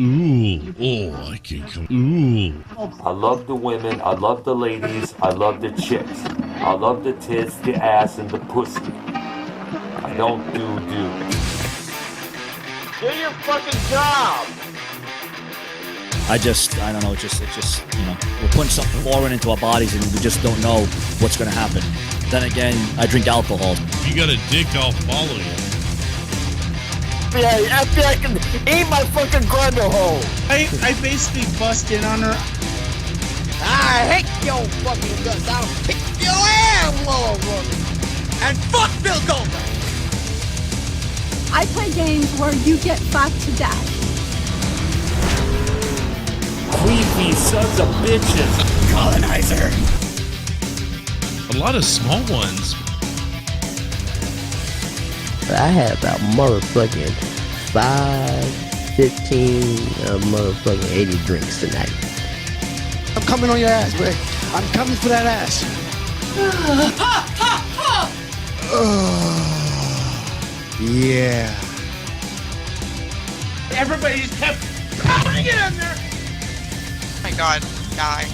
Ooh, oh, I can come. Ooh. I love the women, I love the ladies, I love the chicks. I love the tits, the ass, and the pussy. I don't do. Do your fucking job! I don't know, it just, you know, we're putting something foreign into our bodies and we just don't know what's gonna happen. Then again, I drink alcohol. You got a dick, I'll follow you. Yeah, after I can eat my fucking grundle hole. I basically bust in on her. I hate your fucking guts. I'll kick your ass, little woman. And fuck Bill Goldberg. I play games where you get fucked to death. Queefy sons of bitches. Colonizer. A lot of small ones. I had about motherfucking 15, motherfucking 80 drinks tonight. I'm coming on your ass, Rick. I'm coming for that ass. Yeah. Everybody just kept pounding it in there. Oh my god, die.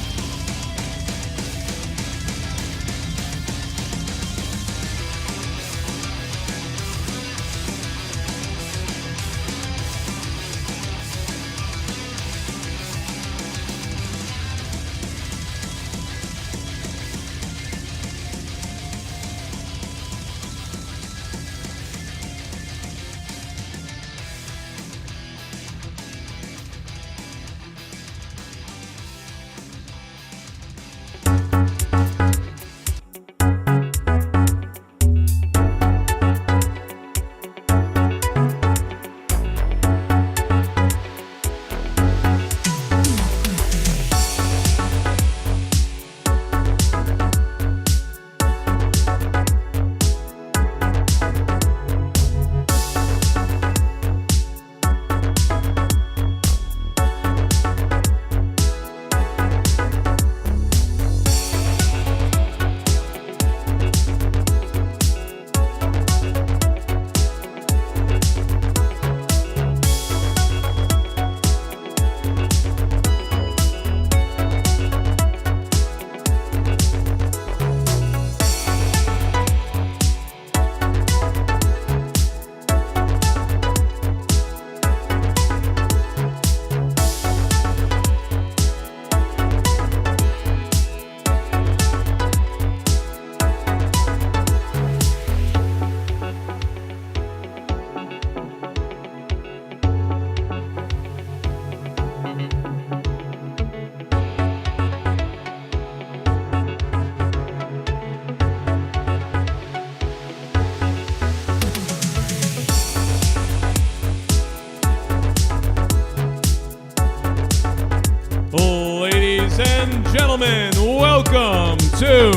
Gentlemen, welcome to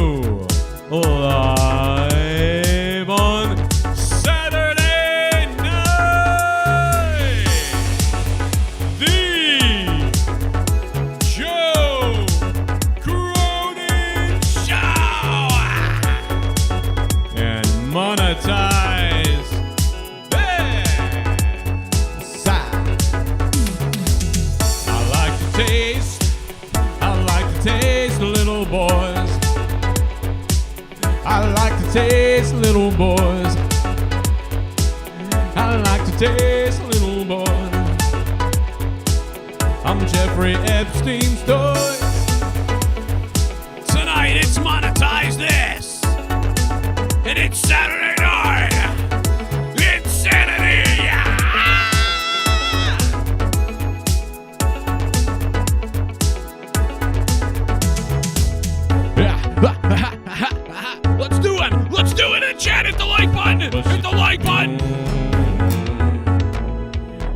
Live on Saturday Night, the Joe Cronin Show, and MONETIZE this. I like to taste little boys. I like to taste little boys. I like to taste little boys. I'm Jeffrey Epstein's toys. Tonight it's MONETIZE this, and it's Saturday night. Insanity. Let's do it! Let's do it in chat! Hit the like button! Hit the like button!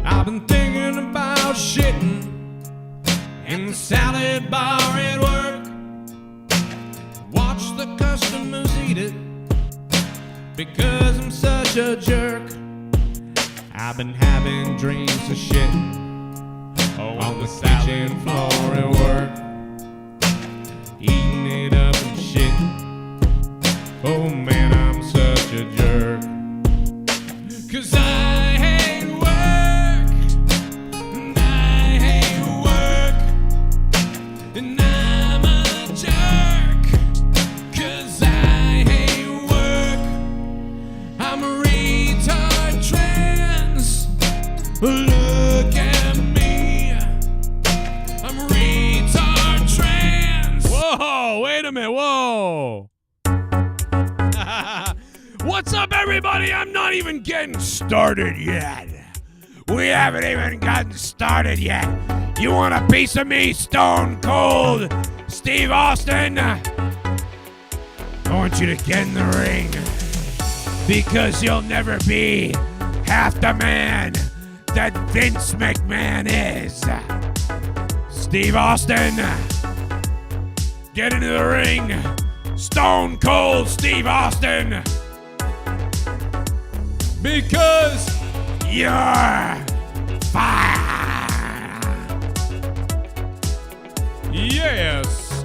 I've been thinking about shitting in the salad bar at work. Watch the customers eat it because I'm such a jerk. I've been having dreams of shit on the kitchen floor at work. Eating it up and shit. Oh man, I'm such a jerk. 'Cause I hate work and I Look at me. I'm retard trans. Whoa, wait a minute. Whoa. What's up, everybody? I'm not even getting started yet. We haven't even gotten started yet. You want a piece of me, Stone Cold Steve Austin? I want you to get in the ring because you'll never be half the man that Vince McMahon is. Steve Austin, get into the ring. Stone Cold Steve Austin. Because you're fire. Yes.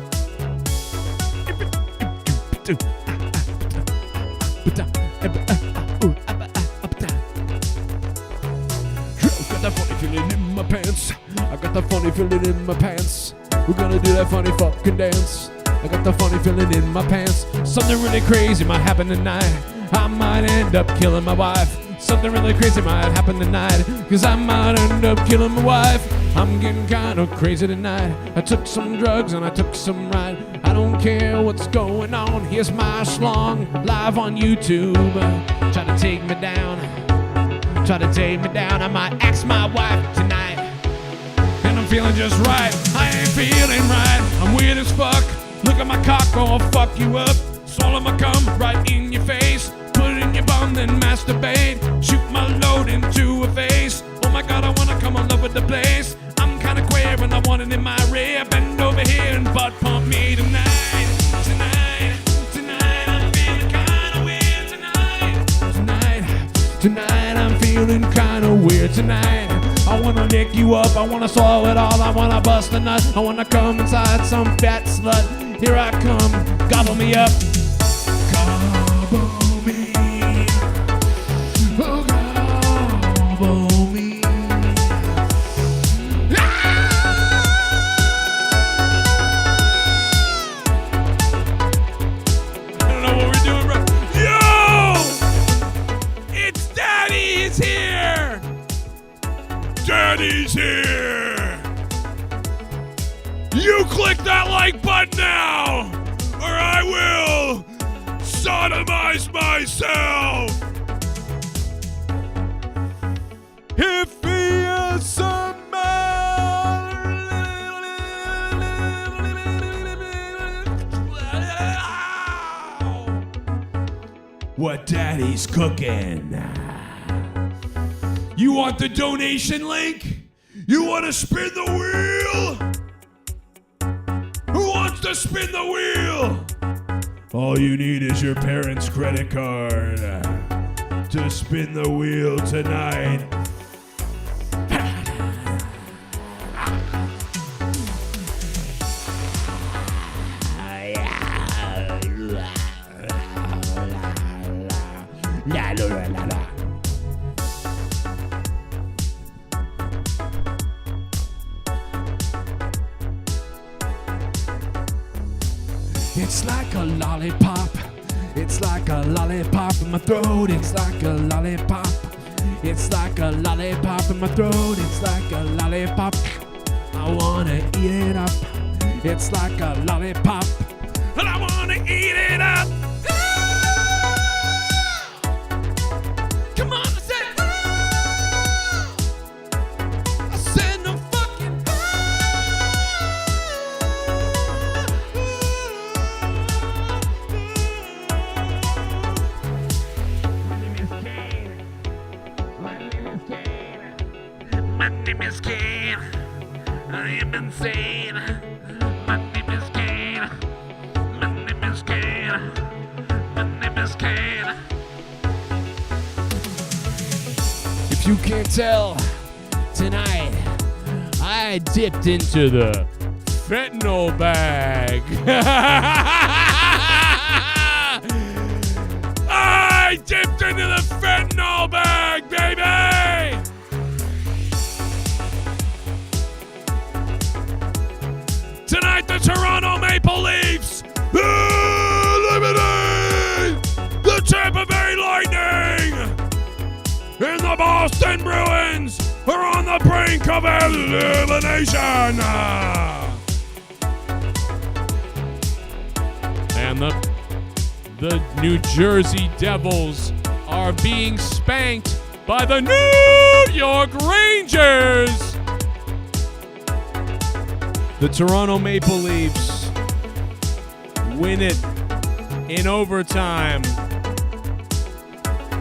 Got that funny feeling in my pants. I got that funny feeling in my pants. We're gonna do that funny fucking dance. I got the funny feeling in my pants. Something really crazy might happen tonight. I might end up killing my wife. Something really crazy might happen tonight, cause I might end up killing my wife. I'm getting kind of crazy tonight. I took some drugs and I took some ride. I don't care what's going on. Here's my schlong live on YouTube. Try to take me down. Try to take me down. I might ask my wife tonight. And I'm feeling just right. I ain't feeling right. I'm weird as fuck. Look at my cock, I'll fuck you up. Swallow my cum right in your face. Put it in your bum, then masturbate. Shoot my load into a face. Oh my god, I wanna come all over the place. I'm kinda queer and I want it in my rear. Bend over here and butt pump me tonight. Tonight, tonight, I'm feeling kinda weird tonight. Tonight, I'm feeling kinda weird tonight. I wanna lick you up, I wanna swallow it all. I wanna bust a nut, I wanna come inside some fat slut. Here I come, gobble me up. Gobble me. Oh, gobble me. Ah! I don't know what we're doing, bro. Yo! It's Daddy's here! Daddy's here! You click that like button now, or I will sodomize myself. If he is a what Daddy's cooking. You want the donation link? You want to spin the wheel? Who wants to spin the wheel? All you need is your parents' credit card to spin the wheel tonight. La la la la la. It's like a lollipop. It's like a lollipop in my throat. It's like a lollipop. It's like a lollipop in my throat. It's like a lollipop. I wanna eat it up. It's like a lollipop. And I wanna eat it up. Come on, I said. I said no fucking. My name is KANE. I am insane. My name is KANE. My name is KANE. My name is KANE. If you can't tell, tonight I dipped into the fentanyl bag. I dipped into the fentanyl bag, baby! Tonight, the Toronto Maple Leafs eliminate the Tampa Bay Lightning, and the Boston Bruins are the brink of elimination. And the New Jersey Devils are being spanked by the New York Rangers. The Toronto Maple Leafs win it in overtime.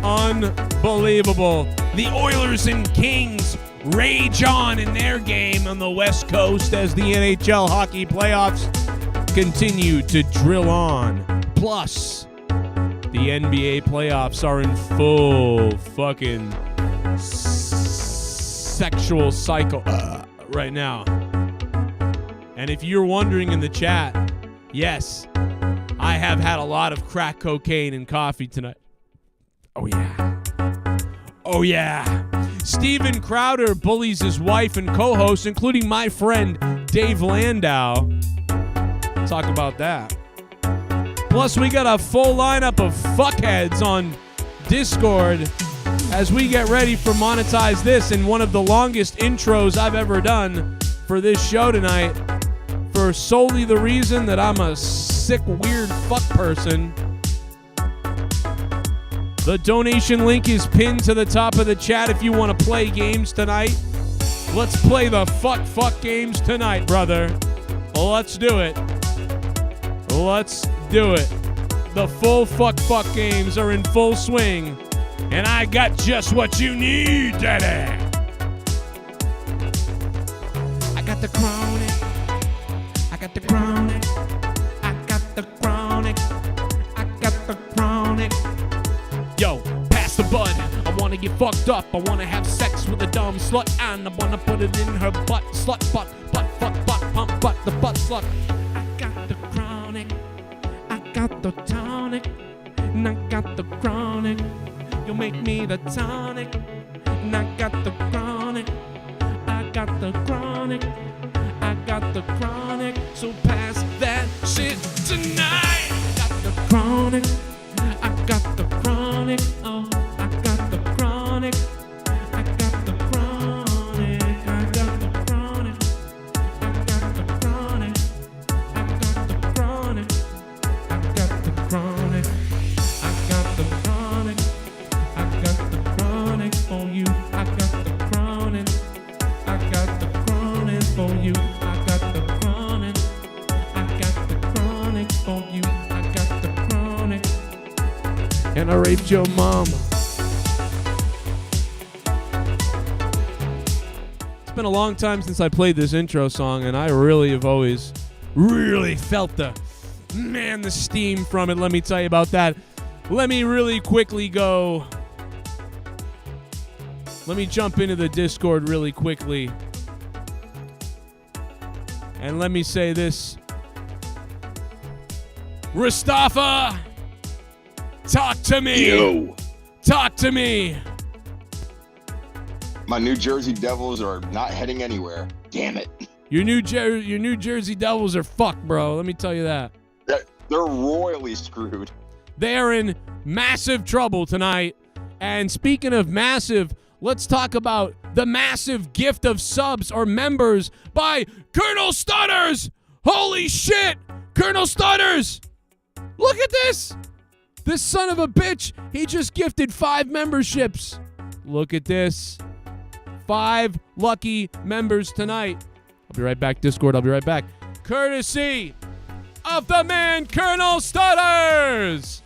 Unbelievable. The Oilers and Kings rage on in their game on the West Coast as the NHL hockey playoffs continue to drill on. Plus, the NBA playoffs are in full fucking sexual cycle right now. And if you're wondering in the chat, yes, I have had a lot of crack cocaine and coffee tonight. Oh, yeah. Oh, yeah. Steven Crowder bullies his wife and co-hosts, including my friend Dave Landau. Talk about that. Plus, we got a full lineup of fuckheads on Discord as we get ready for Monetize This in one of the longest intros I've ever done for this show tonight, for solely the reason that I'm a sick, weird fuck person. The donation link is pinned to the top of the chat if you want to play games tonight. Let's play the fuck games tonight, brother. Let's do it. Let's do it. The full fuck games are in full swing, and I got just what you need, daddy. I got the chronic. I got the chronic. I got the chronic. I got the chronic. Yo, pass the bud. I wanna get fucked up. I wanna have sex with a dumb slut, and I wanna put it in her butt. Slut, butt, fuck, pump, butt, the butt slut. I got the chronic. I got the tonic. And I got the chronic. You'll make me the tonic. And I got the chronic. I got the chronic. I got the chronic. So pass that shit tonight. I got the chronic. I got the chronic. Oh, I got the chronic. I got the chronic. I got the chronic. I got the chronic. I got the chronic. I got the chronic. I got the chronic. I got the chronic for you. I got the chronic. I got the chronic for you. I got the chronic. I got the chronic for you. I got the chronic. And I raped your mom. It's been a long time since I played this intro song, and I really have always really felt the steam from it. Let me tell you about that. Let me really quickly go. Let me jump into the Discord really quickly. And let me say this. Mustafa, talk to me. Yo. Talk to me. My New Jersey Devils are not heading anywhere. Damn it. Your New Jersey Devils are fucked, bro. Let me tell you that. They're royally screwed. They are in massive trouble tonight. And speaking of massive, let's talk about the massive gift of subs or members by Colonel Stutters. Holy shit. Colonel Stutters. Look at this. This son of a bitch. He just gifted 5 memberships. Look at this. 5 lucky members tonight. I'll be right back, Discord. I'll be right back. Courtesy of the man, Colonel Stutters.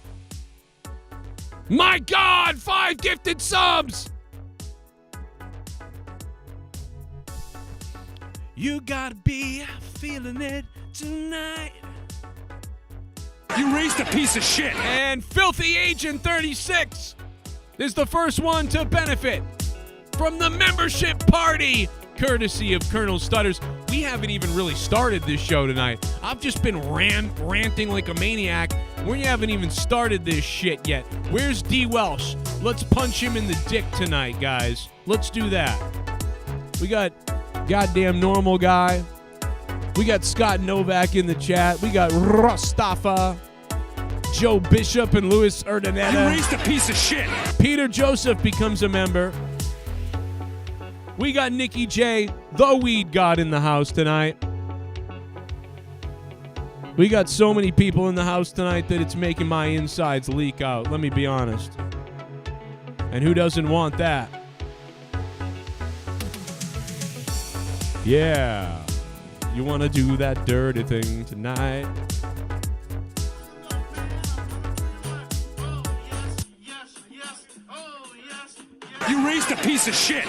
My God, 5 gifted subs. You gotta be feeling it tonight. You raised a piece of shit. And Filthy Agent 36 is the first one to benefit from the membership party, courtesy of Colonel Stutters. We haven't even really started this show tonight. I've just been ranting like a maniac. We haven't even started this shit yet. Where's DWELSH? Let's punch him in the dick tonight, guys. Let's do that. We got goddamn normal guy. We got Scott Novak in the chat. We got Mustafa, Joe Bishop, and Louis Urdaneta. You raised a piece of shit. Peter Joseph becomes a member. We got Nikki J, the weed god, in the house tonight. We got so many people in the house tonight that it's making my insides leak out. Let me be honest. And who doesn't want that? Yeah. You want to do that dirty thing tonight? You raised a piece of shit.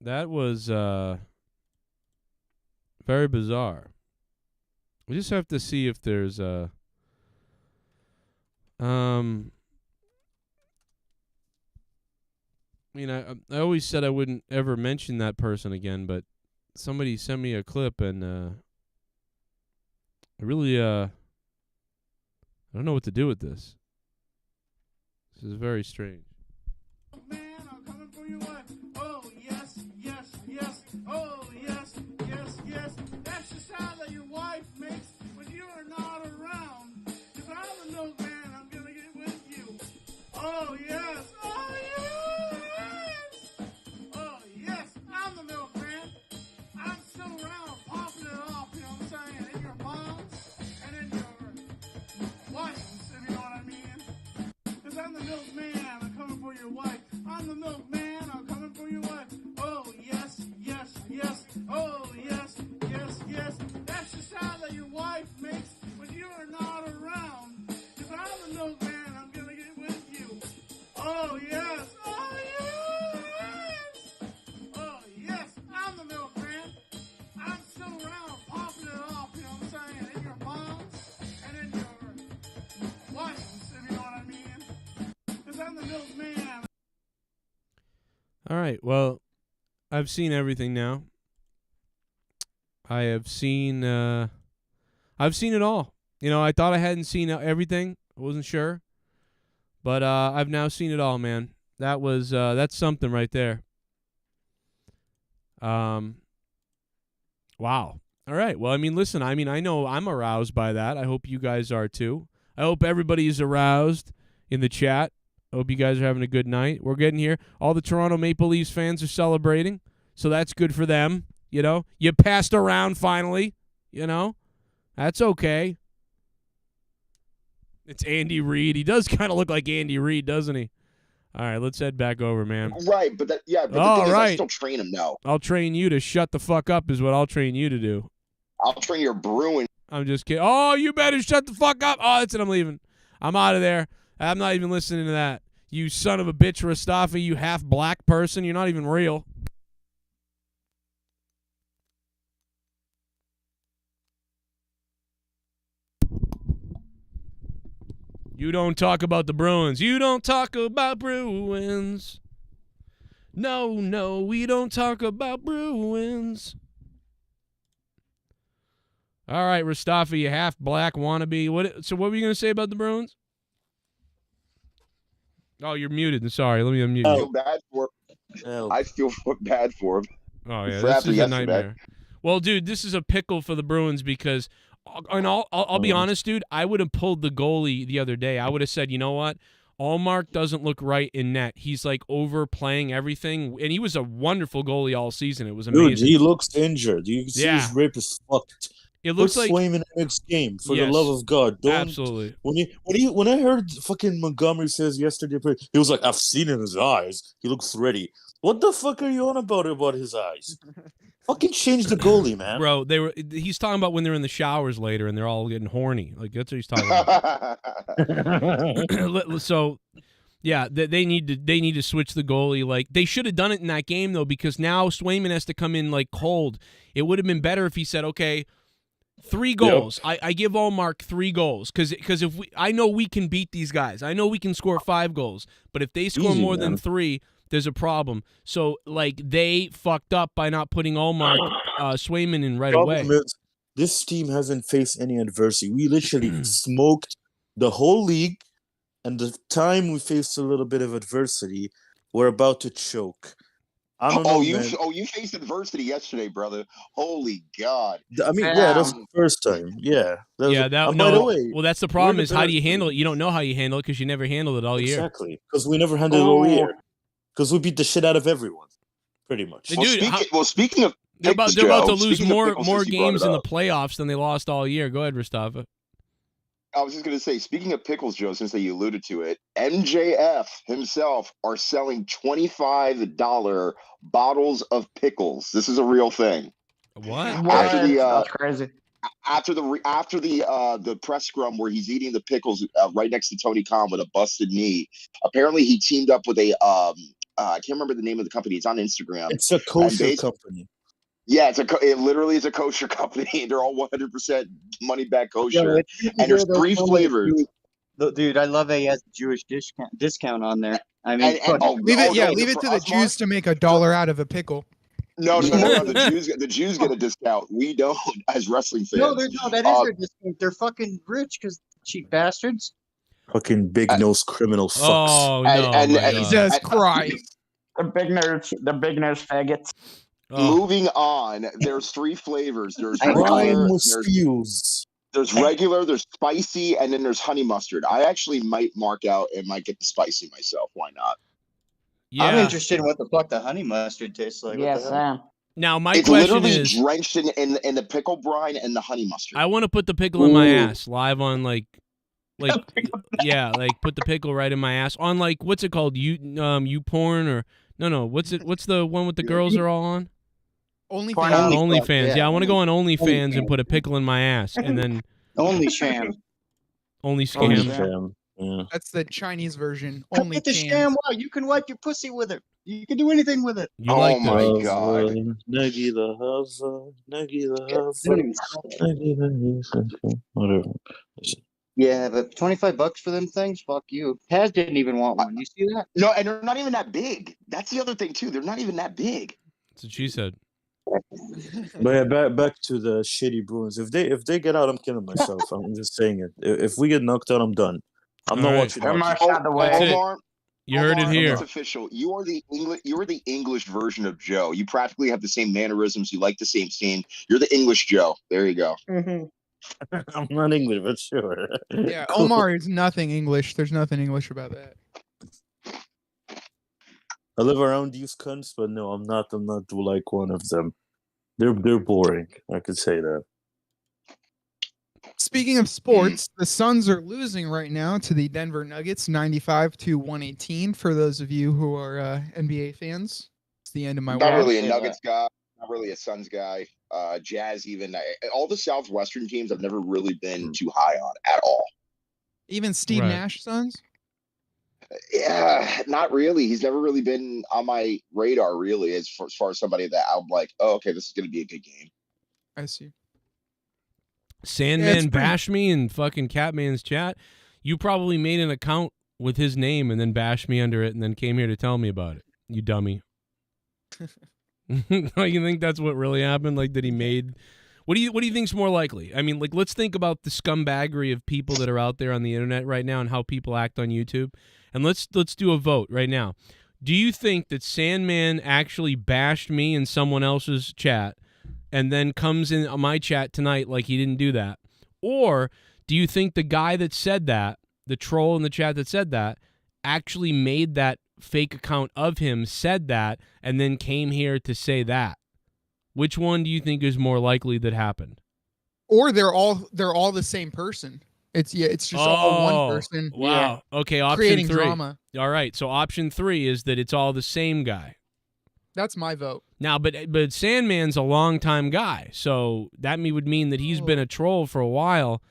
That was very bizarre. We just have to see if there's I mean, I always said I wouldn't ever mention that person again, but somebody sent me a clip, and I really I don't know what to do with this. This is very strange. All right, well, I've seen everything now. I have seen I've seen it all. You know, I thought I hadn't seen everything. I wasn't sure. But I've now seen it all, man. That was that's something right there. Wow. All right. Well, I mean, listen, I know I'm aroused by that. I hope you guys are too. I hope everybody is aroused in the chat. I hope you guys are having a good night. We're getting here. All the Toronto Maple Leafs fans are celebrating, so that's good for them. You know, you passed around finally. You know, that's okay. It's Andy Reid. He does kind of look like Andy Reid, doesn't he? All right, let's head back over, man. Right, but the thing is, I still train him now. I'll train you to shut the fuck up is what I'll train you to do. I'll train your Bruins. I'm just kidding. Oh, you better shut the fuck up. Oh, that's it. I'm leaving. I'm out of there. I'm not even listening to that. You son of a bitch, Rastafa, you half-black person. You're not even real. You don't talk about the Bruins. You don't talk about Bruins. No, we don't talk about Bruins. All right, Rastafa, you half-black wannabe. So what were you going to say about the Bruins? Oh, you're muted. Sorry, let me unmute you. I feel bad for him. I feel bad for him. Oh, yeah, this is a nightmare. Well, dude, this is a pickle for the Bruins because, and I'll be honest, dude, I would have pulled the goalie the other day. I would have said, you know what? Allmark doesn't look right in net. He's like overplaying everything, and he was a wonderful goalie all season. It was amazing. Dude, he looks injured. You can see his rib is fucked. It looks Put like Swayman in the next game, for the Yes, love of God. Don't. absolutely. When I heard fucking Montgomery says yesterday, he was like, "I've seen in his eyes. He looks ready." What the fuck are you on about his eyes? Fucking change the goalie, man. Bro, he's talking about when they're in the showers later and they're all getting horny. Like that's what he's talking about. So, yeah, they need to switch the goalie. Like they should have done it in that game though, because now Swayman has to come in like cold. It would have been better if he said, "Okay, 3 goals. Yep. I give Allmark 3 goals because if I know we can beat these guys. I know we can score 5 goals, but if they score more than 3." There's a problem. So, like, they fucked up by not putting Allmark Swayman in right away. Is, this team hasn't faced any adversity. We literally smoked the whole league, and the time we faced a little bit of adversity, we're about to choke. I don't know, you faced adversity yesterday, brother. Holy God. I mean, that's the first time. Yeah. By the way, well, that's the problem is how do you handle it? You don't know how you handle it because you never handled it all year. Exactly, because we never handled it all year. Because we beat the shit out of everyone, pretty much. Speaking of they're about to lose more games in the playoffs than they lost all year. Go ahead, Rustava. I was just going to say, speaking of pickles, Joe, since you alluded to it, MJF himself are selling $25 bottles of pickles. This is a real thing. What? That's crazy. After the press scrum where he's eating the pickles right next to Tony Khan with a busted knee, apparently he teamed up with a I can't remember the name of the company. It's on Instagram. It's a kosher company. Yeah, it literally is a kosher company. They're all 100% money back kosher, and there's 3 flavors. Dude, I love that he has a Jewish discount on there. I mean, leave it to the Jews to make $1 out of a pickle. No. The Jews get a discount. We don't, as wrestling fans. No, that is their discount. They're fucking rich because cheap bastards. Fucking big nose criminal fucks. Oh no! Jesus Christ! The big nerds, faggots. Moving on, there's 3 flavors. There's regular, there's spicy, and then there's honey mustard. I actually might mark out and might get the spicy myself. Why not? Yeah. I'm interested in what the fuck the honey mustard tastes like. Yes, Sam. Now my it's question literally is drenched in the pickle brine and the honey mustard. I want to put the pickle in my ass live on like put the pickle right in my ass on like what's it called you porn or no what's the one with the girls are all on OnlyFans. Yeah, I want to go on OnlyFans and put a pickle in my ass and then only scam. Yeah. That's the Chinese version. Only get the sham. Wow, you can wipe your pussy with it. You can do anything with it. My God. Whatever. Yeah, but $25 for them things? Fuck you. Taz didn't even want one. You see that? No, and they're not even that big. That's the other thing too. They're not even that big. That's what she said. But yeah, back to the shitty Bruins. If they get out, I'm killing myself. I'm just saying it. If we get knocked out, I'm done. I'm not watching. You heard it here. It's official. You are the English version of Joe. You practically have the same mannerisms. You like the same scene. You're the English Joe. There you go. Mm-hmm. I'm not English, but sure. Yeah, Omar is nothing English. There's nothing English about that. I live around these cunts, but no, I'm not like one of them. They're boring. I could say that. Speaking of sports, the Suns are losing right now to the Denver Nuggets, 95-118. For those of you who are NBA fans, it's the end of my. Not really a Nuggets guy. Not really a Suns guy. Jazz, even all the Southwestern teams, I've never really been too high on at all. Even Steve Nash Suns. Yeah, not really. He's never really been on my radar, really, as far as somebody that I'm like, oh, okay, this is going to be a good game. I see. Sandman bashed me in fucking Catman's chat. You probably made an account with his name and then bashed me under it and then came here to tell me about it. You dummy. You think that's what really happened? Like that he made. What do you think's more likely? I mean, like let's think about the scumbaggery of people that are out there on the internet right now and how people act on YouTube. And let's do a vote right now. Do you think that Sandman actually bashed me in someone else's chat and then comes in on my chat tonight like he didn't do that? Or do you think the guy that said that, the troll in the chat that said that, actually made that fake account of him, said that, and then came here to say that? Which one do you think is more likely that happened? Or they're all the same person. It's just all one person. Wow. Okay, option creating 3. drama. All right, so option 3 is that it's all the same guy. That's my vote. Now, but Sandman's a longtime guy, so that would mean that he's been a troll for a while,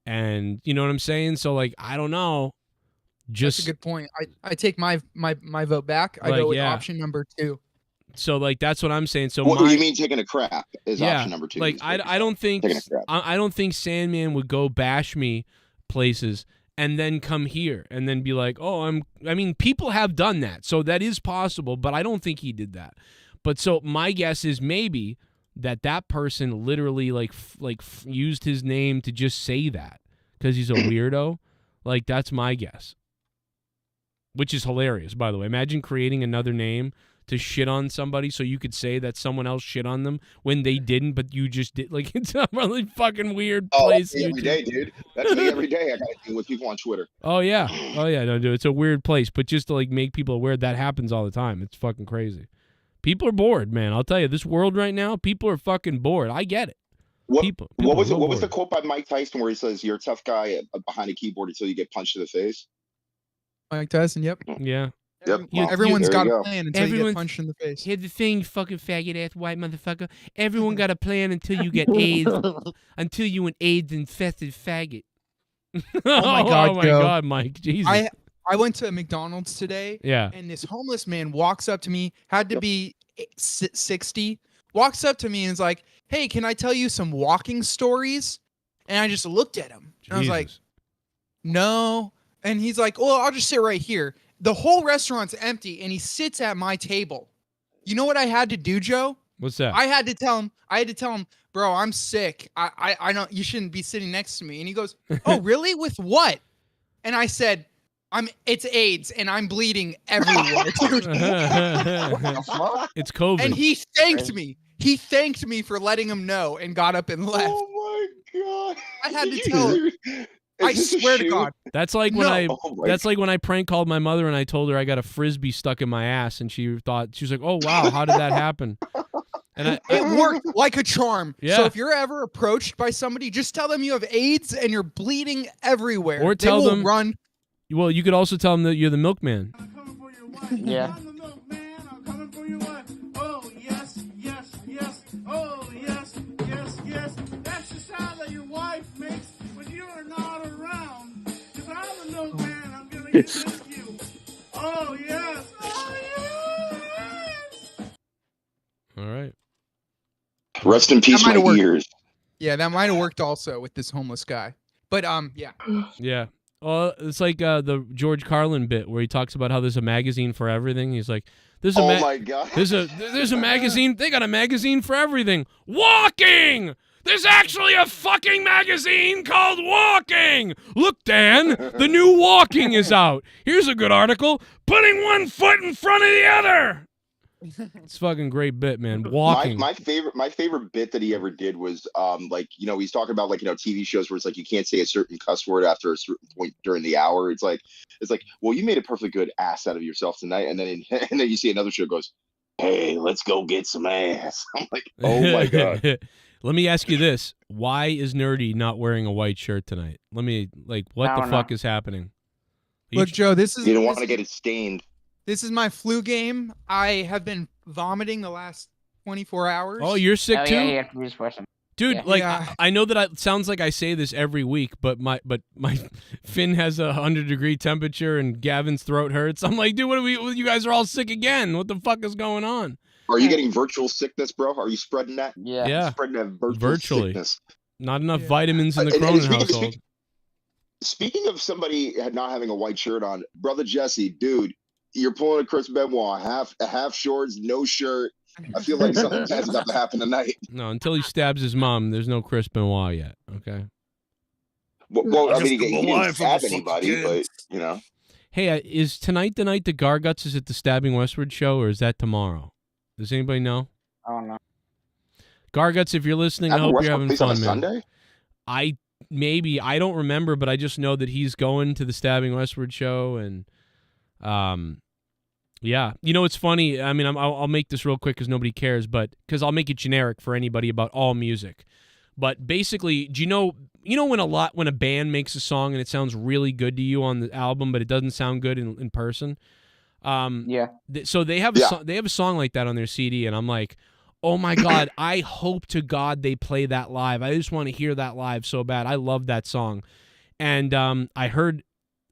and you know what I'm saying? So, like, I don't know. That's a good point. I take my vote back. I go with option number 2. So, like, that's what I'm saying. So, what you mean taking a crap is option number 2? Like, I don't think Sandman would go bash me places and then come here and then be like, oh, I mean, people have done that, so that is possible, but I don't think he did that. But so my guess is maybe that person literally used his name to just say that because he's a weirdo. Like, that's my guess. Which is hilarious, by the way. Imagine creating another name to shit on somebody so you could say that someone else shit on them when they didn't, but you just did. Like, it's a really fucking weird place. That's me every day, dude. That's me every day. I gotta deal with people on Twitter. Oh yeah. No, dude, it's a weird place, but just to like make people aware that happens all the time. It's fucking crazy. People are bored, man. I'll tell you, this world right now, people are fucking bored. I get it. People what was are it? What was the bored. quote by Mike Tyson where he says, "You're a tough guy behind a keyboard until you get punched in the face"? Mike Tyson. Yep. Yeah. Yep. Everyone's got There a you go. plan until you get punched in the face. Here's the thing, you fucking faggot ass white motherfucker. Everyone got a plan until you get AIDS. Until you an AIDS infested faggot. Oh my God, oh my Joe. God, Mike. Jesus. I went to McDonald's today. Yeah. And this homeless man walks up to me, had to be 60, walks up to me and is like, "Hey, can I tell you some walking stories?" And I just looked at him. And I was like, "No." And he's like, "Well, I'll just sit right here." The whole restaurant's empty, and he sits at my table. You know what I had to do, Joe? What's that? I had to tell him, "Bro, I'm sick. I don't. You shouldn't be sitting next to me." And he goes, "Oh, really? With what?" And I said, "It's AIDS, and I'm bleeding everywhere." Dude. It's COVID. And he thanked me. He thanked me for letting him know, and got up and left. Oh my God! I had to tell him. I swear to God. That's like when No. that's like when I prank called my mother and I told her I got a frisbee stuck in my ass, and she was like, "Oh wow, how did that happen?" And it worked like a charm. Yeah. So if you're ever approached by somebody, just tell them you have AIDS and you're bleeding everywhere. Or They tell will them run. Well, you could also tell them that you're the milkman. Yeah. Oh, yes, yes, yes. Oh, yes, yes, yes. That's the sound that your wife makes when you are not around. If I'm the milkman, I'm going to get you. Oh, yes. Oh, yes. All right. Rest in peace, That might my have worked. ears. Yeah, that might have worked also with this homeless guy. But yeah. Yeah. Well, it's like the George Carlin bit where he talks about how there's a magazine for everything. He's like, "There's a Oh my God. there's a magazine. They got a magazine for everything. Walking. There's actually a fucking magazine called Walking. Look, Dan, the new Walking is out. Here's a good article. Putting one foot in front of the other." It's fucking great bit, man. Walking. My favorite bit that he ever did was like, you know, he's talking about like, you know, TV shows where it's like you can't say a certain cuss word after a certain point during the hour. It's like, well, you made a perfectly good ass out of yourself tonight, and then you see another show goes, "Hey, let's go get some ass." I'm like, oh my God. Let me ask you this: why is Nerdy not wearing a white shirt tonight? What the fuck is happening? Look, Joe, this is. You don't want to get it stained. This is my flu game. I have been vomiting the last 24 hours. Oh, you're sick too? Yeah, you have to use question. Dude, Yeah. I know that it sounds like I say this every week, but my Finn has 100-degree temperature and Gavin's throat hurts. I'm like, dude, you guys are all sick again. What the fuck is going on? Are you getting virtual sickness, bro? Are you spreading that? Yeah. Spreading that Virtually. sickness. Not enough vitamins in the And Cronin speaking- household. Speaking of somebody not having a white shirt on, brother Jesse, dude, you're pulling a Chris Benoit, half shorts, no shirt. I feel like something bad's about to happen tonight. No, until he stabs his mom, there's no Chris Benoit yet, okay? Well, I mean, he didn't stab anybody, but, you know. Hey, is tonight the night the Garguts is at the Stabbing Westward show, or is that tomorrow? Does anybody know? I don't know. Garguts, if you're listening, I Stabbing hope you're Westward having plays on fun, a man. Sunday? I don't remember, but I just know that he's going to the Stabbing Westward show, and Yeah, it's funny. I mean, I'll make this real quick because nobody cares, but because I'll make it generic for anybody about all music. But basically, do you know when a band makes a song and it sounds really good to you on the album, but it doesn't sound good in person? So they have a song like that on their CD, and I'm like, oh my God, I hope to God they play that live. I just want to hear that live so bad. I love that song. And I heard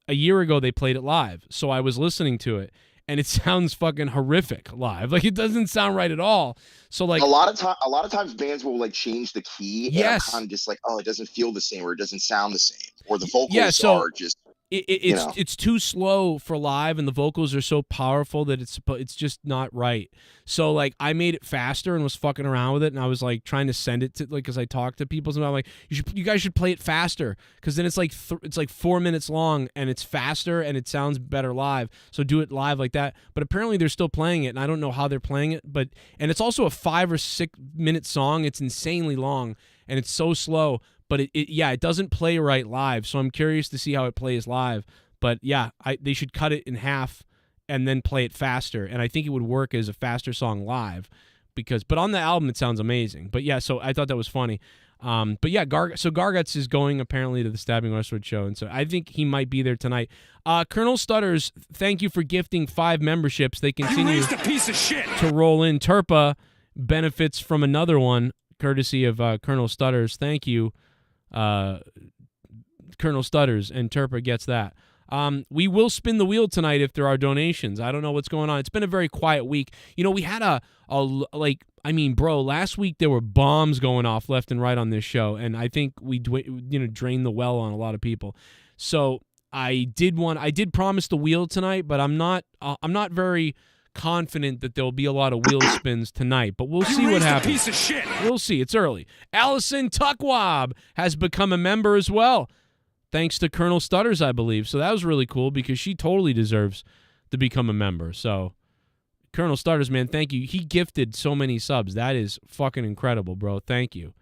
a year ago they played it live, so I was listening to it, and it sounds fucking horrific live. Like, it doesn't sound right at all. So like a lot of times bands will like change the key. Yes. And I'm kind of just like, oh, it doesn't feel the same, or it doesn't sound the same, or the vocals are just. It's too slow for live, and the vocals are so powerful that it's just not right. So like I made it faster and was fucking around with it, and I was like trying to send it to because I talked to people, and I'm like, you guys should play it faster because then it's like 4 minutes long and it's faster and it sounds better live. So do it live like that. But apparently they're still playing it, and I don't know how they're playing it. And it's also a 5 or 6 minute song. It's insanely long and it's so slow. But it doesn't play right live, so I'm curious to see how it plays live. But yeah, they should cut it in half and then play it faster, and I think it would work as a faster song live. But on the album it sounds amazing. But yeah, so I thought that was funny. But yeah, Garguts is going apparently to the Stabbing Westwood show, and so I think he might be there tonight. Colonel Stutters, thank you for gifting 5 memberships. They continue to roll in. Turpa benefits from another one, courtesy of Colonel Stutters. Thank you. Colonel Stutters, and Turpa gets that. We will spin the wheel tonight if there are donations. I don't know what's going on. It's been a very quiet week. We had last week there were bombs going off left and right on this show, and I think we drained the well on a lot of people. So I did promise the wheel tonight, but I'm not very confident that there'll be a lot of wheel spins tonight, but we'll see what happens. Piece of shit. We'll see. It's early. Allison Tuckwab has become a member as well, thanks to Colonel Stutters, I believe. So that was really cool because she totally deserves to become a member. So Colonel Stutters, man, thank you. He gifted so many subs. That is fucking incredible, bro. Thank you.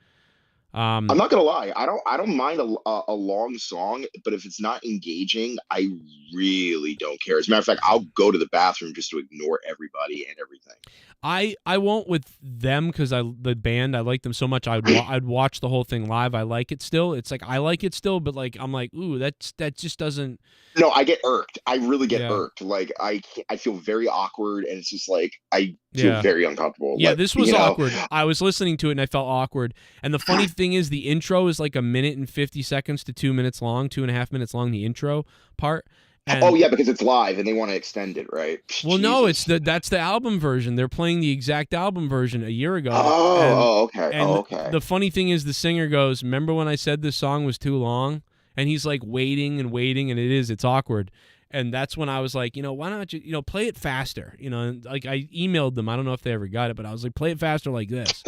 I'm not gonna lie. I don't mind a long song, but if it's not engaging, I really don't care. As a matter of fact, I'll go to the bathroom just to ignore everybody and everything. I won't with them because the band, I like them so much. I'd watch the whole thing live. I like it still. It's like I like it still, but like I'm like, ooh, that just doesn't. No, I get irked. I really get irked. Like I feel very awkward, and it's just like I feel very uncomfortable. Yeah, like, this was awkward. I was listening to it and I felt awkward. And the funny thing is, the intro is like 1 minute and 50 seconds to 2 minutes long, 2.5 minutes long. The intro part. And, oh yeah, because it's live and they want to extend it, right? Well, no, that's the album version. They're playing the exact album version a year ago. Okay. And the funny thing is, the singer goes, "Remember when I said this song was too long?" And he's like waiting, and it's awkward. And that's when I was like, why not you play it faster? And like I emailed them. I don't know if they ever got it, but I was like, play it faster like this.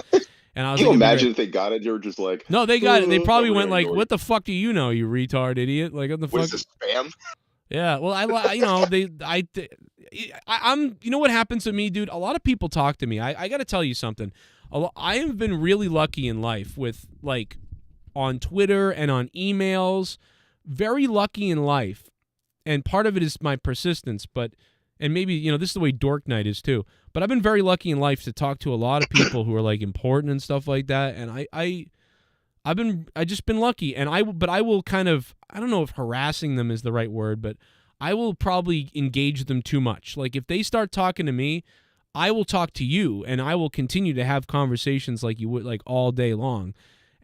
And I was Can you like, imagine if they got it? They were just like, no, they got it. They probably went like, what the fuck do you know, you retard idiot? Like, what the fuck? What is this, spam? Yeah, well, I'm. What happens to me, dude? A lot of people talk to me. I got to tell you something. I have been really lucky in life with like on Twitter and on emails. Very lucky in life, and part of it is my persistence. And maybe this is the way Dork Night is too. But I've been very lucky in life to talk to a lot of people who are like important and stuff like that. And I've just been lucky, and I will kind of, I don't know if harassing them is the right word, but I will probably engage them too much. Like if they start talking to me, I will talk to you, and I will continue to have conversations like you would, like all day long.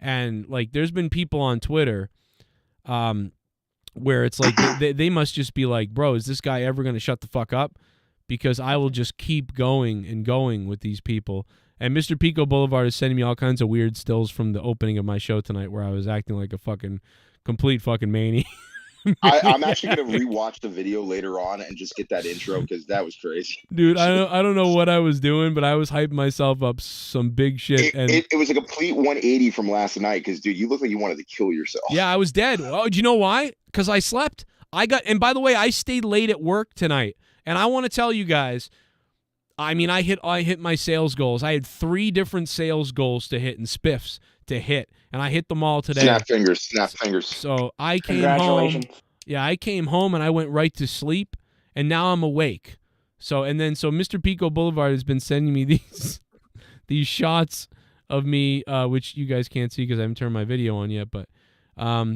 And like there's been people on Twitter where it's like they must just be like, bro, is this guy ever going to shut the fuck up? Because I will just keep going and going with these people. And Mr. Pico Boulevard is sending me all kinds of weird stills from the opening of my show tonight where I was acting like a complete fucking maniac. I'm actually going to rewatch the video later on and just get that intro because that was crazy. Dude, I don't know what I was doing, but I was hyping myself up some big shit. It was a complete 180 from last night because, dude, you look like you wanted to kill yourself. Yeah, I was dead. Oh, do you know why? Because I slept. And by the way, I stayed late at work tonight. And I want to tell you guys, I mean, I hit my sales goals. I had 3 different sales goals to hit and spiffs to hit, and I hit them all today. Snap fingers. So I came home. Yeah, I came home and I went right to sleep, and now I'm awake. So Mr. Pico Boulevard has been sending me these shots of me, which you guys can't see because I haven't turned my video on yet, but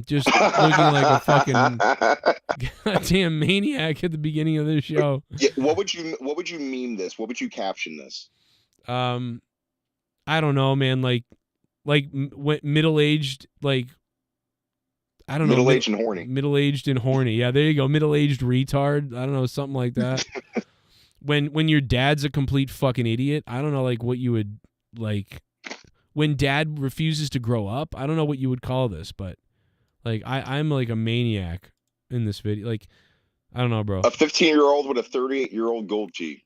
just looking like a fucking goddamn maniac at the beginning of this show. Yeah, what would you meme this? What would you caption this? I don't know, man. Like middle-aged, like I don't know. Middle-aged and horny. Middle-aged and horny. Yeah, there you go. Middle-aged retard. I don't know, something like that. When your dad's a complete fucking idiot. I don't know, like what you would like. When dad refuses to grow up. I don't know what you would call this, but like I'm like a maniac in this video. Like I don't know, bro. A 15-year-old with a 38-year-old gold G.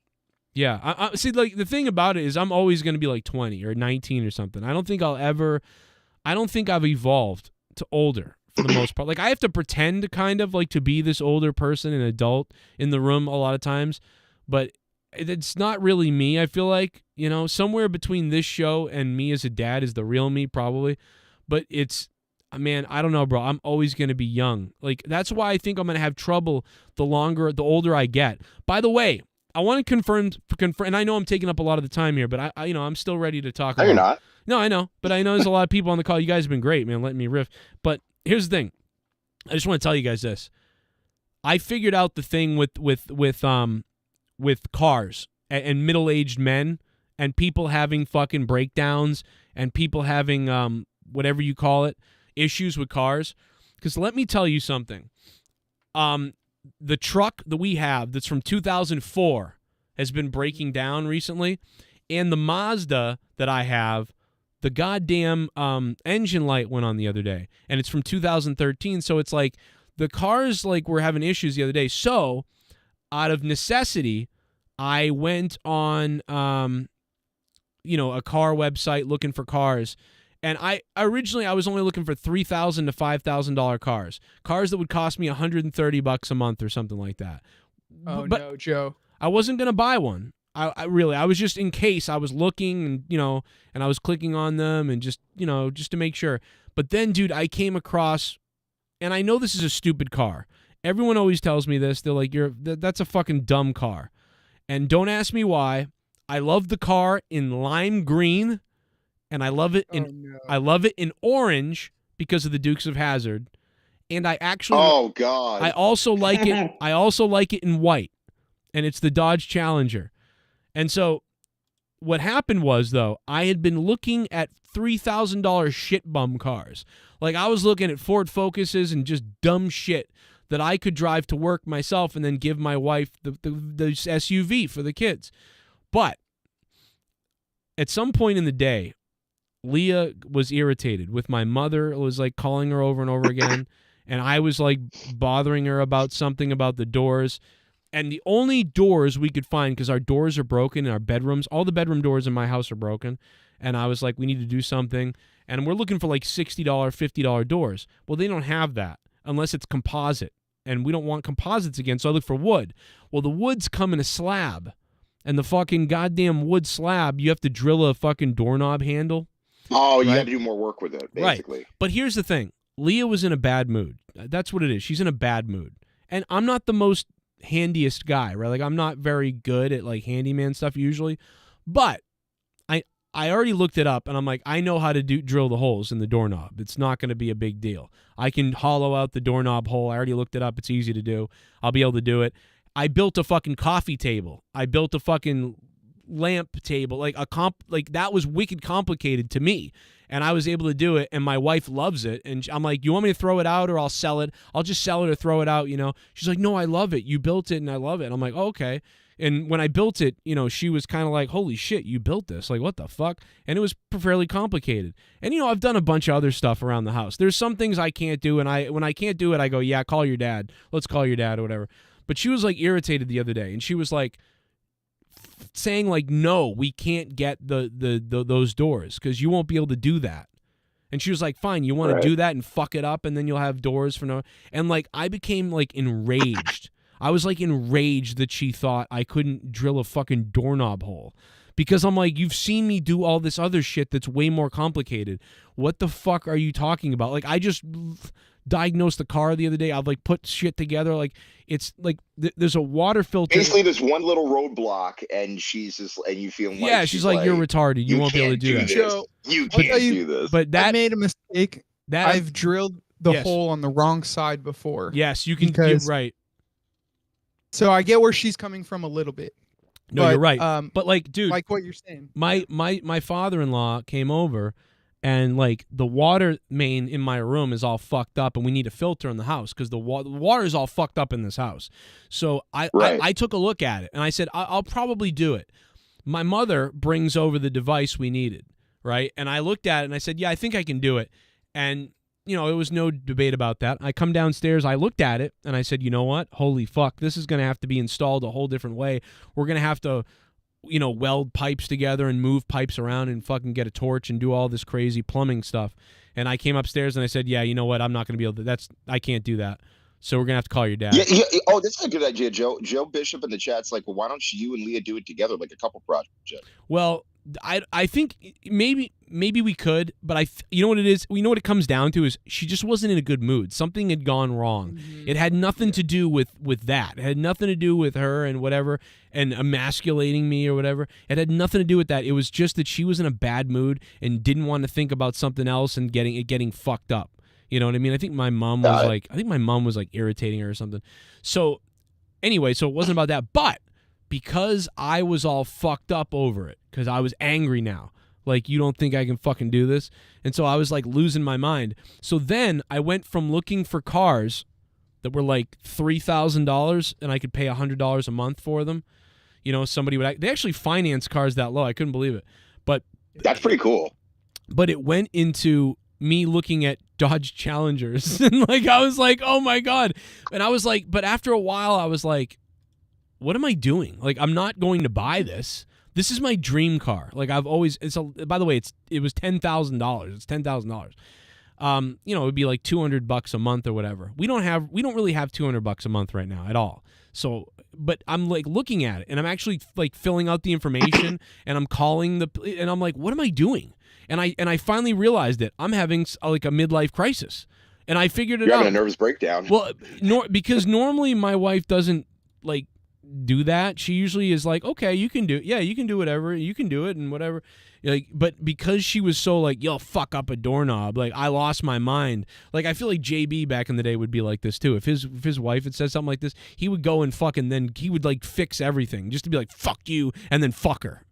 Yeah, I see. Like the thing about it is, I'm always going to be like 20 or 19 or something. I don't think I've evolved to older for the most part. Like I have to pretend kind of like to be this older person, an adult in the room a lot of times, but it's not really me. I feel like, you know, somewhere between this show and me as a dad is the real me probably, but it's. Man, I don't know, bro. I'm always going to be young. Like that's why I think I'm going to have trouble the older I get. By the way, I want to confirm, and I know I'm taking up a lot of the time here, but I I'm still ready to talk. No, you're not. No, I know, but I know there's a lot of people on the call. You guys have been great, man, letting me riff. But here's the thing. I just want to tell you guys this. I figured out the thing with cars and middle-aged men and people having fucking breakdowns and people having whatever you call it, issues with cars. Because let me tell you something. The truck that we have that's from 2004 has been breaking down recently, and the Mazda that I have, the goddamn engine light went on the other day, and it's from 2013. So it's like the cars like were having issues the other day. So out of necessity, I went on a car website looking for cars. And I originally was only looking for $3,000 to $5,000 cars that would cost me $130 a month or something like that. Oh but no, Joe! I wasn't gonna buy one. I was just in case. I was looking and I was clicking on them and just to make sure. But then, dude, I came across, and I know this is a stupid car. Everyone always tells me this. They're like, that's a fucking dumb car, and don't ask me why. I love the car in lime green. And I love it in orange because of the Dukes of Hazzard, and I actually I also like it in white, and it's the Dodge Challenger. And so what happened was, though, I had been looking at $3,000 shit bum cars. Like I was looking at Ford Focuses and just dumb shit that I could drive to work myself and then give my wife the SUV for the kids. But at some point in the day, Leah was irritated with my mother. It was like calling her over and over again. And I was like bothering her about something about the doors. And the only doors we could find, because our doors are broken in our bedrooms, all the bedroom doors in my house are broken. And I was like, we need to do something. And we're looking for like $60, $50 doors. Well, they don't have that unless it's composite. And we don't want composites again. So I look for wood. Well, the woods come in a slab. And the fucking goddamn wood slab, you have to drill a fucking doorknob handle. Oh, you got to do more work with it, basically. Right. But here's the thing. Leah was in a bad mood. That's what it is. She's in a bad mood. And I'm not the most handiest guy, right? Like, I'm not very good at, like, handyman stuff usually. But I already looked it up, and I'm like, I know how to drill the holes in the doorknob. It's not going to be a big deal. I can hollow out the doorknob hole. I already looked it up. It's easy to do. I'll be able to do it. I built a fucking coffee table. I built a fucking lamp table, like that was wicked complicated to me, and I was able to do it, and my wife loves it, and I'm like, you want me to throw it out or I'll sell it? I'll just sell it or throw it out, She's like, no, I love it. You built it and I love it. I'm like, oh, okay. And when I built it, she was kind of like, holy shit, you built this, like, what the fuck? And it was fairly complicated. And I've done a bunch of other stuff around the house. There's some things I can't do, and when I can't do it, I go, yeah, call your dad. Let's call your dad or whatever. But she was like irritated the other day, and she was like saying like, no, we can't get those doors because you won't be able to do that. And she was like, fine, you want to do that and fuck it up, and then you'll have doors for no. And like, I became like enraged. I was like enraged that she thought I couldn't drill a fucking doorknob hole because I'm like, you've seen me do all this other shit that's way more complicated. What the fuck are you talking about? Like, I just diagnosed the car the other day. I've like put shit together. Like, it's like there's a water filter. Basically, there's one little roadblock, and she's just, and you feel like, yeah, she's like, you're retarded. You won't be able to do that. Joe, You can't do this. But that I made a mistake. that I've drilled the hole on the wrong side before. Yes, you can. Because- You're right. So I get where she's coming from a little bit. No, but, you're right. But like, dude, like what you're saying. My father-in-law came over, and like the water main in my room is all fucked up, and we need a filter in the house because the water is all fucked up in this house. So I took a look at it, and I said, I'll probably do it. My mother brings over the device we needed, right? And I looked at it, and I said, yeah, I think I can do it. And you know, it was no debate about that. I come downstairs, I looked at it, and I said, you know what? Holy fuck, this is going to have to be installed a whole different way. We're going to have to, you know, weld pipes together and move pipes around and fucking get a torch and do all this crazy plumbing stuff. And I came upstairs and I said, yeah, you know what? I'm not going to be able to, I can't do that. So we're going to have to call your dad. Yeah. Oh, this is a good idea, Joe. Joe Bishop in the chat's like, well, why don't you and Leah do it together, like a couple project? Well, I think maybe we could, but you know what it is? You know what it comes down to is she just wasn't in a good mood. Something had gone wrong. It had nothing to do with that. It had nothing to do with her and whatever and emasculating me or whatever. It had nothing to do with that. It was just that she was in a bad mood and didn't want to think about something else and getting fucked up. You know what I mean? I think my mom was like irritating her or something. So anyway, so it wasn't about that, but because I was all fucked up over it, because I was angry now. Like, you don't think I can fucking do this? And so I was like losing my mind. So then I went from looking for cars that were like $3,000 and I could pay $100 a month for them. You know, they actually finance cars that low. I couldn't believe it. But that's pretty cool. But it went into me looking at Dodge Challengers. And like, I was like, oh my God. And I was like, but after a while I was like, what am I doing? Like, I'm not going to buy this. This is my dream car. Like, I've always, by the way, it was $10,000. It's $10,000. You know, it would be like $200 a month or whatever. We don't really have $200 a month right now at all. So, but I'm like looking at it and I'm actually like filling out the information and I'm calling and I'm like, what am I doing? And I finally realized it. I'm having like a midlife crisis and I figured it out. You're having a nervous breakdown. Well, because normally my wife doesn't like do that. She usually is like, okay, you can do it. Yeah, you can do whatever. You can do it and whatever. Like, but because she was so like, you'll fuck up a doorknob, like I lost my mind. Like, I feel like JB back in the day would be like this too. If his wife had said something like this, he would go and fucking then he would like fix everything just to be like, fuck you, and then fuck her.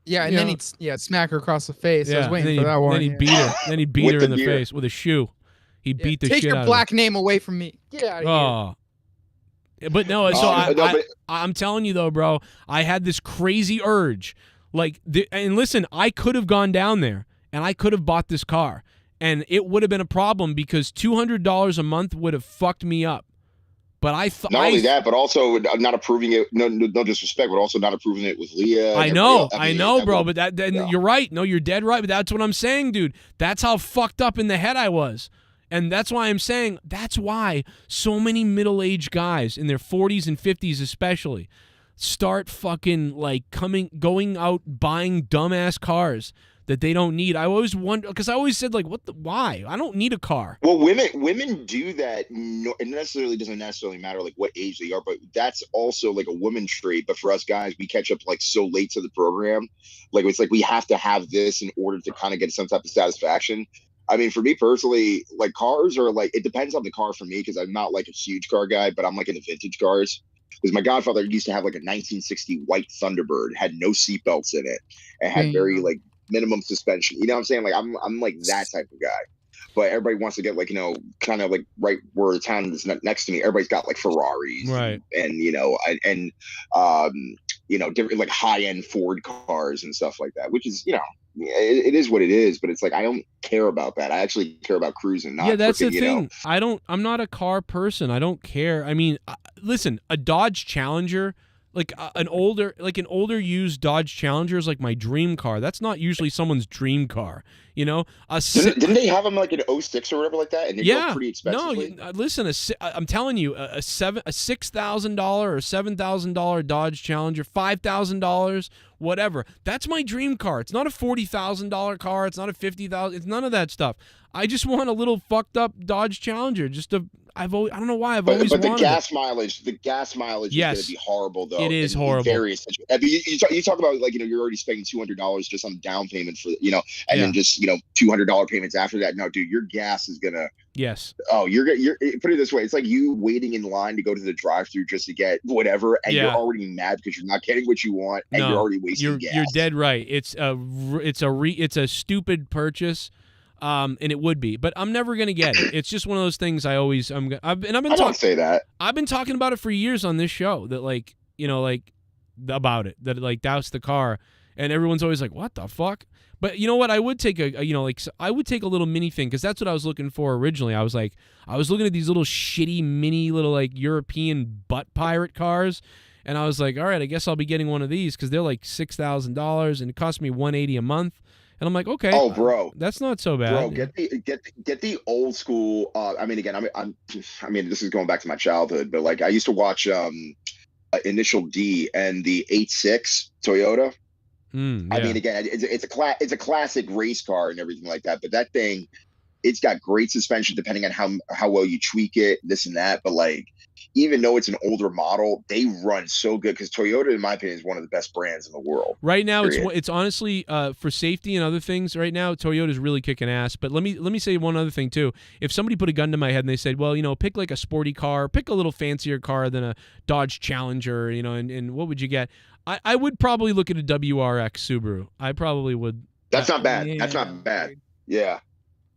Yeah, and then he'd smack her across the face. I was waiting for that one. Then he'd beat her. Then he'd beat her in the face with a shoe. He'd beat the shit out of her. Take your black name away from me. Get out of here. But no, so I'm telling you though, bro, I had this crazy urge. Like, and listen, I could have gone down there and I could have bought this car, and it would have been a problem because $200 a month would have fucked me up. But not only that, but also not approving it. No disrespect, but also not approving it with Leah. I know, bro. But you're right. No, you're dead right. But that's what I'm saying, dude. That's how fucked up in the head I was. And that's why I'm saying that's why so many middle-aged guys in their 40s and 50s especially start fucking like going out buying dumbass cars that they don't need. I always wonder, because I always said like, why? I don't need a car. Well, women do that. It doesn't necessarily matter like what age they are, but that's also like a woman trait. But for us guys, we catch up like so late to the program. Like, it's like we have to have this in order to kind of get some type of satisfaction. I mean, for me personally, like cars are like, it depends on the car for me because I'm not like a huge car guy, but I'm like into vintage cars. Because my godfather used to have like a 1960 white Thunderbird, had no seatbelts in it, and had very like minimum suspension. You know what I'm saying? Like I'm like that type of guy. But everybody wants to get like, you know, kind of like right where the town is next to me. Everybody's got like Ferraris, right? And you know, you know, different like high end Ford cars and stuff like that. Which is, you know, it is what it is. But it's like I don't care about that. I actually care about cruising. Not that's the thing. I'm not a car person. I don't care. I mean, listen, a Dodge Challenger. Like an older used Dodge Challenger is like my dream car. That's not usually someone's dream car, you know. Didn't they have them like an 06 or whatever like that? And they go pretty expensively. No, listen. I'm telling you, a $6,000 or $7,000 Dodge Challenger, $5,000 whatever. That's my dream car. It's not a $40,000 car. It's not a $50,000. It's none of that stuff. I just want a little fucked up Dodge Challenger. I don't know why I've always but wanted the gas mileage is going to be horrible though. It is in horrible. Various situations. I mean, you talk about like you're already spending $200 just on down payment for and then just $200 payments after that. No, dude, your gas is gonna. Yes. Oh, you're put it this way. It's like you waiting in line to go to the drive-through just to get whatever, and you're already mad because you're not getting what you want, and you're already wasting gas. You're dead right. It's a stupid purchase. And it would be, but I'm never gonna get it. It's just one of those things. I've been don't say that. I've been talking about it for years on this show. That about it. That like douse the car, and everyone's always like, "What the fuck?" But you know what? I would take I would take a little mini thing because that's what I was looking for originally. I was looking at these little shitty mini little like European butt pirate cars. And I was like, all right, I guess I'll be getting one of these because they're like $6,000 and it cost me $180 a month. And I'm like, okay, oh, bro, that's not so bad. Bro, get the old school. I mean, again, I mean, this is going back to my childhood, but like I used to watch Initial D and the 8.6 Toyota. I mean, again, it's a classic race car and everything like that. But that thing, it's got great suspension depending on how well you tweak it, this and that. But like, even though it's an older model, they run so good because Toyota, in my opinion, is one of the best brands in the world. Right now, it's honestly for safety and other things. Right now, Toyota's really kicking ass. But let me say one other thing too. If somebody put a gun to my head and they said, well, pick like a sporty car, pick a little fancier car than a Dodge Challenger, and what would you get? I would probably look at a WRX Subaru. I probably would. That's not bad. That's not bad. Yeah.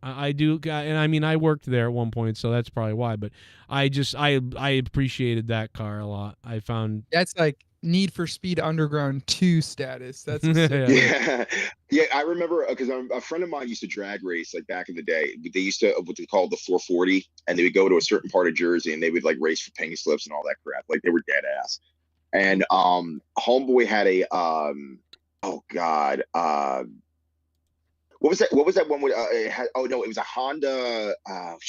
I do, and I mean, I worked there at one point, so that's probably why. But I appreciated that car a lot. I found that's like Need for Speed Underground 2 status. That's yeah. I remember because a friend of mine used to drag race like back in the day. They used to what they called the 440, and they would go to a certain part of Jersey, and they would like race for penny slips and all that crap. Like they were dead ass. And homeboy had a what was that one with it was a Honda can't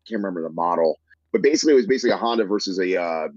remember the model, but basically it was a Honda versus a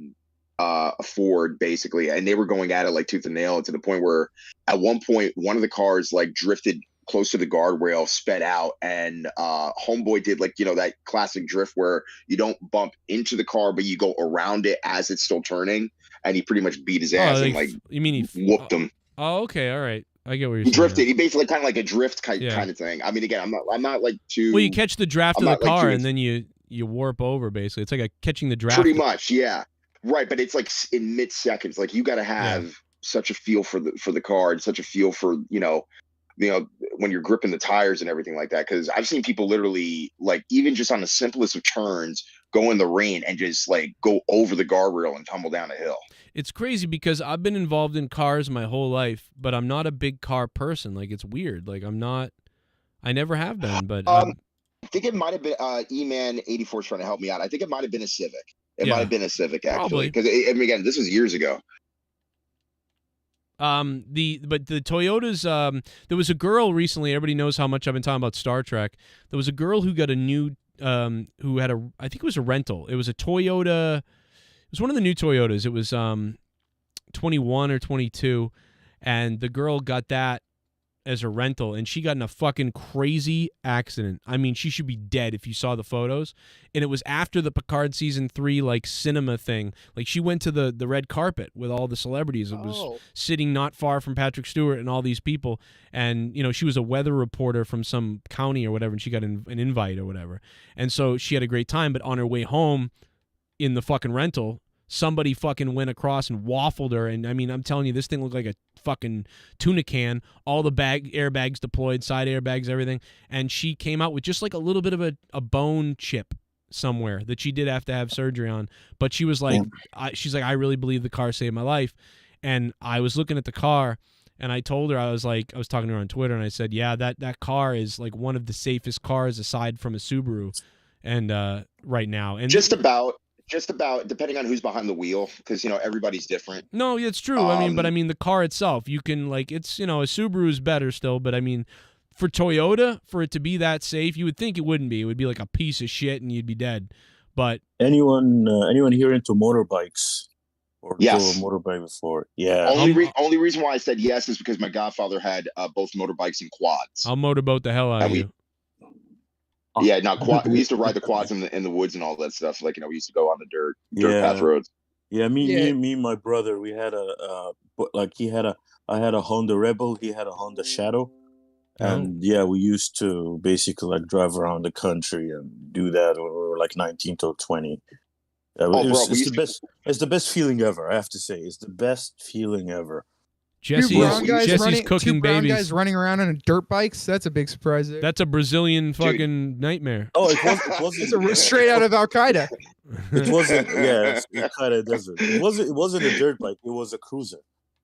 Ford basically, and they were going at it like tooth and nail to the point where at one point one of the cars like drifted close to the guardrail, sped out, and homeboy did like that classic drift where you don't bump into the car but you go around it as it's still turning, and he pretty much beat his ass and like you mean he whooped him. Oh, okay, all right. I get what you're saying. He drifted. He basically kind of like a drift kind of thing. I mean, again, I'm not like too. Well, you catch the draft of the car and then you warp over. Basically, it's like catching the draft. Pretty much, yeah. Right, but it's like in mid seconds. Like you got to have such a feel for the car and such a feel for when you're gripping the tires and everything like that. Because I've seen people literally like even just on the simplest of turns go in the rain and just like go over the guardrail and tumble down a hill. It's crazy because I've been involved in cars my whole life, but I'm not a big car person. Like it's weird. Like I never have been. But I think it might have been E-Man 84 is trying to help me out. I think it might have been a Civic. It might have been a Civic actually, because I mean again, this was years ago. The Toyotas. There was a girl recently. Everybody knows how much I've been talking about Star Trek. There was a girl who got a new who had I think it was a rental. It was a Toyota. It was one of the new Toyotas. It was 21 or 22, and the girl got that as a rental, and she got in a fucking crazy accident. I mean, she should be dead if you saw the photos. And it was after the Picard season 3 like cinema thing. Like she went to the red carpet with all the celebrities. It was sitting not far from Patrick Stewart and all these people. And she was a weather reporter from some county or whatever, and she got an invite or whatever. And so she had a great time. But on her way home, in the fucking rental, somebody fucking went across and waffled her. And I mean, I'm telling you, this thing looked like a fucking tuna can, all the airbags deployed, side airbags, everything. And she came out with just like a little bit of a bone chip somewhere that she did have to have surgery on. But she was like, she's like, I really believe the car saved my life. And I was looking at the car, and I told her, I was talking to her on Twitter, and I said, yeah, that car is like one of the safest cars aside from a Subaru. And right now, and just about depending on who's behind the wheel, because everybody's different. No, it's true. I mean the car itself, you can like it's a Subaru's better still, but I mean for Toyota, for it to be that safe, you would think it wouldn't be. It would be like a piece of shit and you'd be dead. But anyone here into motorbikes? or Yes. drove a motorbike before. Yeah. Only reason why I said yes is because my godfather had both motorbikes and quads. I'll motorboat the hell out of you. Yeah, not quad. We used to ride the quads in the woods and all that stuff. Like, we used to go on the dirt path roads. Yeah, me and my brother, we had I had a Honda Rebel, he had a Honda Shadow. And we used to basically like drive around the country and do that when we were like 19 to 20. It's the best feeling ever, I have to say. It's the best feeling ever. Jesse's cooking two brown babies. guys running around on dirt bikes. That's a big surprise there. That's a Brazilian fucking nightmare. Oh, it wasn't it's straight out of Al Qaeda. It wasn't. Yeah, it kind of doesn't. It wasn't a dirt bike. It was a cruiser.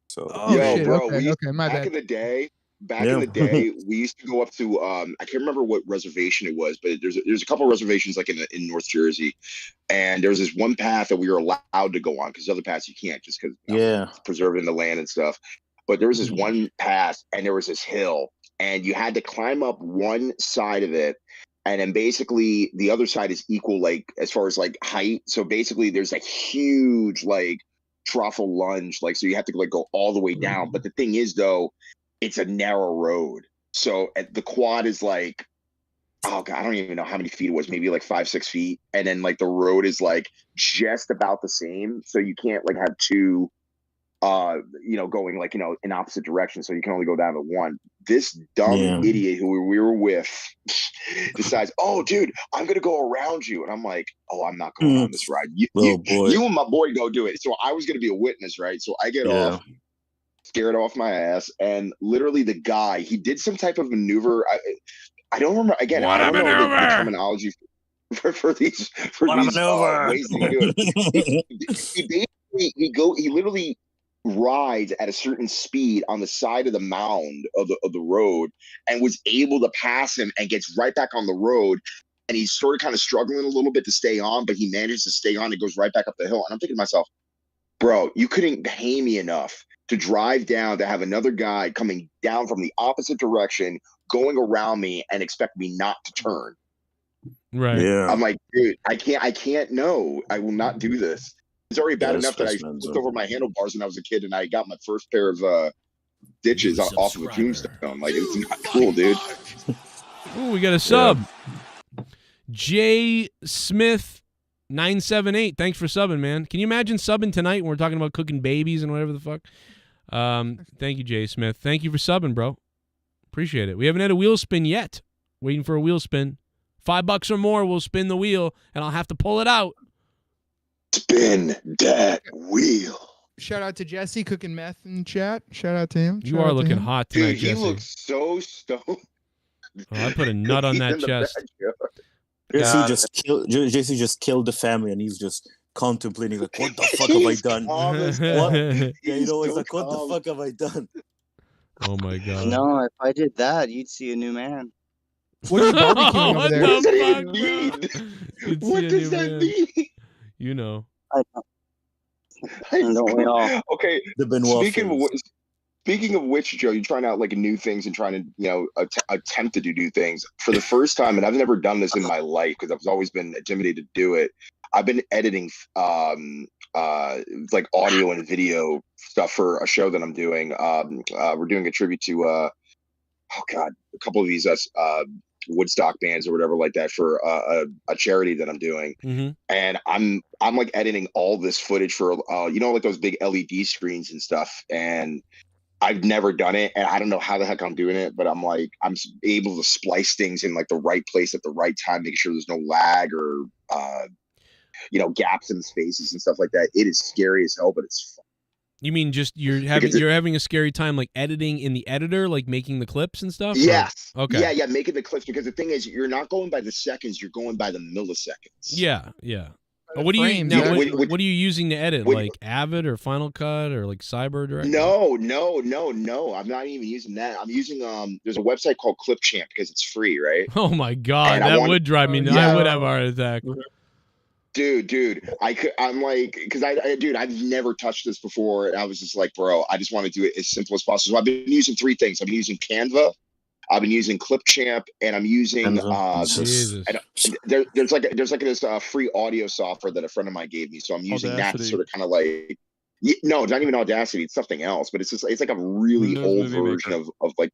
So Yo, bro, my back bad. in the day, we used to go up to I can't remember what reservation it was, but there's a couple of reservations like in North Jersey, and there's this one path that we were allowed to go on because other paths you can't just because it's preserving the land and stuff. But there was this one path, and there was this hill, and you had to climb up one side of it, and then basically the other side is equal, like as far as like height. So basically, there's a huge like truffle lunge, like so you have to like go all the way down. But the thing is, though, it's a narrow road, so the quad is like, oh god, I don't even know how many feet it was, maybe like 5-6 feet, and then like the road is like just about the same, so you can't like have two going like in opposite directions, so you can only go down to one. This dumb idiot who we were with decides, oh dude, I'm gonna go around you, and I'm like, oh, I'm not going on this ride. You and my boy go do it. So I was gonna be a witness, right? So I get off, scared off my ass, and literally the guy, he did some type of maneuver. I don't remember again. I don't know the terminology for these ways to do it. He literally rides at a certain speed on the side of the mound of the road and was able to pass him and gets right back on the road, and he's sort of kind of struggling a little bit to stay on, but he manages to stay on and goes right back up the hill. And I'm thinking to myself, bro, you couldn't pay me enough to drive down to have another guy coming down from the opposite direction going around me and expect me not to turn. Right. Yeah. I'm like, dude, I can't no, I will not do this. It's already bad enough that I flipped over my handlebars when I was a kid and I got my first pair of ditches off of a tombstone. Like, it's not cool, dude. Ooh, we got a sub. J Smith 978. Thanks for subbing, man. Can you imagine subbing tonight when we're talking about cooking babies and whatever the fuck? Thank you, J Smith. Thank you for subbing, bro. Appreciate it. We haven't had a wheel spin yet. Waiting for a wheel spin. $5 or more, we'll spin the wheel, and I'll have to pull it out. Spin that wheel. Shout out to Jesse cooking meth in the chat. Shout out to him. You are looking hot tonight, dude. He Jesse. looks so stoned. Oh, I put a nut on that chest. Jesse just killed the family, and he's just contemplating like, what the fuck have I done? It's like, what the fuck have I done? Oh my god. No, if I did that, you'd see a new man. What are you barbecuing over there? What does that mean? What does that mean? You know. I don't we all? Okay. Speaking of which, Joe, you're trying out like new things and trying to, attempt to do new things. For the first time, and I've never done this in my life because I've always been intimidated to do it. I've been editing like audio and video stuff for a show that I'm doing. We're doing a tribute to a couple of these Woodstock bands or whatever like that for a charity that I'm doing. And I'm like editing all this footage for like those big LED screens and stuff, and I've never done it, and I don't know how the heck I'm doing it, but I'm able to splice things in like the right place at the right time, making sure there's no lag or gaps in the spaces and stuff like that. It is scary as hell, but it's fun. You mean just you're having a scary time like editing in the editor, like making the clips and stuff? Yes. Or? Okay. Yeah, making the clips, because the thing is, you're not going by the seconds, you're going by the milliseconds. Yeah. What are you using to edit? Like Avid or Final Cut or like Cyber Direct? No. I'm not even using that. I'm using there's a website called Clipchamp because it's free, right? Oh my god, that would drive me nuts. I would have a heart attack. Dude, I'm like, because I've never touched this before, and I was just like, bro, I just want to do it as simple as possible. So I've been using 3 things. I've been using Canva, I've been using Clipchamp, and I'm using there's like this free audio software that a friend of mine gave me. So I'm using that to sort of kind of like No, it's not even Audacity. It's something else, but it's like a really Windows old Movie version Maker. of like,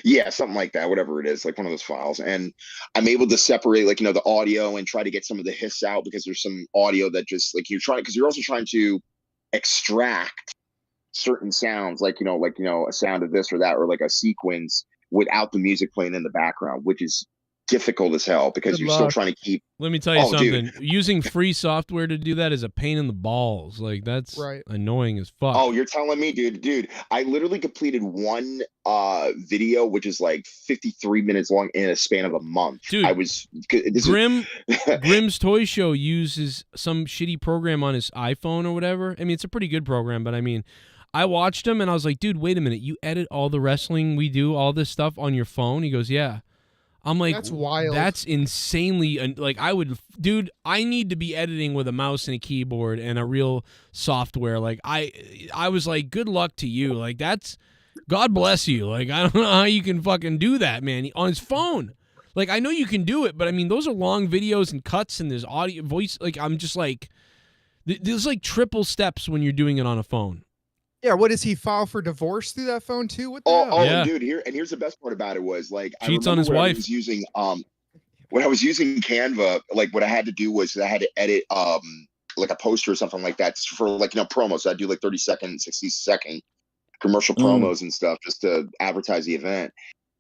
yeah, something like that, whatever it is, like one of those files. And I'm able to separate like, the audio and try to get some of the hiss out, because there's some audio that just like because you're also trying to extract certain sounds, like, a sound of this or that, or like a sequence without the music playing in the background, which is difficult as hell because Good you're still luck. trying to keep. Let me tell you Oh, something. dude. Using free software to do that is a pain in the balls. Like, that's annoying as fuck. Oh, you're telling me, dude. I literally completed one video, which is like 53 minutes long, in a span of a month. Dude, Grimm's Toy Show uses some shitty program on his iPhone or whatever. I mean, it's a pretty good program, but I mean, I watched him and I was like, dude, wait a minute. You edit all the wrestling we do, all this stuff on your phone? He goes, yeah. I'm like, That's wild. That's insanely, like, I need to be editing with a mouse and a keyboard and a real software. Like, I was like, good luck to you. Like, that's, God bless you. Like, I don't know how you can fucking do that, man, on his phone. Like, I know you can do it, but I mean, those are long videos and cuts and there's audio, voice. Like, I'm just like, there's like triple steps when you're doing it on a phone. Yeah, what does he file for divorce through that phone too? What the hell? Oh, dude, here's the best part about it was like Cheats on his wife. I was using when I was using Canva, like what I had to do was I had to edit like a poster or something like that for like promos. So I'd do like 30-second, 60-second commercial promos and stuff just to advertise the event.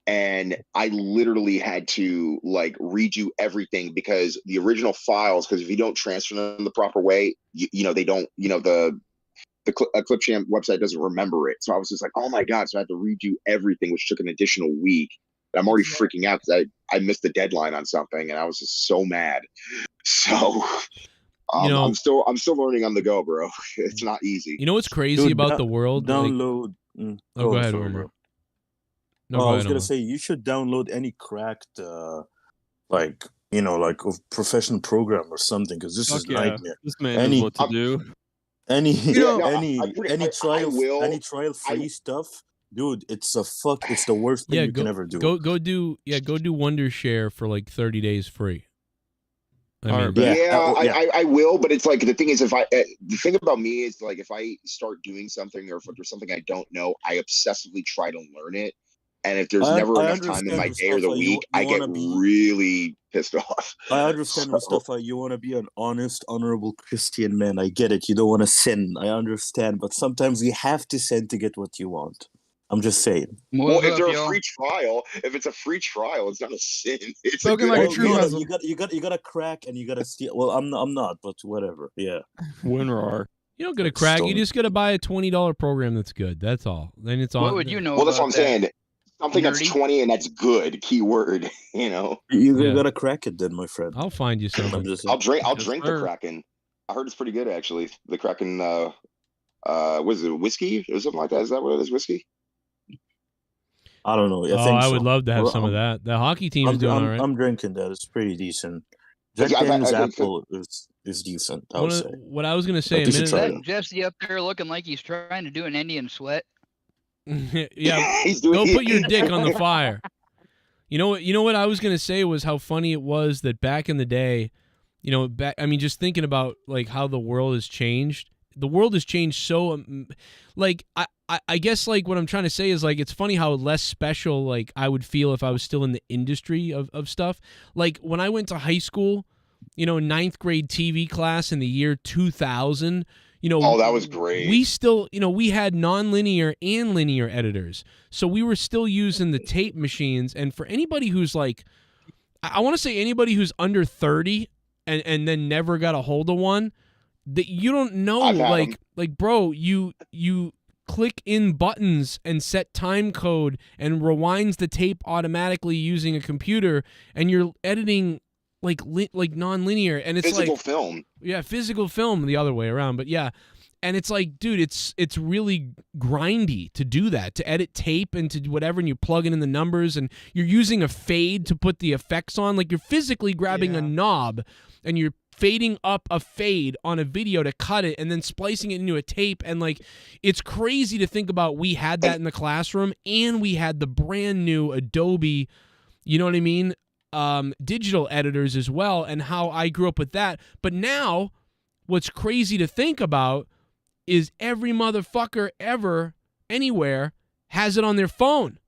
And I literally had to like redo everything because the original files, because if you don't transfer them the proper way, they don't, the Clipchamp website doesn't remember it. So I was just like, oh my God. So I had to redo everything, which took an additional week. And I'm already freaking out because I missed the deadline on something and I was just so mad. So I'm still learning on the go, bro. It's not easy. You know what's crazy about the world? Download. Go ahead, sorry, Omar. No, I was gonna say you should download any cracked, like a professional program or something, because this is nightmare. This man knows what to do. Any trial free stuff, dude. It's the worst thing you can ever do. Go do Wondershare for like 30 days free. I will, but it's like the thing is, the thing about me is like if I start doing something or if there's something I don't know, I obsessively try to learn it. And if there's never enough time in my day or the week, I get really pissed off. I understand, Mustafa. You want to be an honest, honorable Christian man. I get it. You don't want to sin. I understand. But sometimes you have to sin to get what you want. I'm just saying. Well, if there's a free trial, if it's a free trial, it's not a sin. It's spoken like a true Muslim. You got to crack and you got to steal. Well, I'm not, but whatever. Yeah. Winrar. You don't get a crack. You just got to buy a $20 program that's good. That's all. Then it's on. What would you know? Well, that's what I'm saying. Something Nerdy? that's 20 and that's good. Keyword. You gotta crack it then, my friend. I'll find you something. I'll drink the Kraken. I heard it's pretty good actually. The Kraken. Was it whiskey or something like that? Is that what it is? Whiskey? I don't know. I would love to have some of that. The hockey team is doing all right. I'm drinking that. It's pretty decent. Jack Daniel's Apple is decent. I would say. What I was gonna say. Is that Jesse up there looking like he's trying to do an Indian sweat? Yeah, go put your dick on the fire. You know what I was gonna say was how funny it was that back in the day, just thinking about like how the world has changed. The world has changed so, like I guess like what I'm trying to say is like it's funny how less special like I would feel if I was still in the industry of stuff. Like when I went to high school, 9th grade TV class in the year 2000. Oh, that was great. We still, we had nonlinear and linear editors. So we were still using the tape machines. And for anybody who's like, I want to say anybody who's under 30 and then never got a hold of one, that you don't know, like bro, you click in buttons and set time code and rewinds the tape automatically using a computer, and you're editing like non-linear, and it's physical like film. Yeah, physical film the other way around, but yeah. And it's like, dude, it's really grindy to do that, to edit tape and to do whatever, and you plug it in the numbers, and you're using a fade to put the effects on. Like you're physically grabbing a knob and you're fading up a fade on a video to cut it and then splicing it into a tape. And like, it's crazy to think about. We had that in the classroom, and we had the brand new Adobe, you know what I mean? Digital editors as well, and how I grew up with that. But now what's crazy to think about is every motherfucker ever, anywhere, has it on their phone.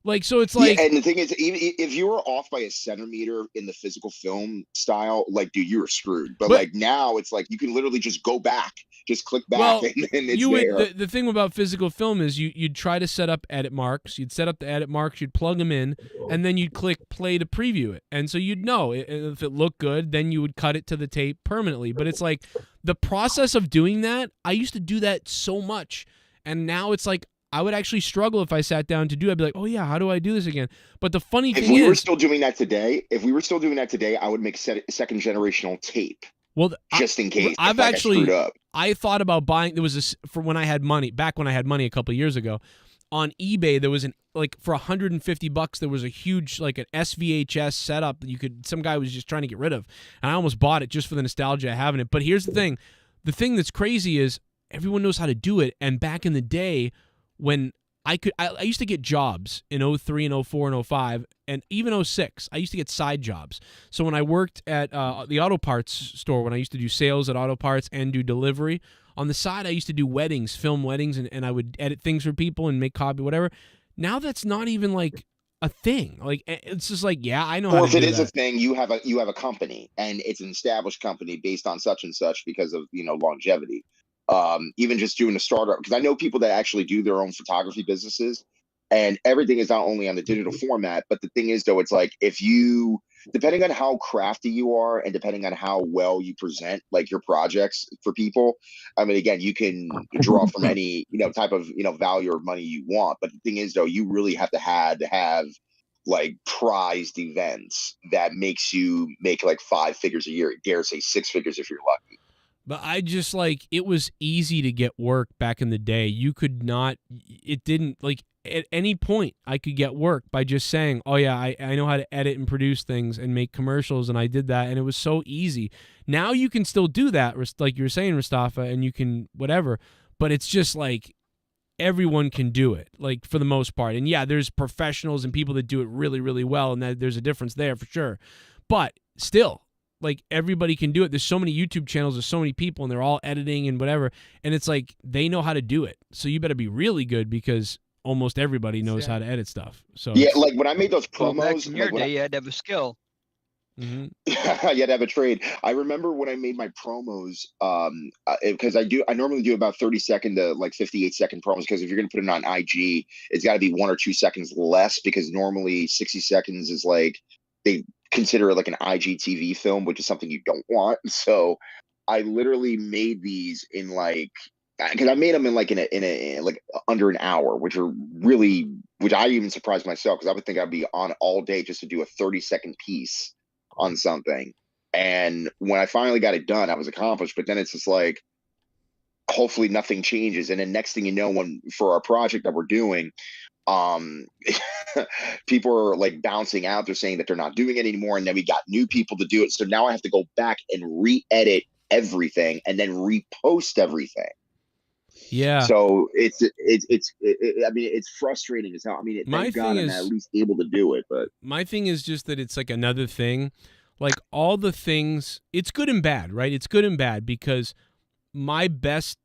Like, so it's like, yeah, and the thing is, even if you were off by a centimeter in the physical film style, like, dude, you were screwed. But like now, it's like you can literally just go back, just click back, well, and it's you there. would, the thing about physical film is you'd try to set up edit marks. You'd set up the edit marks. You'd plug them in, and then you'd click play to preview it. And so you'd know if it looked good, then you would cut it to the tape permanently. But it's like the process of doing that. I used to do that so much, and now it's like, I would actually struggle if I sat down to do it. I'd be like, oh yeah, how do I do this again? But the funny thing is, if we were still doing that today, I would make second generational tape. Well, just in case. I've I actually, screwed up. I thought about buying. There was this for when I had money, back when I had money a couple of years ago, on eBay. There was for $150. There was a huge like an SVHS setup that some guy was just trying to get rid of, and I almost bought it just for the nostalgia of having it. But here's the thing that's crazy is everyone knows how to do it, and back in the day, when I used to get jobs in 03 and 04 and 05 and even 06. I used to get side jobs. So when I worked at the auto parts store, when I used to do sales at auto parts and do delivery, on the side I used to do weddings, film weddings, and I would edit things for people and make copy, whatever. Now that's not even like a thing. Like, it's just like, yeah, I know how to do that. Or if it is a thing, you have a company, and it's an established company based on such and such because of, longevity. Even just doing a startup, because I know people that actually do their own photography businesses, and everything is not only on the digital format, but the thing is, though, it's like depending on how crafty you are and depending on how well you present like your projects for people, I mean, again, you can draw from any, type of, value or money you want. But the thing is, though, you really have to have like prized events that makes you make like 5 figures a year, dare say 6 figures if you're lucky. But I just it was easy to get work back in the day. You could not, it didn't, like at any point I could get work by just saying, oh yeah, I know how to edit and produce things and make commercials, and I did that, and it was so easy. Now you can still do that, like you were saying, Mustafa, and you can whatever, but it's just like everyone can do it, like for the most part. And yeah, there's professionals and people that do it really, really well, and there's a difference there for sure. But still, like everybody can do it. There's so many YouTube channels, there's so many people, and they're all editing and whatever. And it's like they know how to do it. So you better be really good because almost everybody knows how to edit stuff. So yeah, like when I made those promos, back in your day, you had to have a skill. You had to have a trade. I remember when I made my promos, because I normally do about 30-second to like 58-second promos, because if you're gonna put it on IG, it's got to be 1 or 2 seconds less, because normally 60 seconds is like they consider it like an IGTV film, which is something you don't want. So I literally made these in because I made them in like under an hour, which I even surprised myself, because I would think I'd be on all day just to do a 30-second piece on something. And when I finally got it done, I was accomplished. But then it's just like, hopefully nothing changes. And then next thing you know, for our project that we're doing, people are like bouncing out. They're saying that they're not doing it anymore, and then we got new people to do it. So now I have to go back and re-edit everything and then repost everything. Yeah. So it's I mean, it's frustrating as hell. I mean, thank God I'm at least able to do it. But my thing is just that it's like another thing. Like all the things, it's good and bad, right? It's good and bad, because my best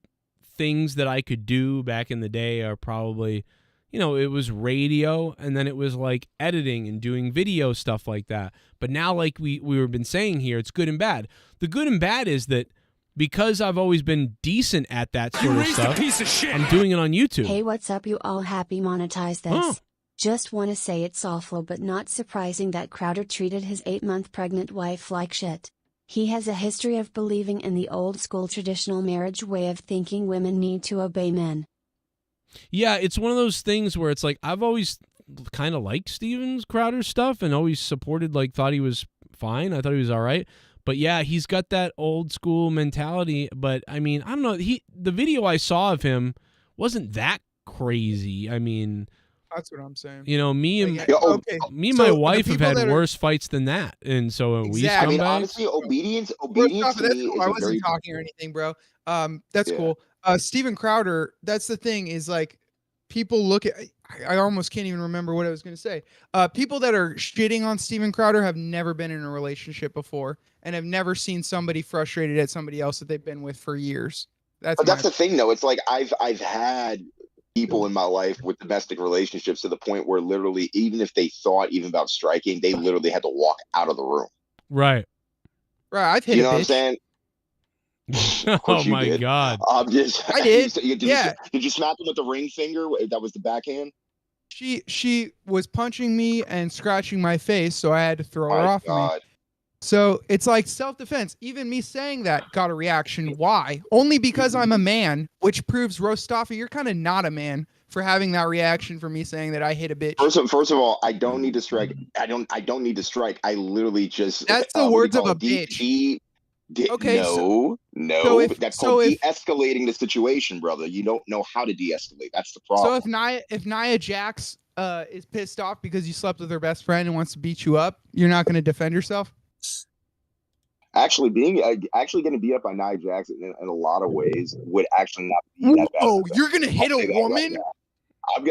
things that I could do back in the day are probably, it was radio, and then it was like editing and doing video stuff like that. But now, like we've been saying here, it's good and bad. The good and bad is that because I've always been decent at that sort of stuff, piece of shit. I'm doing it on YouTube. Hey, what's up, you all? Happy monetize this. Oh. Just want to say it's awful but not surprising that Crowder treated his 8-month pregnant wife like shit. He has a history of believing in the old school traditional marriage way of thinking women need to obey men. Yeah, it's one of those things where it's like, I've always kind of liked Steven Crowder's stuff and always supported, thought he was fine. I thought he was all right. But yeah, he's got that old school mentality. But I mean, I don't know. The video I saw of him wasn't that crazy. I mean, that's what I'm saying. Me and my wife have had worse fights than that, and so we scumbags. I mean, honestly, obedience. Cool. Cool. I wasn't talking or anything, bro. That's cool. Steven Crowder. That's the thing is like, people look at. I almost can't even remember what I was going to say. People that are shitting on Steven Crowder have never been in a relationship before and have never seen somebody frustrated at somebody else that they've been with for years. That's But that's the thing, though. It's like I've had people in my life with domestic relationships to the point where literally, even if they thought even about striking, they literally had to walk out of the room. Right. Right. I've hit You a know what I'm bitch. saying? Of Oh course you my did. God. I did. Did you smack him with the ring finger? That was the backhand. She was punching me and scratching my face, so I had to throw her off of me. God. So it's like self-defense. Even me saying that got a reaction. Why? Only because I'm a man, which proves, Rostafa, you're kind of not a man for having that reaction for me saying that I hit a bitch. First of all, I don't need to strike. I don't need to strike. I literally just. That's the words of a bitch. Okay, no. That's called de-escalating the situation, brother. You don't know how to de-escalate. That's the problem. So if Nia Jax is pissed off because you slept with her best friend and wants to beat you up, you're not going to defend yourself? Actually, getting beat up by Nia Jax in a lot of ways would actually not be that bad. Oh, you're going to hit a woman?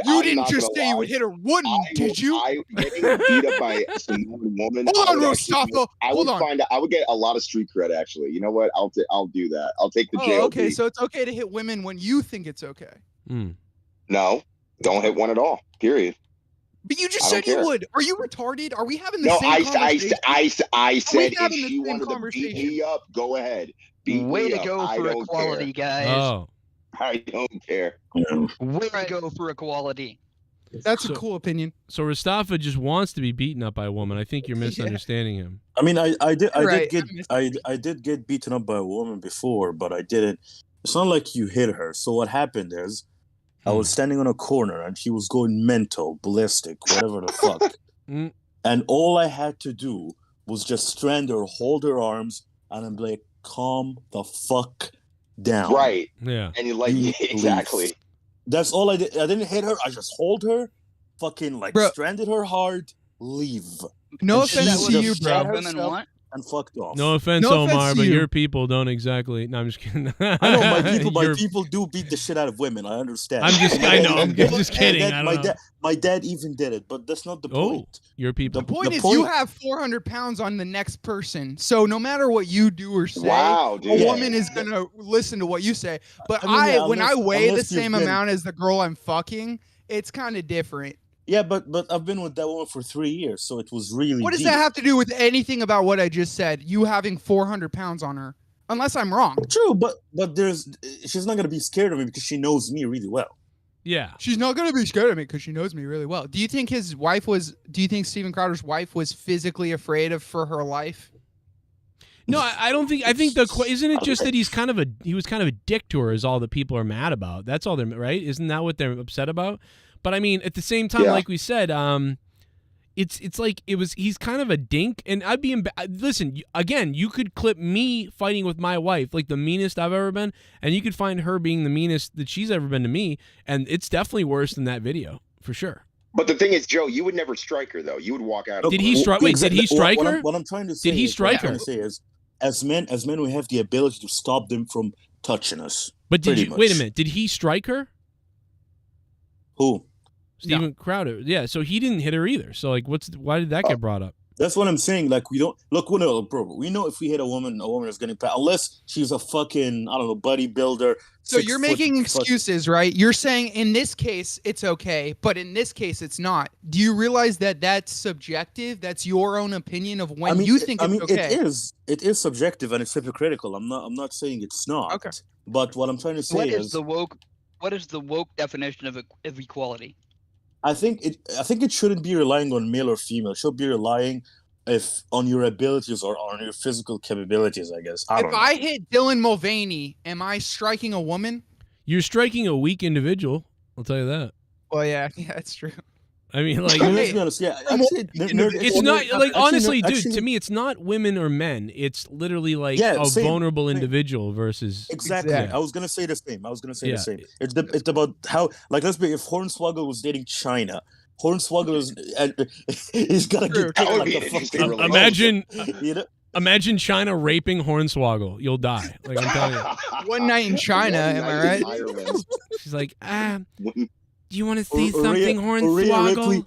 You didn't just say you would hit a woman, did you? Getting beat up by some woman. Hold on, Rostafa. Hold on. I would get a lot of street cred. Actually, you know what? I'll do that. I'll take the JLB. Oh, okay. So it's okay to hit women when you think it's okay. No, don't hit one at all. Period. But you just said you would. Are you retarded? Are we having the same conversation? I said if she wanted to beat me up, go ahead. Way to go for equality, guys. Oh. I don't care. Way to go for equality. That's a cool opinion. So Rostafa just wants to be beaten up by a woman. I think you're misunderstanding him. I mean, I did get beaten up by a woman before, but I didn't. It's not like you hit her. So what happened is, I was standing on a corner and she was going mental, ballistic, whatever the fuck. And all I had to do was just strand her, hold her arms, and I'm like, calm the fuck down. Right. Yeah. And you're like, exactly. That's all I did. I didn't hit her. I just hold her, fucking stranded her hard, leave. No and offense to you, bro. And fucked off. No offense, Omar, but your people don't exactly. No, I'm just kidding. I know my people do beat the shit out of women. I understand. I'm just kidding. My dad even did it, but that's not the point. Your people. The point is, you have 400 pounds on the next person. So no matter what you do or say, a woman is gonna listen to what you say. But when I weigh the same amount as the girl I'm fucking, it's kind of different. Yeah, but I've been with that woman for 3 years, so it was really. What does that have to do with anything about what I just said? You having 400 pounds on her, unless I'm wrong. True, but she's not gonna be scared of me because she knows me really well. Yeah, she's not gonna be scared of me because she knows me really well. Do you think his wife was? Do you think Steven Crowder's wife was physically afraid for her life? No, I don't think. I think isn't it just that he was kind of a dick to her is all that people are mad about. That's all they're right. Isn't that what they're upset about? But I mean, at the same time, like we said, it's like he's kind of a dink, and I'd be listen again. You could clip me fighting with my wife, like the meanest I've ever been, and you could find her being the meanest that she's ever been to me, and it's definitely worse than that video for sure. But the thing is, Joe, you would never strike her though. You would walk out. Did he strike? Wait, did he strike her? What I'm trying to say. Did he strike her? As men, we have the ability to stop them from touching us. But wait a minute? Did he strike her? Who? Steven Crowder. Yeah, so he didn't hit her either. So like, why did that get brought up? That's what I'm saying. Like, we don't look. We know if we hit a woman is getting pat, unless she's a fucking bodybuilder. So you're making excuses, right? You're saying in this case it's okay, but in this case it's not. Do you realize that that's subjective? That's your own opinion of when you think it's okay. It is subjective and it's hypocritical. I'm not saying it's not. Okay. But what I'm trying to say what is the woke definition of equality? I think it shouldn't be relying on male or female. It should be relying on your abilities or on your physical capabilities, I guess. If I hit Dylan Mulvaney, am I striking a woman? You're striking a weak individual. I'll tell you that. Well, yeah, that's true. I mean, like, let's be honest, it's not like honestly, dude. To me, it's not women or men. It's literally like a vulnerable individual versus exactly. I was gonna say the same. The same. It's about how, like, let's be if Hornswoggle was dating China. Hornswoggle is gonna get kicked like a fucking. Imagine China raping Hornswoggle. You'll die. Like I'm telling you. One night in China, am I right? She's like, do you want to see something, Hornswoggle?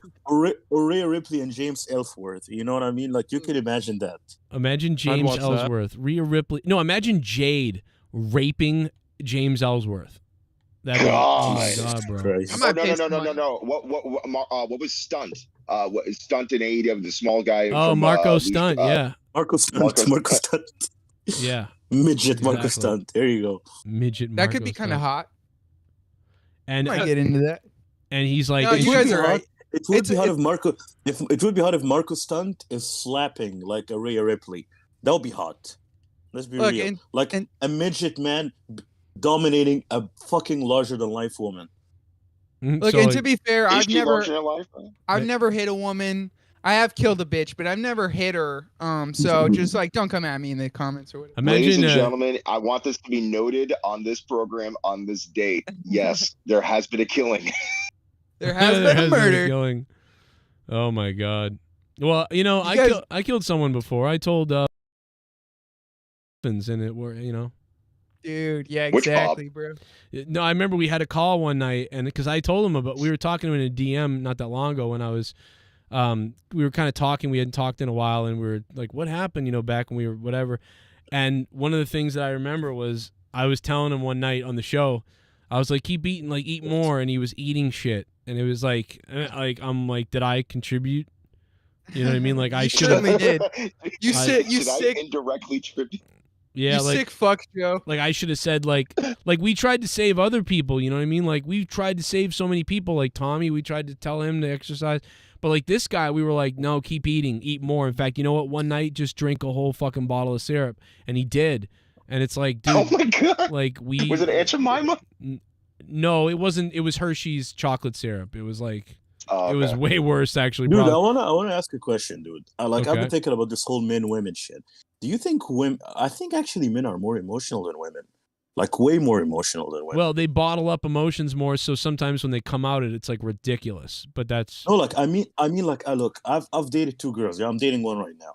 Rhea Ripley and James Ellsworth. You know what I mean? Like, you can imagine that. Imagine James Ellsworth, Rhea Ripley. No, imagine Jade raping James Ellsworth. That oh my god, bro! No. What was Stunt? What is Stunt in AEW? The small guy. Oh, from, Marco Stunt. Yeah. Marco Stunt. Yeah. Midget Marco Exactly. Stunt. There you go. Midget. That Marco could be kind of Stunt. hot. And might get into that. And he's like, No, you guys are right. It would be hot if Marco. If it would be hot if Marco Stunt is slapping like a Rhea Ripley. That would be hot. Let's be real. A midget man dominating a fucking larger than life woman. Look, and to be fair, I've never hit a woman. I have killed a bitch, but I've never hit her. So just like, don't come at me in the comments or whatever. Ladies and gentlemen, I want this to be noted on this program on this date. Yes, there has been a killing. There has been a murder. Killing. Oh my god. Well, you know, I killed someone before. I told and it were, you know. Dude, yeah, exactly, bro. No, I remember we had a call one night, and because I told him about, we were talking to him in a DM not that long ago when I was, we were kind of talking. We hadn't talked in a while, and we were like, "What happened?" You know, back when we were whatever. And one of the things that I remember was I was telling him one night on the show, I was like, "Keep eating, like eat more," and he was eating shit, and it was like I'm like, did I contribute? You know what I mean? Like I should have. Did. You sick? Indirectly tribute. Yeah, you like sick fuck, Joe. Like I should have said like we tried to save other people, you know what I mean? Like we tried to save so many people, like Tommy, we tried to tell him to exercise. But like this guy, we were like, no, keep eating, eat more. In fact, you know what? One night just drink a whole fucking bottle of syrup. And he did. And it's like, dude, oh my god. Like was it Aunt Jemima? No, it wasn't. It was Hershey's chocolate syrup. It was like okay. It was way worse actually. Dude, probably. I wanna ask a question, dude. I've been thinking about this whole men-women shit. Do you think women? I think actually men are more emotional than women, like way more emotional than women. Well, they bottle up emotions more, so sometimes when they come out, it's like ridiculous. But that's no, like I mean, like look, I've dated 2 girls. Yeah, I'm dating one right now,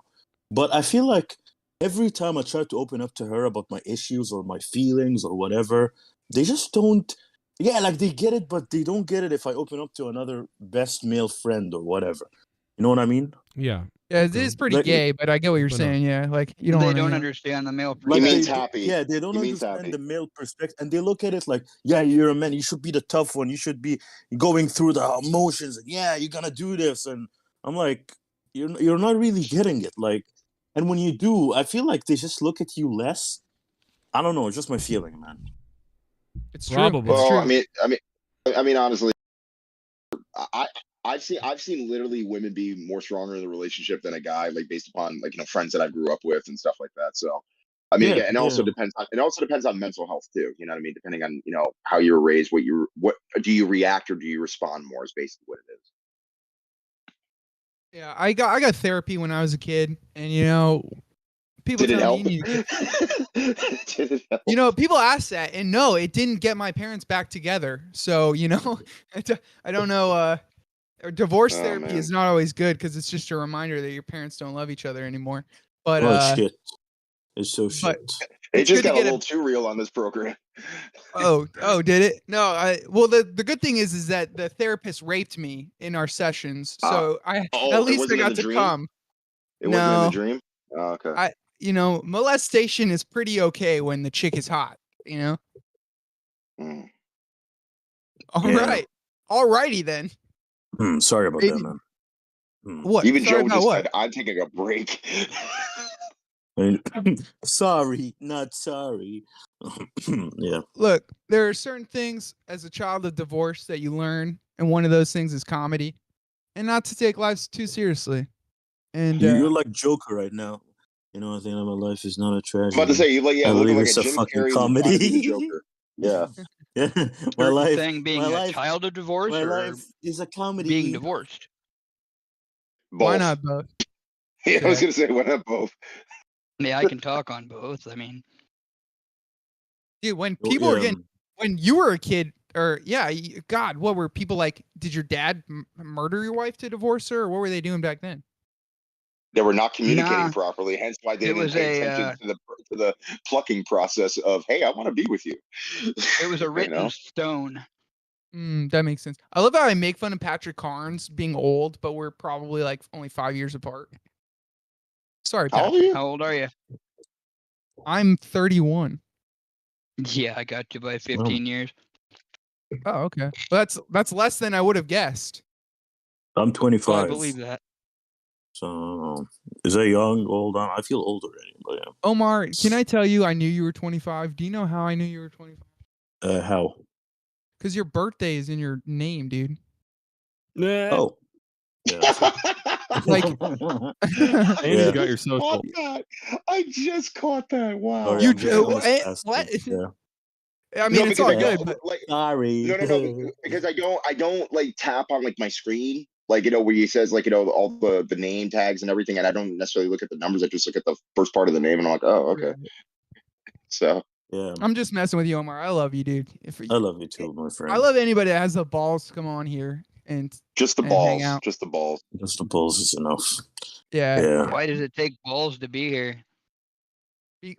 but I feel like every time I try to open up to her about my issues or my feelings or whatever, they just don't. Yeah, like they get it, but they don't get it if I open up to another best male friend or whatever. You know what I mean? Yeah. Yeah, it is pretty gay, but I get what you're saying. Yeah, like you don't. They don't understand the male He means perspective. happy. Yeah, they don't He means understand happy. the male perspective, and they look at it like, yeah, you're a man. You should be the tough one. You should be going through the emotions. And yeah, you're gonna do this, and I'm like, you're not really getting it. Like, and when you do, I feel like they just look at you less. I don't know. It's just my feeling, man. It's probably. Well, I mean, honestly, I've seen literally women be more stronger in the relationship than a guy, like based upon like friends that I grew up with and stuff like that. So, I mean, again, it also depends on mental health too. You know what I mean? Depending on how you were raised, what do you react or do you respond more is basically what it is. Yeah, I got therapy when I was a kid, and people Did it tell help? me Did it help? people ask that, and no, it didn't get my parents back together. So I don't know. Divorce therapy is not always good because it's just a reminder that your parents don't love each other anymore. But shit, it's so shit. It just got a little too real on this program. Oh, did it? No, well, the good thing is that the therapist raped me in our sessions, so at least I got to come. It wasn't in the dream. Oh, okay. Molestation is pretty okay when the chick is hot. Mm. Alrighty then. Sorry about that, man. What? Even Sorry Joe about just what? said, "I'm taking a break." Sorry, not sorry. Yeah. Look, there are certain things as a child of divorce that you learn, and one of those things is comedy, and not to take life too seriously. And you're like Joker right now. I think my life is not a tragedy. I'm about to say, I look believe like it's a a Jim fucking Carrey comedy. Joker. Yeah. Yeah. My Certain life, thing being my a life, child of divorce my or life is a comedy. being divorced. Both. Why not both? Yeah, I was gonna say, why not both? Yeah, I can talk on both. I mean, Dude, when people were when you were a kid, or God, what were people like? Did your dad murder your wife to divorce her, or what were they doing back then? They were not communicating Nah. properly, hence why they It didn't was pay attention to the plucking process of, hey, I want to be with you. it was a written stone. That makes sense. I love how I make fun of Patrick Carnes being old, but we're probably like only 5 years apart. Sorry, How Patrick. old are you? How old are you? I'm 31. Yeah, I got you by 15 years. Oh, okay. Well, that's less than I would have guessed. I'm Oh, 25. I believe that. So, is that young, old? I feel old already, but yeah. Omar, can I tell you I knew you were 25? Do you know how I knew you were 25? How? Because your birthday is in your name, dude. Oh. Yeah. Like, And you got your social. I just caught that. Wow. You what? Yeah. I mean, No, it's because all I good, don't, but like, sorry. no, because I don't like tap on like my screen, like, where he says like, all the name tags and everything, and I don't necessarily look at the numbers. I just look at the first part of the name, and I'm like, oh, okay. So yeah, I'm just messing with you, Omar. I love you, dude. I love you too, my friend. I love anybody that has the balls to come on here and just the and balls, hang out. just the balls. Just the balls is enough. Yeah. Why does it take balls to be here?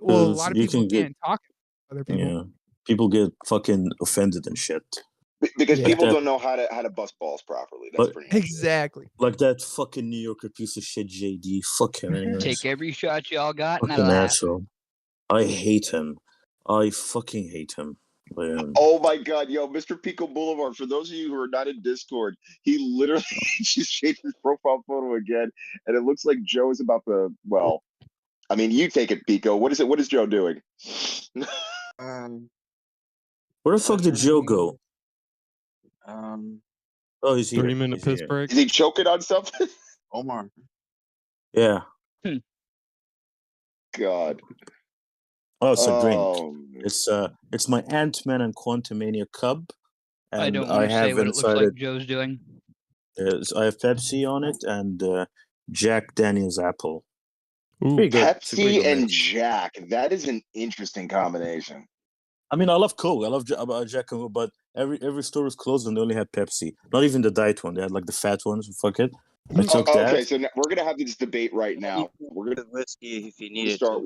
Well, a lot of people can't talk to other people. Yeah, people get fucking offended and shit. Because Yeah. people Like that- don't know how to bust balls properly. That's But- pretty much Exactly. Like that fucking New Yorker piece of shit, JD. Fuck him, anyways. Take every shot y'all got and I Fucking laugh. asshole. I hate him. I fucking hate him. Oh my god, yo, Mr. Pico Boulevard. For those of you who are not in Discord, he literally just changed his profile photo again, and it looks like Joe is about to. Well, I mean, you take it, Pico. What is it? What is Joe doing? Where the fuck did Joe go? Oh, he's here. 30-minute piss break. Is he choking on something? Omar. Yeah. God. Oh, it's a Oh, drink. It's my Ant-Man and Quantumania Cub. And I don't want to say what it looks inside like Joe's doing. I have Pepsi on it and Jack Daniel's Apple. Pretty good. It's a pretty Pepsi good and mix. Jack. That is an interesting combination. I mean, I love Coke. I love Jack and Coke, but every store was closed and they only had Pepsi. Not even the diet one. They had like the fat ones. Fuck it. I took that. Okay, so now we're gonna have this debate right now. We're gonna whiskey if you need it. start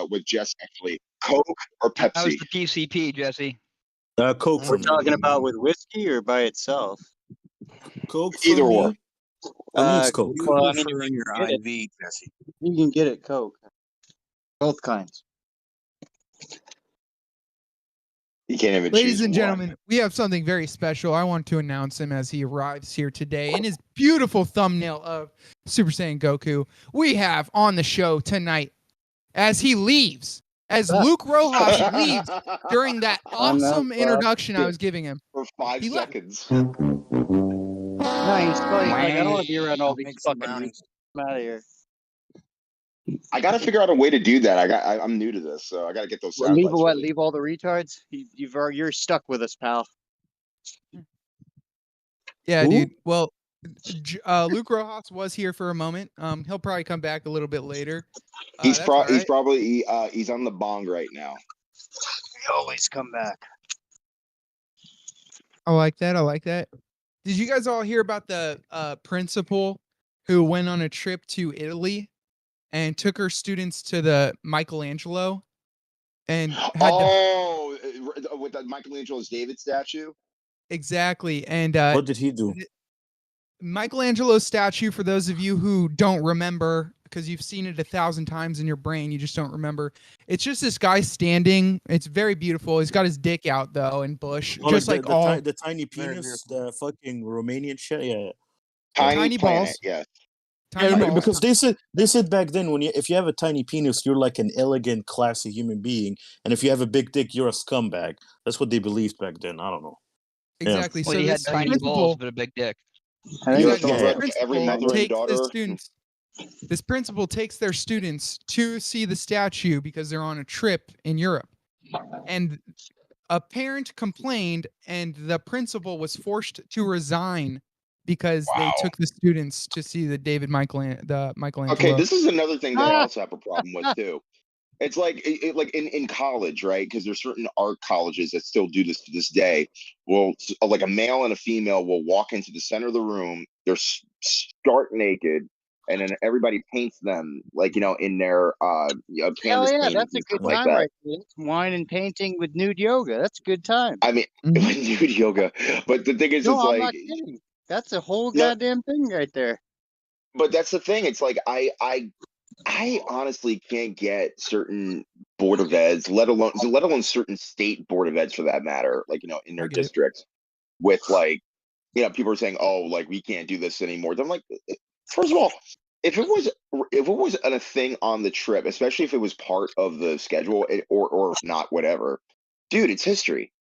with Jess actually. Coke or Pepsi? How's the PCP, Jesse? Coke for We're me. talking about with whiskey or by itself. Coke for Either me. or. For me, it's Coke. Well, I mean, Prefer in your get it. IV, Jesse. You can get it Coke. Both kinds. You can't even Ladies choose and one. gentlemen, we have something very special. I want to announce him as he arrives here today in his beautiful thumbnail of Super Saiyan Goku. We have on the show tonight, as he leaves, as Luke Rojas leaves during that awesome introduction I was giving him. For 5 He left. seconds. No, he's like, I don't want to be around all these fucking dudes. I'm out of here. I gotta figure out a way to do that. I'm new to this, so I gotta get those sound Leave bites what? ready. Leave all the retards? You're stuck with us, pal. Yeah, Who? dude. Well, Luke Rojas was here for a moment. He'll probably come back a little bit later. He's that's all right. probably he's on the bong right now. We always come back. I like that. I like that. Did you guys all hear about the principal who went on a trip to Italy and took her students to the Michelangelo and had With the Michelangelo's David statue. exactly. And What did he do? Michelangelo's statue, for those of you who don't remember, because you've seen it 1,000 times in your brain, you just don't remember. It's just this guy standing. It's very beautiful. He's got his dick out though, and bush, Oh, just like like all the tiny penis, the fucking Romanian shit. Yeah. Tiny balls. planet, yeah. Tiny balls. Because they said back then if you have a tiny penis, you're like an elegant, classy human being, and if you have a big dick, you're a scumbag. That's what they believed back then. I don't know. Exactly. Well, So he had this tiny principal, balls but a big dick. Every mother and takes daughter. the students. This principal takes their students to see the statue because they're on a trip in Europe, and a parent complained, and the principal was forced to resign because they took the students to see the Michelangelo. Okay, this is another thing that I also have a problem with too. It's like like in college, right? Because there's certain art colleges that still do this to this day. Well, like a male and a female will walk into the center of the room. They're stark naked, and then everybody paints them like in their Hell canvas yeah, paintings that's a and good stuff like time that. right there. It's wine and painting with nude yoga. That's a good time. I mean, nude yoga, but the thing is, No, it's I'm like, not kidding. That's a whole No. goddamn thing right there. but that's the thing. It's like I I honestly can't get certain board of eds, let alone certain state board of eds for that matter, like, in their districts with like, people are saying, oh, like we can't do this anymore. I'm like, first of all, if it was a thing on the trip, especially if it was part of the schedule or not, whatever, dude, it's history.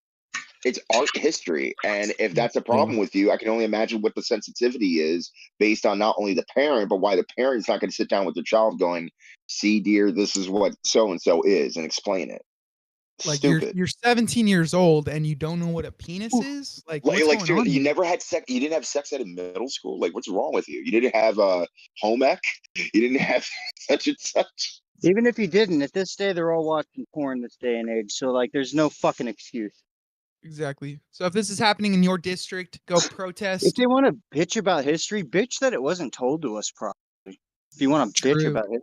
It's art history. And if that's a problem with you, I can only imagine what the sensitivity is based on not only the parent, but why the parent's not going to sit down with their child going, see, dear, this is what so-and-so is, and explain it. Like Stupid. you're 17 years old and you don't know what a penis is? Like, what's going on seriously, you here? never had sex. You didn't have sex ed in middle school. Like, what's wrong with you? You didn't have home ec. You didn't have such and such. Even if you didn't, at this day, they're all watching porn this day and age. So, like, there's no fucking excuse. Exactly. So if this is happening in your district, go protest. If they want to bitch about history, bitch that it wasn't told to us properly. If you want to bitch about it,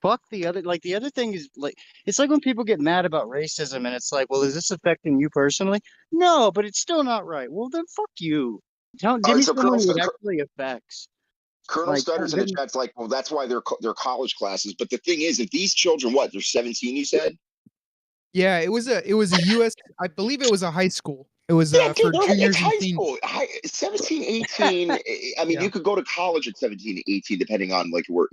fuck the other. Like, the other thing is, like, it's like when people get mad about racism and it's like, well, is this affecting you personally? No, but it's still not right. Well, then fuck you. Give me someone it actually affects. Colonel Stutters in the chat's like, well, that's why they're college classes. But the thing is, if these children, they're 17, you said? Yeah, it was a US, I believe it was a high school. It was Yeah, for dude, juniors it's and high seniors. school. 17, 18. I mean, you could go to college at 17, 18, depending on like where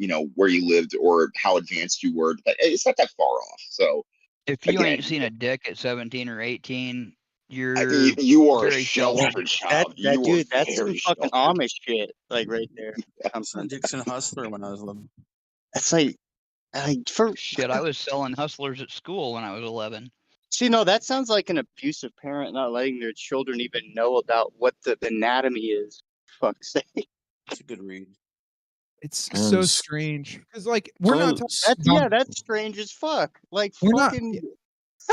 you lived or how advanced you were. But it's not that far off. So if you ain't seen a dick at 17 or 18, you are very sheltered, child. Dude, that's some fucking Amish shit, like right there. I was on Dixon Hustler when I was little. It's like for shit. I was selling hustlers at school when I was 11. See, no, that sounds like an abusive parent not letting their children even know about what the anatomy is. Fuck's sake. It's a good read. It's so strange because, like, we're not talking. That's strange as fuck. Like, We're fucking.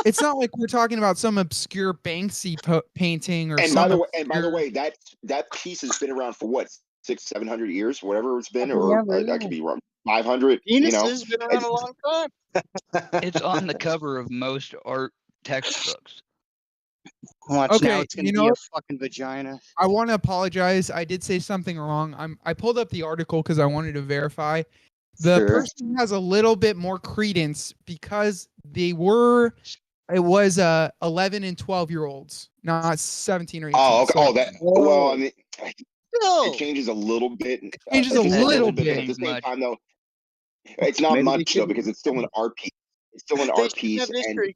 It's not like we're talking about some obscure Banksy painting or and some. by the way, that piece has been around for what, 600-700 years, whatever it's been, or I could be wrong. 500. Penis been around a long time. It's on the cover of most art textbooks. Watch now, it's gonna be a fucking vagina. I want to apologize. I did say something wrong. I pulled up the article because I wanted to verify. The person has a little bit more credence because it was 11 and 12-year-olds, not 17 or 18. Oh, okay. So, Well, I mean, it changes a little bit. It changes a little bit. At the same time, though, it's not much though because it's still an art piece. It's still an art piece.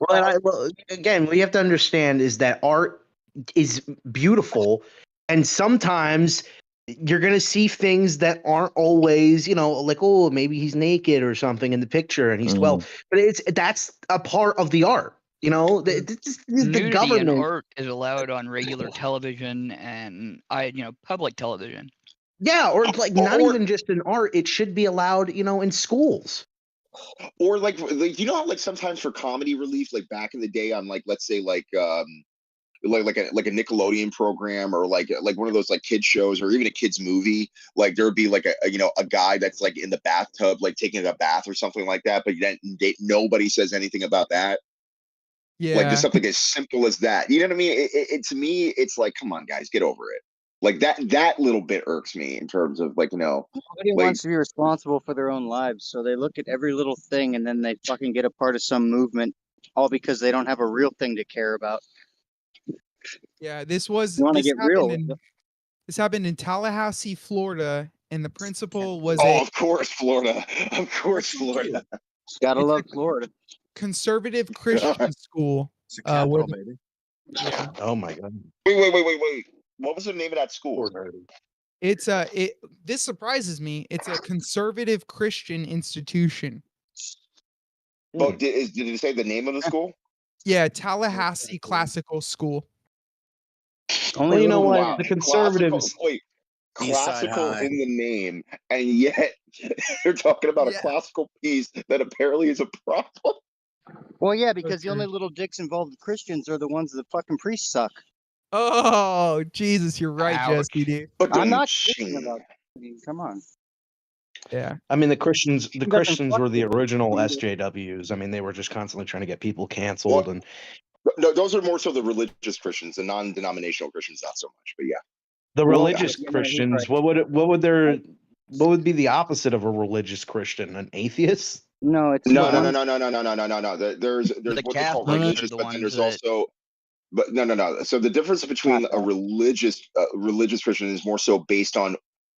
Well, again, what you have to understand is that art is beautiful, and sometimes you're going to see things that aren't always, like, oh, maybe he's naked or something in the picture and he's 12. But that's a part of the art. The government in art is allowed on regular television and public television. Yeah, or like not even just in art, it should be allowed, in schools. Or like how like sometimes for comedy relief, like back in the day on like, let's say like a Nickelodeon program or like one of those like kids shows or even a kids movie, like there would be like a guy that's like in the bathtub like taking a bath or something like that, but then nobody says anything about that. Yeah, like just something as simple as that. You know what I mean? It to me, it's like, come on, guys, get over it. Like that little bit irks me in terms of like, nobody wants to be responsible for their own lives, so they look at every little thing and then they fucking get a part of some movement, all because they don't have a real thing to care about. Yeah, this happened in Tallahassee, Florida, and the principal was of course, Florida. Gotta love Florida. Conservative Christian school. It's a capital, baby. Yeah. Oh my god. Wait. What was the name of that school? It's this surprises me. It's a conservative Christian institution. Oh, did it say the name of the school? Yeah, Tallahassee Classical School. Well, you know what? The conservatives. Classical in the name, and yet they're talking about a classical piece that apparently is a problem. Well, yeah, because the only little dicks involved with Christians are the ones that fucking priests suck. Oh, Jesus, you're right, Jesse, dude. I'm not kidding about that. I mean, come on. Yeah. I mean, the Christians were the original SJWs. I mean, they were just constantly trying to get people canceled. And no, those are more so the religious Christians, the non-denominational Christians, not so much. But yeah, the religious Christians. What would their What would be the opposite of a religious Christian? An atheist? No, it's No. There's The what they call Catholics are religious, the but then ones there's that also, but no. So the difference between a religious Christian is more so based on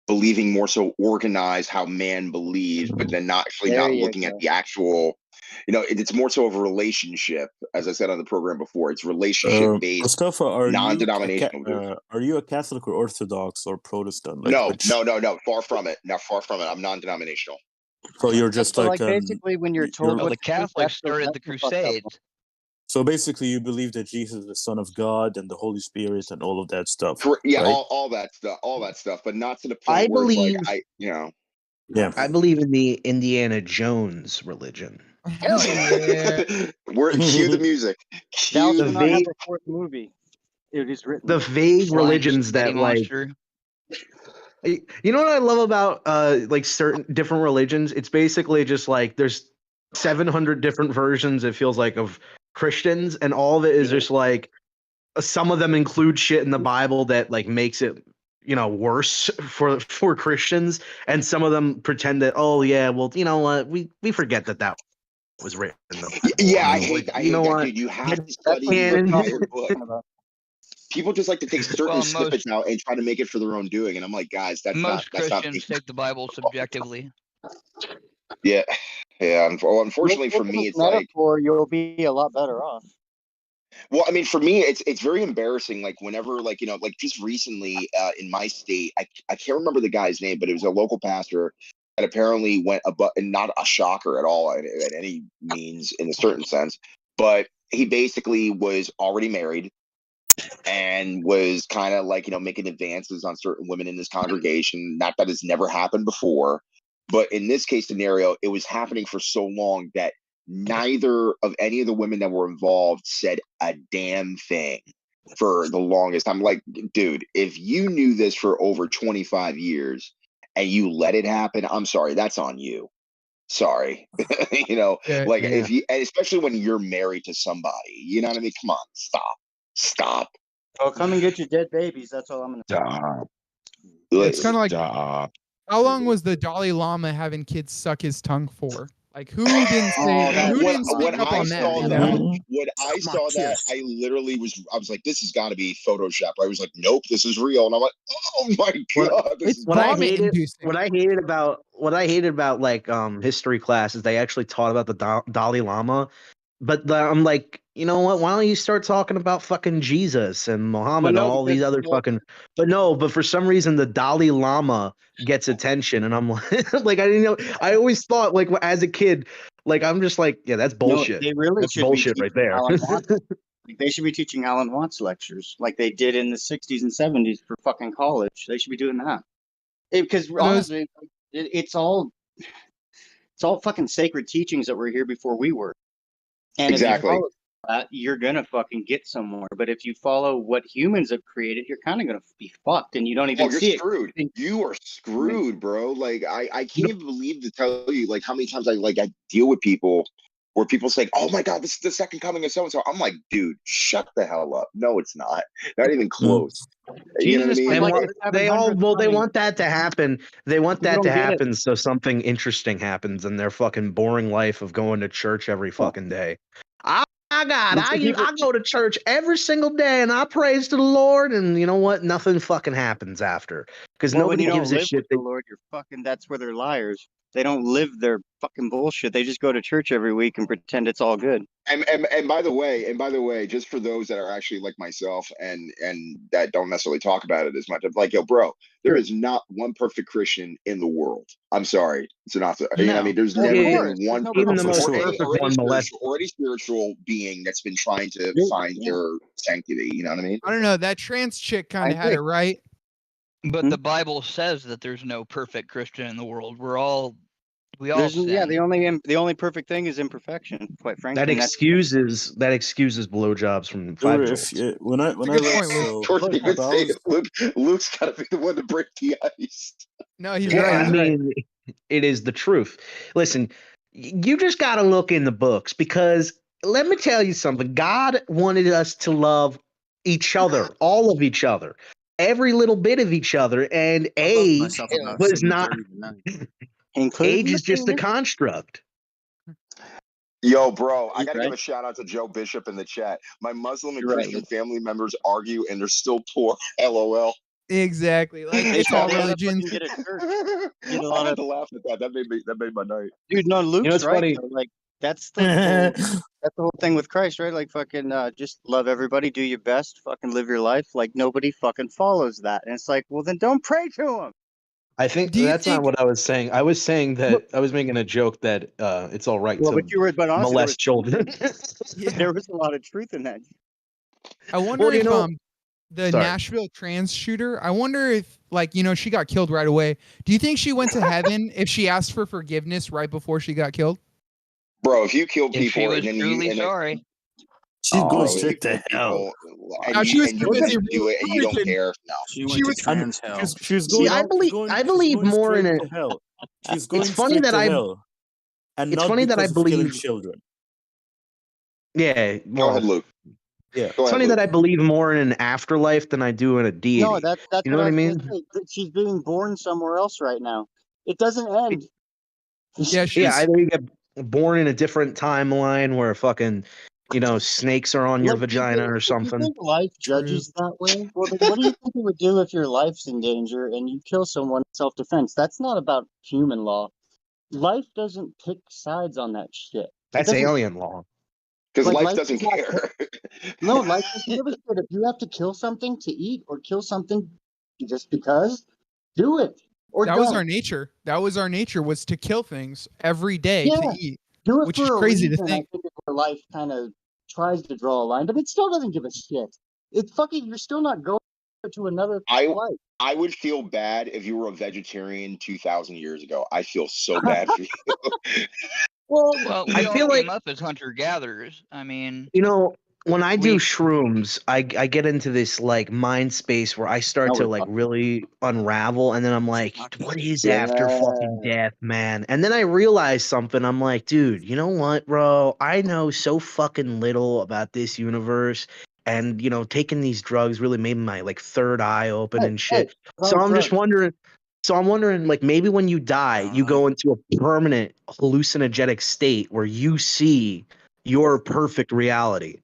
believing more so organized how man believes, but then not actually There not you looking at go. the actual. It's more so of a relationship, as I said on the program before. It's relationship based, Mustafa, non-denominational. are you a Catholic or Orthodox or Protestant? Like No, which? no. Far from it. Now, far from it. I'm non-denominational. So you're just So, like basically, when you're told well, what the to do, Catholics that's started the the fucked up Crusades. So basically, you believe that Jesus is the Son of God and the Holy Spirit and all of that stuff. Yeah, right? all that stuff, but not to the I point where it's like believe Yeah. I believe in the Indiana Jones religion. Hell yeah. Cue the music. Thou Cue shalt the not have music. a fourth movie. It is written. The vague Flying religions spaghetti that like monster. you know what I love about like certain different religions? It's basically just like there's 700 different versions, it feels like, of Christians, and all of it is just like some of them include shit in the Bible that like makes it worse for Christians, and some of them pretend that, oh yeah, well, you know what, we forget that was written in the Bible. Yeah, I mean, hate that, what? dude. You have to That's study the canon. entire book. People just like to take certain Well, snippets out and try to make it for their own doing, and I'm like, guys, that's Most not Christians take the Bible subjectively. Yeah. Well, unfortunately for Look at me, this it's like, metaphor, you'll be a lot better off. well, I mean, for me, it's very embarrassing. Like whenever, like just recently in my state, I can't remember the guy's name, but it was a local pastor that apparently went above, and not a shocker at all at any means in a certain sense, but he basically was already married and was kind of like making advances on certain women in this congregation. Not that it's never happened before, but in this case scenario, it was happening for so long that neither of any of the women that were involved said a damn thing for the longest. I'm like, dude, if you knew this for over 25 years and you let it happen, I'm sorry, that's on you. Sorry. If you, and especially when you're married to somebody, you know what I mean? Come on, stop. Oh, come and get your dead babies. That's all I'm gonna say. It's kind of like, how long was the Dalai Lama having kids suck his tongue for? Like, who didn't say? Who didn't speak up on that? When I saw that, I literally I was like, this has got to be Photoshop. I was like, nope, this is real. And I'm like, oh my god, What I hated about like history class is they actually taught about the Dalai Lama, but I'm like, you know what? Why don't you start talking about fucking Jesus and Muhammad and all these other fucking? But for some reason the Dalai Lama gets attention, and I'm like, like I didn't know. I always thought like as a kid, like I'm just like, yeah, that's bullshit. They really that's should bullshit be right there. Alan Watts. Like, they should be teaching Alan Watts lectures like they did in the 60s and 70s for fucking college. They should be doing that. Because honestly, it's all fucking sacred teachings that were here before we were. And if you follow that, you're gonna fucking get somewhere. But if you follow what humans have created, you're kind of gonna be fucked, and you don't even see you're screwed. You are screwed, bro. Like I can't even believe to tell you like how many times I deal with people where people say, "Oh my god, this is the second coming of so and so." I'm like, dude, shut the hell up. No, it's not. Not even close. You know what I mean? They want that to happen. They want that to happen so something interesting happens in their fucking boring life of going to church every fucking day. I go to church every single day and I praise to the Lord, and you know what? Nothing fucking happens after because nobody gives a shit. The Lord, you're fucking. That's where they're liars. They don't live their fucking bullshit. They just go to church every week and pretend it's all good. And by the way, just for those that are actually like myself and that don't necessarily talk about it as much, I'm like, yo, bro, there is not one perfect Christian in the world. I'm sorry, it's not. You know what I mean, there's never been one or any spiritual being that's been trying to find their sanctity. You know what I mean? I don't know. That trans chick kind of had it right. But the Bible says that there's no perfect Christian in the world. We all sin. Yeah, the only perfect thing is imperfection. Quite frankly, that excuses blowjobs from 5-year-olds. When I Luke's got to be the one to break the ice. No, he's right. I mean, it is the truth. Listen, you just got to look in the books, because let me tell you something. God wanted us to love each other, all of each other. every little bit of each other, and age myself about was seeing not. 30 tonight. Age is just a construct. Yo, bro, I He's gotta right. give a shout out to Joe Bishop in the chat. My Muslim and You're right. Christian family members argue, and they're still poor. LOL. Exactly. Like Hey, it's all Charlie, how to religions. fucking get a church? Get a I lot had of to laugh at that. That made my night. dude. No, Luke's it's right. funny. Though. Like that's the whole, that's the whole thing with Christ, right? Like fucking just love everybody, do your best, fucking live your life. Like nobody fucking follows that, and it's like, well, then don't pray to him. I think Do you that's not think- what I was saying. I was saying that I was making a joke that it's all right Well, to but you were, but honestly, molest children. there was a lot of truth in that. I wonder Well, you if know- the Sorry. Nashville trans shooter, I wonder if, like, she got killed right away. Do you think she went to heaven if she asked for forgiveness right before she got killed? Bro, if you kill If people she was and then truly you sorry. She's bro, going if you straight to kill hell. people No, and she you, was and you too busy didn't do it and you don't Republican. care, no. She went to trans hell. She's See, going. I believe- going, I she's believe going more in straight a- to hell. She's going It's funny straight that to I- hell, and it's not funny that I because of killing believe- children. Yeah, Go well, ahead, Luke. Yeah, Go it's ahead, funny Luke. that I believe more in an afterlife than I do in a deity. No, that's You know what I was mean? gonna say. That she's being born somewhere else right now. It doesn't end. Yeah, Yeah, either you get born in a different timeline where fucking, snakes are on your Like, vagina or if you something. think life judges that way, well, then what do you think it would do if your life's in danger and you kill someone in self-defense? That's not about human law. Life doesn't pick sides on that shit. That's It doesn't- alien law. Because like, life doesn't does not care. No, life doesn't give a shit. If you have to kill something to eat or kill something just because, do it. Or That don't. was our nature. That was our nature, was to kill things every day Yeah. to eat. Do it which for is a crazy to reason. think. I think is where life kind of tries to draw a line, but it still doesn't give a shit. It's fucking. You're still not going to another life. I would feel bad if you were a vegetarian 2,000 years ago. I feel so bad for you. Well, we I all feel came like- up as hunter-gatherers. I mean, When I do We- shrooms, I get into this like mind space where I start to like really unravel, and then I'm like, what is after fucking death, man? And then I realize something. I'm like, dude, you know what, bro? I know so fucking little about this universe, and taking these drugs really made my like third eye open and shit. So I'm just wondering. So I'm wondering, like, maybe when you die, you go into a permanent hallucinogenic state where you see your perfect reality.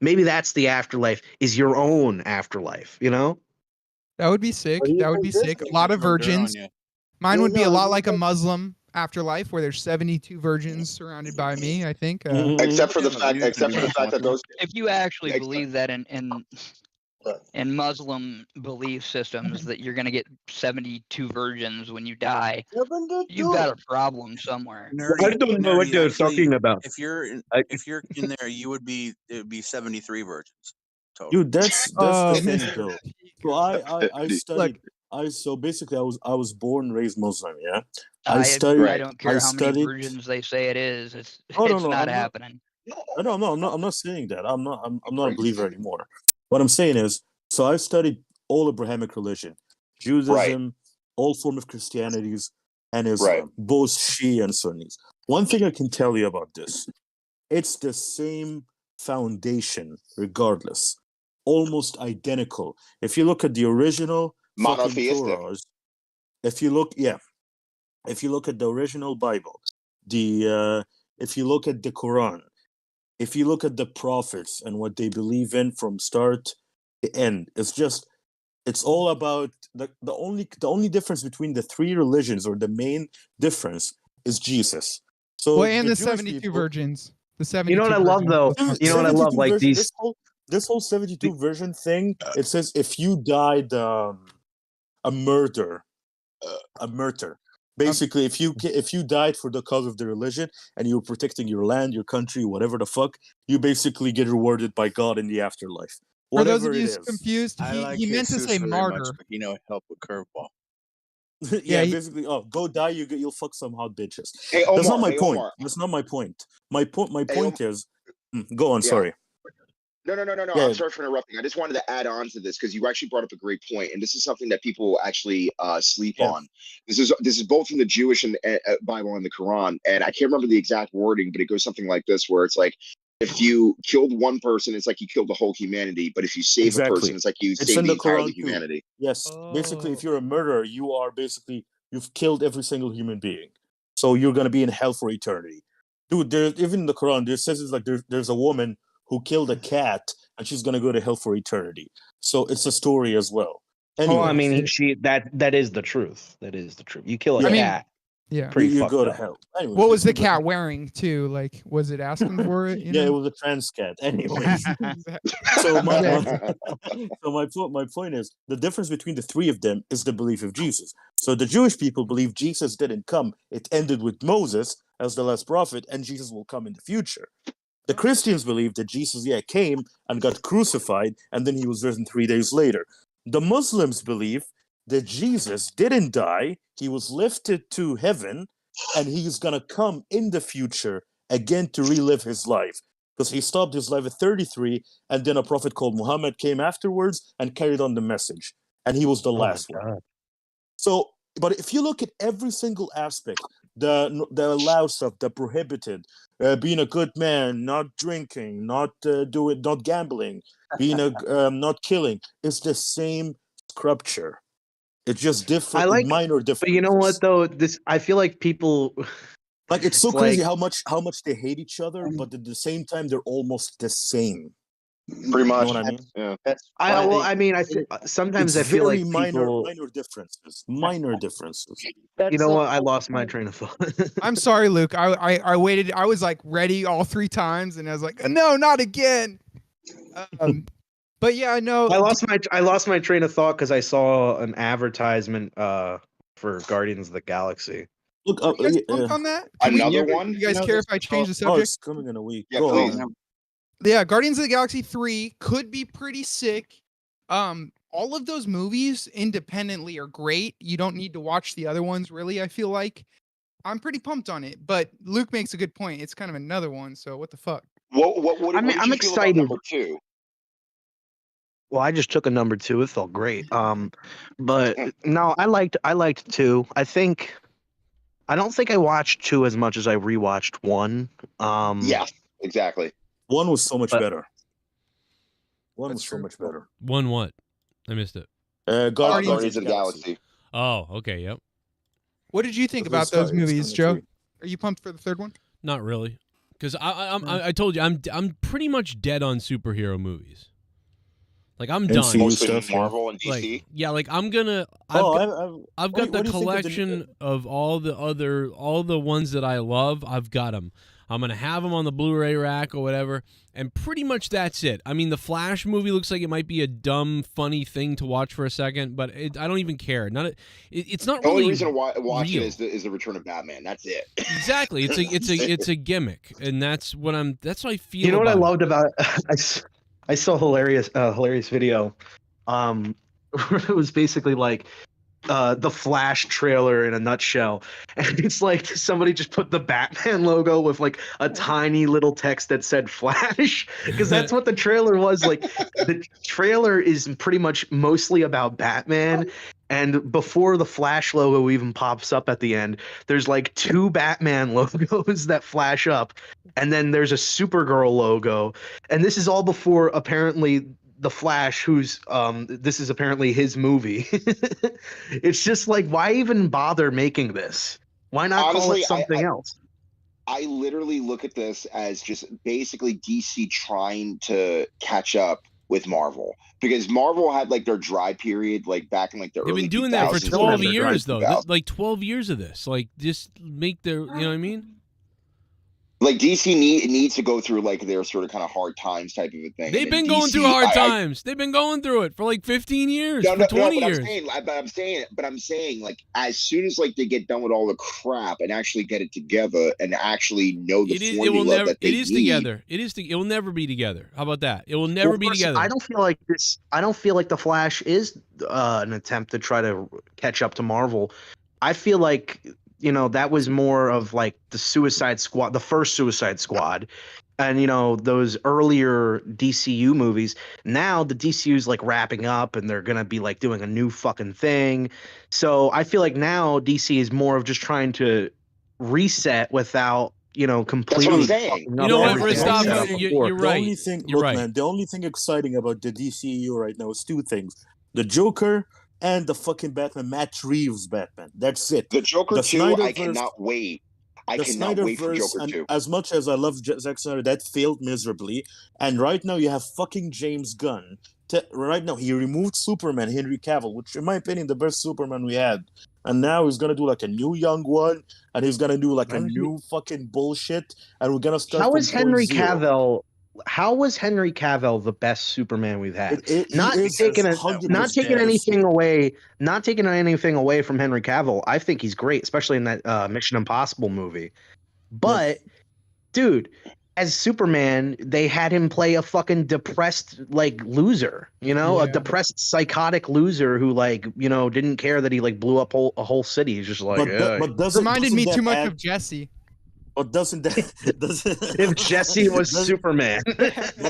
Maybe that's the afterlife, is your own afterlife. That would be sick. What do you That would think be this sick. is? A lot of Throw dirt on virgins. you. Mine Yeah, would be a no, lot you like a think- Muslim afterlife where there's 72 virgins surrounded by me, I think. except for the fact that those if you actually Ex- believe that in Muslim belief systems that you're going to get 72 virgins when you die, you've got a problem somewhere. Nerdy, nerdy, actually, about. If you're in there, it would be 73 virgins. Total. Dude, that's Oh, the thing, though. So I studied. So basically, I was born and raised Muslim. Yeah, I studied. don't care how many virgins they say it is. It's Oh, no, it's no, not I'm happening. No, I'm not saying that. I'm not a believer anymore. What I'm saying is, so I studied all Abrahamic religion, Judaism, all form of Christianities, and Islam, both Shia and Sunnis. One thing I can tell you about this, it's the same foundation, regardless, almost identical. If you look at the original fucking Monotheistic. Torahs, if you look at the original Bible, if you look at the Quran, if you look at the prophets and what they believe in from start to end, it's all about the only difference between the three religions, or the main difference, is Jesus. So Well, and the Jewish 72 people- virgins. The 72 You know what I love, virgins. though? Dude, You know what I love? 72 Like version, these. this whole 72 version thing, it says if you died a murder. Basically, if you died for the cause of the religion and you were protecting your land, your country, whatever the fuck, you basically get rewarded by God in the afterlife. For those Whatever of you it is. confused, I like he meant to Jesus say very martyr. much, but help with curveball. yeah, he- basically, go die. You'll fuck some hot bitches. Hey, That's not Omar, my point. Omar. That's not my point. My Hey, point is, go on. Yeah. Sorry. No. Yeah. I'm sorry for interrupting. I just wanted to add on to this because you actually brought up a great point, and this is something that people actually sleep on. This is both from the Jewish and Bible and the Quran, and I can't remember the exact wording, but it goes something like this, where it's like, if you killed one person, it's like you killed the whole humanity. But if you save a person, it's like you It's save in the the entire Quran too. humanity. Yes. Basically, if you're a murderer, you are basically you've killed every single human being. So you're gonna be in hell for eternity. Dude, there's even in the Quran, there says it's like there's a woman who killed a cat and she's gonna go to hell for eternity. So it's a story as well. Oh, I Anyways, mean, that is the truth. That is the truth. You kill a Yeah. I mean, cat, yeah, pretty you fucked go to up. hell. Anyways, What was the it's- cat wearing too? Like, was it asking for it? You yeah, it know? was a trans cat. Anyways, so my point is the difference between the three of them is the belief of Jesus. So the Jewish people believe Jesus didn't come; it ended with Moses as the last prophet, and Jesus will come in the future. The Christians believe that Jesus, came and got crucified, and then he was risen 3 days later. The Muslims believe that Jesus didn't die; he was lifted to heaven, and he's gonna come in the future again to relive his life. Because he stopped his life at 33, and then a prophet called Muhammad came afterwards and carried on the message, and he was the last one. So, but if you look at every single aspect, the allowed stuff, the prohibited, being a good man, not drinking, not not gambling, being a not killing, it's the same scripture. It's just different, minor differences. But you know what though? I feel like people like it's so it's crazy like- how much they hate each other, but at the same time they're almost the same. Pretty much. You know what I mean? Yeah. Sometimes it's I feel very like minor, people. minor differences. Minor differences. You know what? I lost my train of thought. I'm sorry, Luke. I waited. I was like ready all 3 times, and I was like, no, not again. But yeah, I know. I lost my train of thought because I saw an advertisement for Guardians of the Galaxy. Look, You guys pumped on that? You guys care if I change the subject? it's coming in a week. Yeah, Go please. on. Yeah, Guardians of the Galaxy 3 could be pretty sick. All of those movies independently are great. You don't need to watch the other ones, really, I feel like. I'm pretty pumped on it, but Luke makes a good point. It's kind of another one, so what the fuck? What I'm did you feel excited. about number 2? Well, I just took a number 2. It felt great. But no, I liked 2. I don't think I watched 2 as much as I rewatched 1. Yeah, exactly. 1 was so much better. 1 was so much better. One what? I missed it. Guardians of the Galaxy. Oh, okay, yep. What did you think about those movies, Joe? Are you pumped for the third one? Not really, because I told you I'm pretty much dead on superhero movies. Like I'm done. Mostly Marvel and DC. Like I'm gonna. I've got the collection of all the ones that I love. I've got them. I'm gonna have them on the Blu-ray rack or whatever, and pretty much that's it. I mean, the Flash movie looks like it might be a dumb, funny thing to watch for a second, but I don't even care. It's not. The really only reason to watch real. it is the Return of Batman. That's it. Exactly. It's a gimmick, and that's what I feel. You know what I about loved about it? I saw a hilarious video. It was basically like the Flash trailer in a nutshell, and it's like somebody just put the Batman logo with like a tiny little text that said Flash, because that's what the trailer was. Like the trailer is pretty much mostly about Batman, and before the Flash logo even pops up at the end, there's like 2 Batman logos that flash up, and then there's a Supergirl logo, and this is all before apparently the Flash, who's this is apparently his movie. It's just like, why even bother making this? Why not call it something else? I literally look at this as just basically DC trying to catch up with Marvel, because Marvel had like their dry period like back in like the They've early been doing that for 12 years though. 2000s. Like 12 years of this. Like just make their, you know what I mean? Like DC needs to go through like their sort of kind of hard times type of a thing. They've been going through hard times. They've been going through it for like 15 years, for 20 years. I'm saying like as soon as like they get done with all the crap and actually get it together and actually know the formula that they need. Together. It will never be together. How about that? It will never be together. I don't feel like this. I don't feel like the Flash is an attempt to try to catch up to Marvel. I feel like, you know, that was more of like the Suicide Squad, the first Suicide Squad, and, you know, those earlier DCU movies. Now the DCU is like wrapping up and they're going to be like doing a new fucking thing. So I feel like now DC is more of just trying to reset without, completely. saying. fucking up You know what, everything Ristov, I said before. you're The right. only thing, You're look, right. man, the only thing exciting about the DCEU right now is two things: the Joker and the fucking Batman, Matt Reeves Batman. That's it. The Joker The 2, I Snyderverse- cannot wait. I the cannot wait for Snyderverse, Joker and 2. as much as I love Zack Snyder, that failed miserably. And right now you have fucking James Gunn. Right now he removed Superman, Henry Cavill, which in my opinion the best Superman we had. And now he's gonna do like a new young one, and he's gonna do like a new fucking bullshit, and we're gonna start. How from is Henry point zero. Cavill? How was Henry Cavill the best Superman we've had? He Not is taking 100% anything away. Not taking anything away from Henry Cavill. I think he's great, especially in that Mission Impossible movie. But, dude, as Superman, they had him play a fucking depressed loser. A depressed psychotic loser who didn't care that he blew up a whole city. He's just like, reminded me too much of Jesse. But doesn't that if Jesse was Superman?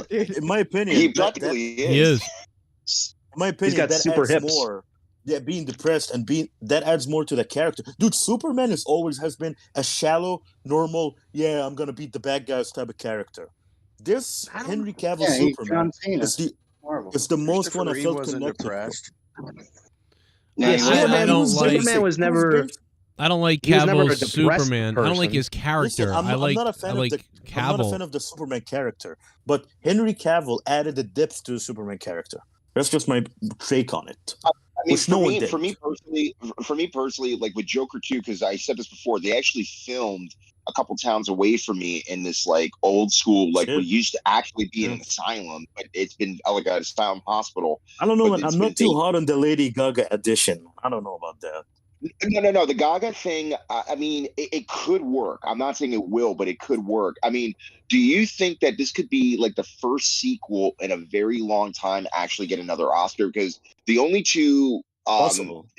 In my opinion, he practically is. He is. In my opinion, He's got that super adds hips. more. Yeah, being depressed and that adds more to the character. Dude, Superman has been a shallow, normal, I'm gonna beat the bad guys type of character. This Henry Cavill Superman is the most one I felt connected to. Superman was never. I don't like He was never a Cavill's depressed Superman. I don't like his character. Listen, I'm not a fan of the Superman character, but Henry Cavill added a depth to the Superman character. That's just my take on it. I mean, Which no one did. for me personally, like with Joker 2, because I said this before, they actually filmed a couple towns away from me in this old school, we used to actually be in an asylum, but it's been like an asylum hospital. I don't know, man. I'm not too hot on the Lady Gaga edition. I don't know about that. No. The Gaga thing, I mean, it could work. I'm not saying it will, but it could work. I mean, do you think that this could be the first sequel in a very long time actually get another Oscar? Because the only two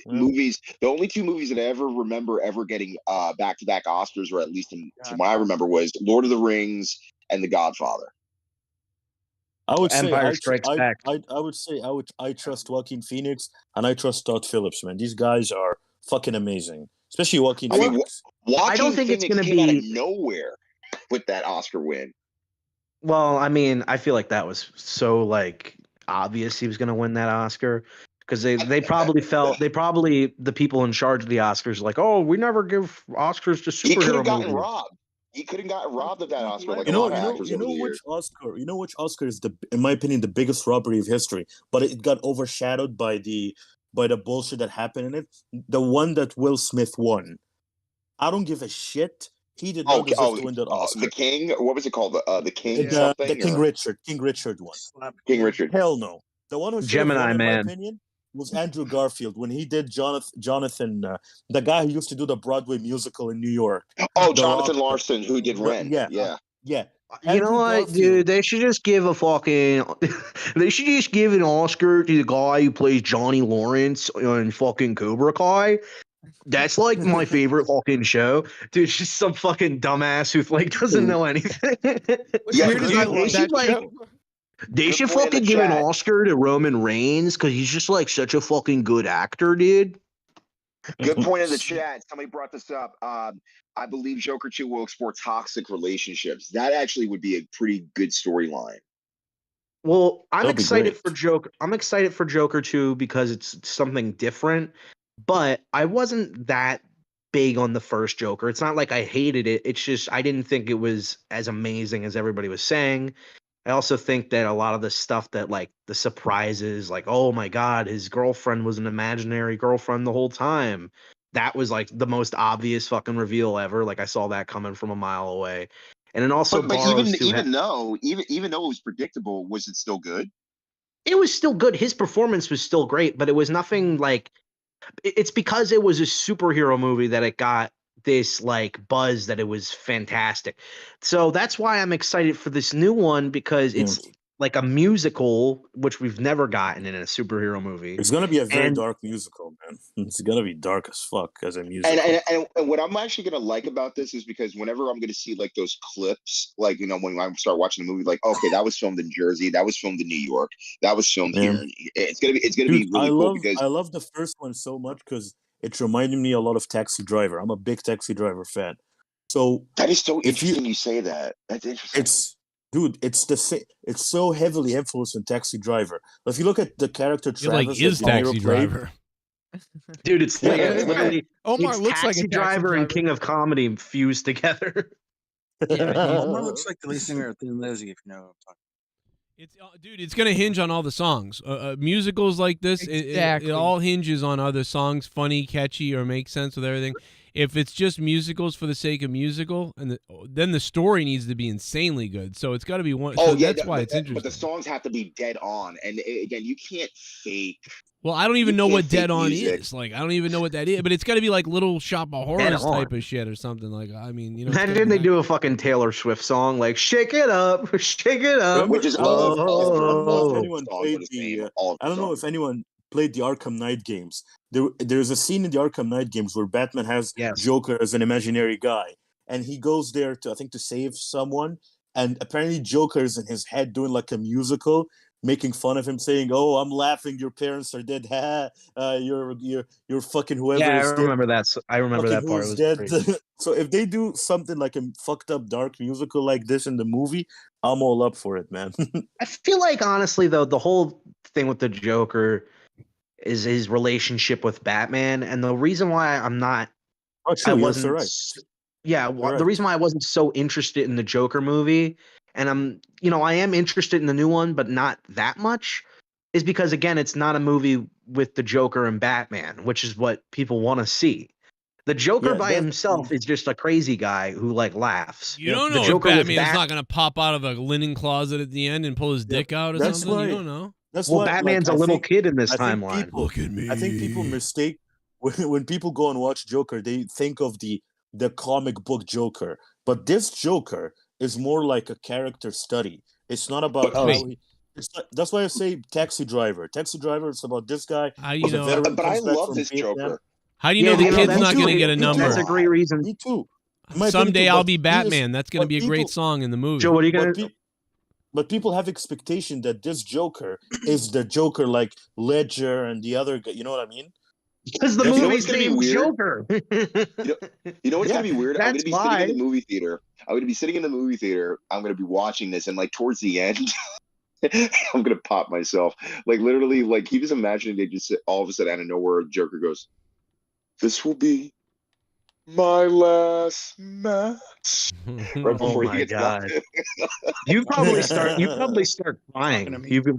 movies that I ever remember ever getting back-to-back Oscars, or at least from what I remember, was Lord of the Rings and The Godfather. I would Empire Strikes Back. I trust Joaquin Phoenix and I trust Todd Phillips, man. These guys are fucking amazing, especially Joaquin Phoenix. I don't think it's going to be out of nowhere with that Oscar win. Well, I mean, I feel like that was so obvious he was going to win that Oscar, because they probably the people in charge of the Oscars oh, we never give Oscars to superhero He could have gotten movies. robbed. He could have gotten robbed of that Oscar. You know which Oscar is in my opinion, the biggest robbery of history, but it got overshadowed by the bullshit that happened in it. The one that Will Smith won. I don't give a shit. He did not deserve to win that Oscar. The King. What was it called? The King. The King Richard. King Richard won. King Richard. Hell no. The one who Gemini won, Man. in my opinion, was Andrew Garfield when he did Jonathan, the guy who used to do the Broadway musical in New York. Oh, Jonathan Larson, who did Rent. Yeah. You know what, dude? They should just give an Oscar to the guy who plays Johnny Lawrence on fucking Cobra Kai. That's my favorite fucking show. Dude, it's just some fucking dumbass who doesn't know anything. They should fucking give an Oscar to Roman Reigns, because he's just such a fucking good actor, dude. Good point in the chat. Somebody brought this up. I believe Joker 2 will explore toxic relationships. That actually would be a pretty good storyline. Well, I'm excited for Joker. I'm excited for Joker 2 because it's something different. But I wasn't that big on the first Joker. It's not like I hated it. It's just I didn't think it was as amazing as everybody was saying. I also think that a lot of the stuff that the surprises, oh my God, his girlfriend was an imaginary girlfriend the whole time. That was the most obvious fucking reveal ever. I saw that coming from a mile away. And then also, but even though it was predictable, was it still good? It was still good. His performance was still great, but it was nothing it's because it was a superhero movie that it got this buzz that it was fantastic. So that's why I'm excited for this new one, because it's a musical, which we've never gotten in a superhero movie. It's gonna be a very dark musical, man. It's gonna be dark as fuck as a musical. And what I'm actually gonna like about this is because whenever I'm gonna see those clips, when I start watching the movie, okay, that was filmed in Jersey, that was filmed in New York, that was filmed here. It's gonna be really cool because I love the first one so much because it reminded me a lot of Taxi Driver. I'm a big Taxi Driver fan. So that is so if interesting. You say that. That's interesting. It's so heavily influenced in Taxi Driver. But if you look at the character It Travis, like is that De Niro Taxi played, Driver. Dude, it's Yeah, it's literally Omar it's looks like a Taxi Driver and King of Comedy fused together. Omar looks like the lead singer of Thin Lizzy, if you know what I'm talking. Dude, it's gonna hinge on all the songs. Musicals like this, it all hinges on are the songs funny, catchy, or make sense with everything. If it's just musicals for the sake of musical, and then the story needs to be insanely good. So it's got to be one. Oh so yeah, that's why it's interesting. But the songs have to be dead on, and again, you can't fake. Well, I don't even know what dead Dead On is. Like, I don't even know what that is. But it's got to be like Little Shop of Horrors type of shit or something. Like, I mean, you know. Imagine they do a fucking Taylor Swift song like "Shake It Up, Shake It Up," which is I don't know if anyone played I don't know if anyone played the Arkham Knight games. There's a scene in the Arkham Knight games where Batman has Joker as an imaginary guy, and he goes there to save someone, and apparently Joker is in his head doing like a musical, making fun of him, saying, "Oh, I'm laughing. Your parents are dead. Ha! You're fucking whoever." Yeah, is I dead. remember that. I remember that part. It was Dead. crazy. So if they do something like a fucked up dark musical like this in the movie, I'm all up for it, man. I feel like honestly though, the whole thing with the Joker is his relationship with Batman, and the reason why I'm not, true, I you're wasn't, right. the reason why I wasn't so interested in the Joker movie, and I am interested in the new one, but not that much, is because again, it's not a movie with the Joker and Batman, which is what people want to see. The Joker by himself is just a crazy guy who like laughs. You don't The know if Joker with Batman's not going to pop out of a linen closet at the end and pull his dick out or That's something. why- You don't know. That's Well, why, Batman's like, a I little think- kid in this I think timeline. people- Look at me. I think people mistake when people go and watch Joker, they think of the comic book Joker, but this Joker is more like a character study. It's not about how he. That's why I say Taxi Driver. Taxi Driver is about this guy. How do you who's a know? veteran, But I comes back love from this Vietnam. Joker. How do you know the kid's not going to get a number? That's a great reason. Me too. Someday I'll be Batman. That's going to be a great song in the movie. Joe, what are you gonna? But people have expectation that this Joker is the Joker like Ledger and the other guy. You know what I mean? Because the movie's named Joker. You know what's gonna be weird? I'm gonna That's be why. sitting in the movie theater. I'm gonna be sitting in the movie theater. I'm gonna be watching this, and like towards the end, I'm gonna pop myself. Like literally, like he was imagining they just all of a sudden out of nowhere, Joker goes, "This will be my last match." Right before he gets knocked in. You probably start crying.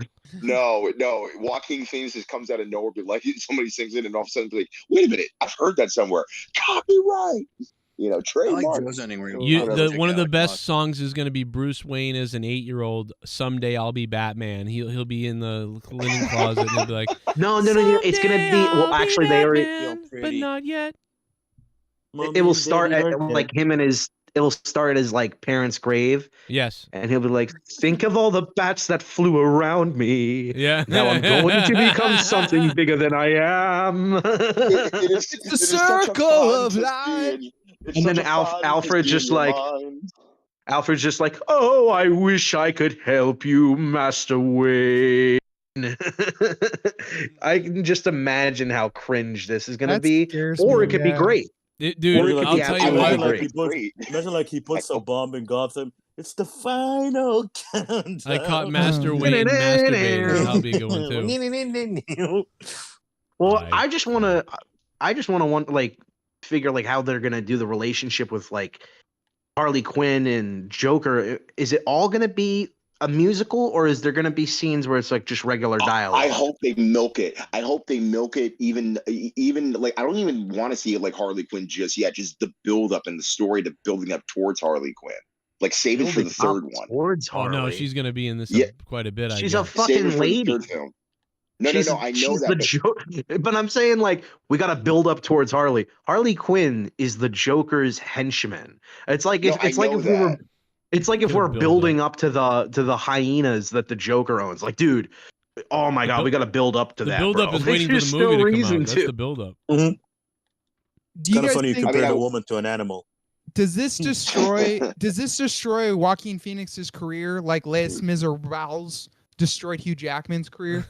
No, Joaquin Phoenix just comes out of nowhere, but like somebody sings it, and all of a sudden, be like, "Wait a minute, I've heard that somewhere." Copyright, trademark. One of the best songs is going to be Bruce Wayne as an 8-year-old. Someday I'll be Batman. He'll be in the linen closet, and he'll be like, No. It's gonna be. Well, actually, they already. but not yet. It will start at like him and his. It'll start at his like parents' grave. Yes. And he'll be like, "Think of all the bats that flew around me. Yeah. Now I'm going to become something bigger than I am." It's the circle of life. And then Alfred's just like, "Oh, I wish I could help you, Master Wayne." I can just imagine how cringe this is going to be, or it could be great. Dude, I'll tell you what. Imagine like he puts a bomb in Gotham. It's the final countdown. I caught Master Wayne masturbating. That'll be a good one too. Well, I just want to like figure like how they're gonna do the relationship with like Harley Quinn and Joker. Is it all gonna be a musical, or is there gonna be scenes where it's like just regular dialogue? I hope they milk it. Even like I don't even want to see it like Harley Quinn just yet. Just the build up and the story, the building up towards Harley Quinn. Like save it for the third one. Towards Harley. Oh no, she's gonna be in this quite a bit. She's a fucking lady. No, I know that. But I'm saying like we got to build up towards Harley. Harley Quinn is the Joker's henchman. It's like if we're building up to the hyenas that the Joker owns. Like, dude, oh my god, we got to build up to that. The build up is waiting for the movie to come out. That's the build up. Mm-hmm. Do you kind of guys funny you think- compare a woman to an animal. Does this destroy Joaquin Phoenix's career like Les Miserables destroyed Hugh Jackman's career.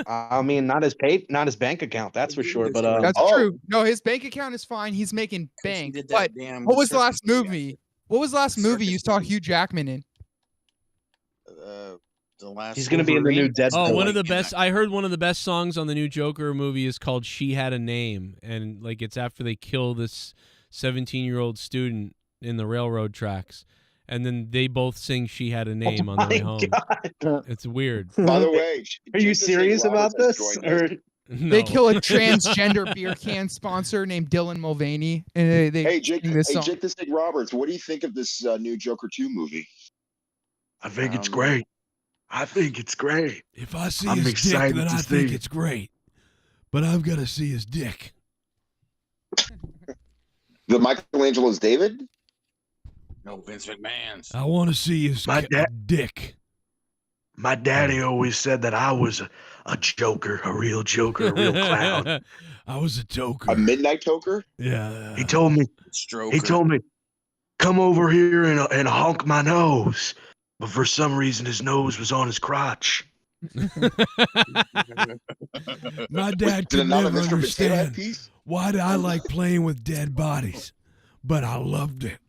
I mean, not his bank account, that's for sure. But That's true. No, his bank account is fine. He's making bank. did But that damn what was the last circus movie? What was the last movie you saw Hugh Jackman in? The last. he's gonna be in the new Deadpool. Oh, one of the best. I heard one of the best songs on the new Joker movie is called "She Had a Name," and like it's after they kill this 17-year-old student in the railroad tracks, and then they both sing "She Had a Name" on the way home. God. It's weird. By the way, Are you serious about this? Or They No. kill a transgender beer can sponsor named Dylan Mulvaney, and they hey Jake, sing this song. Jake the Snake Roberts, what do you think of this new Joker 2 movie? I think it's great. I think it's great. If I see I'm his dick, excited then to I think see. it's great. But I've got to see his dick. The Michelangelo's David? No, Vince McMahon's. I want to see his dick. My daddy always said that I was a joker, a real joker, a real clown. I was a toker. A midnight toker? Yeah. He told me, come over here and honk my nose. But for some reason, his nose was on his crotch. My dad could never understand why did I like playing with dead bodies, but I loved it.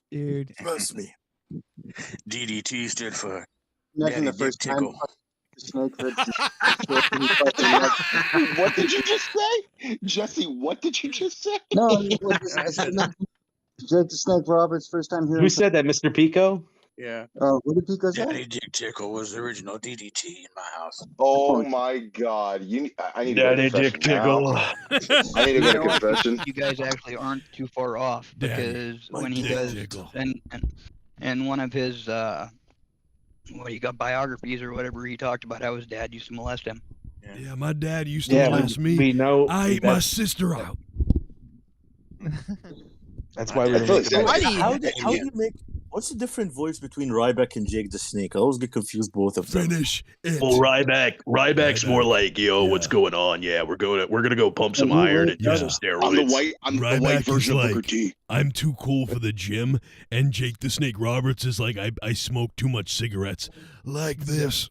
Dude, trust me. DDT stood for Imagine Daddy the first Dick time Tickle. the snake What did you just say? Jesse, what did you just say? No, I said Jake the Snake Roberts, first time hearing. Who said that, Mr. Pico? Yeah. What did Pico say? Daddy Dick Tickle was the original DDT in my house. Oh my God! I need Daddy to go to Dick confession now. I need to go to confession. You guys actually aren't too far off because when he does and one of his you got biographies or whatever, he talked about how his dad used to molest him. Yeah, my dad used to molest me. We know I ate my sister out. That's why we I feel like How do you make? What's the different voice between Ryback and Jake the Snake? I always get confused both of them. Finish it. Well, Ryback's more like, yo, what's going on? Yeah, we're gonna go pump some iron and do some steroids. I'm the Ryback white is version of like, Booker T. I'm too cool for the gym, and Jake the Snake Roberts is like, I smoke too much cigarettes. Like this.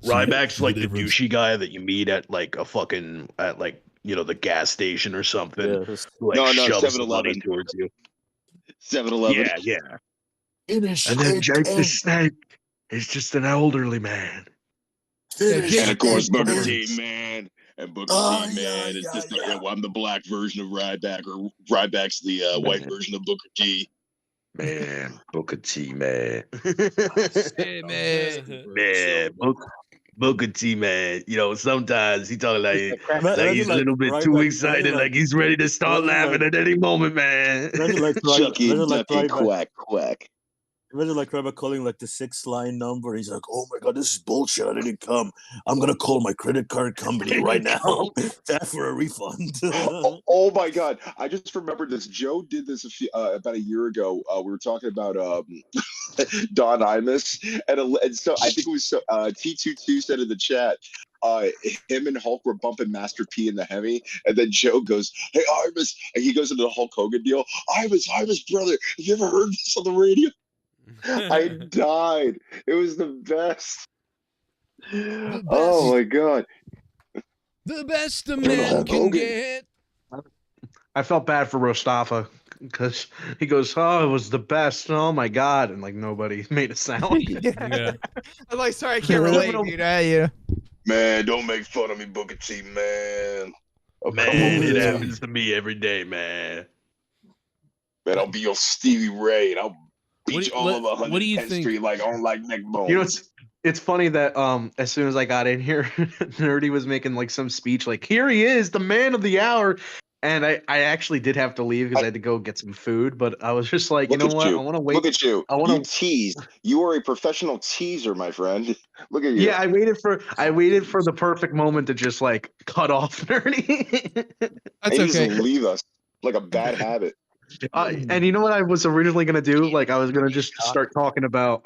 Ryback's like the difference? douchey guy that you meet at like a fucking the gas station or something. Yeah. Who, like, No, shoves the 7-Eleven. money towards you. 7-Eleven. Yeah. Finish And then it. Jake the Snake is just an elderly man. Finish And of course, it. Booker T, man. And Booker T, man, is just I'm the black version of Ryback, or Ryback's the white version of Booker T. Man, Booker T, man. hey, man. Man, Booker T, man. You know, sometimes he talking like he's a little bit too Ryback, excited, like he's ready to start laughing at any moment, man. Imagine like Chucky, Ryback, quack, quack. imagine like Ryback calling like the 6th line number. He's like, "Oh my God, this is bullshit. I didn't come. I'm gonna call my credit card company right now for a refund." Oh my God! I just remembered this. Joe did this about a year ago. We were talking about Don Imus, and so I think it was T22 said in the chat. Him and Hulk were bumping Master P in the Hemi, and then Joe goes, "Hey Imus," and he goes into the Hulk Hogan deal. Imus, brother, have you ever heard this on the radio? I died. It was the best. Oh my God. The best a man can get. I felt bad for Rostafa because he goes, "Oh, it was the best. Oh my God!" And like nobody made a sound. Yeah. I'm like, sorry, I can't relate, dude. Yeah. Man, don't make fun of me, Booker T, man. Man, it happens to me every day, man. Man, I'll be your Stevie Ray, and I'll beat you all over 110th what do you think? Street like on like neck bone. You know, it's funny that as soon as I got in here, Nerdy was making like some speech, like, "Here he is, the man of the hour." And I actually did have to leave because I had to go get some food, but I was just like, you know what? I want to wait. Look at you. I want You to tease. You are a professional teaser, my friend. Look at you. Yeah, I waited for the perfect moment to just like cut off Nerdy. That's and you just leave us like a bad habit. And you know what I was originally gonna do? Like I was gonna just start talking about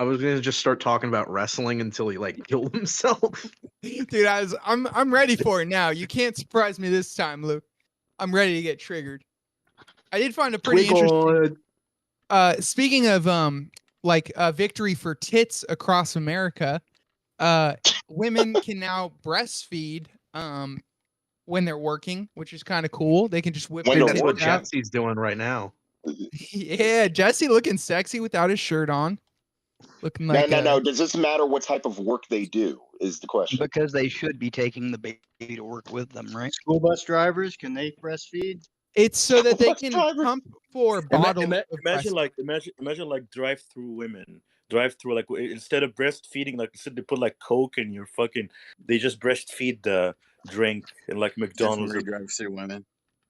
wrestling until he like killed himself. Dude, I'm ready for it now. You can't surprise me this time, Luke. I'm ready to get triggered. I did find a pretty interesting. Speaking of like a victory for tits across America. Women can now breastfeed when they're working, which is kind of cool. They can just whip. I their think that's what tits out. Jesse's doing right now. Yeah, Jesse looking sexy without his shirt on. Looking No, like no. Does this matter what type of work they do? Is the question. Because they should be taking the baby to work with them, right? School bus drivers, can they breastfeed? It's so that they can pump for bottle. Imagine like drive-through women. Drive-through, like instead of breastfeeding, like instead they put like Coke in your fucking, they just breastfeed the drink in like McDonald's. Definitely drive-through women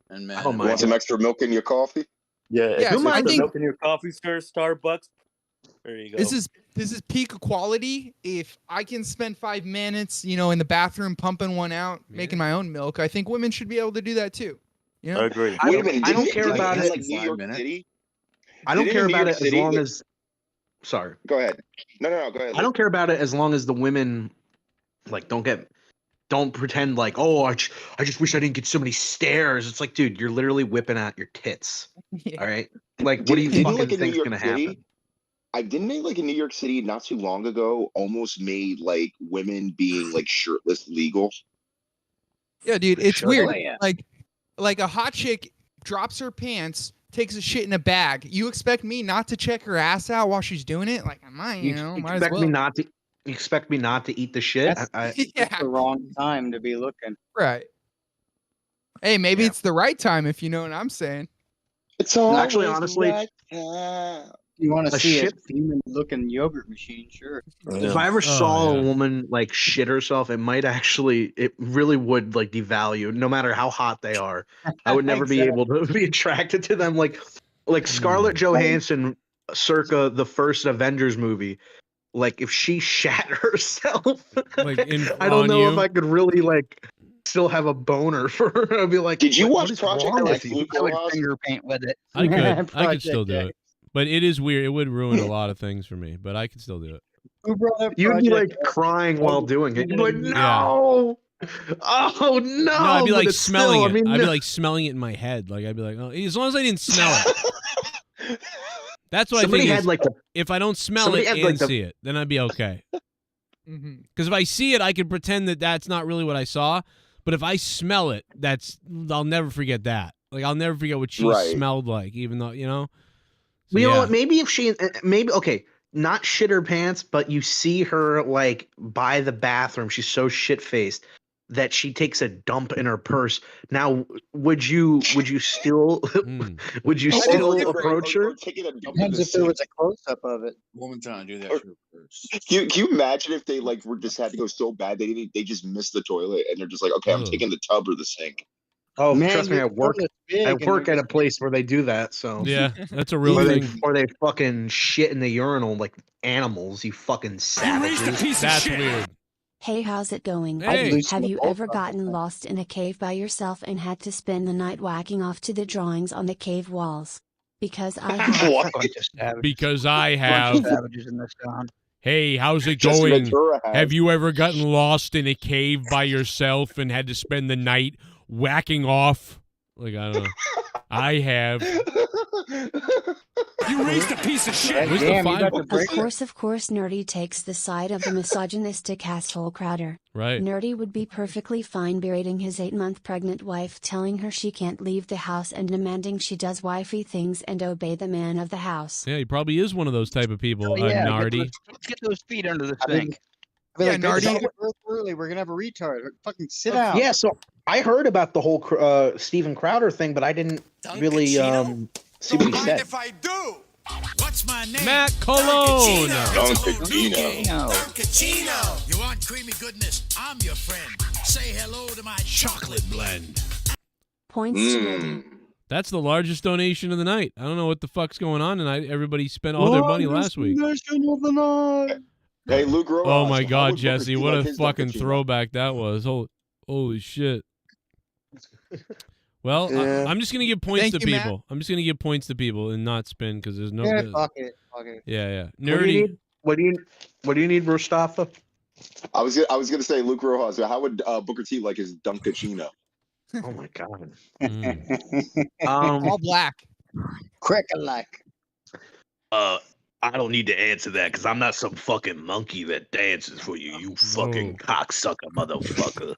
and men. You want some extra milk in your coffee? Yeah, Yeah, so I put think- milk in your coffee, sir. Starbucks. There you go. This is peak equality. If I can spend 5 minutes, in the bathroom pumping one out, making my own milk, I think women should be able to do that too. You know? I agree. Wait a minute. I don't didn't care about it. like New York City. I don't Didn't care New about York it as City- long as. Sorry. Go ahead. No. Go ahead. I don't care about it as long as the women, like, don't pretend like, oh, I just wish I didn't get so many stares. It's like, dude, you're literally whipping out your tits. All right. Like, what do you Didn't, fucking like, in New think's York gonna City- happen? I didn't make like in New York City not too long ago, almost made like women being like shirtless legal. Yeah, dude, it's Sure. weird. Oh, yeah. Like a hot chick drops her pants, takes a shit in a bag. You expect me not to check her ass out while she's doing it? Like I might, You might as expect well. me not to? You expect me not to eat the shit? That's the wrong time to be looking. Right. Hey, maybe it's the right time if you know what I'm saying. It's Actually, honestly, You want to A see shit- a demon-looking yogurt machine? Sure. if I ever saw a woman like shit herself, it really would like devalue, no matter how hot they are. I would never be able to be attracted to them. Like Scarlett Johansson, circa the first Avengers movie. Like if she shat herself, Like I don't on know you? if I could really like still have a boner for her. I'd be like, Did you "What- watch what is Project wrong with X, you?" Luke I would Rojas? finger paint with it. I could. I could Project still do X. it. But it is weird. It would ruin a lot of things for me. But I could still do it. Who brought up You'd be Project like X? crying while doing it. You'd be like, Yeah. no. Oh no! No, I'd be but like it's smelling still, it. I mean, I'd be no. like smelling it in my head. Like I'd be like, oh, as long as I didn't smell it. That's what Somebody I think. had Is, like the if I don't smell somebody it had, and like, the- see it, then I'd be okay. Mhm. Because if I see it, I can pretend that that's not really what I saw. But if I smell it, I'll never forget that. Like I'll never forget what she Right. smelled like, even though So, you know yeah. what? Maybe if she, okay, not shit her pants, but you see her like by the bathroom. She's so shit faced that she takes a dump in her purse. Now, would you still would you still approach her? Taking a dump in Depends the if there was sink. a close-up of it. Woman trying to do that Or- shit first. Can you imagine if they like were just had to go so bad they just missed the toilet and they're just like, okay, I'm Ugh. taking the tub or the sink. Oh, Man, trust me, your I work. toilet's big I and work you're at a place where they do that. So Yeah, that's a real or thing. they fucking shit in the urinal like animals. You fucking savages. That's weird. Hey, how's it going? Hey. Have you ever gotten lost in a cave by yourself and had to spend the night whacking off to the drawings on the cave walls? Because I have. What? Bunch of savages. Because I Bunch have. of savages in this town. Hey, how's it Jesse going? Ventura has. Have you ever gotten lost in a cave by yourself and had to spend the night whacking off? Like, I don't know. I have. You raised a piece of shit. Where's Damn, the you five? got the Of course, Nerdy takes the side of the misogynistic asshole Crowder. Right. Nerdy would be perfectly fine berating his 8-month pregnant wife, telling her she can't leave the house and demanding she does wifey things and obey the man of the house. Yeah, he probably is one of those type of people, Yeah, Nardi. let's get those feet under the I mean, sink. Be Yeah, like, Nardi- Nardi, birth early. We're gonna have a retard. Fucking sit down. Yeah, so I heard about the whole Steven Crowder thing, but I didn't really see what he said. If I do, what's my name? Matt Colon. Duncachino. Duncachino. You want creamy goodness? I'm your friend. Say hello to my chocolate blend. Points to Nerdy. That's the largest donation of the night. I don't know what the fuck's going on tonight. Everybody spent all their money last week. Hey, Luke Rojas. Oh my how God, would Booker Jesse, T what like a his fucking Duncachino? throwback that was. Holy shit. Well, Yeah. I'm just gonna give points Thank to you, Matt. people. I'm just gonna give points to people and not spin because there's no. Yeah, fuck it. Fuck it. Yeah. What do you Nerdy. need? What do you need, Mustafa? I was gonna say Luke Rojas. How would Booker T like his Duncachino? Oh my god. Mm. all black. Crack-a-lack. I don't need to answer that because I'm not some fucking monkey that dances for you, you fucking cocksucker motherfucker.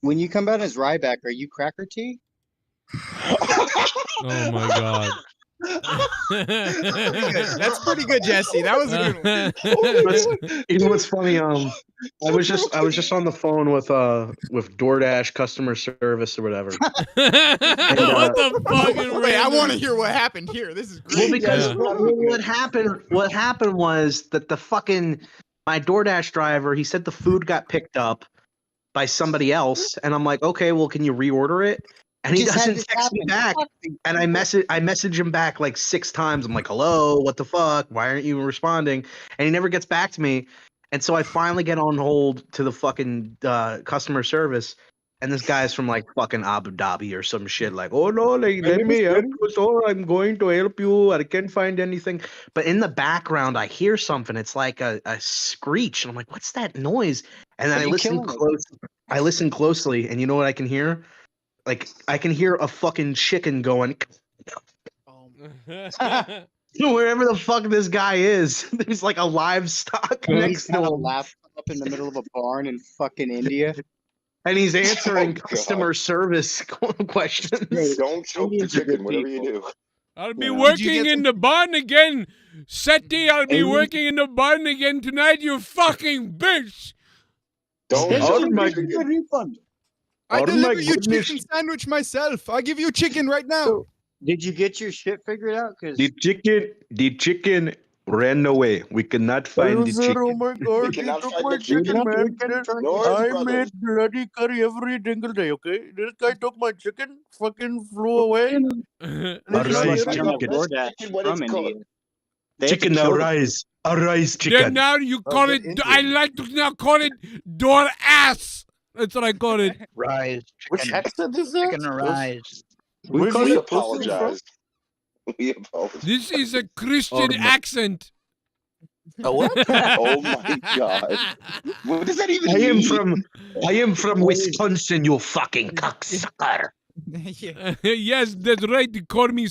When you come out as Ryback, are you Cracker Tea? Oh my god. That's pretty good, Jesse. That was a good one. You know what's funny? I was just on the phone with DoorDash customer service or whatever. What the fucking? Wait, I want to hear what happened here. This is great. Well, because what happened was that my DoorDash driver, he said the food got picked up by somebody else, and I'm like, okay, well, can you reorder it? And he doesn't text me back, and I message him back like 6 times. I'm like, hello, what the fuck? Why aren't you responding? And he never gets back to me. And so I finally get on hold to the fucking customer service, and this guy's from like fucking Abu Dhabi or some shit. Like, oh no, like let me help you. So I'm going to help you. I can't find anything. But in the background, I hear something. It's like a screech, and I'm like, what's that noise? And then I listen closely, and you know what I can hear? Like, I can hear a fucking chicken going. Wherever the fuck this guy is, there's like a livestock next to a him. laptop up in the middle of a barn in fucking India. And he's answering customer service questions. Hey, don't choke the chicken, whatever you do. I'll be working in the barn again. SETI, I'll be working in the barn again tonight, you fucking bitch. Refund. I deliver you chicken sandwich myself. I'll give you chicken right now. So, did you get your shit figured out? The chicken ran away. We cannot find the chicken. Oh my god, you took my chicken, man. I made bloody curry every single day, okay? This guy took my chicken, fucking flew away. Chicken, arise. Arise, chicken. Then now you call it, I like to now call it door ass. That's what I call it. Rise. Which accent is that? Chicken arise. We apologize. We apologize. This is a Christian accent. What? Oh my god. What does that even mean? I am from Wisconsin, you fucking cocksucker. Yes, that's right. They call me.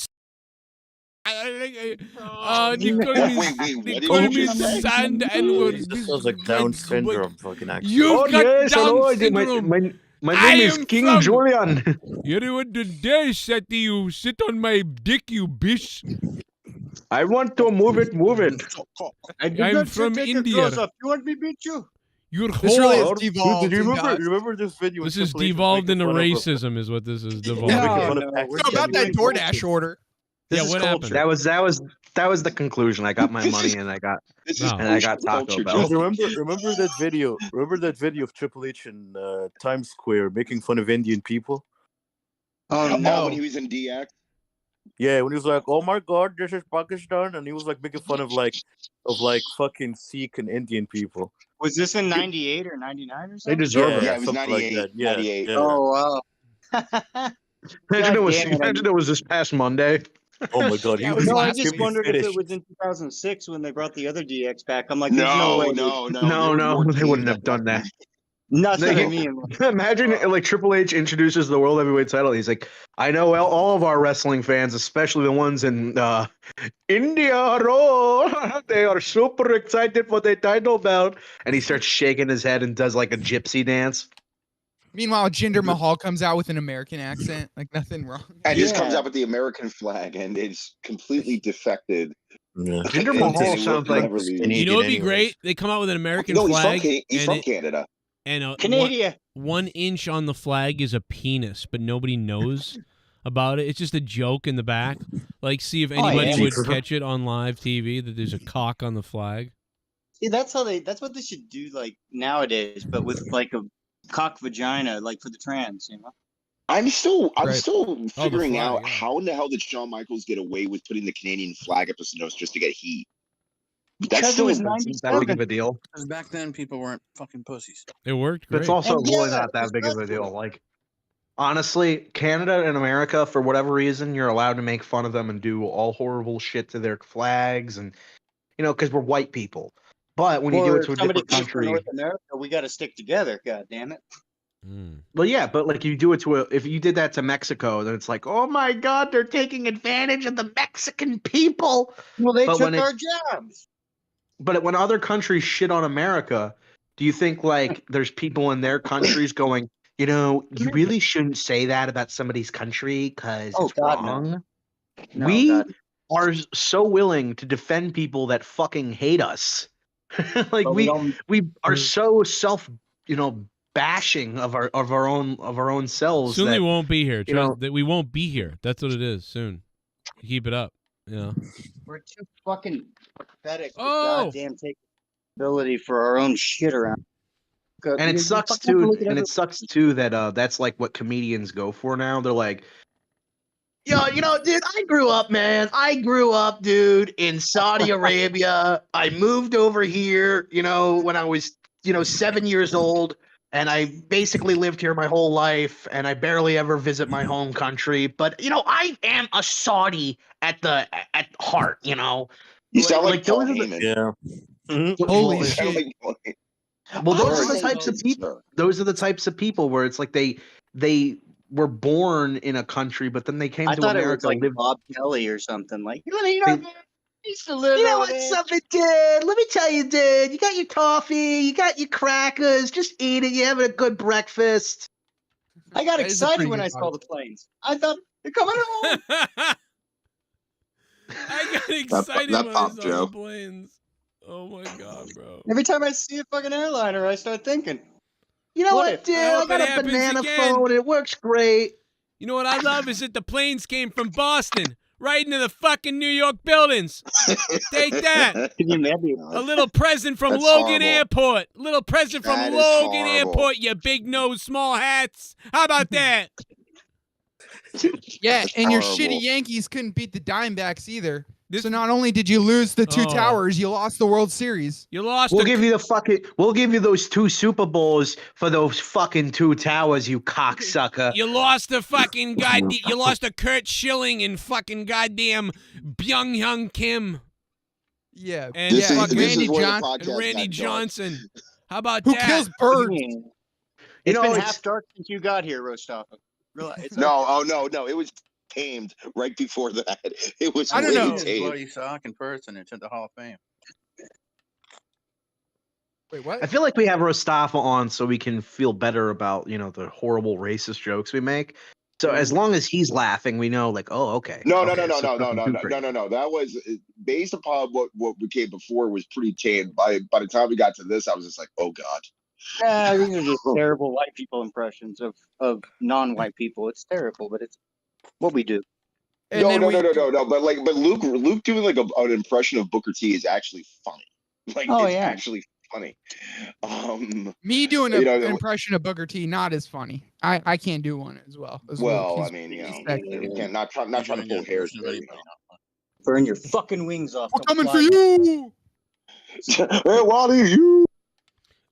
They call me sand and words. This sounds like Down syndrome fucking accent. You've got Down syndrome. My name is King Julian. You don't want to dare, SETI, you sit on my dick, you bitch. I want to move it. I'm from India. You want me to beat you? You're This really whore. is devolved. Dude, remember this video? This is devolved into racism, is what this is devolved. So about that DoorDash order. Yeah, what happened? That was the conclusion. I got my money and I got Taco Bell. Remember that video? Remember that video of Triple H in Times Square making fun of Indian people? Oh no! When he was in DX. Yeah, when he was like, "Oh my God, this is Pakistan," and he was like making fun of fucking Sikh and Indian people. Was this in '98 or '99 or something? They deserve it. Yeah, it was something 98. like that. Yeah, 98. yeah. Oh wow! Imagine it was this past Monday. Oh my God! No, I just wondered if it was in 2006 when they brought the other DX back. I'm like, there's no way. No, they wouldn't have done that. Nothing to me. Imagine like Triple H introduces the World Heavyweight title. He's like, I know all of our wrestling fans, especially the ones in India, they are super excited for the title belt. And he starts shaking his head and does like a gypsy dance. Meanwhile, Jinder Mahal comes out with an American accent, like nothing wrong. And just comes out with the American flag, and it's completely defected. Yeah. Jinder Mahal sounds like You know, it'd be great. They come out with an American flag. He's from Canada. And Canada. 1 inch on the flag is a penis, but nobody knows about it. It's just a joke in the back. Like, see if anybody would catch it on live TV that there's a cock on the flag. See, that's what they should do like nowadays, but with like a cock vagina, like for the trans, you know. I'm still the figuring flag, out yeah. how in the hell did Shawn Michaels get away with putting the Canadian flag up his nose just to get heat? Because That's still it was that big of a deal. Because back then people weren't fucking pussies. It worked great. It's also really not that big of a deal. Like, honestly, Canada and America, for whatever reason, you're allowed to make fun of them and do all horrible shit to their flags, and because we're white people. But when you do it to a different country, North America, we got to stick together. God damn it! Well, yeah, but like you do it to if you did that to Mexico, then it's like, oh my God, they're taking advantage of the Mexican people. Well, they But took when our it's- jobs. But when other countries shit on America, do you think like there's people in their countries going, you know, you really shouldn't say that about somebody's country because Oh, it's God, no. wrong? No, We God. are so willing to defend people that fucking hate us. Like But we don't- we are so self, bashing of our own selves. Soon that, they won't be here. you know- That we won't be here. That's what it is. Soon. Keep it up. Yeah. We're too fucking pathetic. Oh! Goddamn take ability for our own shit around. And it sucks too. And it sucks too that that's like what comedians go for now. They're like, yo, dude, I grew up, man. I grew up, dude, in Saudi Arabia. I moved over here, when I was, 7 years old. And I basically lived here my whole life, and I barely ever visit my home country. But I am a Saudi at heart. You sound like Paul those are the- Heyman. Yeah. Holy You sound shit. like Well, those Sure, are the it's types of people. Those are the types of people where it's like they were born in a country, but then they came I to thought America. it was like lived- Bob Kelly or something. Like, They- used to live You know over what's there. up, dude? Let me tell you, dude. You got your coffee, you got your crackers. Just eat it. You're having a good breakfast. I got That is a excited pretty when good I saw Bob. the planes. I thought they're coming home. I got excited that when I popped, saw Joe. the planes. Oh my God, bro. Every time I see a fucking airliner, I start thinking, You know What what, if- dude? I I hope got it a happens banana again. phone. It works great. You know what I love is that the planes came from Boston right into the fucking New York buildings. Take that. can you imagine? A little present from That's Logan horrible. Airport. Little present from That is Logan horrible. Airport, you big nose, small hats. How about that? Yeah, That's and your horrible. shitty Yankees couldn't beat the Dimebacks either. So not only did you lose the two Oh. towers, you lost the World Series. You lost We'll a- give you those 2 Super Bowls for those fucking 2 towers, you cocksucker. You lost a fucking you lost a Kurt Schilling and fucking goddamn Byung-Hyun Kim Yeah, and This is- fucking this Randy is where the John- podcast and Randy got dark. Johnson. How about who that? kills birds? It's know, been it's- half dark since you got here, Rostafa. Realize it's No, oh no, it was tamed right before that. It was I don't way know. His tamed. bloody sock in person into the Hall of Fame. Wait, what? I feel like we have Rostafa on so we can feel better about, the horrible racist jokes we make. So as long as he's laughing, we know, like, oh, okay. No, okay, so nothing too crazy. no. That was based upon what we came before was pretty tame. By the time we got to this, I was just like, oh God. Yeah, these are just terrible white people impressions of non-white people. It's terrible, but it's what we do. And No. then But Luke doing like an impression of Booker T is actually funny. Like, Oh, it's yeah. actually funny. Me doing You know, an impression of Booker T not as funny. I can't do one as well. As well, Luke. I mean, Sexy. we can't not trying to pull hairs. There, Burn your fucking wings off. We're Don't coming for fly. you. Hey, Wally, you.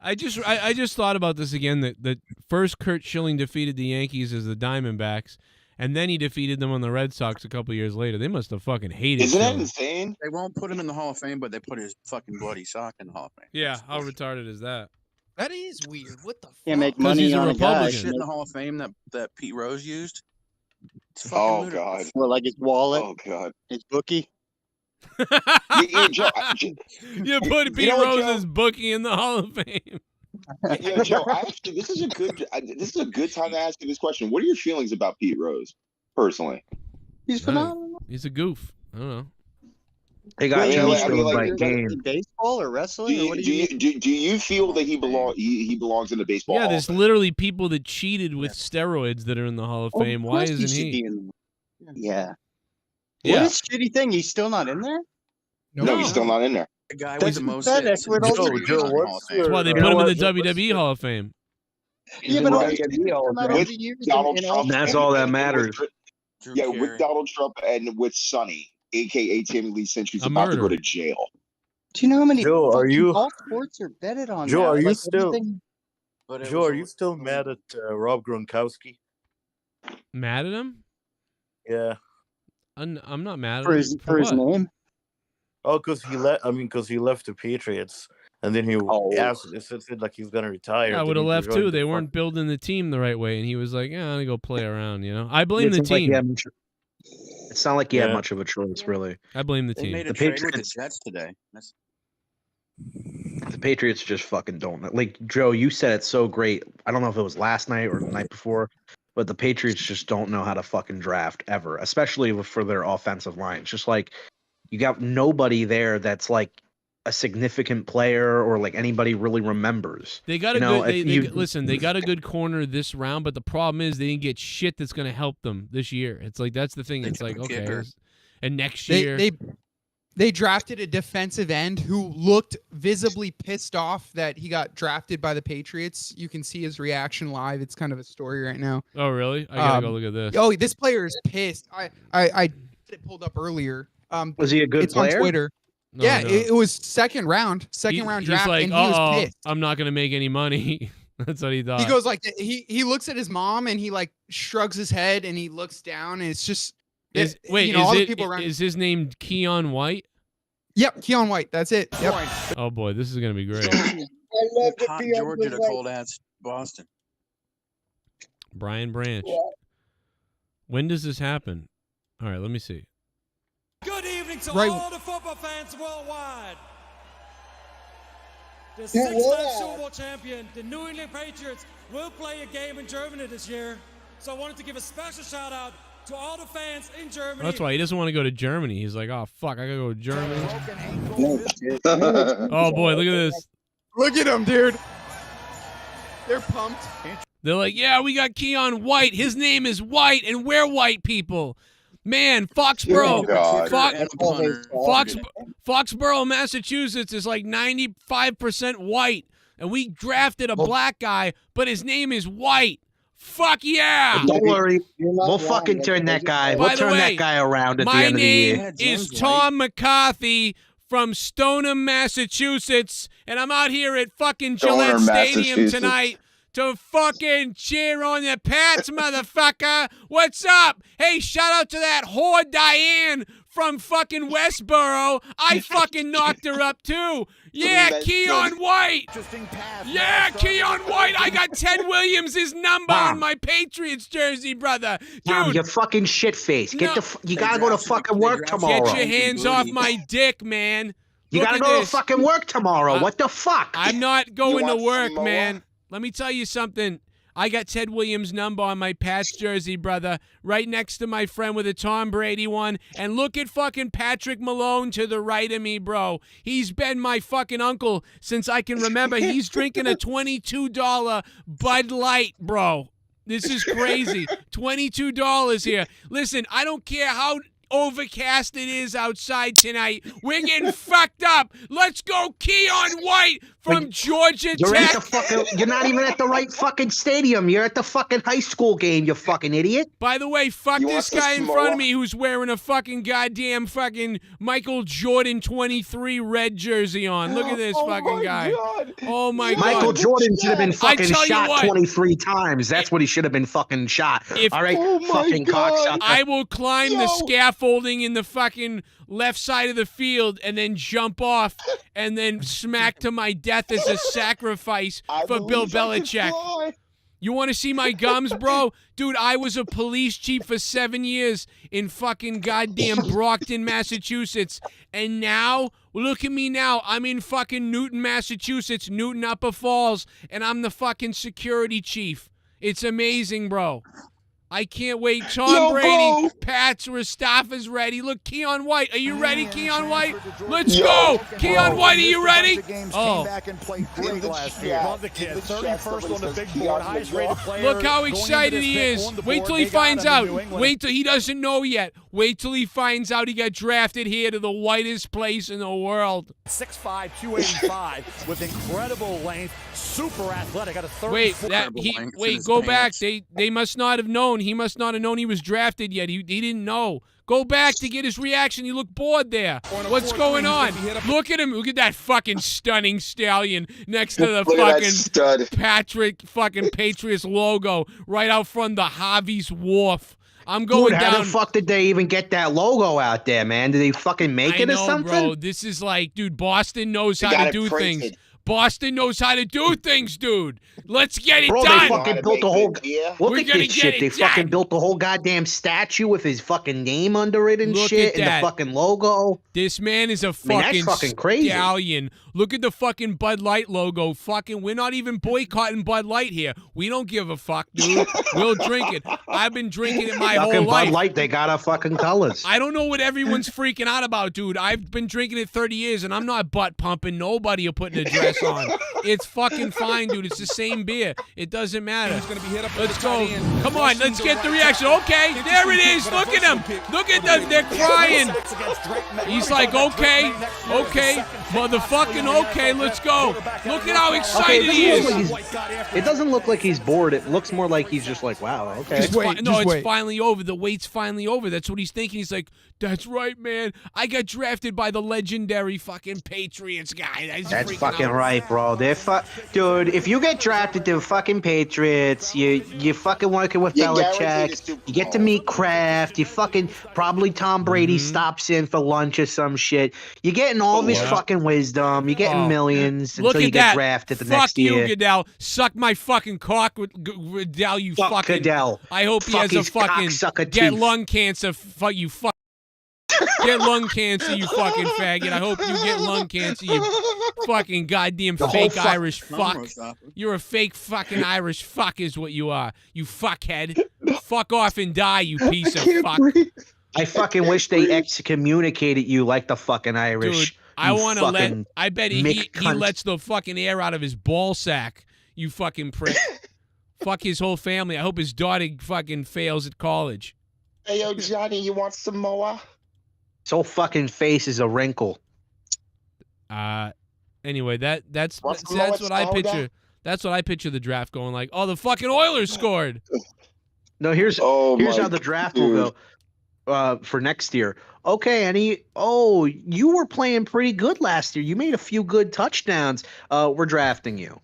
I just thought about this again. That first Kurt Schilling defeated the Yankees as the Diamondbacks, and then he defeated them on the Red Sox a couple years later. They must have fucking hated. Isn't that Schilling. insane? They won't put him in the Hall of Fame, but they put his fucking bloody sock in the Hall of Fame. Yeah, how retarded is that? That is weird. What the fuck? Can't make 'Cause money he's a on a guy. Republican. Shit in the Hall of Fame that Pete Rose used. It's fucking Oh ludicrous. God. Well, like his wallet, Oh God. his bookie. Joe, You put Pete know what, Rose's Joe? bookie in the Hall of Fame. Yeah, Joe. Actually, this is a good time to ask you this question. What are your feelings about Pete Rose, personally? He's phenomenal. He's a goof. I don't know. They got I mean, you like, by game. In baseball or Do wrestling? or you, what do, do you you, do you feel that he belongs in the baseball? Yeah, Hall there's of Fame? literally people that cheated with steroids that are in the Hall of Fame. Why course isn't should he? be in the- Yeah. Yeah. What a shitty thing. He's still not in there? No, he's still not in there. The guy That's with the most sad, hits. that's what in Joe- history Joe, is in the Hall of what's Fame. That's why they You put know him in what? the WWE Hall of Fame. Yeah, but Right. also not With over years Donald and Trump. And that's and- all that and matters. Drew Yeah, Carey. with Donald Trump and with Sonny, aka Tammy Lee Cinch, who's A about to go murderer. to jail. Do you know how many Joe, are fucking you- all sports are betted on Joe, now? are you Like, still- everything- But it Joe, was are you still mad at Rob Gronkowski? Mad at him? Yeah. I'm not mad at for him. his what? name? Oh, because he left the Patriots. And then he Oh. asked, it said like he's gonna retire. Yeah, I then would have he left joined too. the They fuck- weren't building the team the right way, and he was like, "Yeah, I'm gonna go play around." You know, I blame the It's not like team. he had much- It's not like he had Yeah. much of a choice, really. I blame the They team. made a The trade with the Patriots- Jets today. That's The Patriots just fucking don't know. Like, Joe, you said it so great. I don't know if it was last night or the night before, but the Patriots just don't know how to fucking draft ever, especially for their offensive line. It's just like you got nobody there that's like a significant player or like anybody really remembers. They got You a know, good. if They, you- listen, they got a good corner this round, but the problem is they didn't get shit that's going to help them this year. It's like that's the thing. They It's took like a okay, kicker. and next year, They drafted a defensive end who looked visibly pissed off that he got drafted by the Patriots. You can see his reaction live. It's kind of a story right now. oh really? I gotta go look at this. Oh, this player is pissed. I had it pulled up earlier. Was he a good it's player? on Twitter. No, yeah, no. It was second round He's draft, like, and he was pissed. I'm not gonna make any money. That's what he thought. He goes like he looks at his mom and he like shrugs his head and he looks down and it's just Wait, you know, all is the it people around. is his name Keon White? Yep, Keon White. That's it. Yep. Oh boy, this is gonna be great. hot Georgia to cold ass Boston. Brian Branch. When does this happen? All right, let me see. Good evening to Right. all the football fans worldwide. The Yeah, six-time what? Super Bowl champion, the New England Patriots, will play a game in Germany this year. So I wanted to give a special shout out to all the fans in Germany. That's why he doesn't want to go to Germany. He's like, oh fuck, I gotta go to Germany. Oh, Oh boy, look at this. Look at him, dude. They're pumped. They're like, yeah, we got Keon White. His name is White, and we're white people. Man, Foxborough, Foxborough, Massachusetts is like 95% white, and we drafted a black guy, but his name is White. Fuck yeah! Don't worry. We'll fucking turn that guy. By We'll the turn way, that guy around at the My end of the year. name is Tom McCarthy from Stoneham, Massachusetts, and I'm out here at fucking Gillette Stoneham, Stadium Massachusetts. tonight to fucking cheer on the Pats, motherfucker. What's up? Hey, shout out to that whore Diane from fucking Westboro. I fucking knocked her up too. Yeah, Keon White. Yeah, Keon White. I got Ted Williams' number on my Patriots jersey, brother. Mom, Dude, you fucking shit face. Get No. you gotta go to fucking work tomorrow. get your hands off my dick, man. You Look gotta at go to this. fucking work tomorrow. What the fuck? I'm not going to want work, some more? man. Let me tell you something. I got Ted Williams' number on my Pats jersey, brother, right next to my friend with a Tom Brady one. And look at fucking Patrick Malone to the right of me, bro. He's been my fucking uncle since I can remember. He's drinking a $22 Bud Light, bro. This is crazy. $22 here. Listen, I don't care how overcast it is outside tonight. We're getting fucked up. Let's go Keon White from Georgia You're Tech. at the fucking. You're not even at the right fucking stadium. You're at the fucking high school game. You fucking idiot. By the way, fuck You this want guy some in front more? of me who's wearing a fucking goddamn fucking Michael Jordan 23 red jersey on. Look at this fucking guy. Oh my god. Michael Jordan should have been fucking tell you shot what. 23 times. That's what he should have been fucking shot. If- All right, Oh my fucking God. cocksucker. I will climb the scaffolding in the fucking left side of the field and then jump off and then smack to my death as a sacrifice for Bill Belichick. You want to see my gums, bro? Dude, I was a police chief for 7 years in fucking goddamn Brockton, Massachusetts. And now, look at me now. I'm in fucking Newton, Massachusetts, Newton Upper Falls, and I'm the fucking security chief. It's amazing, bro. I can't wait. Tom Brady, Pats, Mustafa's ready. Look, Keon White. Are you ready, Keon White? Let's go. Keon White, are you ready? Oh. Look how excited he is. Wait till he finds out. Wait till he doesn't know yet. Wait till he finds out he got drafted here to the whitest place in the world. 6'5", 285 with incredible length, super athletic. Got a third. Wait, go back. They must not have known. He must not have known he was drafted yet. He didn't know. Go back to get his reaction. He looked bored there. What's going on? Look at him. Look at that fucking stunning stallion next to the Look at that fucking stud. Patrick fucking Patriots logo right out front of the Harvey's Wharf. I'm going Dude, how down. the fuck did they even get that logo out there, man? Did they fucking make I it or know, something? bro. This is like, dude, Boston knows They how got to it do printed. things. Boston knows how to do things, dude. Let's get it Bro, done. they fucking built the whole. Look We're at gonna this get shit. it They fucking done. built the whole goddamn statue with his fucking name under it and Look shit, at and the that. fucking logo. This man is a mean, that's fucking, fucking crazy. stallion. Look at the fucking Bud Light logo. Fucking, we're not even boycotting Bud Light here. We don't give a fuck, dude. We'll drink it. I've been drinking it my Fucking whole Bud life. Light, they got our fucking colors. I don't know what everyone's freaking out about, dude. I've been drinking it 30 years, and I'm not butt pumping nobody or putting a dress on. It's fucking fine, dude. It's the same beer. It doesn't matter. Let's go. Come on, let's get the reaction. Okay, there it is. Look at them. Look at them. They're crying. He's like, okay, motherfucking okay, let's go. Look at how excited he is. It doesn't look like he's bored. It looks more like he's just like, wow, okay. It's finally over. The wait's finally over. That's what he's thinking. He's like, that's right, man. I got drafted by the legendary fucking Patriots guy. That's fucking right, bro. Dude, if you get drafted to fucking Patriots, you fucking working with Belichick. You get to meet Kraft. You fucking probably Tom Brady stops in for lunch or some shit. You're getting all this fucking wisdom. You're getting millions Look until you at get that. drafted the Fuck next year. you, Goodell. Suck my fucking cock, Goodell. You Fuck fucking. Goodell. I hope he Fuck has a his fucking cocksucker get tooth. lung cancer. Fuck you, fuck. Get lung cancer, you fucking faggot. I hope you get lung cancer, you fucking goddamn fake Irish fuck. You're a fake fucking Irish fuck is what you are. You fuckhead. Fuck off and die, you piece of fuck. I fucking wish they excommunicated you like the fucking Irish. Dude, I You want to let. fucking I bet he Mick cunt. lets the fucking air out of his ball sack. You fucking prick. Fuck his whole family. I hope his daughter fucking fails at college. Hey, yo, Johnny, you want some more? His whole fucking face is a wrinkle. Anyway, that's What's what I going picture. on? That's what I picture the draft going like. Oh, the fucking Oilers scored. No, here's Oh how my the draft will go for next year. Okay, you were playing pretty good last year. You made a few good touchdowns. We're drafting you.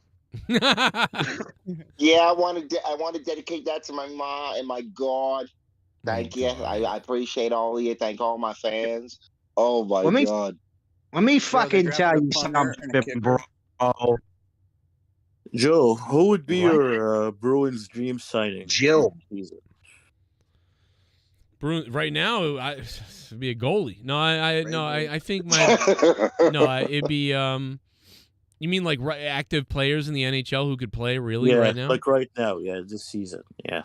Yeah, I want to dedicate that to my mom and my God. Thank you. I appreciate all of you. Thank all my fans. Oh my God. Let me fucking tell you something, bro. Joe, who would be your Bruins dream signing? Jill. Right now, it'd be a goalie. No, I think my it'd be You mean like active players in the NHL who could play really right now? Like right now, yeah, this season, yeah.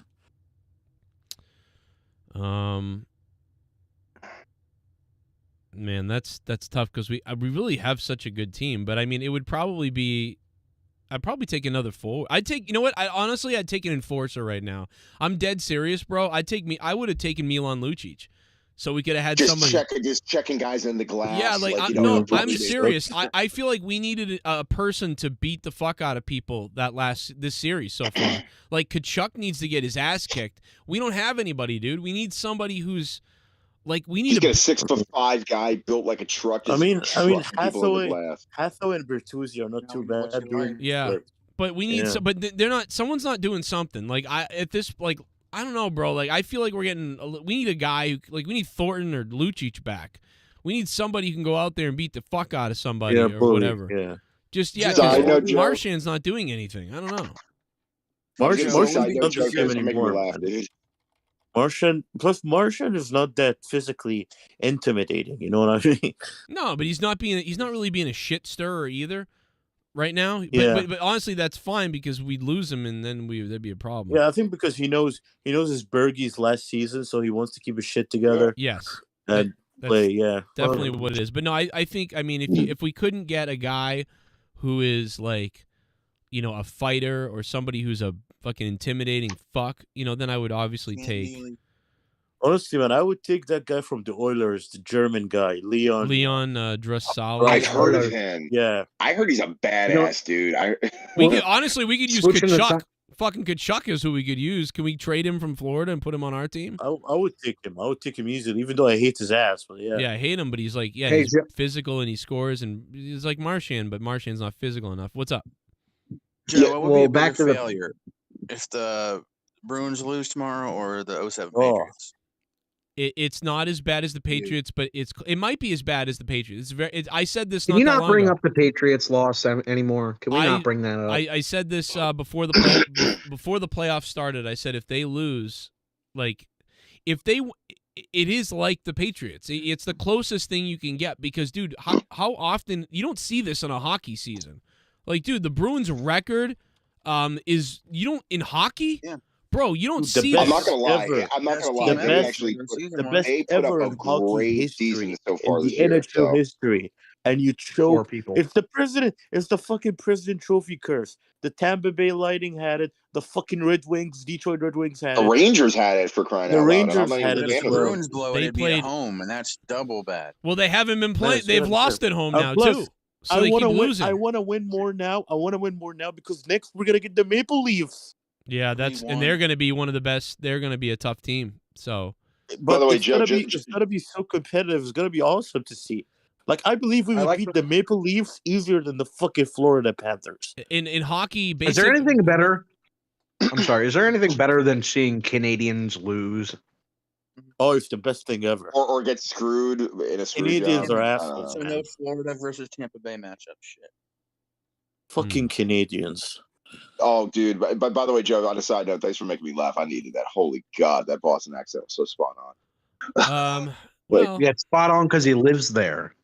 Man, that's tough because we really have such a good team. But I mean, it would probably be. I'd probably take another forward. I'd take. You know what? I'd take an enforcer right now. I'm dead serious, bro. I would have taken Milan Lucic, so we could have had somebody just checking guys in the glass. Yeah, I'm serious. I feel like we needed a person to beat the fuck out of people this series so far. Like Kachuk needs to get his ass kicked. We don't have anybody, dude. We need somebody who's like we need to get a 6'5" guy built like a truck. I mean, Hathaway and Bertuzzi are not too bad at doing. Yeah, but we need but they're not. Someone's not doing something. Like I don't know, bro. Like I feel like we need a guy who we need Thornton or Lucic back. We need somebody who can go out there and beat the fuck out of somebody or whatever. Yeah. Just Marchand's not doing anything. I don't know. Marchand not the same anymore. Marchand is not that physically intimidating. You know what I mean? No, but he's not really being a shit stirrer either. Right now, but honestly, that's fine because we'd lose him, and then there'd be a problem. Yeah, I think because he knows his Bergie's last season, so he wants to keep his shit together. Yes, and play. Yeah, definitely what it is. But no, I think if we couldn't get a guy who is like, a fighter or somebody who's a fucking intimidating fuck, then I would obviously take. Honestly, man, I would take that guy from the Oilers, the German guy, Leon Draisaitl. I heard of him. Yeah, I heard he's a badass dude. We could use Kachuk. Fucking Kachuk is who we could use. Can we trade him from Florida and put him on our team? I would take him. I would take him easily, even though I hate his ass. But yeah, I hate him, but he's like, he's physical and he scores, and he's like Marchand, but Marchand's not physical enough. What's up? Joe, what would be a bigger failure if the Bruins lose tomorrow or the 07 Patriots? It's not as bad as the Patriots, but it might be as bad as the Patriots. I said this. Can not you that not long bring ago. up the Patriots loss anymore? Can we not bring that up? I said this before the before the playoffs started. I said if they lose, like it is like the Patriots. It's the closest thing you can get because, dude, how often you don't see this in a hockey season? Like, dude, the Bruins' record is you don't in hockey. Yeah. Bro, you don't see. I'm not gonna lie. Ever. I'm not gonna lie. They actually the best they put ever up in a hockey great history, season so far in this the year. NHL So. history, and you choke. 4 people. It's the president. It's the fucking President Trophy curse. The Tampa Bay Lightning had it. The fucking Red Wings, Detroit Red Wings had The it. Rangers had it for crying The out loud. Rangers I'm not had even it a as fan of well. the Bruins blow it, They it'd be played- at home, and that's double bad. Well, they haven't been playing. That's They've what I'm lost saying. at home now Plus, too. So they wanna keep win. losing. I want to win more now. I want to win more now because next we're gonna get the Maple Leafs. Yeah, and they're going to be one of the best. They're going to be a tough team. So, By the way, it's Joe, gonna be so competitive. It's gonna be awesome to see. Like I believe we would beat the Maple Leafs easier than the fucking Florida Panthers. in hockey, Is there anything better? I'm sorry. Is there anything better than seeing Canadians lose? Oh, it's the best thing ever. Or get screwed in a screw Canadians job. are I don't assholes, So know. man. no Florida versus Tampa Bay matchup. Shit. Fucking Canadians. Oh, dude. But by the way, Joe, on a side note, thanks for making me laugh. I needed that. Holy God, that Boston accent was so spot on. Yeah, it's spot on because he lives there.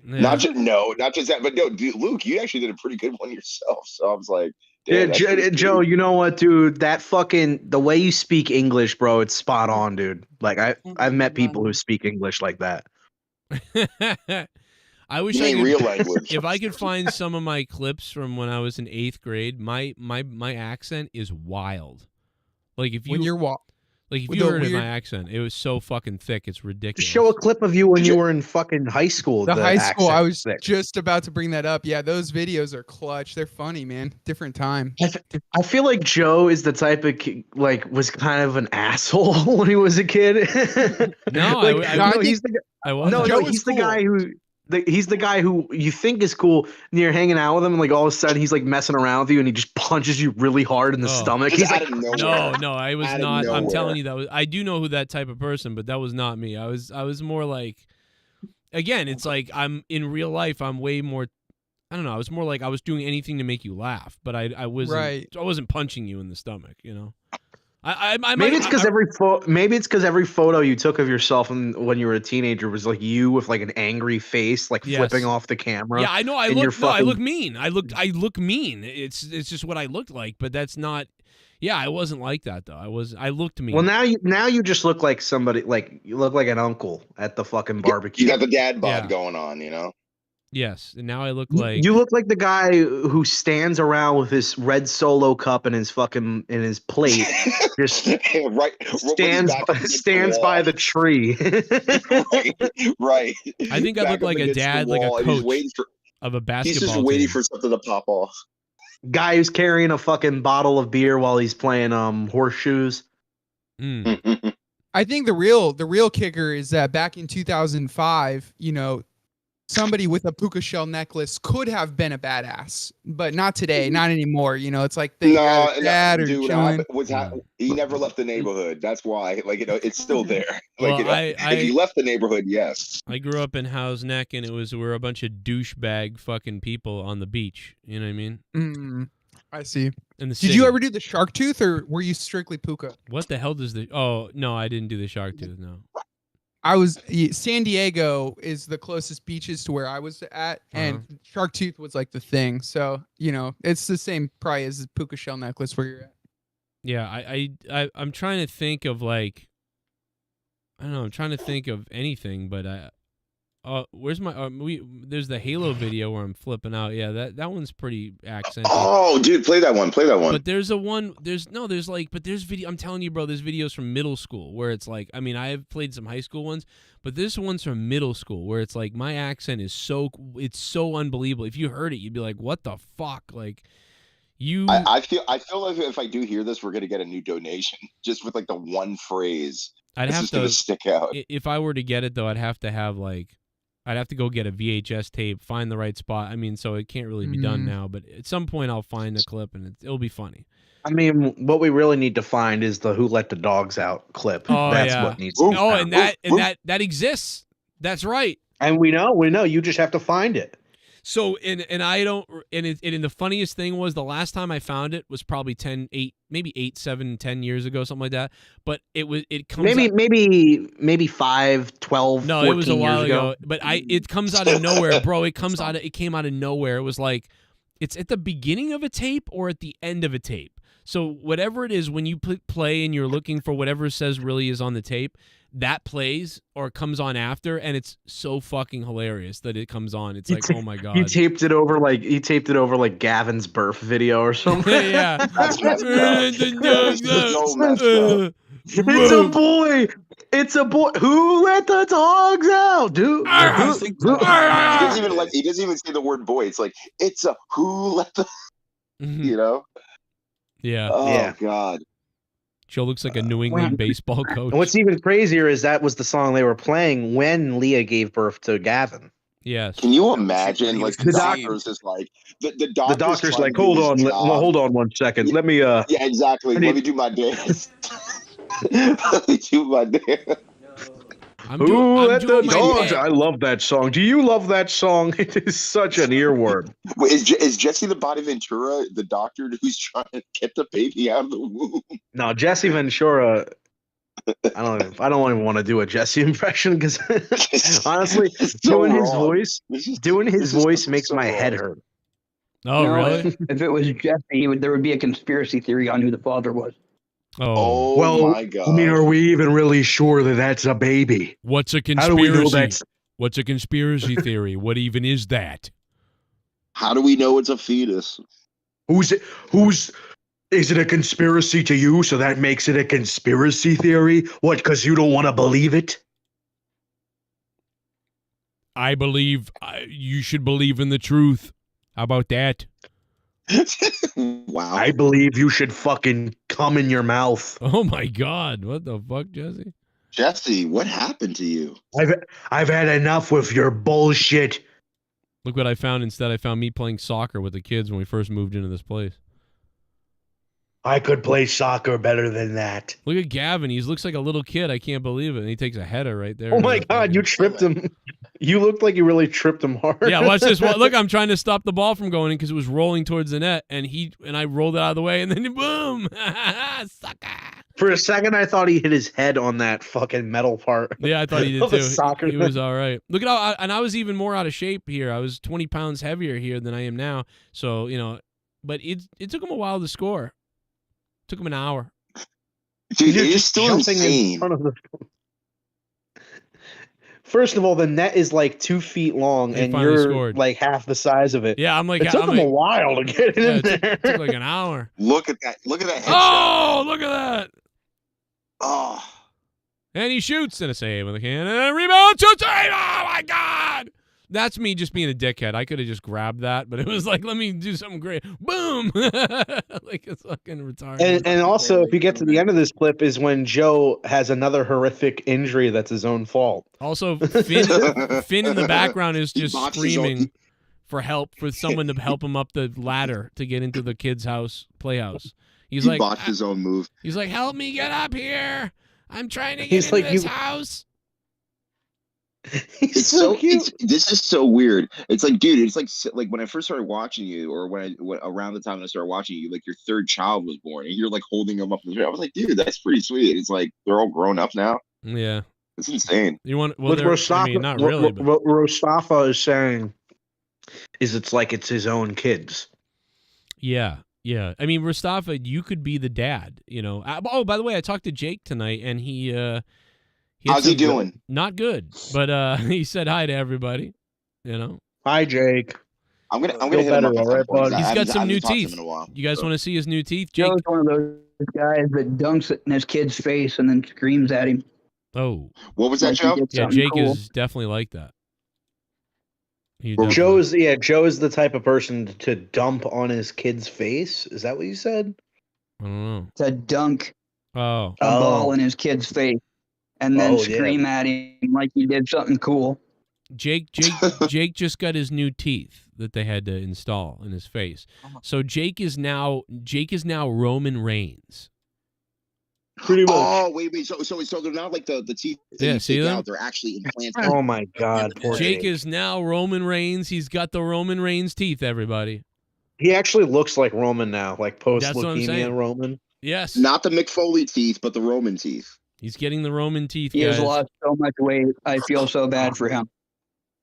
Not just that, but no, dude, Luke, you actually did a pretty good one yourself. So I was like, Yeah, damn, that's pretty Joe, you know what, dude? That fucking the way you speak English, bro, it's spot on, dude. Like I've met people who speak English like that. I wish You I mean could, real language. If I could find some of my clips from when I was in 8th grade, my accent is wild. Like if you When you're like if with you the heard weird- my accent, it was so fucking thick, it's ridiculous. Just show a clip of you when you were in fucking high school. The high school, I accent was thick. just about to bring that up. Yeah, those videos are clutch. They're funny, man. Different time. I feel like Joe is the type of was kind of an asshole when he was a kid. No, Like, I think he's the I was. no, Joe no, is he's the cool. guy who. He's the guy who you think is cool, and you're hanging out with him, and like all of a sudden he's like messing around with you, and he just punches you really hard in the stomach. Just He's out like, of nowhere. No, I was Out of not. I'm nowhere. telling you I do know who that type of person, but that was not me. I was more like, again, it's like I'm in real life. I'm way more. I don't know. I was more like I was doing anything to make you laugh, but I wasn't. Right. I wasn't punching you in the stomach. You know. maybe it's because every photo you took of yourself when you were a teenager was like you with like an angry face, like Yes. flipping off the camera. Yeah, I know. I and you're look. No, I fucking- look mean. I look mean. It's just what I looked like, but that's not. Yeah, I wasn't like that though. I looked mean. Well, now you just look like somebody, like you look like an uncle at the fucking barbecue. You got the dad bod Yeah. going on, you know? Yes, and now I look like You look like the guy who stands around with his red Solo cup and his fucking in his plate, just right. stands by the tree. Right. I think I Back look up like a against the dad, like a wall, and he's coach waiting for- of a He's basketball just waiting team. for something to pop off. Guy who's carrying a fucking bottle of beer while he's playing horseshoes. Mm. I think the real kicker is that back in 2005, somebody with a puka shell necklace could have been a badass, but not today, not anymore. It's like they got a dad or dude, chilling. he never left the neighborhood. That's why, it's still there. Well, if he left the neighborhood, yes. I grew up in Howe's Neck, and we were a bunch of douchebag fucking people on the beach. You know what I mean? Mm, I see. In the Did you ever do the shark tooth, or were you strictly puka? What the hell does the? Oh no, I didn't do the shark tooth. No. San Diego is the closest beaches to where I was at, and shark tooth was like the thing. So it's the same probably as the puka shell necklace where you're at. Yeah, I'm trying to think of like, I don't know. I'm trying to think of anything, but where's my? There's the Halo video where I'm flipping out. Yeah, that one's pretty accented. Oh, dude, play that one. But there's video. I'm telling you, bro. There's videos from middle school where it's like, I mean, I have played some high school ones, but this one's from middle school where it's like my accent is so unbelievable. If you heard it, you'd be like, what the fuck, like. I feel like if I do hear this, we're gonna get a new donation just with like the one phrase. I'd It's have just to gonna stick out. If I were to get it though, I'd have to have I'd have to go get a VHS tape, find the right spot. I mean, so it can't really be done now. But at some point, I'll find a clip, and it'll be funny. I mean, what we really need to find is the "Who Let the Dogs Out" clip. Oh, That's yeah. what needs to be found. and that exists. That's right. And we know. You just have to find it. So and the funniest thing was the last time I found it was probably 10 years ago, something like that. But it comes maybe 5, 12, no, 14 it was a while years ago. But it comes out of nowhere, bro. It came out of nowhere. It was like it's at the beginning of a tape or at the end of a tape. So whatever it is, when you play and you're looking for whatever it says really is on the tape, that plays or comes on after, and it's so fucking hilarious that it comes on. It's like, oh my god! He taped it over like Gavin's birth video or something. Yeah. It's a boy. It's a boy. Who let the dogs out, dude? He doesn't even say the word boy. It's like it's a who let the. You know. Yeah. Oh God. Joe looks like a New England baseball coach. And what's even crazier is that was the song they were playing when Leah gave birth to Gavin. Yes. Can you imagine? Like the doctor's just like the doctor's like, hold on 1 second. Let me Yeah, exactly. Let me do my dance. Let me do my dance. Who let the dogs? I love that song. Do you love that song? It is such an earworm. Wait, is Jesse the Body Ventura the doctor who's trying to get the baby out of the womb? No, Jesse Ventura. I don't even want to do a Jesse impression because honestly, doing his voice makes my head hurt. Oh, really? If it was Jesse, there would be a conspiracy theory on who the father was. Oh, well, my God. I mean, are we even really sure that that's a baby? What's a conspiracy? How do we know that's... What's a conspiracy theory? What even is that? How do we know it's a fetus? Is it a conspiracy to you, so that makes it a conspiracy theory? What, because you don't want to believe it? I believe you should believe in the truth. How about that? Wow. I believe you should fucking come in your mouth. Oh my God. What the fuck, Jesse? Jesse, what happened to you? I've had enough with your bullshit. Look what I found instead. I found me playing soccer with the kids when we first moved into this place. I could play soccer better than that. Look at Gavin. He looks like a little kid. I can't believe it. And he takes a header right there. Oh my God, you tripped him. You looked like you really tripped him hard. Yeah, watch this. Look, I'm trying to stop the ball from going in because it was rolling towards the net, and I rolled it out of the way, and then boom, sucker. For a second, I thought he hit his head on that fucking metal part. Yeah, I thought he did too. Soccer he was all right. Look at how, and I was even more out of shape here. I was 20 pounds heavier here than I am now. So but it took him a while to score. Took him an hour. Dude, it is still insane. In front of the... First of all, the net is like 2 feet long, and you're scored. Like half the size of it. Yeah, I'm like, it took him a while to get it in there. It took like an hour. Look at that! Look at that! Headshot. Oh, look at that! Oh, and he shoots and a save with a can and a rebound. Shoots! Oh my God! That's me just being a dickhead. I could have just grabbed that, but it was like, let me do something great. Boom! Like it's fucking retarded. And also, if you get to the end of this clip, is when Joe has another horrific injury that's his own fault. Also, Finn in the background is just screaming for help, for someone to help him up the ladder to get into the kid's playhouse. He botched his own move. He's like, help me get up here. I'm trying to get into this house. He's so cute. This is so weird. It's like, dude, it's like when I first started watching you, or when around the time I started watching you, like your third child was born, and you're like holding him up in the I was like, dude, that's pretty sweet. It's like they're all grown up now. Yeah, it's insane. You want what Rostafa, not really. What Rostafa is saying is it's like it's his own kids. Yeah. Yeah, I mean, Rostafa, you could be the dad. Oh, by the way, I talked to Jake tonight, and he how's he doing? Not good, but he said hi to everybody. Hi, Jake. I'm gonna hit him up. All right, bud. He's got some new teeth. You guys want to see his new teeth? Jake? Joe's one of those guys that dunks it in his kid's face and then screams at him. Oh, what was that, Joe? Yeah, Jake is definitely like that. Joe's the type of person to dump on his kid's face. Is that what you said? I don't know. To dunk a ball in his kid's face and then scream at him like he did something cool. Jake just got his new teeth that they had to install in his face. So Jake is now Roman Reigns. Pretty much. Oh, wait. So they're not like the teeth that you see take them? out. They're actually implants. Oh my God, poor Jake Jake. is now Roman Reigns. He's got the Roman Reigns teeth, everybody. He actually looks like Roman now, like post That's what I'm saying. leukemia Roman. Yes. Not the Mick Foley teeth, but the Roman teeth. He's getting the Roman teeth, He guys. has lost so much weight. I feel so bad for him.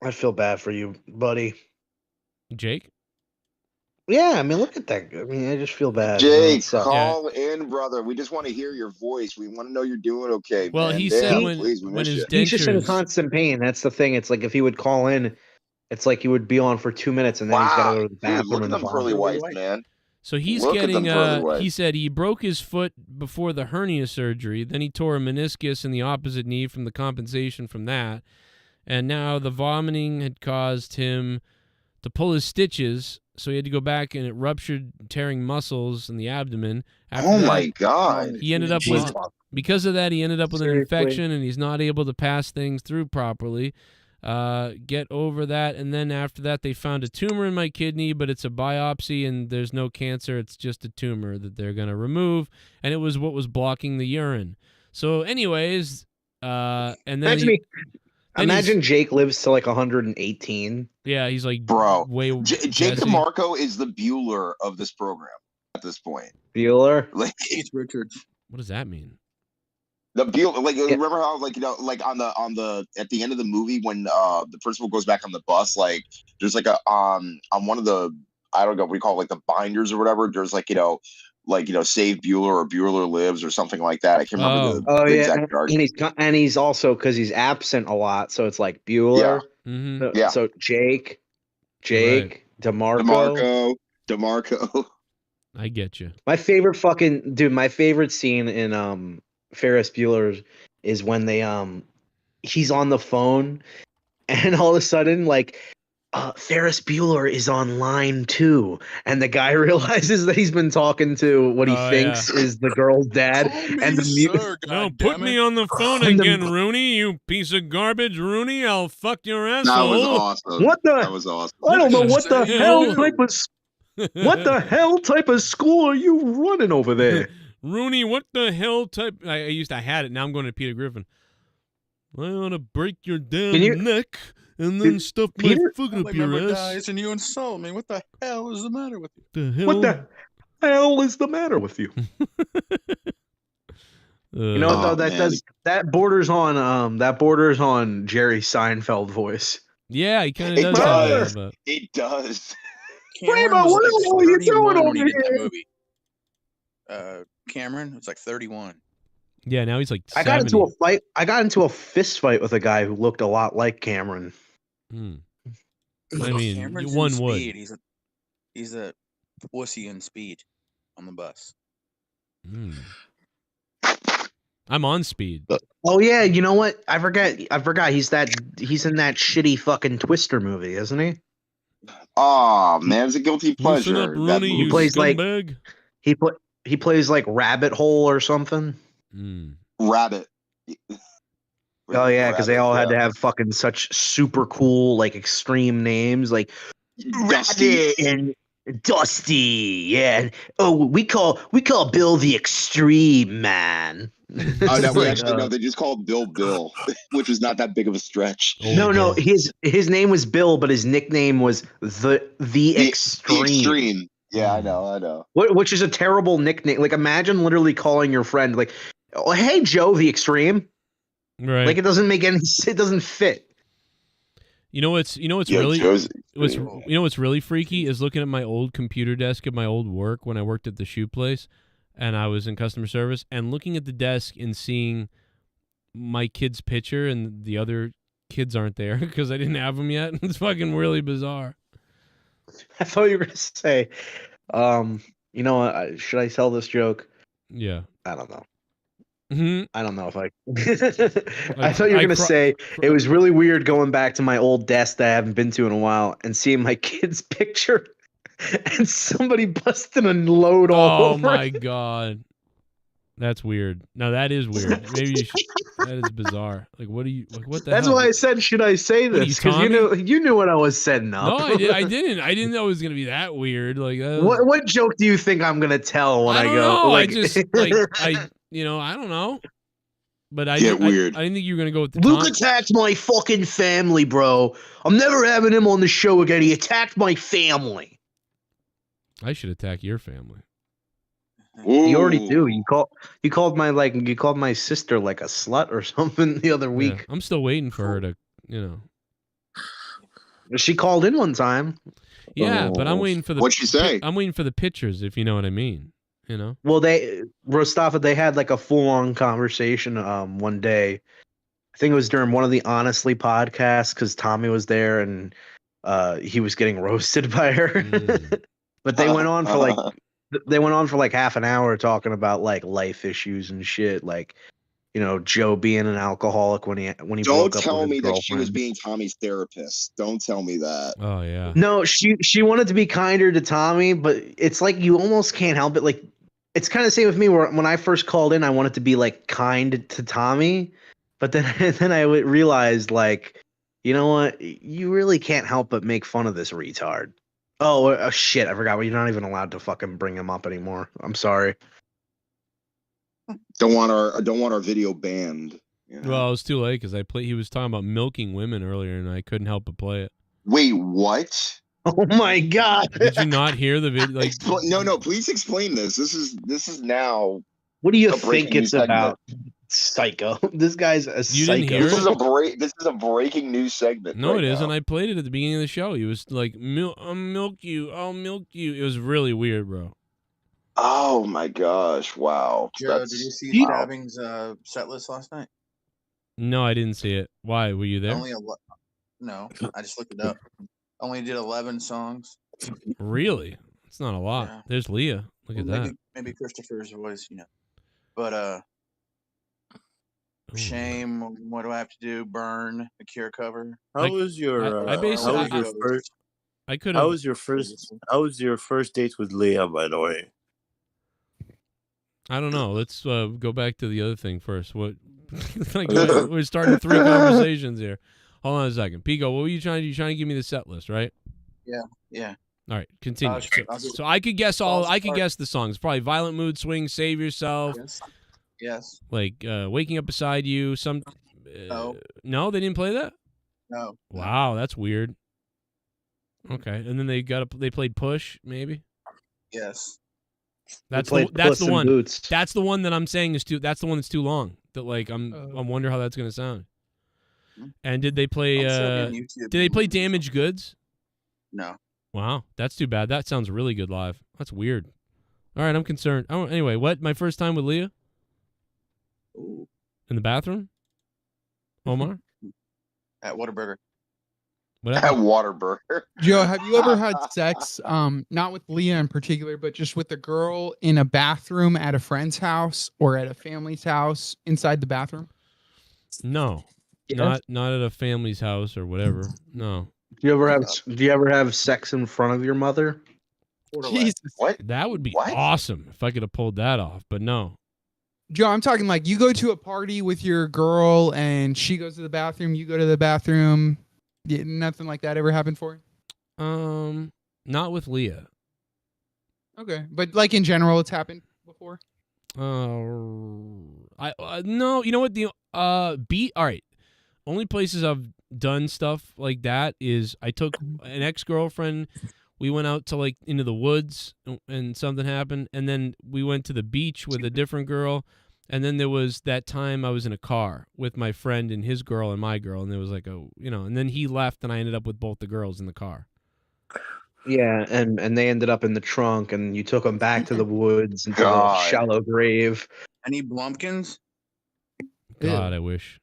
I feel bad for you, buddy. Jake? Yeah, I mean, look at that. I mean, I just feel bad. Jake, It sucks. call in, brother. We just want to hear your voice. We want to know you're doing okay. Well, man. he Damn, said when please, we miss his you. He's just in dentures- constant pain. That's the thing. It's like if he would call in, it's like he would be on for 2 minutes and then he's got to go to the Dude, bathroom. look at and them pearly whites, man. So he's Look at them getting, pearly whites. he said he broke his foot before the hernia surgery. Then he tore a meniscus in the opposite knee from the compensation from that. And now the vomiting had caused him to pull his stitches. So he had to go back and it ruptured, tearing muscles in the abdomen. After Oh that, my God. He ended up with, because of that, he ended up with an infection and he's not able to pass things through properly. Get over that. And then after that, they found a tumor in my kidney, but it's a biopsy and there's no cancer. It's just a tumor that they're going to remove. And it was what was blocking the urine. So anyways, and then Imagine Jake lives to like 118. Yeah, he's like, bro. Way Jake Jesse. DeMarco is the Bueller of this program at this point. Bueller? Like Keith Richards. What does that mean? The Bueller, like remember how like like on the at the end of the movie when the principal goes back on the bus, like there's like a on one of the I don't know what we call it, like the binders or whatever. There's like Save Bueller or Bueller Lives or something like that. I can't remember the exact and he's also because he's absent a lot, so it's like Bueller. Yeah. Mm-hmm. So Jake, DeMarco. I get you. My favorite my favorite scene in Ferris Bueller's is when they he's on the phone and all of a sudden like Ferris Bueller is on line 2 and the guy realizes that he's been talking to what he thinks is the girl's dad and the No, put me on the phone again, Rooney, you piece of garbage, Rooney. I'll fuck your asshole. That was awesome. That was awesome. I don't know what the hell type of school are you running over there? Rooney, what the hell type? I had it. Now I'm going to Peter Griffin. I ought to break your damn neck and then stuff my foot up your ass. And you insult me. What the hell is the matter with you? The hell? What the hell is the matter with you? You know what though? That borders on Jerry Seinfeld voice. Yeah, he kind of does. It does. Primo, what the hell are you doing over here? Cameron was like 31. Yeah, now he's like 70. I got into a fist fight with a guy who looked a lot like Cameron. I mean, Cameron's one in would. Speed. He's a pussy in Speed on the bus. I'm on Speed. Oh yeah, you know what? I forgot. He's in that shitty fucking Twister movie, isn't he? Oh man, it's a guilty pleasure. Listen up, Rooney, he plays scumbag. he plays like Rabbit Hole or something. Rabbit. Oh yeah, because they all had to have fucking such super cool like extreme names like Dusty and Dusty. Yeah. Oh, we call Bill the Extreme Man. Oh no, they just called Bill, which was not that big of a stretch. No, his name was Bill, but his nickname was the Extreme. The Extreme. Yeah, I know. Which is a terrible nickname. Like, imagine literally calling your friend like, "Oh, hey Joe, the Extreme." Right. Like, it doesn't make any. It doesn't fit. You know what's really freaky is looking at my old computer desk at my old work when I worked at the shoe place and I was in customer service and looking at the desk and seeing my kid's picture and the other kids aren't there because I didn't have them yet. It's fucking really bizarre. I thought you were gonna say, should I tell this joke? Yeah. I don't know. Mm-hmm. I don't know if I. I thought you were gonna say it was really weird going back to my old desk that I haven't been to in a while and seeing my kid's picture, and somebody busting a load all over. Oh my god! That's weird. No, that is weird. Maybe you should. That is bizarre. Like, what do you? Like, what the That's hell? why I said, should I say What are you, this? Because Tommy? you knew what I was setting up. No, I did. I didn't. I didn't know it was gonna be that weird. Like, that was, What joke do you think I'm gonna tell when I, don't go? know. Like, I just like I don't know. But I Get weird. I didn't think you were gonna go with the Luke Tom. attacked my fucking family, bro. I'm never having him on the show again. He attacked my family. I should attack your family. You already do. You called my sister like a slut or something the other week. Yeah, I'm still waiting for her to, She called in one time. Yeah, but I'm waiting for the. What'd she say? I'm waiting for the pictures, if you know what I mean. Well, Rostafa, they had like a full-on conversation one day. I think it was during one of the Honestly podcasts because Tommy was there and he was getting roasted by her. But they went on for like half an hour talking about like life issues and shit, like Joe being an alcoholic when he Don't broke up tell with me his that she was girlfriend. being Tommy's therapist. Don't tell me that. Oh yeah. No, she wanted to be kinder to Tommy, but it's like you almost can't help it. Like it's kind of the same with me. Where when I first called in, I wanted to be like kind to Tommy, but then I realized like, you know what? You really can't help but make fun of this retard. Oh shit! I forgot. You're not even allowed to fucking bring him up anymore. I'm sorry. Don't want our video banned. Well, it was too late because he was talking about milking women earlier, and I couldn't help but play it. Wait, what? Oh my god! Did you not hear the video? Like, no. Please explain this. This is now. What do you a breaking think it's news segment. about? Psycho. This guy's a You psycho. didn't hear This it? is a breaking news segment. No, right it isn't. now. I played it at the beginning of the show. He was like, I'll milk you. I'll milk you. It was really weird, bro. Oh my gosh! Wow. Joe, did you see Stabbing's set list last night? No, I didn't see it. Why? Were you there? No, I just looked it up. Only did 11 songs. Really? It's not a lot. Yeah. There's Leah. Look at that. Maybe Christopher's was, But Shame. What do I have to do? Burn the Cure cover. How was your? I basically. How was your first? I could. How was your first? How was your first date with Leah? By the way. I don't know. Let's go back to the other thing first. What? We're starting 3 conversations here. Hold on a second. Pico, what were you trying to do? You trying to give me the set list, right? Yeah. All right, continue. I'll just- So I could guess I could Start. guess the songs. Probably Violent Mood Swing, Save Yourself. Yes. Like Waking Up Beside You. Some. No, they didn't play that. No. Wow, that's weird. Okay, and then they played Push, maybe. Yes. That's played the Puss in one. Boots. That's the one that I'm saying is too. That's the one that's too long. That like I wonder how that's gonna sound. And did they play? I'm still getting YouTube. Did they play Damaged Goods? No. Wow, that's too bad. That sounds really good live. That's weird. All right, I'm concerned. Oh, anyway, what? My first time with Leah? Ooh. In the bathroom? Omar? At Whataburger. What At happened? Waterburger. Joe, have you ever had sex, not with Leah in particular, but just with a girl in a bathroom at a friend's house or at a family's house inside the bathroom? No, Yes. not at a family's house or whatever. No. Do you ever have sex in front of your mother? Jesus. What? That would be awesome if I could have pulled that off, but no. Joe, I'm talking like you go to a party with your girl and she goes to the bathroom, you go to the bathroom. Yeah, nothing like that ever happened for you? Not with Leah. Okay, but like in general, it's happened before. I no, you know what the all right. Only places I've done stuff like that is I took an ex-girlfriend. We went out to like into the woods and something happened, and then we went to the beach with a different girl, and then there was that time I was in a car with my friend and his girl and my girl, and there was like and then he left and I ended up with both the girls in the car. Yeah, and they ended up in the trunk, and you took them back to the woods into a God. shallow grave. Any Blumpkins? God, I wish.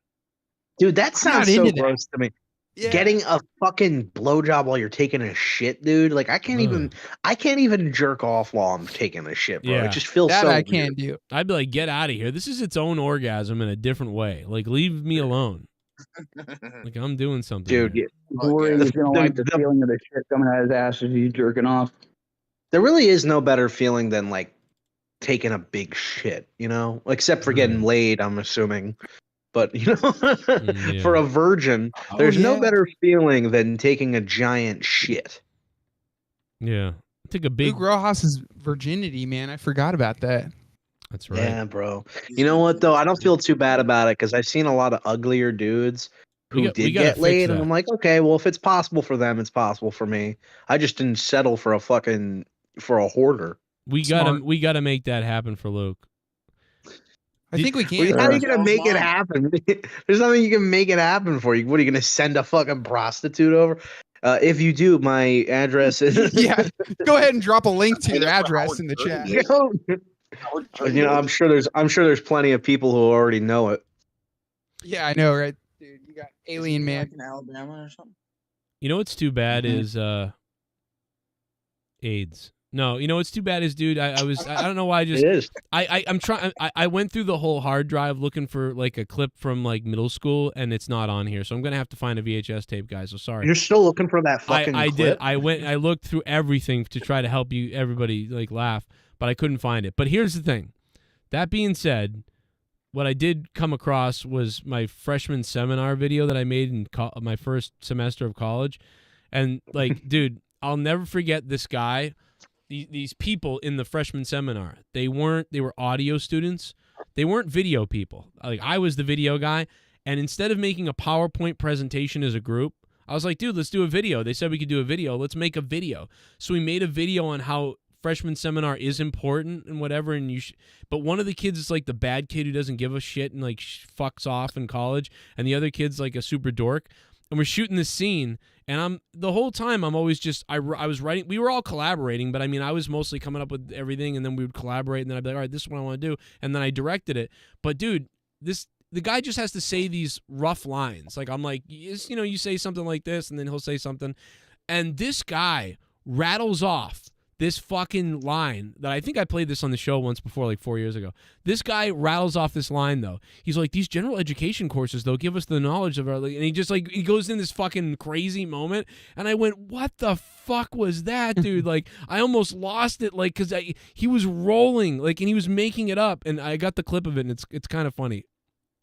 Dude, that I'm not sounds so into that. gross to me. Yeah. Getting a fucking blowjob while you're taking a shit, dude. Like I can't even jerk off while I'm taking a shit, bro. Yeah. It just feels That so I weird. can't do. I'd be like, get out of here. This is its own orgasm in a different way. Like, leave me alone. Like, I'm doing something. Dude, here. Corey's gonna like the feeling of the shit coming out of his ass as he's jerking off. There really is no better feeling than like taking a big shit, you know, except for getting laid, I'm assuming. But you know, for a virgin, there's no better feeling than taking a giant shit. Yeah, take a big. Luke Rojas' virginity, man. I forgot about that. That's right. Yeah, bro. You know what though? I don't feel too bad about it because I've seen a lot of uglier dudes who we did gotta get fix laid, that. and I'm like, okay, well, if it's possible for them, it's possible for me. I just didn't settle for a hoarder. We gotta make that happen for Luke. I think we can. Well, how are you gonna make it happen? There's nothing you can make it happen for you. What are you gonna send a fucking prostitute over? If you do, my address is Yeah, go ahead and drop a link to your address in the chat. You know, I'm sure there's plenty of people who already know it. Yeah, I know, right? Dude, you got Alien Man in Alabama or something. You know what's too bad is AIDS. No, you know what's too bad is, dude. I don't know why I just. It is. I'm trying. I went through the whole hard drive looking for like a clip from like middle school, and it's not on here. So I'm gonna have to find a VHS tape, guys. So sorry. You're still looking for that fucking I clip? did. I looked through everything to try to help everybody like laugh, but I couldn't find it. But here's the thing. That being said, what I did come across was my freshman seminar video that I made in my first semester of college, and like, dude, I'll never forget this guy. These people in the freshman seminar, they were audio students. They weren't video people. Like, I was the video guy. And instead of making a PowerPoint presentation as a group, I was like, dude, let's do a video. They said we could do a video. Let's make a video. So we made a video on how freshman seminar is important and whatever. And but one of the kids is like the bad kid who doesn't give a shit and like fucks off in college. And the other kid's like a super dork. And we're shooting this scene, and the whole time I'm always just I was writing. We were all collaborating, but I mean I was mostly coming up with everything, and then we would collaborate, and then I'd be like, all right, this is what I want to do, and then I directed it. But dude, the guy just has to say these rough lines. Like I'm like, you say something like this, and then he'll say something, and this guy rattles off this fucking line that I think I played this on the show once before, like 4 years ago. This guy rattles off this line, though. He's like, these general education courses, they'll give us the knowledge of our... And he just, like, he goes in this fucking crazy moment. And I went, what the fuck was that, dude? Like, I almost lost it, like, because he was rolling, like, and he was making it up. And I got the clip of it, and it's kind of funny.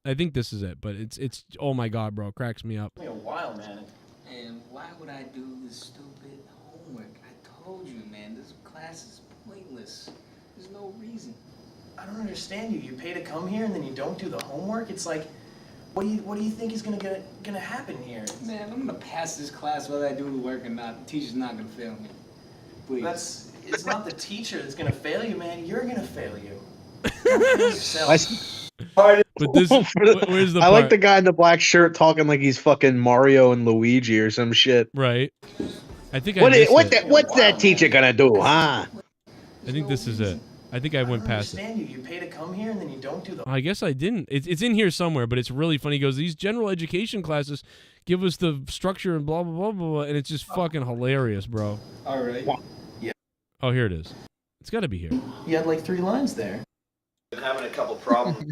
I think this is it, but it's oh, my God, bro. It cracks me up. It's been a while, man. And why would I do this stupid homework? I told you, man, this class is pointless. There's no reason. I don't understand you. You pay to come here and then you don't do the homework? It's like, what do you think is gonna happen here? Man, I'm gonna pass this class whether I do the work or not. The teacher's not gonna fail me. Please. It's not the teacher that's gonna fail you, man. You're gonna fail you. But this, where's the I part? like the guy in the black shirt talking like he's fucking Mario and Luigi or some shit. Right. I think what's that teacher gonna do, huh? I think this is it. I think I went past it. You pay to come here and then you don't do the... I guess I didn't. It's in here somewhere, but it's really funny. He goes, these general education classes give us the structure and blah, blah, blah, blah, blah, and it's just fucking hilarious, bro. All right. Yeah. Oh, here it is. It's got to be here. You had like 3 lines there. Been having a couple problems.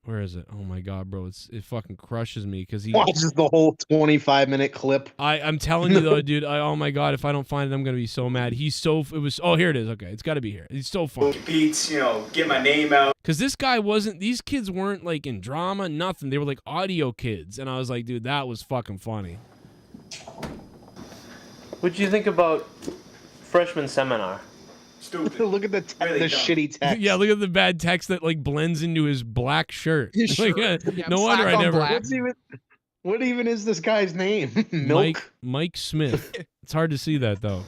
Where is it? Oh my God, bro! It fucking crushes me because he watches the whole 25-minute clip. I'm telling you though, dude. Oh my God, if I don't find it, I'm gonna be so mad. Oh, here it is. Okay, it's got to be here. It's so funny. Beats, get my name out. Because these kids weren't like in drama, nothing. They were like audio kids, and I was like, dude, that was fucking funny. What'd you think about freshman seminar? Stupid. Look at the shitty text. Yeah, look at the bad text that like blends into his black shirt. His shirt. Like, no wonder I never. What even is this guy's name? Milk. Mike Smith. It's hard to see that though.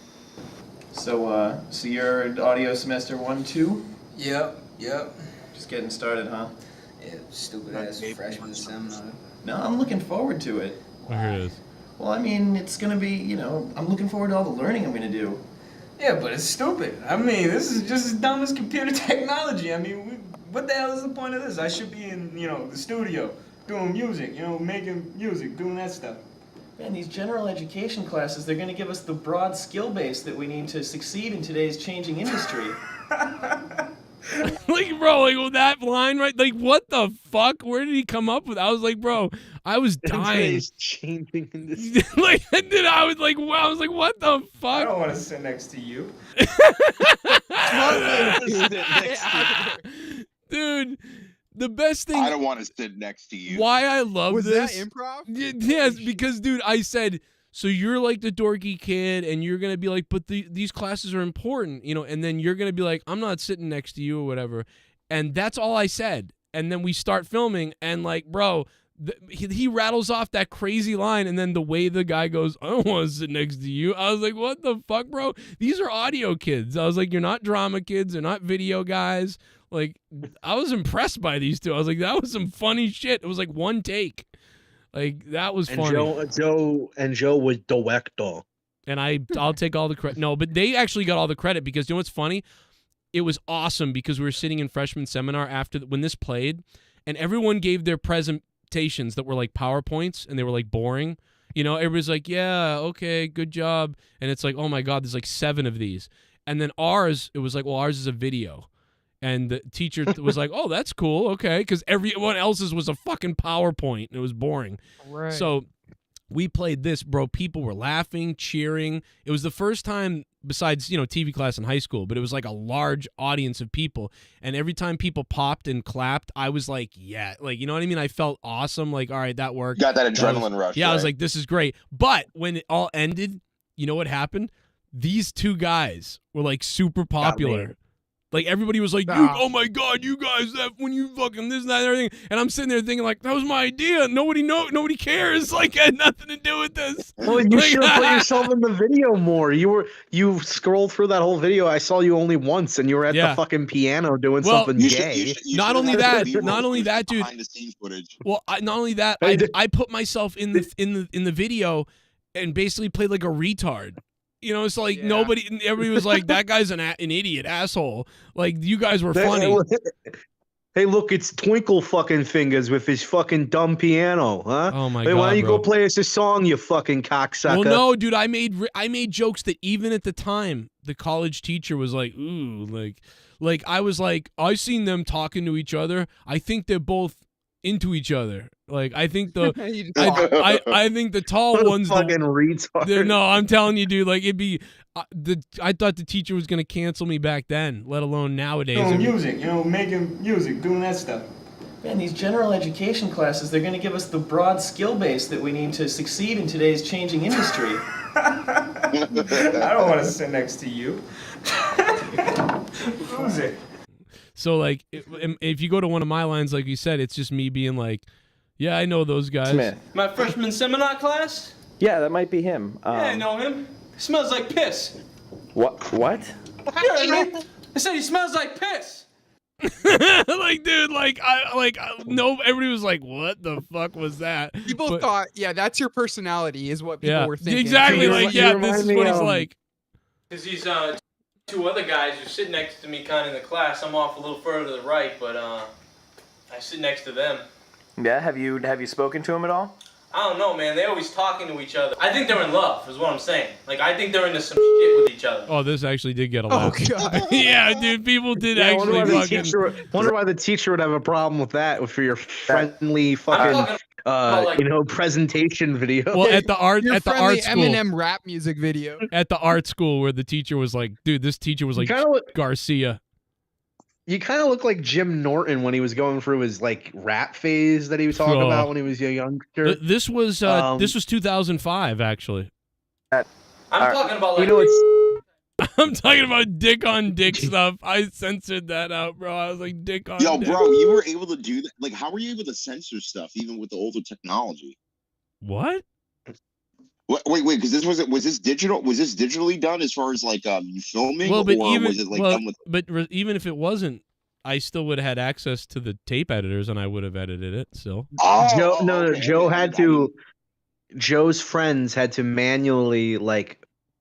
So you're in audio semester 1, 2? Yep. Just getting started, huh? Yeah, stupid ass freshman seminar. No, I'm looking forward to it. Oh, here it is. Well, I mean, it's gonna be, I'm looking forward to all the learning I'm gonna do. Yeah, but it's stupid. I mean, this is just as dumb as computer technology. I mean, what the hell is the point of this? I should be in, the studio, doing music, making music, doing that stuff. Man, these general education classes, they're going to give us the broad skill base that we need to succeed in today's changing industry. Like, bro, like with that line, right? Like, what the fuck? Where did he come up with? I was like, bro, I was dying. He's changing in this. Like, and then I was like, wow, I was like, what the fuck? I don't want to sit next to you. Dude, the best thing. I don't want to sit next to you. Why I love Was this. that improv? Yes, because, dude, I said, so you're like the dorky kid, and you're going to be like, but these classes are important, you know, and then you're going to be like, I'm not sitting next to you or whatever. And that's all I said. And then we start filming, and like, bro, he rattles off that crazy line, and then the way the guy goes, I don't want to sit next to you. I was like, what the fuck, bro? These are audio kids. I was like, you're not drama kids. They're not video guys. Like, I was impressed by these two. I was like, that was some funny shit. It was like one take. Like, that was funny. Joe was director. And I'll take all the credit. No, but they actually got all the credit because you know what's funny? It was awesome because we were sitting in freshman seminar when this played, and everyone gave their presentations that were like PowerPoints, and they were like boring. You know, everybody's like, yeah, okay, good job. And it's like, oh my God, there's like 7 of these. And then ours, it was like, well, ours is a video. And the teacher was like, oh, that's cool, okay, because everyone else's was a fucking PowerPoint, and it was boring. Right. So we played this, bro. People were laughing, cheering. It was the first time, besides, you know, TV class in high school, but it was like a large audience of people. And every time people popped and clapped, I was like, yeah, like, you know what I mean? I felt awesome. Like, all right, that worked. Got that adrenaline rush. Yeah, right? I was like, this is great. But when it all ended, you know what happened? These 2 guys were like super popular. Like, everybody was like, oh my God, you guys, when you fucking this and that and everything. And I'm sitting there thinking, like, that was my idea. Nobody cares. Like, I had nothing to do with this. Well, you should have put yourself in the video more. You scrolled through that whole video. I saw you only once, and you were at the fucking piano doing something gay. Not only that, dude. Behind the scenes footage. Well, not only that, I put myself in the video and basically played like a retard. You know, it's like everybody was like, that guy's an idiot, asshole. Like, you guys were funny. Hey, look, it's Twinkle fucking Fingers with his fucking dumb piano, huh? Oh my God, why don't you go play us a song, you fucking cocksucker? Well, no, dude, I made jokes that even at the time, the college teacher was like, ooh, like I was like, I seen them talking to each other. I think they're both into each other. Like, I think I think the tall one's fucking retard. No, I'm telling you, dude. Like, it'd be I thought the teacher was gonna cancel me back then, let alone nowadays. Music, making music, doing that stuff. Man, these general education classes, they're going to give us the broad skill base that we need to succeed in today's changing industry. I don't want to sit next to you. Music. So, like, if you go to one of my lines, like you said, it's just me being like, yeah, I know those guys. Smith. My freshman seminar class? Yeah, that might be him. Yeah, I know him. He smells like piss. What? You heard me. I said he smells like piss. Like, dude, no, everybody was like, what the fuck was that? People thought, yeah, that's your personality, is what people were thinking. Exactly, like, yeah, this is what he's like. Because these 2 other guys who sit next to me kind of in the class, I'm off a little further to the right, but I sit next to them. Yeah, have you spoken to him at all? I don't know, man. They're always talking to each other. I think they're in love, is what I'm saying. Like, I think they're into some shit with each other. Oh, this actually did get a laugh. Oh, God. Yeah, dude, people did actually wonder why the teacher would have a problem with that for your friendly fucking presentation video. Well, at the art school, Eminem rap music video. At the art school, where the teacher was like, dude, this teacher was like Garcia. You kind of look like Jim Norton when he was going through his like rap phase that he was talking about when he was a youngster. This was 2005, actually. I'm talking about like. I'm talking about dick on dick stuff. I censored that out, bro. I was like, dick on dick. Yo, bro, you were able to do that. Like, how were you able to censor stuff even with the older technology? What? Wait, because was this digital? Was this digitally done as far as like you filming? Well, but or was it like done with? But even if it wasn't, I still would have had access to the tape editors, and I would have edited it still. Joe had to. Joe's friends had to manually like.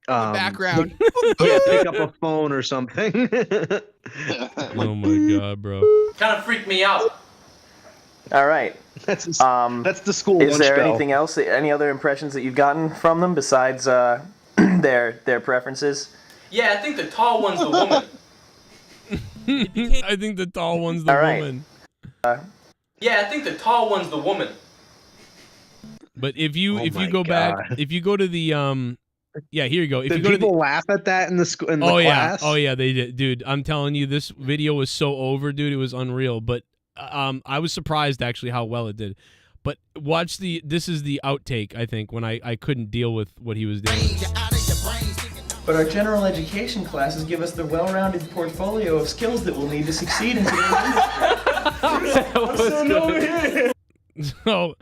Background. Pick up a phone or something. Oh my God, bro. Kind of freaked me out. All right. That's the school. Is there anything else? Any other impressions that you've gotten from them besides their preferences? Yeah, I think the tall one's the woman. I think the tall one's the All right. woman. Yeah, I think the tall one's the woman. But if you Oh my go back, God. if you go to the yeah, here you go. If Did you go to people the, laugh at that in the school in the oh class? yeah, oh yeah, they did, dude. I'm telling you, this video was so over, dude. It was unreal. But I was surprised actually how well it did. But watch this is the outtake. I think when I couldn't deal with what he was doing. But our general education classes give us the well-rounded portfolio of skills that we'll need to succeed in today's industry. So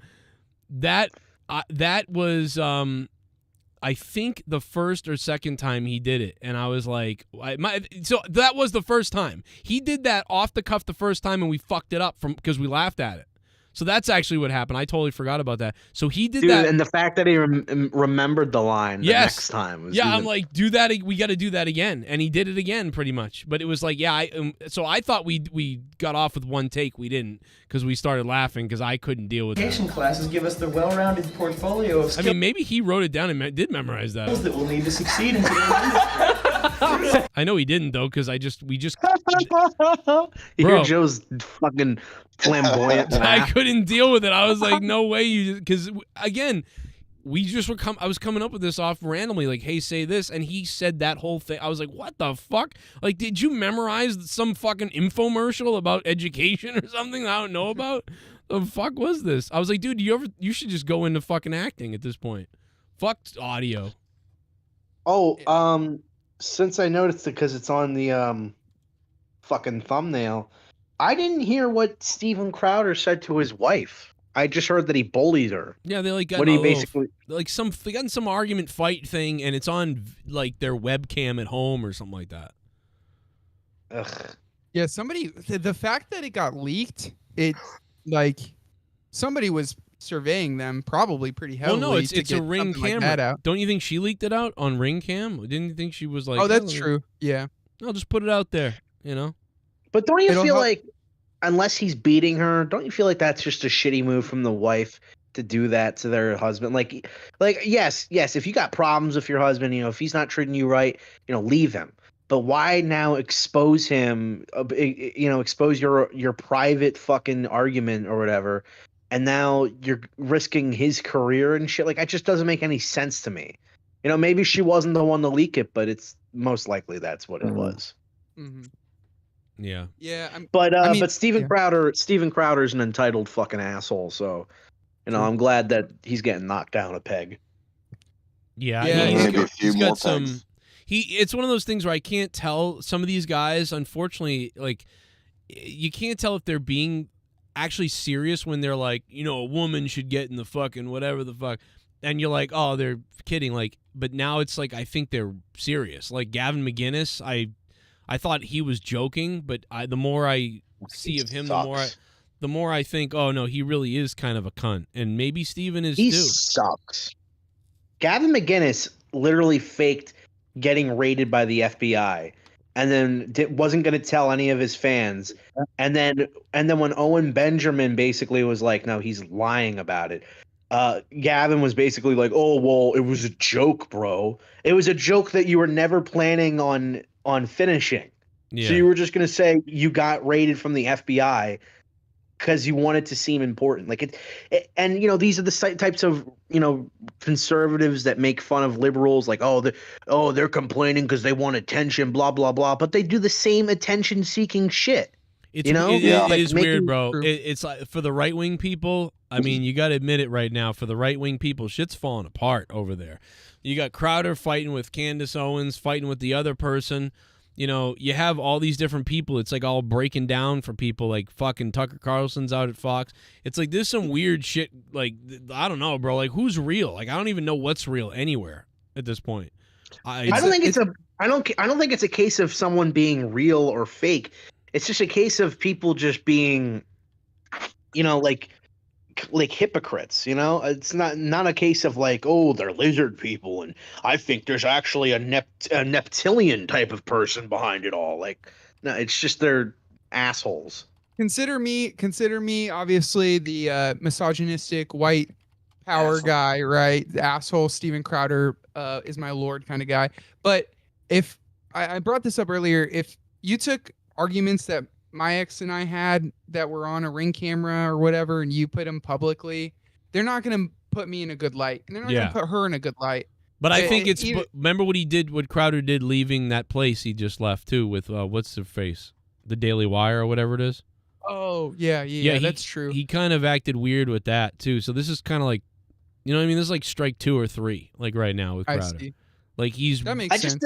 that was I think the first or second time he did it, and I was like, so that was the first time he did that off the cuff the first time, and we fucked it up because we laughed at it. So that's actually what happened. I totally forgot about that. So he did that, and the fact that he remembered the line the next time was I'm like, do that. We got to do that again, and he did it again pretty much. But it was like, so I thought we got off with one take. We didn't, because we started laughing because I couldn't deal with Education that. classes give us the well-rounded portfolio of I skills mean, maybe he wrote it down and did memorize that. that we'll need to succeed in today's industry. I know he didn't though, because we just You hear Bro. Joe's fucking flamboyant I laugh. couldn't deal with it. I was like, no way, because again, we just were I was coming up with this off randomly, like, hey, say this, and he said that whole thing. I was like, what the fuck? Like, did you memorize some fucking infomercial about education or something that I don't know about? The fuck was this? I was like, dude, you should just go into fucking acting at this point. Fuck audio. Oh, since I noticed it because it's on the fucking thumbnail, I didn't hear what Steven Crowder said to his wife. I just heard that he bullied her. Yeah, they like got What in he a little- basically like they got in some argument fight thing, and it's on like their webcam at home or something like that. Ugh. Yeah, the fact that it got leaked, it like somebody was surveying them probably pretty Well, heavily. no, it's to a get Ring something like camera. that out. Don't you think she leaked it out on Ring Cam? Didn't you think she was like, Oh, that's true. Yeah. I'll just put it out there, you know? But don't you It'll feel help- like, unless he's beating her, don't you feel like that's just a shitty move from the wife to do that to their husband? Like yes, if you got problems with your husband, if he's not treating you right, leave him. But why now expose him? Expose your private fucking argument or whatever, and now you're risking his career and shit. Like, it just doesn't make any sense to me. Maybe she wasn't the one to leak it, but it's most likely that's what it was. Mm-hmm. Yeah. Yeah. But Steven Crowder's an entitled fucking asshole. So, I'm glad that he's getting knocked down a peg. Yeah, Yeah, maybe a few he's more got some. pegs. It's one of those things where I can't tell. Some of these guys, unfortunately, like you can't tell if they're being actually serious when they're like, a woman should get in the fucking whatever the fuck, and you're like, oh, they're kidding. Like, but now it's like I think they're serious. Like Gavin McGinnis, I thought he was joking, but the more I see of him, the more I think, oh no, he really is kind of a cunt, and maybe Steven is He too. sucks. Gavin McGinnis literally faked getting raided by the FBI, and then wasn't going to tell any of his fans. And then when Owen Benjamin basically was like, no, he's lying about it. Gavin was basically like, oh well, it was a joke, bro. It was a joke that you were never planning on finishing. Yeah. So you were just going to say you got raided from the FBI because you wanted to seem important. Like and these are the types of conservatives that make fun of liberals, like they're complaining because they want attention, blah blah blah, but they do the same attention seeking shit. It is weird, bro. It's like for the right wing people. I mean, you got to admit it right now. For the right wing people, shit's falling apart over there. You got Crowder fighting with Candace Owens, fighting with the other person. You have all these different people. It's like all breaking down for people, like fucking Tucker Carlson's out at Fox. It's like there's some weird shit. Like, I don't know, bro. Like, who's real? Like, I don't even know what's real anywhere at this point. I don't think it's a case of someone being real or fake. It's just a case of people just being, like hypocrites. It's not a case of like, oh, they're lizard people, and I think there's actually a neptilian type of person behind it all. Like, no, it's just they're assholes. Consider me obviously the misogynistic white power guy, right? The asshole Steven Crowder is my lord kind of guy. But if I brought this up earlier, if you took arguments that my ex and I had that were on a Ring camera or whatever, and you put them publicly, they're not going to put me in a good light, and they're not going to put her in a good light. But I think it's remember what he did, what Crowder did leaving that place he just left too with what's the face, the Daily Wire or whatever it is. Oh yeah, that's true. He kind of acted weird with that too. So this is kind of like, you know what I mean? This is like strike 2 or 3, like right now with Crowder. I see. Like that makes sense.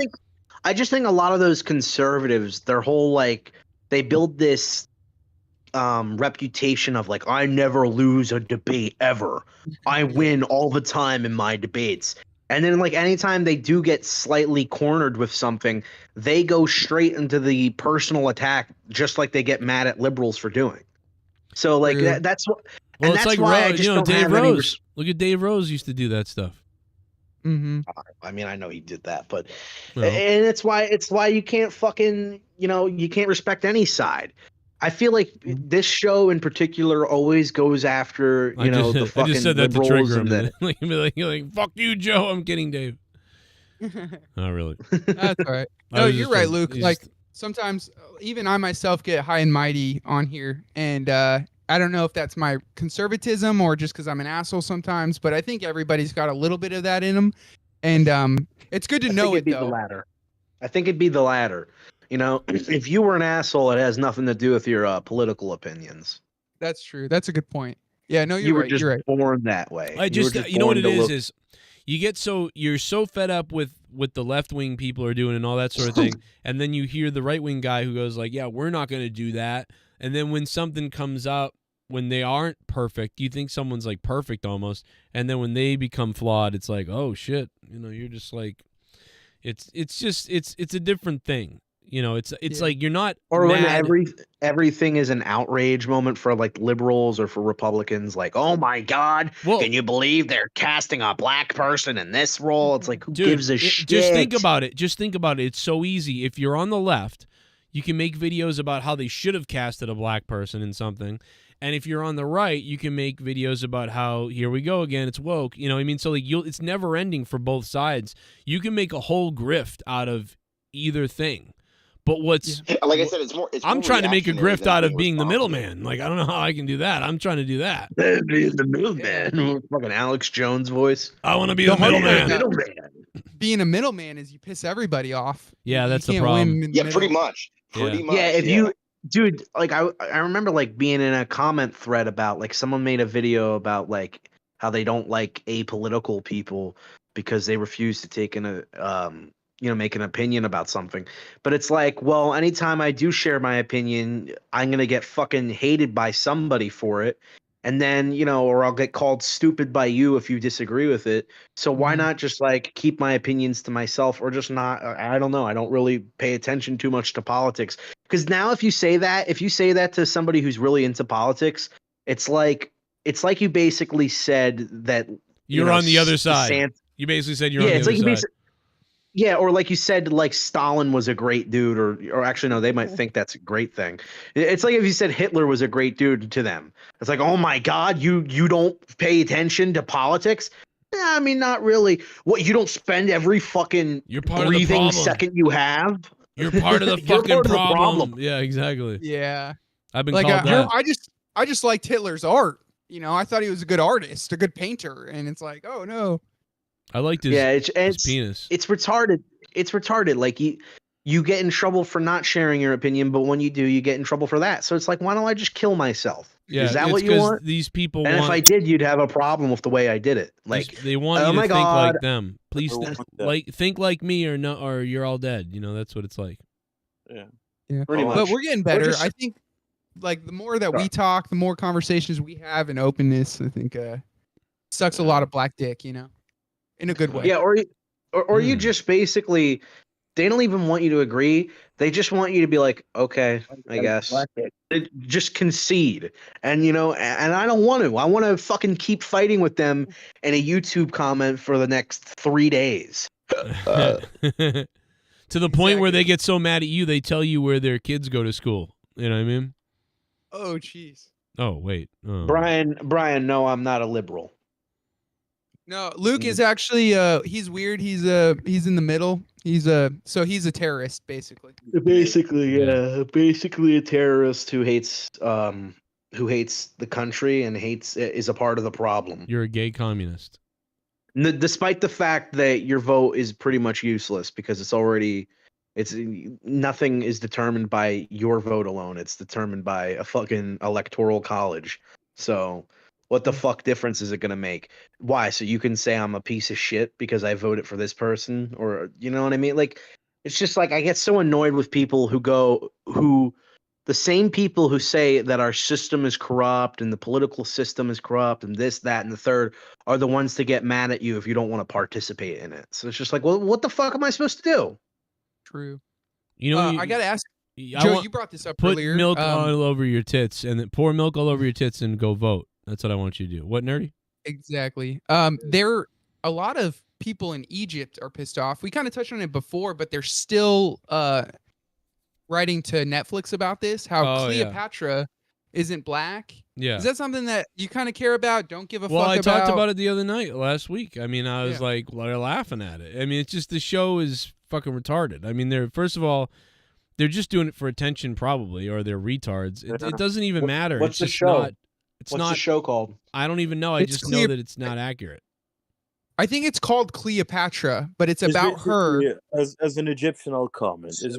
I just think a lot of those conservatives, their whole like, they build this reputation of like, I never lose a debate ever. I win all the time in my debates. And then like anytime they do get slightly cornered with something, they go straight into the personal attack, just like they get mad at liberals for doing. So like that's what. Well, and it's that's like why I just don't Dave have any Rose. Look at Dave Rose used to do that stuff. Mm-hmm. I mean, I know he did that, but and it's why you can't fucking, you can't respect any side. I feel like this show in particular always goes after, the fucking I just said that to liberals trigger and him. like, fuck you, Joe. I'm kidding, Dave. Not really. That's all right. No, you're right, Luke. Like sometimes even I myself get high and mighty on here, and I don't know if that's my conservatism or just because I'm an asshole sometimes, but I think everybody's got a little bit of that in them, and it's good to know it though. The latter. I think it'd be the latter. If you were an asshole, it has nothing to do with your political opinions. That's true. That's a good point. Yeah, no, you were right. just You're right. born that way. You know what it is you're so fed up with what the left wing people are doing and all that sort of thing, and then you hear the right wing guy who goes like, "Yeah, we're not going to do that," and then when something comes up when they aren't perfect, you think someone's like perfect almost, and then when they become flawed, it's like, oh shit, you're just like, it's a different thing. It's like you're not or mad. when everything is an outrage moment for like liberals or for Republicans, like, oh my God, can you believe they're casting a black person in this role? It's like, who gives a shit? Just think about it. It's so easy. If you're on the left, you can make videos about how they should have casted a black person in something. And if you're on the right, you can make videos about how, here we go again, it's woke. You know what I mean? So like it's never ending for both sides. You can make a whole grift out of either thing. But what's like I said, it's more. I'm trying to make a grift out of being the middleman. Like I don't know how I can do that. I'm trying to do that. Being the middleman, fucking Alex Jones voice. I want to be the middleman. Being a middleman is you piss everybody off. Yeah, that's the can't problem. win Yeah, pretty much. Yeah, if you, dude, like I remember like being in a comment thread about like someone made a video about like how they don't like apolitical people because they refuse to take make an opinion about something. But it's like, well, anytime I do share my opinion, I'm going to get fucking hated by somebody for it. And then, or I'll get called stupid by you if you disagree with it. So why not just like keep my opinions to myself or just not, I don't know. I don't really pay attention too much to politics. Because now if you say that to somebody who's really into politics, it's like you basically said that you're on the other side. You basically said you're on the other side. Yeah, or like you said, like Stalin was a great dude, or actually no, they might think that's a great thing. It's like if you said Hitler was a great dude to them. It's like, oh my God, you don't pay attention to politics? I mean, not really. What, you don't spend every fucking breathing second you have? You're part of the fucking problem. Yeah, exactly. Yeah, I've been like called that. I just liked Hitler's art. I thought he was a good artist, a good painter, and it's like, oh no. I liked his penis. It's retarded. It's retarded. Like you get in trouble for not sharing your opinion, but when you do, you get in trouble for that. So it's like, why don't I just kill myself? Yeah, is that what you want? These people and if I did, you'd have a problem with the way I did it. Like they want you to think like them. Please think like me or no, or you're all dead. That's what it's like. Yeah. But we're getting better. I think like the more that we talk, the more conversations we have and openness, I think sucks a lot of black dick, in a good way. Yeah, or you just basically, they don't even want you to agree. They just want you to be like, okay, I guess. Just concede. And, and I don't want to. I want to fucking keep fighting with them in a YouTube comment for the next 3 days. To the point where they get so mad at you, they tell you where their kids go to school. You know what I mean? Oh, jeez. Oh, wait. Oh. Brian, no, I'm not a liberal. No, Luke is actually he's weird. He's in the middle. He's a terrorist, basically. Basically, yeah. Basically a terrorist who hates the country and is a part of the problem. You're a gay communist. Despite the fact that your vote is pretty much useless because it's nothing is determined by your vote alone. It's determined by a fucking electoral college. So what the fuck difference is it gonna make? Why? So you can say I'm a piece of shit because I voted for this person, or you know what I mean? Like, it's just like I get so annoyed with people the same people who say that our system is corrupt and the political system is corrupt and this, that, and the third are the ones to get mad at you if you don't want to participate in it. So it's just like, well, what the fuck am I supposed to do? True. You know, I gotta ask, Joe. You brought this up put earlier. Milk all over your tits, and then pour milk all over your tits, and go vote. That's what I want you to do. What, nerdy? Exactly. There a lot of people in Egypt are pissed off. We kind of touched on it before, but they're still writing to Netflix about this. How Cleopatra isn't black. Yeah. Is that something that you kind of care about? Don't give a fuck about? Well, I talked about it the other night, last week. I mean, I was like, they're laughing at it. I mean, it's just the show is fucking retarded. I mean, first of all, they're just doing it for attention, probably, or they're retards. It doesn't even matter. What's the just show? Not, What's the show called? I don't even know. I just know that it's not accurate. I think it's called Cleopatra, but it's about her. As an Egyptian, I'll comment. It's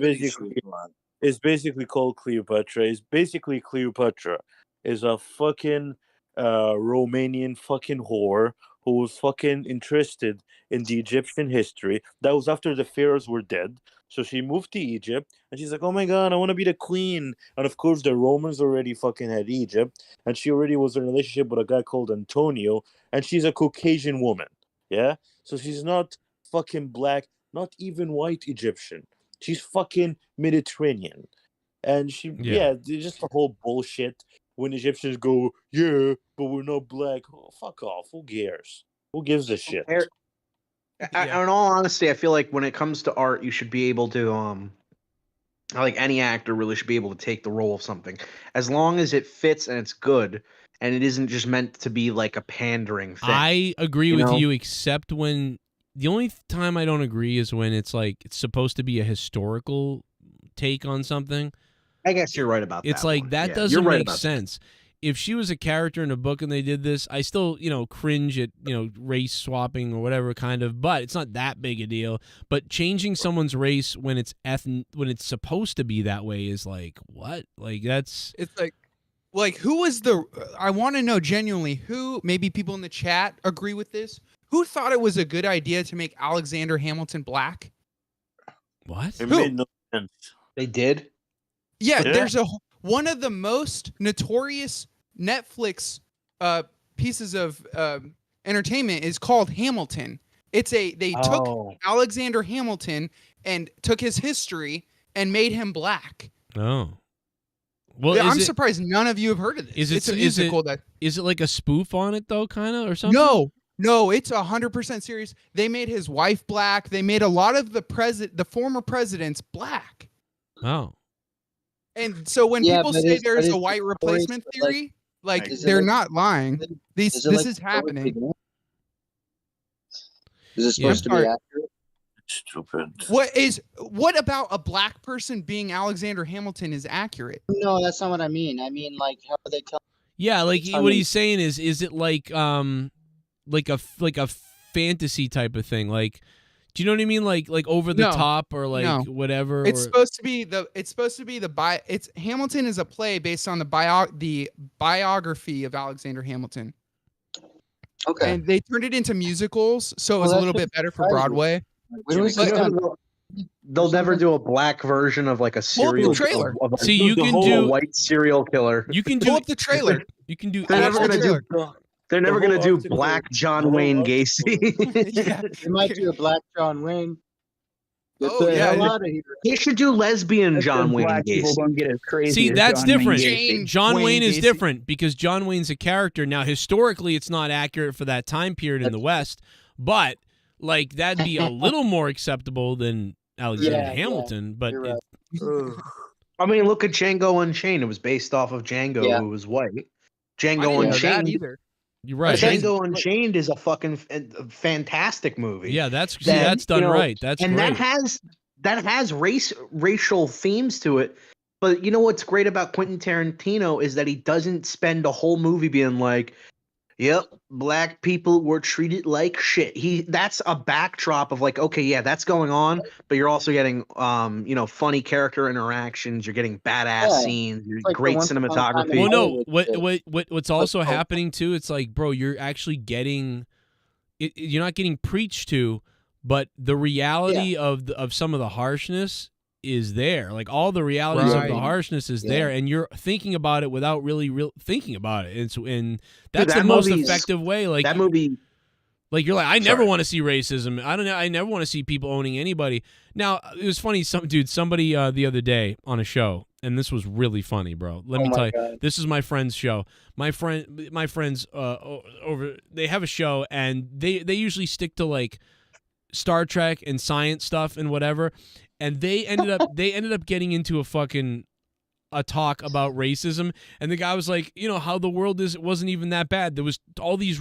basically called Cleopatra. It's basically Cleopatra is a fucking Romanian fucking whore who was fucking interested in the Egyptian history. That was after the pharaohs were dead. So she moved to Egypt, and she's like, oh my god, I want to be the queen. And of course, the Romans already fucking had Egypt, and she already was in a relationship with a guy called Antonio, and she's a Caucasian woman, yeah? So she's not fucking black, not even white Egyptian. She's fucking Mediterranean. And just the whole bullshit when Egyptians go, yeah, but we're not black. Oh, fuck off. Who cares? Who gives a shit? In all honesty, I feel like when it comes to art, you should be able to, like any actor really should be able to take the role of something. As long as it fits and it's good, and it isn't just meant to be like a pandering thing. I agree with you, except when the only time I don't agree is when it's like it's supposed to be a historical take on something. I guess you're right about that. It's like that doesn't make sense. If she was a character in a book and they did this, I still, cringe at, race swapping or whatever kind of, but it's not that big a deal. But changing someone's race when it's when it's supposed to be that way is like, what? Like that's it's like who was I want to know genuinely who, maybe people in the chat agree with this. Who thought it was a good idea to make Alexander Hamilton black? What? It made no sense. They did? Yeah, there's one of the most notorious Netflix pieces of entertainment is called Hamilton. They took Alexander Hamilton and took his history and made him black. Oh. Well, yeah, I'm surprised none of you have heard of this. It's a musical is it like a spoof on it though, kind of, or something? No, it's 100% serious. They made his wife black. They made a lot of the former presidents black. Oh. And so when people say there's a white replacement theory, they're not lying. This is happening. Is it supposed to be accurate? Stupid. What about a black person being Alexander Hamilton is accurate? No, that's not what I mean. I mean, like, how are they telling? Yeah, like what he's saying is it like a fantasy type of thing? Like, do you know what I mean? Like over the top or whatever. It's supposed to be Hamilton is a play based on the biography of Alexander Hamilton. Okay. And they turned it into musicals, so it was a little bit better for Broadway. They'll never do a black version of like a serial trailer. See, you can do a white serial killer. You can pull up the trailer. You can do. They're never gonna do black John Wayne Gacy. They might do a black John Wayne. Get Oh, the yeah. hell out of here. They should do lesbian That's John the Wayne black people Gacy. don't get as crazy. See, as that's John Wayne different. Gacy. John Wayne Wayne is Gacy. different because John Wayne's a character. Now, historically, it's not accurate for that time period in the West, but like that'd be a little more acceptable than Alexander Hamilton. But You're right. I mean, look at Django Unchained. It was based off of Django, who was white. I Django didn't know that Unchained. either. You're right. Django Unchained is a fucking fantastic movie. Yeah, that's done right. That's and great. that has racial themes to it. But you know what's great about Quentin Tarantino is that he doesn't spend the whole movie being like, "Yep, black people were treated like shit." That's a backdrop of like, okay, yeah, that's going on, but you're also getting funny character interactions, you're getting badass scenes, you're great cinematography. Well, no, what's also happening too? It's like, bro, you're actually getting you're not getting preached to, but the reality of some of the harshness is there. Like all the realities of the harshness is there, and you're thinking about it without really thinking about it. And that's the most effective way. Like that movie. Like you're like, I never want to see racism. I don't know. I never want to see people owning anybody. Now it was funny. Somebody the other day on a show, and this was really funny, bro. Let me tell you, this is my friend's show. My friends over. They have a show, and they usually stick to like Star Trek and science stuff and whatever. And they ended up getting into a talk about racism, and the guy was like, how the world wasn't even that bad. There was all these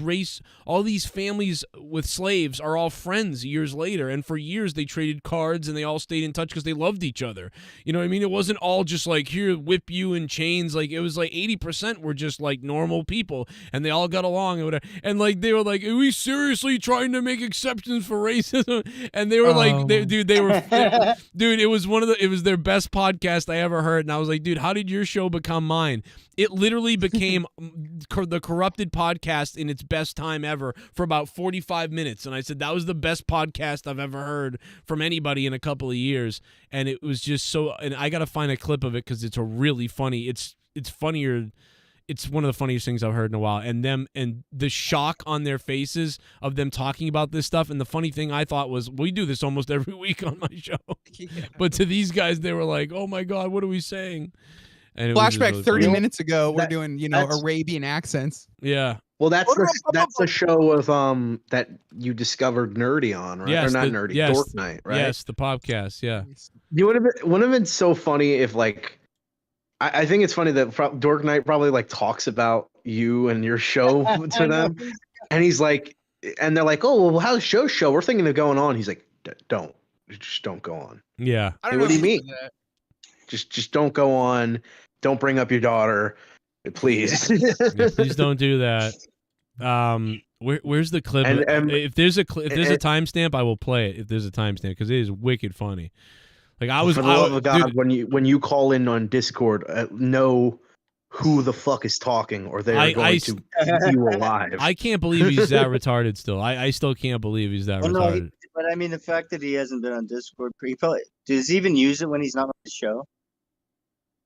families with slaves are all friends years later, and for years they traded cards and they all stayed in touch because they loved each other. You know what I mean? It wasn't all just like, here, whip you in chains. Like it was like 80% were just like normal people, and they all got along and whatever. And like they were like, are we seriously trying to make exceptions for racism? And they were like, dude, it was their best podcast I ever heard, and I was like, dude, how did your show become mine? It literally became the Corrupted podcast in its best time ever for about 45 minutes. And I said, that was the best podcast I've ever heard from anybody in a couple of years. And it was just so, and I got to find a clip of it because it's a really funny, it's funnier. It's one of the funniest things I've heard in a while. And the shock on their faces of them talking about this stuff. And the funny thing I thought was, we do this almost every week on my show. Yeah. But to these guys, they were like, oh my God, what are we saying? And flashback really 30 minutes ago, we're doing, Arabian accents. Yeah. Well, that's the show of that you discovered Nerdy on, right? Yes, or not Nerdy, yes, Dork Night, right? Yes, the podcast, yeah. You would have been so funny if like I think it's funny that Dork Night probably like talks about you and your show to them, and he's like, and they're like, oh well, how's Joe's show? We're thinking of going on. He's like, just don't go on. Yeah. What do you mean? Just don't go on. Don't bring up your daughter, please. Yeah, please don't do that. Where's the clip? If there's a timestamp, I will play it. If there's a timestamp, because it is wicked funny. Like for the love of God, dude, when you call in on Discord, know who the fuck is talking, or they're going to keep you alive. I can't believe he's that retarded still. I still can't believe he's that retarded. No, but I mean, the fact that he hasn't been on Discord, he probably does he even use it when he's not on the show?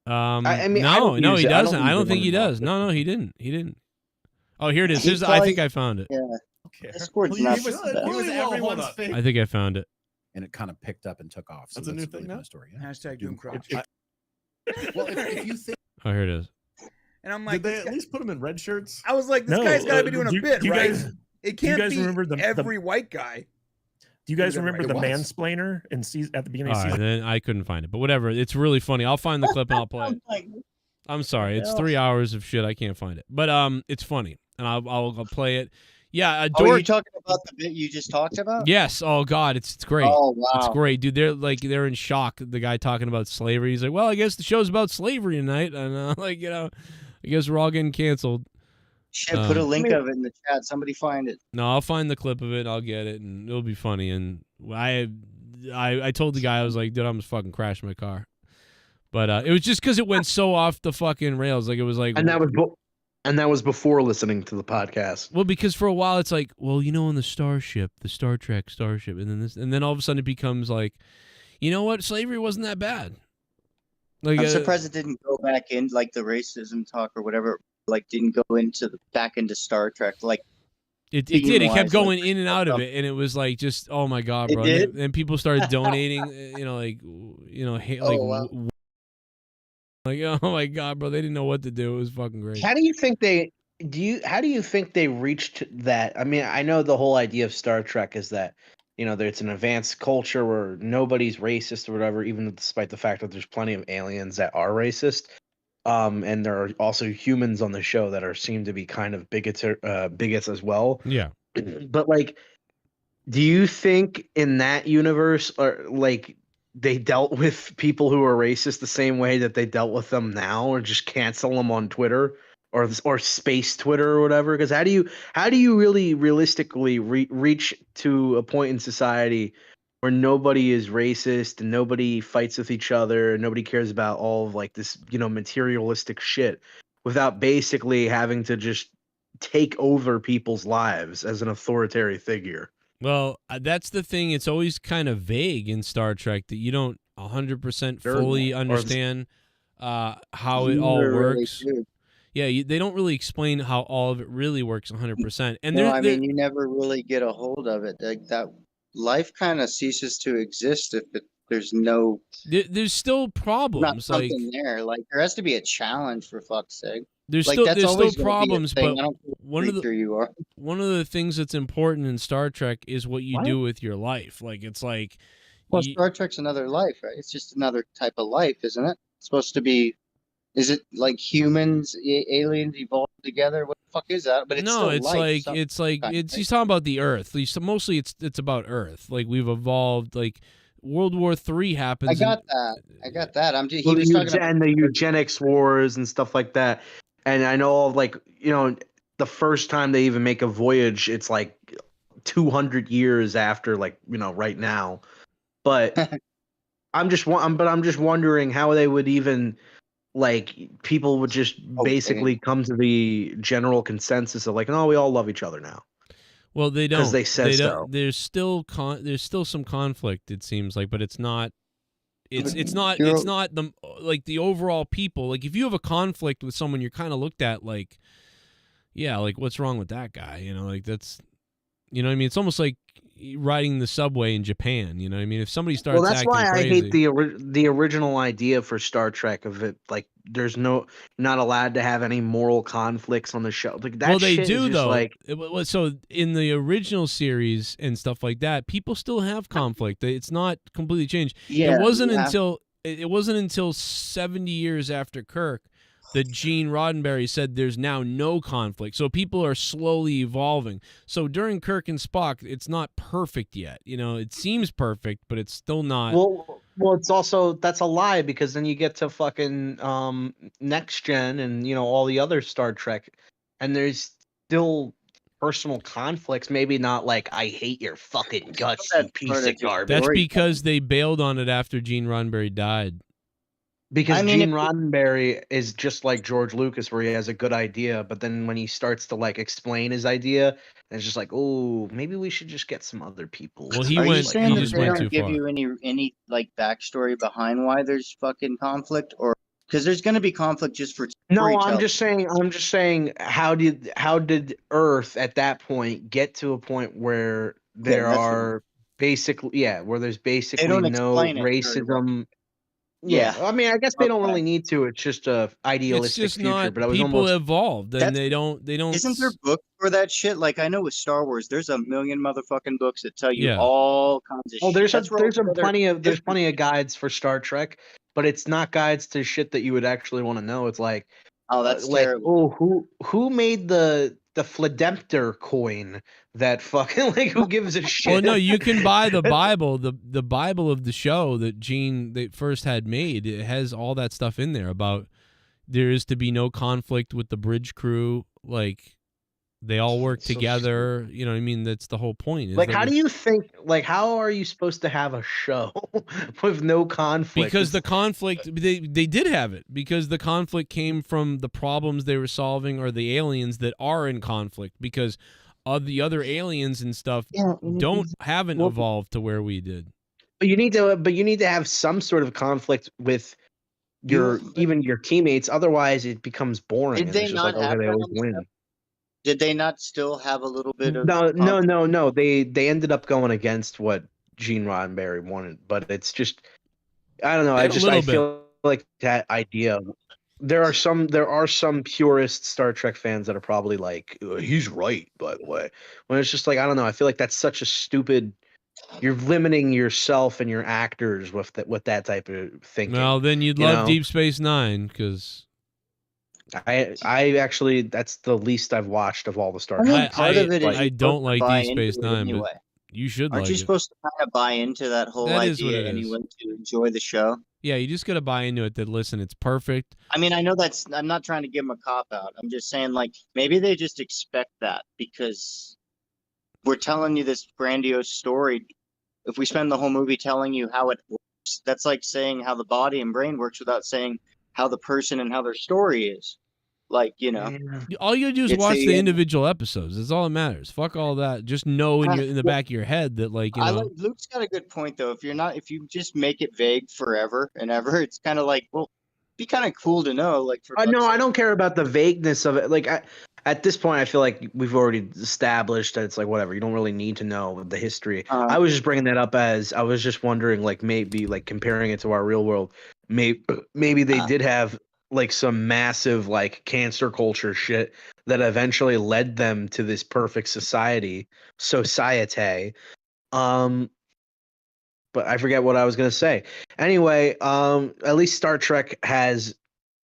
I mean, no, he doesn't. I don't think he does. No, he didn't. Oh, here it is. I think I found it. Yeah. Discord's not. He was everyone's favorite. I think I found it. And it kind of picked up and took off. So that's a new thing now. Story. Yeah. Hashtag Doom Crotch. Well, if you think. Oh, here it is. And I'm like, did they at least put him in red shirts? I was like, this guy's got to be doing a bit, right? It can't be remember every white guy. Do you guys remember the mansplainer at the beginning of season? Then I couldn't find it, but whatever. It's really funny. I'll find the clip and I'll play it. I'm sorry. It's 3 hours of shit. I can't find it, but it's funny, and I'll play it. Yeah. Are you talking about the bit you just talked about? Yes. Oh God, it's great. Oh wow, it's great, dude. They're in shock. The guy talking about slavery. He's like, well, I guess the show's about slavery tonight, and I guess we're all getting canceled. Shit, put a link of it in the chat. Somebody find it. No, I'll find the clip of it. I'll get it, and it'll be funny. And I told the guy, I was like, dude, I'm just fucking crashing my car. But it was just because it went so off the fucking rails. Like it was like, and that was before listening to the podcast. Well, because for a while it's like, well, on the Starship, the Star Trek Starship, and then all of a sudden it becomes like, you know what, slavery wasn't that bad. Like, I'm surprised it didn't go back in like the racism talk or whatever. Like didn't go back into Star Trek. Like it did. It kept going in and out of it, and it was like just, oh my God, bro. And people started donating. Like, oh my God, bro, they didn't know what to do. It was fucking great. How do you think they reached that? I mean, I know the whole idea of Star Trek is that, it's an advanced culture where nobody's racist or whatever, even despite the fact that there's plenty of aliens that are racist. and there are also humans on the show that seem to be kind of bigots as well. Yeah. But like, do you think in that universe, or like, they dealt with people who are racist the same way that they dealt with them now, or just cancel them on Twitter or space Twitter or whatever? Because how do you really realistically reach to a point in society where nobody is racist and nobody fights with each other and nobody cares about all of like this, materialistic shit, without basically having to just take over people's lives as an authoritarian figure? Well, that's the thing. It's always kind of vague in Star Trek that you don't 100% fully understand how it all works. Yeah, they don't really explain how all of it really works 100%. And no, I mean, you never really get a hold of it. Like that, life kind of ceases to exist if there's no. There's still problems. Not something there. Like there has to be a challenge, for fuck's sake. There's like, still problems, but one of the things that's important in Star Trek is what you do with your life. Like it's like, well, Star Trek's another life, right? It's just another type of life, isn't it? It's supposed to be. Is it like humans, aliens evolved together? What the fuck is that? But it's no, still it's like he's talking about the Earth. At least mostly it's about Earth. Like we've evolved. Like World War III happens. I got that. He was talking about and the eugenics wars and stuff like that. And I know, like, the first time they even make a voyage, it's like 200 years after, like, right now. But I'm just wondering how they would even, like, people would just basically come to the general consensus of like, no, we all love each other now. Well, they don't. Because they said so. There's still some conflict, it seems like, but it's not. It's not the overall people. Like if you have a conflict with someone, you're kind of looked at like, yeah, like what's wrong with that guy? Like that's, what I mean. It's almost like riding the subway in Japan. You know what I mean? If somebody starts, well, that's acting why crazy, I hate the original idea for Star Trek of it. Like there's not allowed to have any moral conflicts on the show. Like that. Well, they shit do is just though. Like, so in the original series and stuff like that, people still have conflict. It's not completely changed. Yeah, it wasn't until 70 years after Kirk that Gene Roddenberry said there's now no conflict. So people are slowly evolving. So during Kirk and Spock, it's not perfect yet. It seems perfect, but it's still not. Well, it's also, that's a lie, because then you get to fucking Next Gen and all the other Star Trek, and there's still personal conflicts. Maybe not like I hate your fucking guts, you piece of garbage. That's because they bailed on it after Gene Roddenberry died. Because Gene Roddenberry is just like George Lucas, where he has a good idea, but then when he starts to like explain his idea, it's just like, oh, maybe we should just get some other people. Well, Are you saying that they don't give you any like backstory behind why there's fucking conflict, or because there's going to be conflict just for No, I'm just saying how did Earth at that point get to a point where there are basically where there's basically no racism. Yeah, I mean, I guess they don't really need to. It's just a idealistic it's just future. Not, but I was people almost evolved, and they don't. Isn't there books for that shit? Like I know with Star Wars, there's a million motherfucking books that tell you all kinds of. Oh, shit. there's plenty of guides for Star Trek, but it's not guides to shit that you would actually want to know. It's like, that's like, terrible. Who made the Fledemptor coin? That fucking, like, who gives a shit? Well, no, you can buy the Bible, the Bible of the show that they first had made. It has all that stuff in there about there is to be no conflict with the bridge crew. Like they all work together. You know what I mean? That's the whole point. Like, how do you think? Like, how are you supposed to have a show with no conflict? Because the conflict, they did have it, because the conflict came from the problems they were don't the aliens that are in conflict, because of the other aliens and stuff haven't evolved to where we did. But you need to have some sort of conflict with even your teammates. Otherwise, it becomes boring. Did they not have they always win? Did they not still have a little bit of? No. They ended up going against what Gene Roddenberry wanted, but it's just, I don't know. I feel like that idea. There are some purist Star Trek fans that are probably like, he's right, by the way. When it's just like, I don't know. I feel like that's such a stupid. You're limiting yourself and your actors with that type of thinking. Well, then you'd love Deep Space Nine, because I actually that's the least I've watched of all the Star I Trek. think part of it is I you're don't supposed to like buy Deep into Space it Nine, anyway. but you should Aren't like you it. supposed to kind of buy into that whole That is what idea it is. anyway to enjoy the show? Yeah, you just gotta buy into it. That listen, it's perfect. I mean, I know I'm not trying to give them a cop out. I'm just saying, like, maybe they just expect that because we're telling you this grandiose story. If we spend the whole movie telling you how it works, that's like saying how the body and brain works without saying how the person and how their story is. Like, All you gotta do is It's watch the a- individual episodes. That's all that matters. Fuck all that. Just know in the back of your head that like I like Luke's got a good point though. If you just make it vague forever and ever, it's kind of like, well, it'd be kind of cool to know. Like, for No, I don't care about the vagueness of it. Like, at this point, I feel like we've already established that it's like whatever. You don't really need to know the history. I was just bringing that up as I was just wondering, like maybe like comparing it to our real world. Maybe they did have like some massive like cancer culture shit that eventually led them to this perfect society. But I forget what I was gonna say. Anyway, at least Star Trek has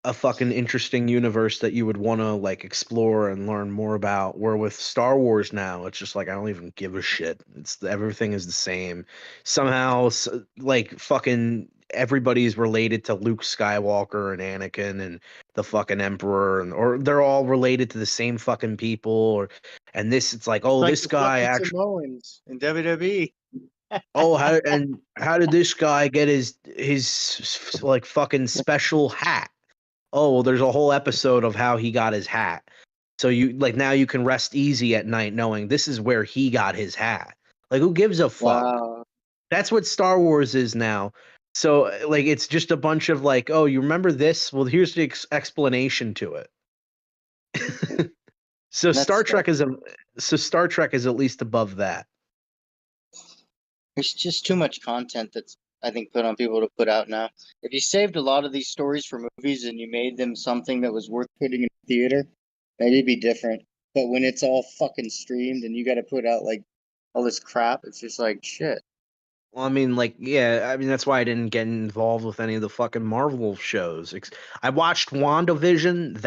a fucking interesting universe that you would want to like explore and learn more about. Where with Star Wars now, it's just like I don't even give a shit. It's everything is the same. Somehow, like fucking everybody's related to Luke Skywalker and Anakin and the fucking Emperor, or they're all related to the same fucking people. And this, it's like, oh, like this the guy fucking actually. Samoans in WWE. Oh, how did this guy get his like fucking special hat? Oh, well, there's a whole episode of how he got his hat. So you like now you can rest easy at night knowing this is where he got his hat. Like who gives a fuck? Wow. That's what Star Wars is now. So like it's just a bunch of like, oh, you remember this? Well, here's the explanation to it. So Star Trek is at least above that. There's just too much content that's, I think, put on people to put out now. If you saved a lot of these stories for movies and you made them something that was worth putting in theater, maybe it'd be different. But when it's all fucking streamed and you got to put out like all this crap, it's just like shit. Well, I mean, like, yeah, I mean, that's why I didn't get involved with any of the fucking Marvel shows. I watched WandaVision.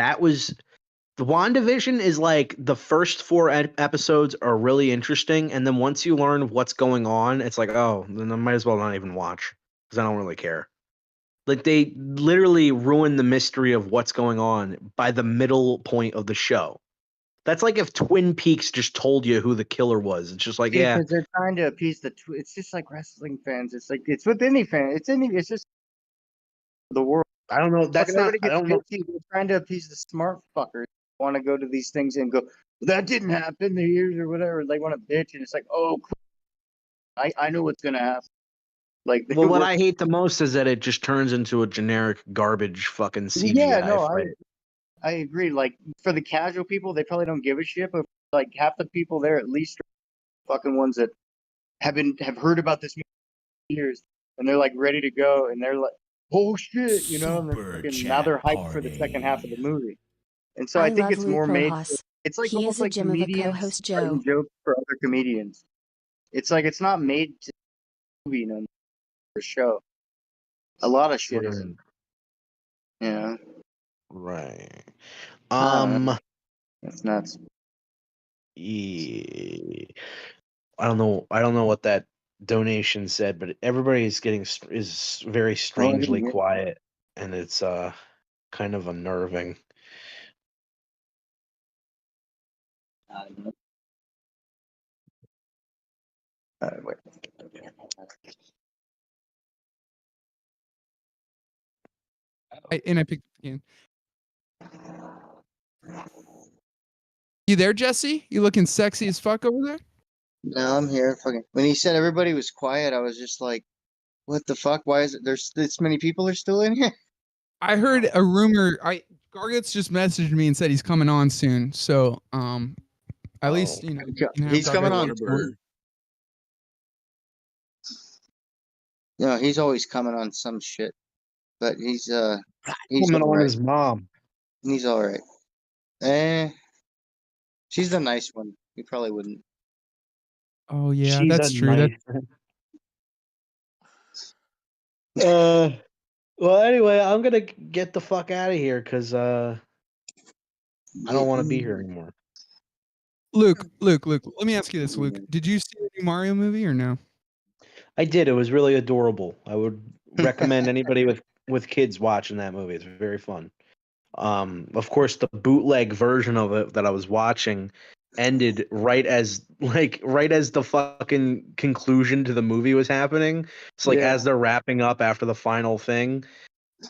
The WandaVision is like the first 4 episodes are really interesting. And then once you learn what's going on, it's like, oh, then I might as well not even watch because I don't really care. Like, they literally ruin the mystery of what's going on by the middle point of the show. That's like if Twin Peaks just told you who the killer was. It's just like, yeah. Because they're trying to appease it's just like wrestling fans. It's like, it's with any fan. It's just the world. I don't know. That's not, I don't know. They're trying to appease the smart fuckers. Want to go to these things and go, that didn't happen the years or whatever. They want to bitch, and it's like, oh, cool. I know what's gonna happen. Like, Well, what I hate the most is that it just turns into a generic garbage fucking CGI. Yeah, no, fight. I agree. Like, for the casual people, they probably don't give a shit. But like half the people there, at least, are fucking ones that have heard about this movie for years, and they're like ready to go, and they're like, oh shit, you know, and now they're hyped for the second half of the movie. And so I think love it's Luke more made. Cohosts. It's like He almost is a like gem of a comedians co-host, writing Joe. jokes for other comedians. It's like it's not made to movie, you know, for show. A lot of shit isn't. Yeah. Right. That's nuts. Yeah. I don't know what that donation said, but everybody is very strangely quiet, and it's kind of unnerving. Wait. I picked again. You there, Jesse? You looking sexy as fuck over there? No, I'm here. Fucking. When he said everybody was quiet, I was just like, "What the fuck? Why is it there's this many people are still in here?" I heard a rumor. Gargot's just messaged me and said he's coming on soon. So, at least you know he's coming on. No, he's always coming on some shit, but he's Coming on his mom. He's all right. She's the nice one. You probably wouldn't. Oh yeah, She's that's a true. nice- Well, anyway, I'm gonna get the fuck out of here because I don't want to be here anymore. Luke. Let me ask you this, Luke. Did you see the new Mario movie or no? I did. It was really adorable. I would recommend anybody with kids watching that movie. It's very fun. Of course, the bootleg version of it that I was watching ended right as the fucking conclusion to the movie was happening. It's like as they're wrapping up after the final thing,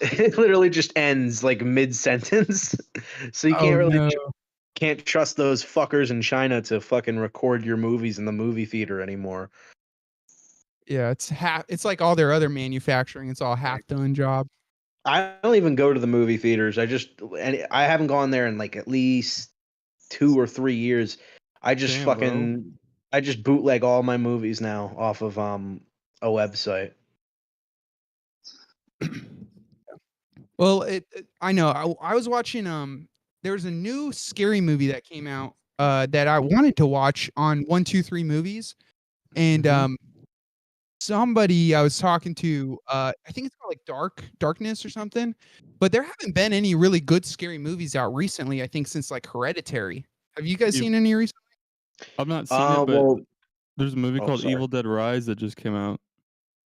it literally just ends like mid sentence. So you can't trust those fuckers in China to fucking record your movies in the movie theater anymore. Yeah, it's like all their other manufacturing. It's all half done job. I don't even go to the movie theaters. I haven't gone there in like at least 2 or 3 years. I just I just bootleg all my movies now off of a website. Well, I know. I was watching there's a new scary movie that came out that I wanted to watch on 123 Movies, and somebody I was talking to, I think it's called like Darkness or something, but there haven't been any really good scary movies out recently. I think since like Hereditary. Have you guys seen any recently? I've not seen it, but there's a movie called Evil Dead Rise that just came out.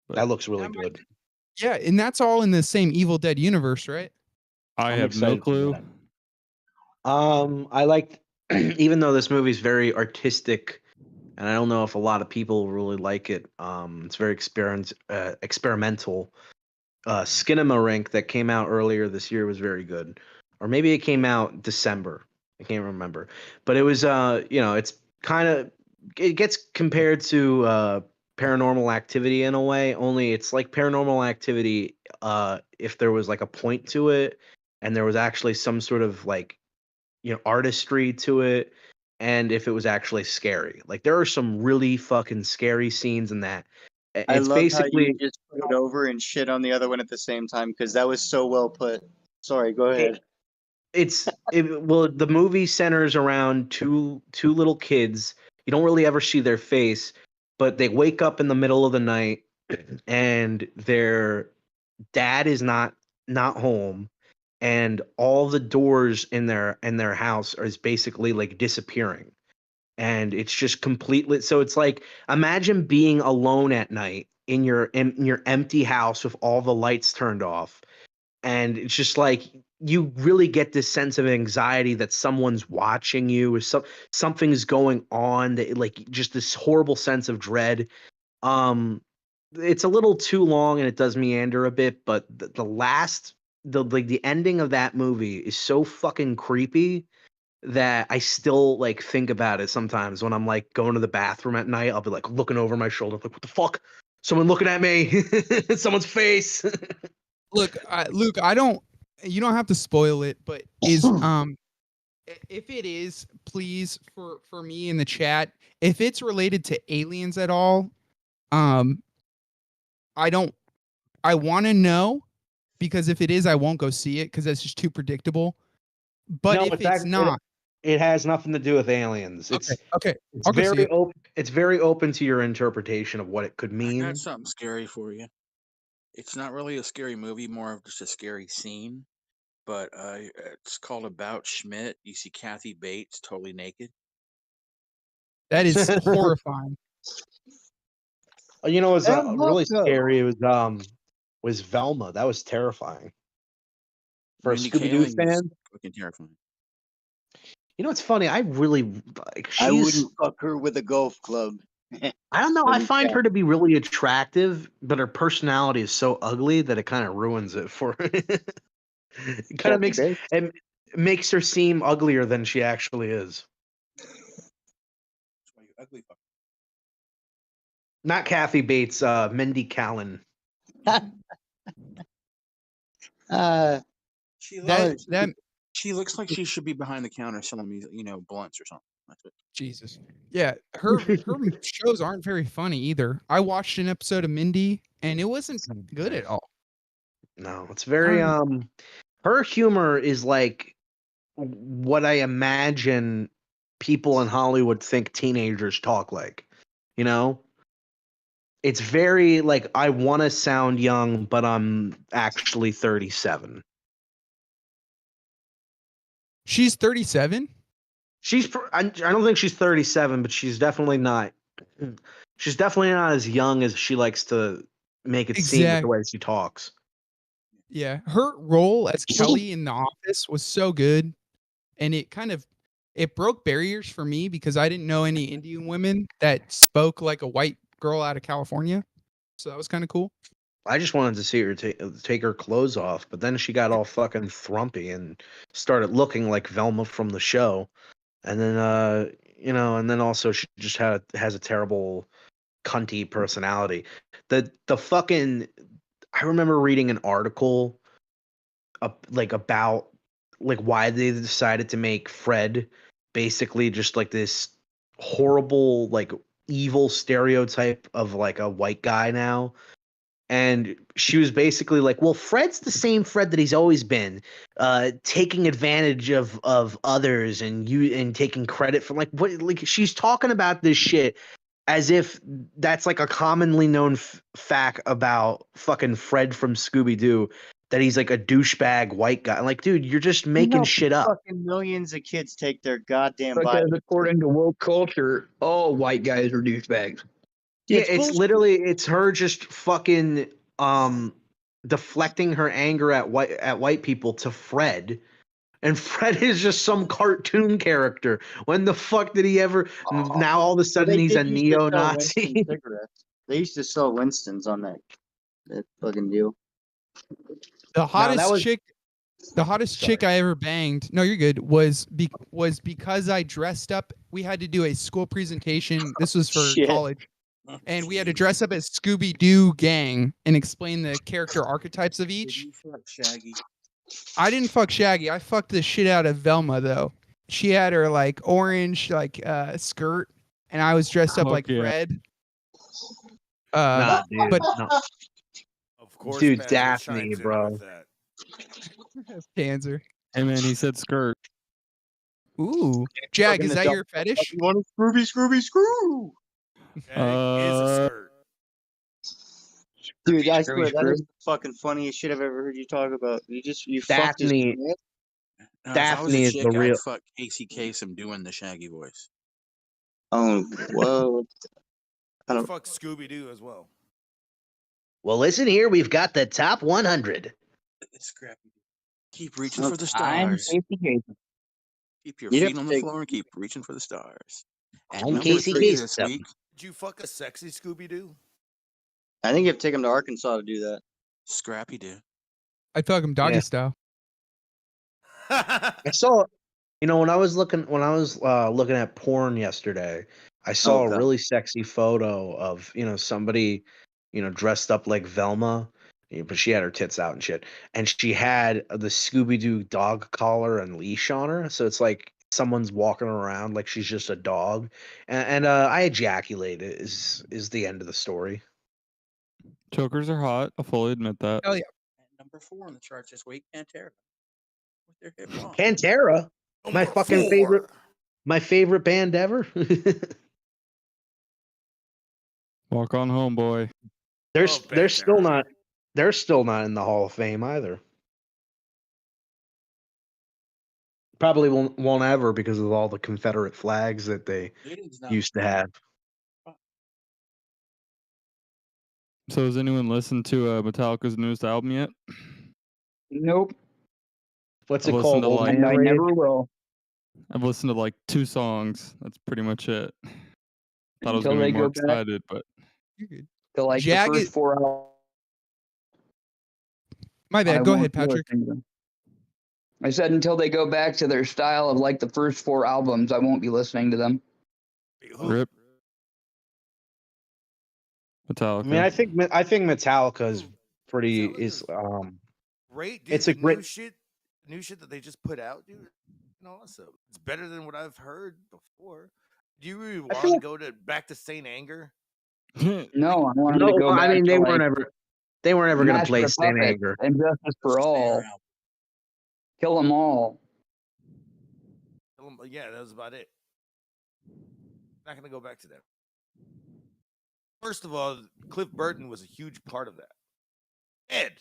That looks really good. Yeah, and that's all in the same Evil Dead universe, right? I have no clue. I liked, even though this movie's very artistic, and I don't know if a lot of people really like it. It's very experimental. Skinamarink that came out earlier this year was very good, or maybe it came out December. I can't remember, but it was it's it gets compared to Paranormal Activity in a way. Only it's like Paranormal Activity if there was like a point to it, and there was actually some sort of like artistry to it. And if it was actually scary, like there are some really fucking scary scenes in that. I love how you just put it over and shit on the other one at the same time because that was so well put. Sorry, go ahead. The movie centers around two little kids. You don't really ever see their face, but they wake up in the middle of the night, and their dad is not home. And all the doors in their house is basically like disappearing, and it's just completely. So it's like, imagine being alone at night in your empty house with all the lights turned off, and it's just like you really get this sense of anxiety that someone's watching you, or something's going on. That like just this horrible sense of dread. It's a little too long and it does meander a bit, but the ending of that movie is so fucking creepy that I still like think about it sometimes when I'm like going to the bathroom at night. I'll be like looking over my shoulder, like, what the fuck? Someone looking at me. Someone's face. Look, Luke, you don't have to spoil it, but is if it is, please for me in the chat, if it's related to aliens at all, I want to know. Because if it is, I won't go see it because that's just too predictable. But if it's not, it has nothing to do with aliens. It's okay. It's very open. It's very open to your interpretation of what it could mean. I got something scary for you. It's not really a scary movie, more of just a scary scene. But it's called About Schmidt. You see Kathy Bates totally naked. That is horrifying. You know, it was really scary. It was Velma. That was terrifying. For a Scooby-Doo fan, fucking terrifying. You know, it's funny. I really like. I wouldn't fuck her with a golf club. I don't know. I find her to be really attractive, but her personality is so ugly that it kind of ruins it for her. It kind of makes her seem uglier than she actually is. Not Kathy Bates, Mindy Callan. She looks like she should be behind the counter selling me, blunts or something. That's it. Jesus. Yeah, her shows aren't very funny either. I watched an episode of Mindy, and it wasn't good at all. No, it's very her humor is like what I imagine people in Hollywood think teenagers talk like. You know? It's very like, I want to sound young, but I'm actually 37. She's 37. I don't think she's 37, but she's definitely not. She's definitely not as young as she likes to make it seem with the way she talks. Yeah, her role as Kelly in The Office was so good, and it broke barriers for me because I didn't know any Indian women that spoke like a white girl out of California, so that was kind of cool. I just wanted to see her take her clothes off, but then she got all fucking thrumpy and started looking like Velma from the show. And then and then also she just has a terrible cunty personality. The fucking I remember reading an article about why they decided to make Fred basically just like this horrible evil stereotype of like a white guy now. And she was basically like, well, Fred's the same Fred that he's always been, taking advantage of others and taking credit for she's talking about this shit as if that's like a commonly known fact about fucking Fred from Scooby-Doo, that he's like a douchebag white guy. Like, dude, you're just making shit up. Fucking millions of kids take their goddamn Because body. according to woke culture, all white guys are douchebags. Yeah, it's her just fucking deflecting her anger at white people to Fred. And Fred is just some cartoon character. When the fuck did he ever now all of a sudden he's a neo-Nazi? They used to sell Winston's on that fucking deal. The hottest chick I ever banged. No, you're good. Was because I dressed up. We had to do a school presentation. This was for college. And we had to dress up as Scooby-Doo gang and explain the character archetypes of each. Shaggy. I didn't fuck Shaggy. I fucked the shit out of Velma though. She had her like orange skirt, and I was dressed up like Fred. Nah, dude, but no. Of course, Dude, Banter Daphne, shines in bro. with that. Panzer. Hey man, he said skirt. Ooh, Jag, is that your fetish? You want a Scooby, screw? Dude, I swear that is the fucking funniest shit I've ever heard you talk about. You fucked his Daphne. shit. Daphne is the real. I'd fuck Casey Kasem doing the Shaggy voice. Oh, whoa. I don't fuck Scooby Doo as well. Well, listen here. We've got the top 100. Scrappy. Keep reaching for the stars. Keep your You'd feet have on to the take- floor and keep reaching for the stars. At I'm number Casey 3 Kasem. this week, Did you fuck a sexy Scooby Doo? I think you have to take him to Arkansas to do that. Scrappy Doo. I fuck him doggy style. I saw, when I was looking at porn yesterday, I saw a really sexy photo of somebody dressed up like Velma, but she had her tits out and shit, and she had the Scooby-Doo dog collar and leash on her, so it's like someone's walking around like she's just a dog, and I ejaculated is the end of the story. Chokers are hot. I'll fully admit that. Hell yeah. At number 4 on the charts this week, Pantera. With their hit song. Pantera, my fucking favorite, my favorite band ever. Walk on home, boy. They're still not in the Hall of Fame either. Probably won't ever because of all the Confederate flags that they used to have. So has anyone listened to Metallica's newest album yet? Nope. What's I've it listened called? to, And I never will. I've listened to like 2 songs. That's pretty much it. Thought I was Until gonna they be more go back. excited, but To like Jag the is- first 4 hours. My bad. I Go won't ahead, be Patrick. listening to them. I said until they go back to their style of like the first 4 albums, I won't be listening to them. rip. Metallica. I mean, I think Metallica is pretty Great, dude. It's a the great new shit that they just put out, dude. Awesome. It's better than what I've heard before. Do you really want to go back to Saint Anger? No, I wanted to go back I mean, to, they like, weren't ever going to Master play of Saint Puppets Anger. and Justice for All. Kill them all. Yeah, that was about it. Not gonna go back to that. First of all, Cliff Burton was a huge part of that. Ed,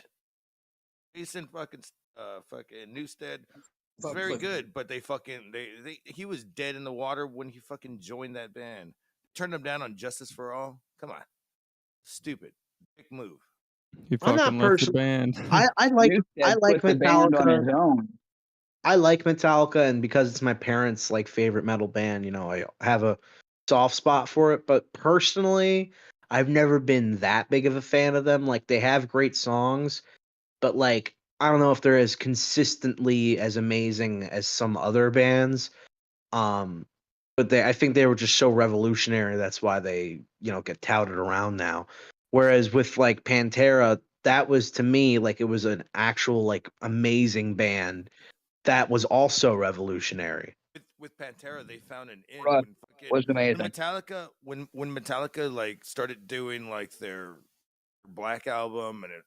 Jason fucking Newstead, It's very good, but they he was dead in the water when he fucking joined that band. Turned him down on Justice for All. Come on, stupid, big move. He I'm fucking not left the band. I like Metallica. I like Metallica, and because it's my parents' like favorite metal band, you know, I have a soft spot for it. But personally, I've never been that big of a fan of them. Like they have great songs, but like I don't know if they're as consistently as amazing as some other bands. But I think they were just so revolutionary. That's why they, you know, get touted around now. Whereas with like Pantera, that was to me like it was an actual like amazing band that was also revolutionary. With Pantera, they found an in Right. when fucking Was amazing. when Metallica like started doing like their Black album, and it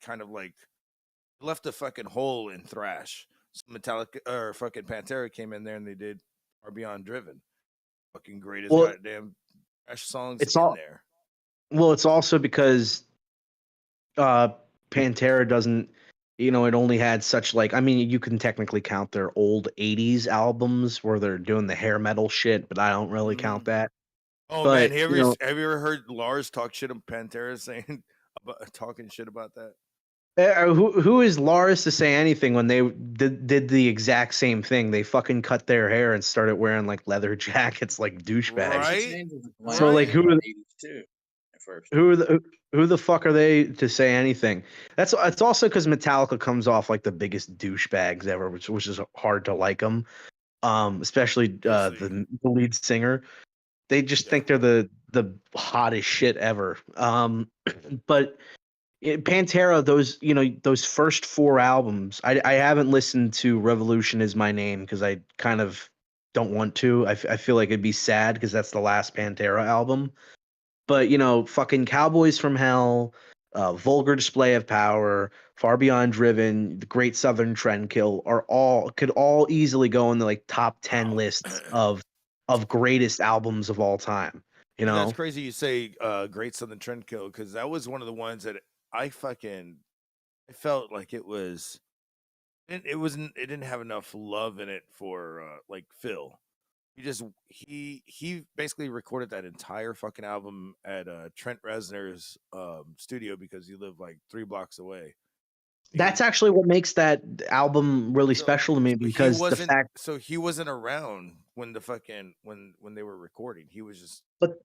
kind of like left a fucking hole in thrash. So Metallica or fucking Pantera came in there and they did Far Beyond Driven, fucking greatest goddamn thrash songs It's in all there. well. It's also because Pantera doesn't, you know, it only had such like I mean, you can technically count their old '80s albums where they're doing the hair metal shit, but I don't really count that. Oh But man, have you you know, ever heard Lars talk shit on Pantera saying talking shit about that? who is Lars to say anything when they did the exact same thing? They fucking cut their hair and started wearing like leather jackets like douchebags. So like who who the fuck are they to say anything? It's also because Metallica comes off like the biggest douchebags ever, which is hard to like them. Especially the lead singer. They just think they're the hottest shit ever. But Pantera, those first 4 albums, I haven't listened to Revolution Is My Name because I kind of don't want to. I feel like it'd be sad because that's the last Pantera album. But you know, fucking Cowboys from Hell, Vulgar Display of Power, Far Beyond Driven, The Great Southern Trendkill could all easily go in the like top 10 lists of greatest albums of all time. You know, That's crazy you say Great Southern Trendkill, because that was one of the ones that I felt like it didn't have enough love in it for like Phil. He basically recorded that entire fucking album at Trent Reznor's studio because he lived like 3 blocks away. That's actually what makes that album really special to me because the fact. So he wasn't around when the fucking when they were recording. He was just. But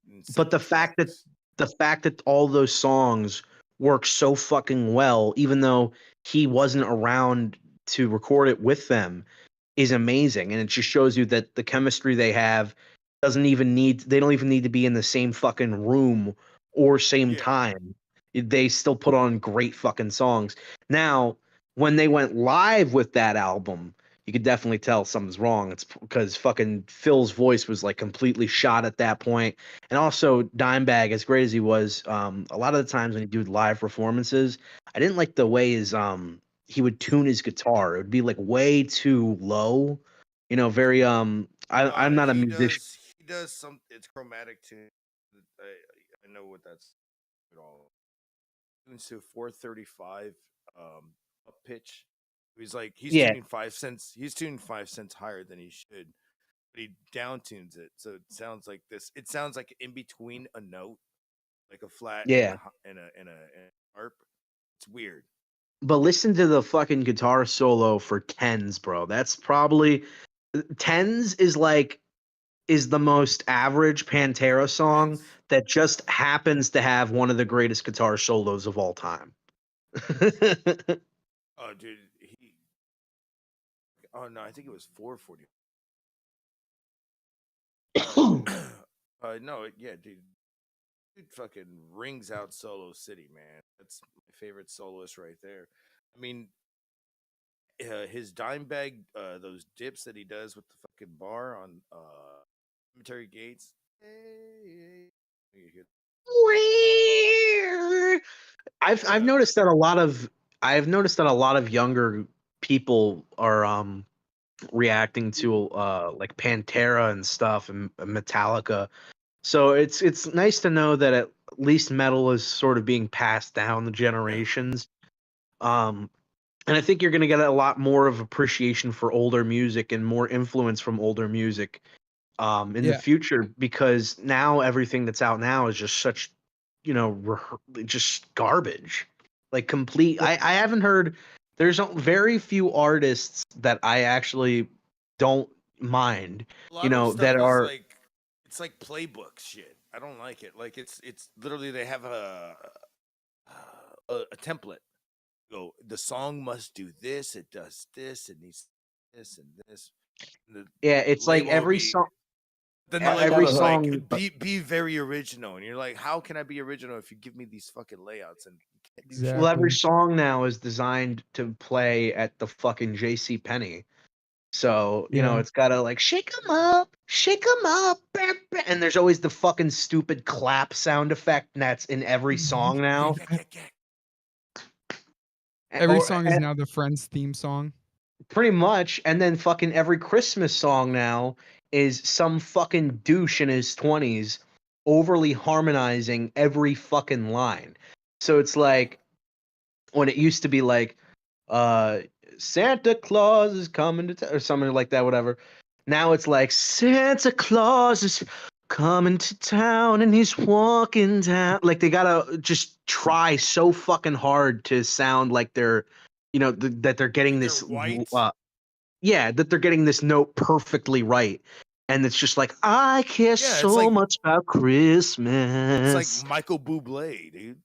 the fact that all those songs work so fucking well, even though he wasn't around to record it with them, is amazing, and it just shows you that the chemistry they have they don't even need to be in the same fucking room or same time. They still put on great fucking songs. Now, when they went live with that album, you could definitely tell something's wrong. It's because fucking Phil's voice was like completely shot at that point. And also Dimebag, as great as he was, a lot of the times when he did live performances, I didn't like the way he would tune his guitar. It would be like way too low. You know, very I'm not a musician. He does some. It's chromatic tune. I know what that's at all. Tunes to 435 up pitch. He's tuning 5 cents. He's tuning 5 cents higher than he should, but he down tunes it, so it sounds like this. It sounds like in between a note, like a flat, and a harp. It's weird. But listen to the fucking guitar solo for Tens, bro. That's probably Tens is the most average Pantera song that just happens to have one of the greatest guitar solos of all time. Oh, dude, oh no, I think it was 440. No, yeah, dude, fucking rings out Solo City, man. That's my favorite soloist right there. I mean, his Dimebag, those dips that he does with the fucking bar on Cemetery Gates. I've noticed that a lot of younger people are reacting to like Pantera and stuff and Metallica. So it's nice to know that at least metal is sort of being passed down the generations. And I think you're going to get a lot more of appreciation for older music and more influence from older music in the future, because now everything that's out now is just such, just garbage. Like complete. I haven't heard. There's very few artists that I actually don't mind. A lot of That stuff are. is like, it's like playbook shit. I don't like it. Like it's literally they have a template. Go, the song must do this. It does this. It needs this and this. And It's like every song. Then every song. Like, be very original, and you're like, how can I be original if you give me these fucking layouts? And Well, every song now is designed to play at the fucking JC Penney. So, it's gotta like shake 'em up, and there's always the fucking stupid clap sound effect that's in every song now. Every song is now the Friends theme song. Pretty much, and then fucking every Christmas song now is some fucking douche in his 20s overly harmonizing every fucking line. So it's like when it used to be like Santa Claus is coming to or something like that, whatever. Now it's like Santa Claus is coming to town and he's walking down. Like they gotta just try so fucking hard to sound like they're, that they're getting this. That they're getting this note perfectly right. And it's just like, I care so much about Christmas. It's like Michael Bublé, dude.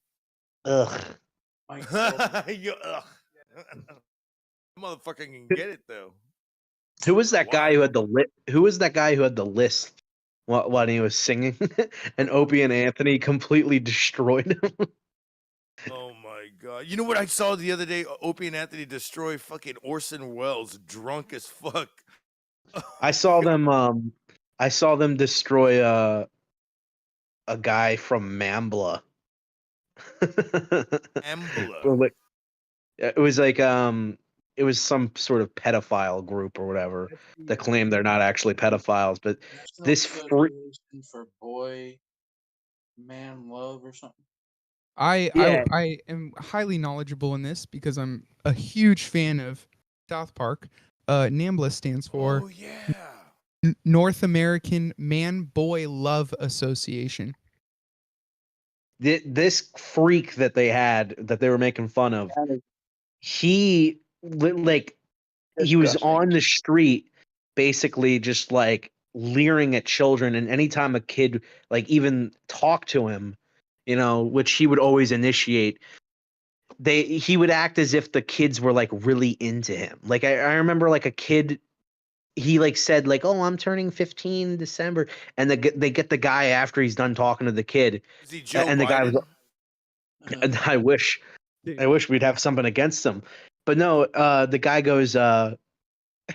Ugh. Ugh. Motherfucker can get it though. Who was that guy who had the Who was that guy who had the list when he was singing? And Opie and Anthony completely destroyed him. Oh my god! You know what I saw the other day? Opie and Anthony destroy fucking Orson Welles, drunk as fuck. I saw them. I saw them destroy a guy from Mambla. Mambla. It was like it was some sort of pedophile group or whatever that claimed they're not actually pedophiles, but this for boy, man, love or something. I am highly knowledgeable in this because I'm a huge fan of South Park. NAMBLA stands for North American Man Boy Love Association. This freak that they had that they were making fun of, he was on the street basically just like leering at children, and anytime a kid like even talked to him, which he would always initiate, he would act as if the kids were like really into him. Like I remember like a kid, he like said like, "Oh, I'm turning 15 in December," and they get the guy after he's done talking to the kid, Is he Joe and the guy was. And I wish we'd have something against him, but no. The guy goes,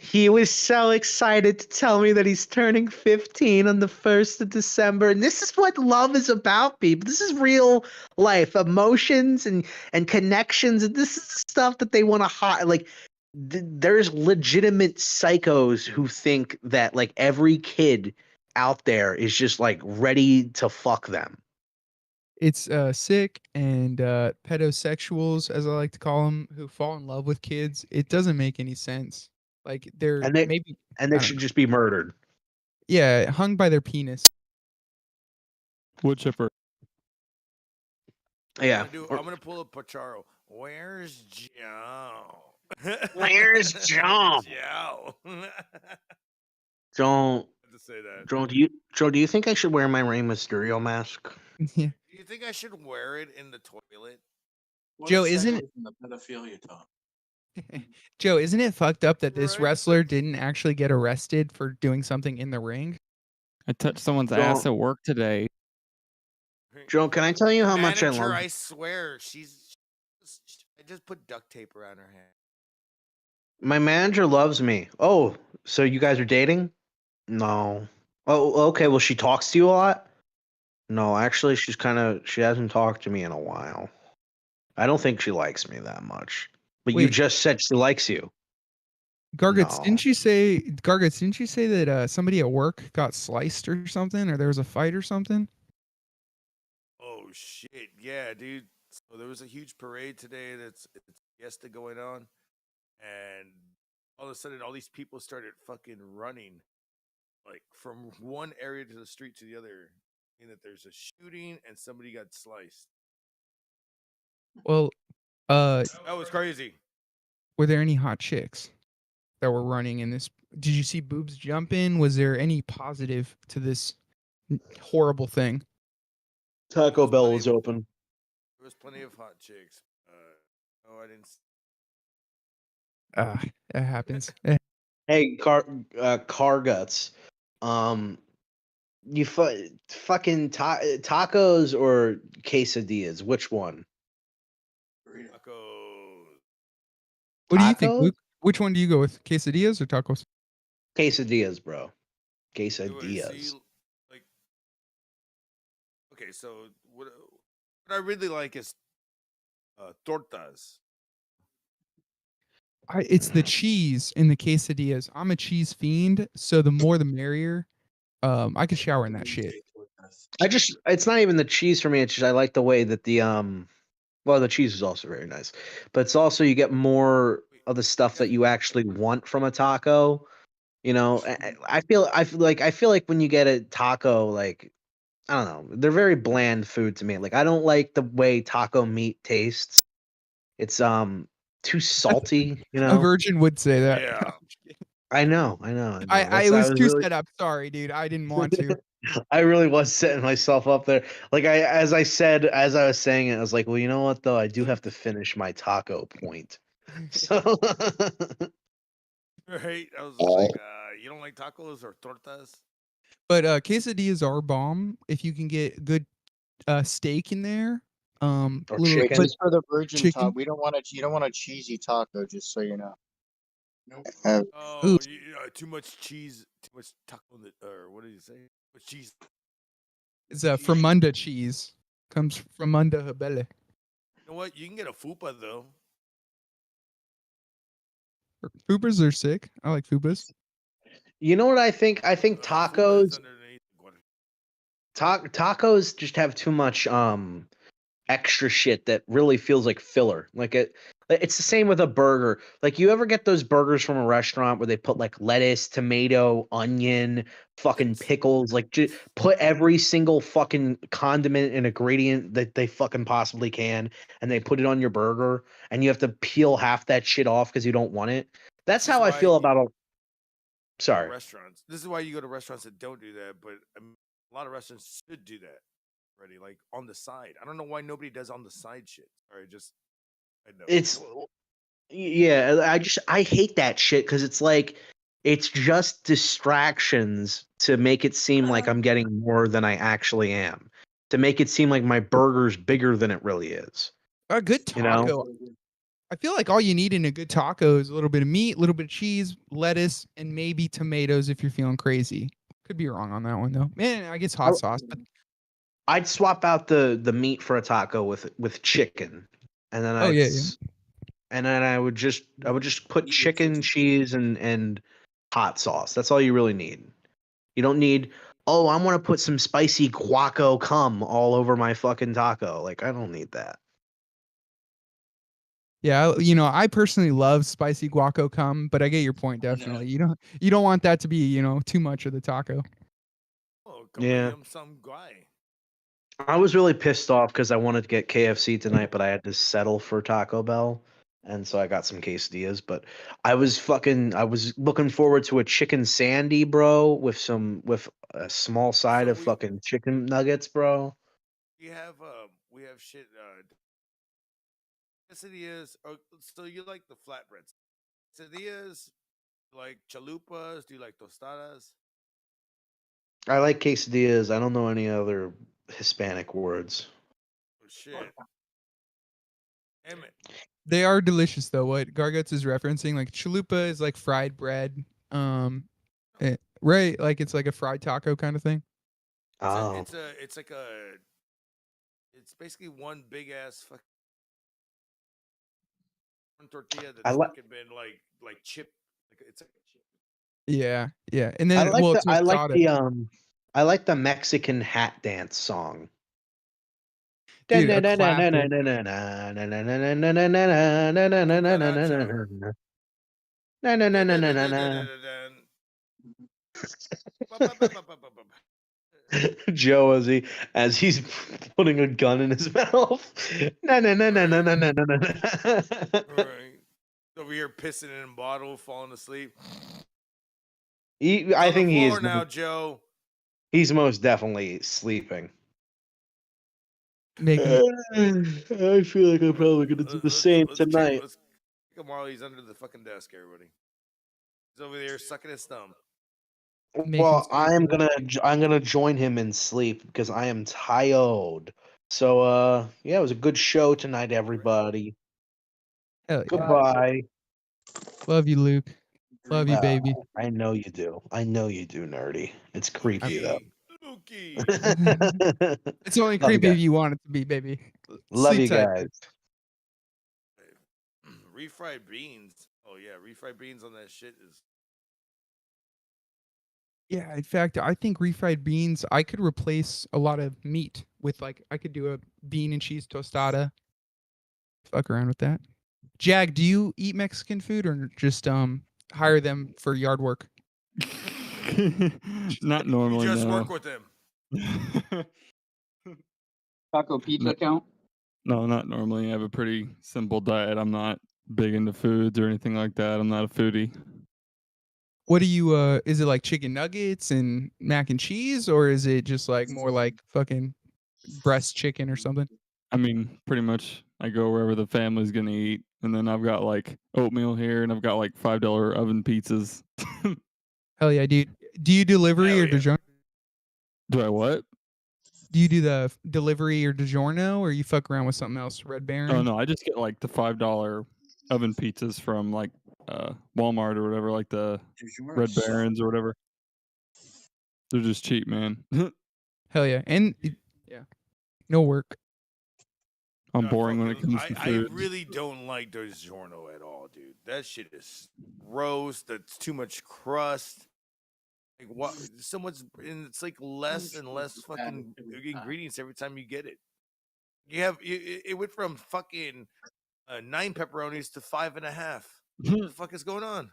he was so excited to tell me that he's turning 15 on the 1st of December. And this is what love is about, people. This is real life, emotions and connections. And this is the stuff that they want to hide. Like, there's legitimate psychos who think that, like, every kid out there is just, like, ready to fuck them. It's sick and pedosexuals, as I like to call them, who fall in love with kids. It doesn't make any sense. Like they should just be murdered. Yeah, hung by their penis. Wood chipper. Yeah. I'm gonna pull up Pacharo. Where's Joe? Where's Joe? Joe. Joe. To say that. Joe, do you think I should wear my Rey Mysterio mask? Yeah. Do you think I should wear it in the toilet? Joe, isn't it? The pedophilia talk. Joe, isn't it fucked up that this wrestler didn't actually get arrested for doing something in the ring? I touched someone's ass at work today. Joe, can I tell you how much I love? I swear, I just put duct tape around her hand. My manager loves me. Oh, so you guys are dating? No. Oh, okay. Well, she talks to you a lot? No, actually, she hasn't talked to me in a while. I don't think she likes me that much. But you just said she likes you. Gargets, didn't you say that somebody at work got sliced or something, or there was a fight or something? Oh shit, yeah, dude. So there was a huge parade today. It's fiesta going on. and all of a sudden, all these people started fucking running, like from one area to the street to the other, and that there's a shooting and somebody got sliced. Well, That was crazy. were there any hot chicks that were running in this? Did you see boobs jumping? Was there any positive to this horrible thing? Taco Bell was open. There was plenty of hot chicks. Oh, I didn't. That happens. Hey, car guts. You fucking tacos or quesadillas? Which one? What do you think, Luke? Which one do you go with? Quesadillas or tacos? Quesadillas, bro. See, Quesadillas. like, okay, so what I really like is tortas. It's the cheese in the quesadillas. I'm a cheese fiend, so the more the merrier. I could shower in that shit. It's not even the cheese for me. It's just I like the way that well, the cheese is also very nice, but it's also you get more of the stuff that you actually want from a taco. You know, I feel like when you get a taco, like I don't know, they're very bland food to me. Like I don't like the way taco meat tastes. It's too salty. You know, A virgin would say that. Yeah. I know. I was too set up. Sorry, dude. I didn't want to. I really was setting myself up there. Like as I was saying it, I was like, well, you know what though? I do have to finish my taco point. So Right? I was like, you don't like tacos or tortas? But quesadillas are bomb if you can get good steak in there. Just for the virgin chicken. taco, you don't want a cheesy taco, just so you know. Oh, too much cheese, too much taco, or what did you say? Too much cheese. It's a Fremunda cheese. Comes from Fremunda Habele. You know what? You can get a fupa though. Fupas are sick. I like fupas. you know what I think? I think tacos tacos just have too much extra shit that really feels like filler. Like it's the same with a burger. Like you ever get those burgers from a restaurant where they put like lettuce, tomato, onion, fucking pickles, like put every single fucking condiment and ingredient that they fucking possibly can, and they put it on your burger, and you have to peel half that shit off because you don't want it. That's how I feel about Sorry. Restaurants. This is why you go to restaurants that don't do that, but a lot of restaurants should do that already, like on the side. I don't know why nobody does on the side shit. Sorry, I know. I hate that shit because it's like it's just distractions to make it seem like I'm getting more than I actually am, to make it seem like my burger's bigger than it really is. A good taco. You know? I feel like all you need in a good taco is a little bit of meat, a little bit of cheese, lettuce, and maybe tomatoes if you're feeling crazy. Could be wrong on that one though. Man, I guess hot sauce. But I'd swap out the meat for a taco with chicken, and then and then I would just put chicken, cheese, and hot sauce. That's all you really need. You don't need, oh, I want to put some spicy guaco cum all over my fucking taco. Like I don't need that. yeah, I personally love spicy guaco cum, but I get your point definitely. You don't want that to be, too much of the taco. Yeah. Some guy. I was really pissed off because I wanted to get KFC tonight, but I had to settle for Taco Bell, and so I got some quesadillas. But I was looking forward to a chicken sandy, bro, with a small side of fucking chicken nuggets, bro. We have shit. Quesadillas. So you like the flatbreads? Quesadillas, like chalupas? Do you like tostadas? I like quesadillas. I don't know any other Hispanic words. Oh shit! Damn it. They are delicious though. What Garguts is referencing, like chalupa is like fried bread. Right, like it's like a fried taco kind of thing. It's basically one big ass fucking tortilla that's fucking been like chip. It's like a chip. Yeah, and then I like the Mexican hat dance song. Dude, No, no, no, no, no, no, no. Joe as he's putting a gun in his mouth. No, no, no, no, no, no, no, no, no. Right. Over here pissing in a bottle, falling asleep. I think he is now, Joe. He's most definitely sleeping. Nick, I feel like I'm probably gonna do the same tonight. Let's kick him while he's under the fucking desk, everybody. He's over there sucking his thumb. Well, I'm gonna join him in sleep because I am tired. So yeah, it was a good show tonight, everybody. Hell yeah. Goodbye. Love you, Luke. Love you, baby. I know you do. I know you do, nerdy. It's creepy though. It's only Love you creepy if guys. you want it to be, baby. Love Sleep you tight. guys. Refried beans. Oh yeah, refried beans on that shit is. Yeah, in fact, I think refried beans, I could replace a lot of meat with I could do a bean and cheese tostada. Fuck around with that. Jag, do you eat Mexican food or just hire them for yard work? Not normally. Just no. work with them. Taco pizza count? No, not normally. I have a pretty simple diet. I'm not big into foods or anything like that. I'm not a foodie. What do you is it like chicken nuggets and mac and cheese, or is it just more like fucking breast chicken or something? I mean, pretty much I go wherever the family's gonna eat, and then I've got oatmeal here, and I've got $5 oven pizzas. Hell yeah, dude. Do you delivery or DiGiorno? Do I what? Do you do the delivery or DiGiorno, or you fuck around with something else? Red Baron? Oh no, I just get the $5 oven pizzas from Walmart or whatever, like the Red Barons or whatever. They're just cheap, man. Hell yeah, and yeah, no work. I'm boring when it comes to food. I really don't like DiGiorno at all, dude. That shit is gross. That's too much crust. Like what? It's less and less fucking ingredients every time you get it. It went from fucking 9 pepperonis to 5.5. What the fuck is going on?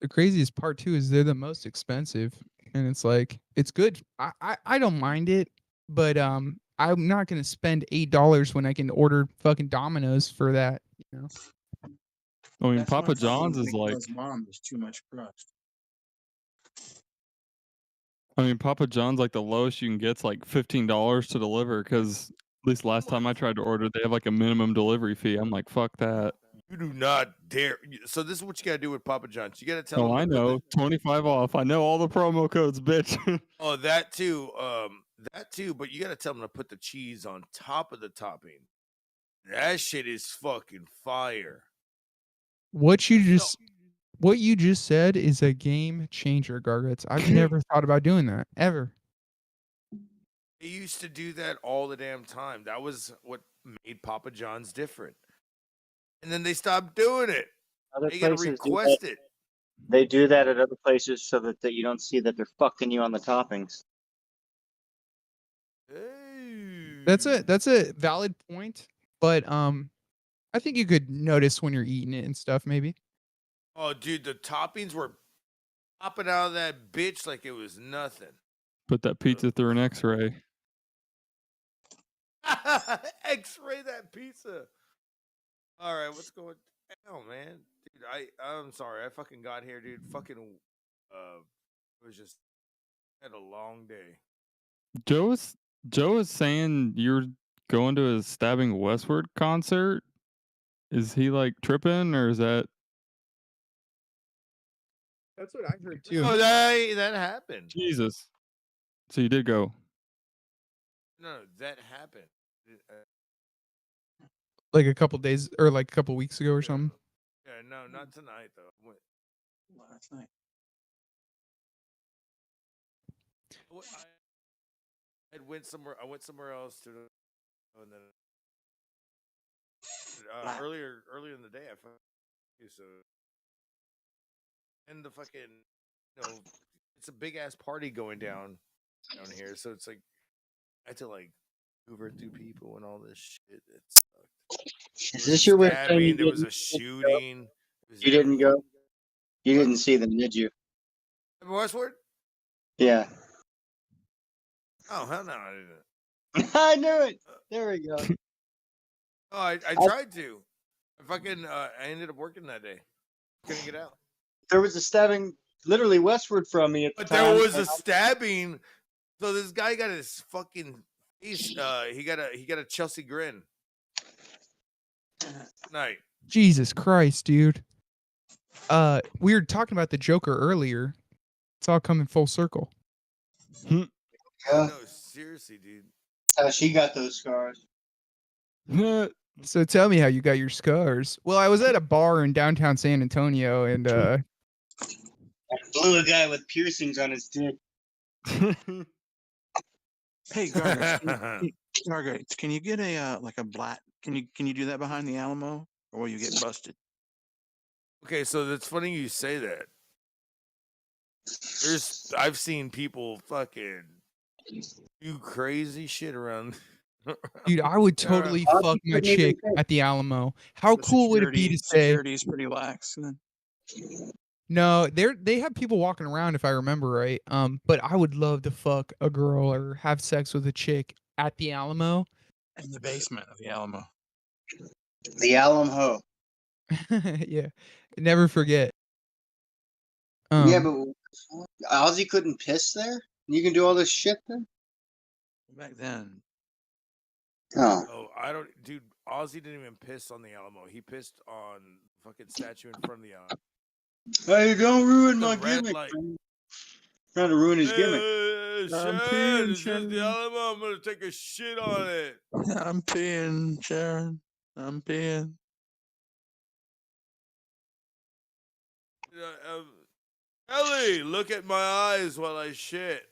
The craziest part too is they're the most expensive, and it's good. I don't mind it, but I'm not gonna spend $8 when I can order fucking Domino's for that. I mean, Papa John's is Mom, there's too much crust. I mean, Papa John's the lowest you can get's $15 to deliver. Because at least last time I tried to order, they have a minimum delivery fee. I'm like, fuck that. You do not dare. So this is what you gotta do with Papa John's. You gotta tell them. Oh, I know. 25 off. I know all the promo codes, bitch. Oh, that too. But you gotta tell them to put the cheese on top of the topping. That shit is fucking fire. What you just said is a game changer, Garguts. I've never thought about doing that ever. They used to do that all the damn time. That was what made Papa John's different. And then they stopped doing it. Other You gotta places do request that. it. They do that at other places so that you don't see that they're fucking you on the toppings. That's a valid point, but I think you could notice when you're eating it and stuff, maybe. Oh, dude, the toppings were popping out of that bitch like it was nothing. Put that pizza through an X-ray. X-ray that pizza. All right, what's going down, man? Dude, I'm sorry. I fucking got here, dude. Fucking it was just had a long day. Joe is saying you're going to a Stabbing Westward concert. Is he tripping, or is that? That's what I heard too. Oh, that happened. Jesus. So you did go. No, that happened. Like a couple days or a couple weeks ago or something. Yeah, no, not tonight though. Last night. I went somewhere. I went somewhere else to, and then earlier in the day I found so, and the fucking it's a big ass party going down here, so it's I had to Uber through people and all this shit. It sucked. Is this your way of saying you There was a didn't shooting. You didn't go. You didn't see them, did you? Westward? Yeah. Oh hell no, I didn't. I knew it. There we go. Oh, I tried to. I ended up working that day. Couldn't get out. There was a stabbing literally westward from me at the But time. there was a stabbing. So this guy got his fucking face. He got a Chelsea grin. Night. Jesus Christ, dude. We were talking about the Joker earlier. It's all coming full circle. Yeah. No, seriously, dude. How she got those scars. So tell me how you got your scars. Well, I was at a bar in downtown San Antonio, and I blew a guy with piercings on his dick. Hey, Gargars, can you get a like a black? Can you do that behind the Alamo, or will you get busted? Okay, so that's funny you say that. I've seen people fucking do crazy shit around. dude, I would totally fuck my chick at the Alamo. How cool would it be to say? Security is pretty lax. No, they have people walking around if I remember right. But I would love to fuck a girl or have sex with a chick at the Alamo. In the basement of the Alamo. The Alamo. Yeah, never forget. Yeah, but Ozzy couldn't piss there. You can do all this shit there. Back then. Oh, I don't, dude. Ozzy didn't even piss on the Alamo. He pissed on the fucking statue in front of the Alamo. Hey, don't ruin The my red gimmick. light. Man. Trying to ruin his gimmick. Sharon, it's just the Alamo. I'm gonna take a shit on it. I'm peeing, Sharon. I'm peeing. Ellie, look at my eyes while I shit.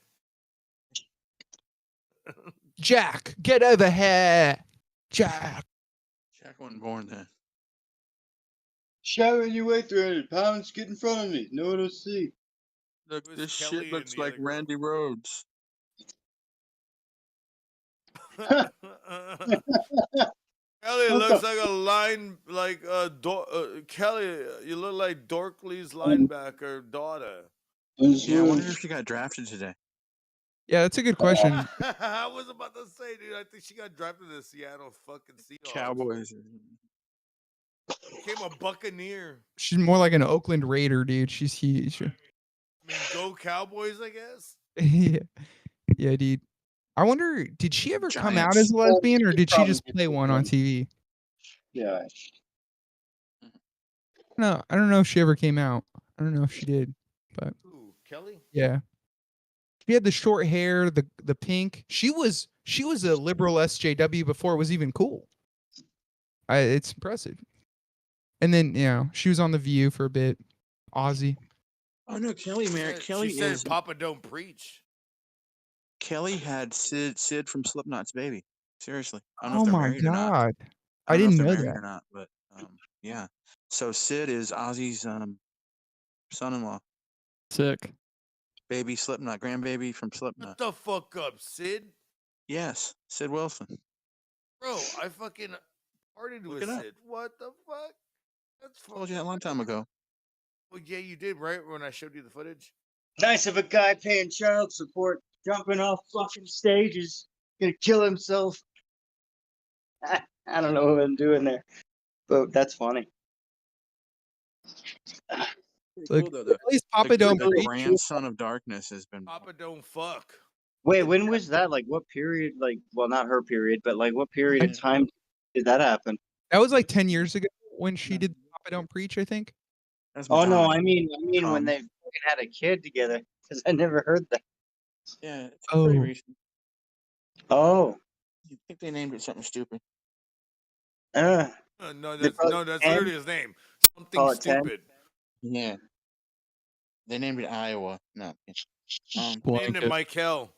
Jack, get over here. Jack. Jack wasn't born then. Sharon, you weigh 300 pounds. Get in front of me. No one will see. Look, this Kelly shit looks and the like other girl. Randy Rhodes. Kelly looks like a line, like Kelly. You look like Dorkley's linebacker daughter. Yeah, I wonder if she got drafted today. Yeah, that's a good question. I was about to say, dude. I think she got drafted to the Seattle fucking Seahawks. Cowboys. Became a Buccaneer. She's more like an Oakland Raider, dude. She's huge. I mean, go Cowboys, I guess. Yeah, dude. I wonder, did she ever come out Giants. as a lesbian, or did she just play one on TV? Yeah. No, I don't know if she ever came out. I don't know if she did, but Ooh, Kelly? yeah. She had the short hair, the pink. She was a liberal SJW before it was even cool. It's impressive. And then, she was on The View for a bit. Aussie. Oh no, Kelly, man. Kelly She said is. Papa don't preach. Kelly had Sid from Slipknot's baby. Seriously. I don't know Oh if they're my married or not. god. I don't didn't know know if they're married that. or not, but yeah. So Sid is Ozzy's son-in-law. Sick. Baby Slipknot, grandbaby from Slipknot. Shut the fuck up, Sid. Yes, Sid Wilson. Bro, I fucking partied with it up. Sid. What the fuck? That's I told you that a long time ago. Well, yeah, you did, right? When I showed you the footage. Nice of a guy paying child support, jumping off fucking stages, gonna kill himself. I don't know what I'm doing there, but that's funny. Like, Cool, though, at least Papa don't the preach. grandson of darkness has been. Papa don't fuck. Wait, when was that? Like, what period? Like, well, not her period, but like, what period of time did that happen? That was like 10 years ago when she did Papa Don't Preach, I think. Oh no, I mean when they fucking had a kid together, because I never heard that. Yeah, it's Oh. pretty recent. Oh. I think they named it something stupid. No, that's probably literally his name. Something Oh, 10? stupid. Yeah. They named it Iowa. No. Named it Michael.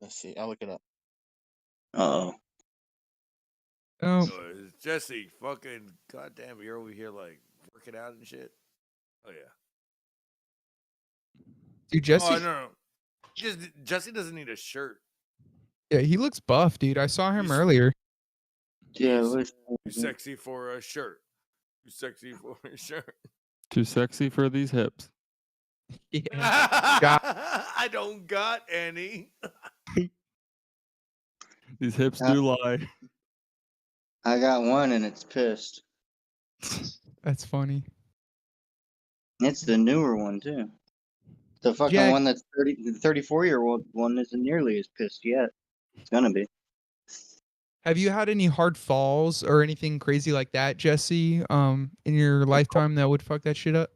Let's see. I'll look it up. Oh. Oh. Jesse, fucking goddamn, you're over here like working out and shit. Oh yeah. Dude, Jesse. Oh no. Jesse doesn't need a shirt. Yeah, he looks buff, dude. I saw him earlier. Yeah, Too sexy for a shirt. Too sexy for a shirt. Too sexy for these hips. Yeah. I don't got any. These hips do lie. I got one and it's pissed. That's funny. It's the newer one too. The fucking Jack- one that's 30, the 34-year-old one isn't nearly as pissed yet. It's gonna be. Have you had any hard falls or anything crazy like that, Jesse? In your lifetime that would fuck that shit up?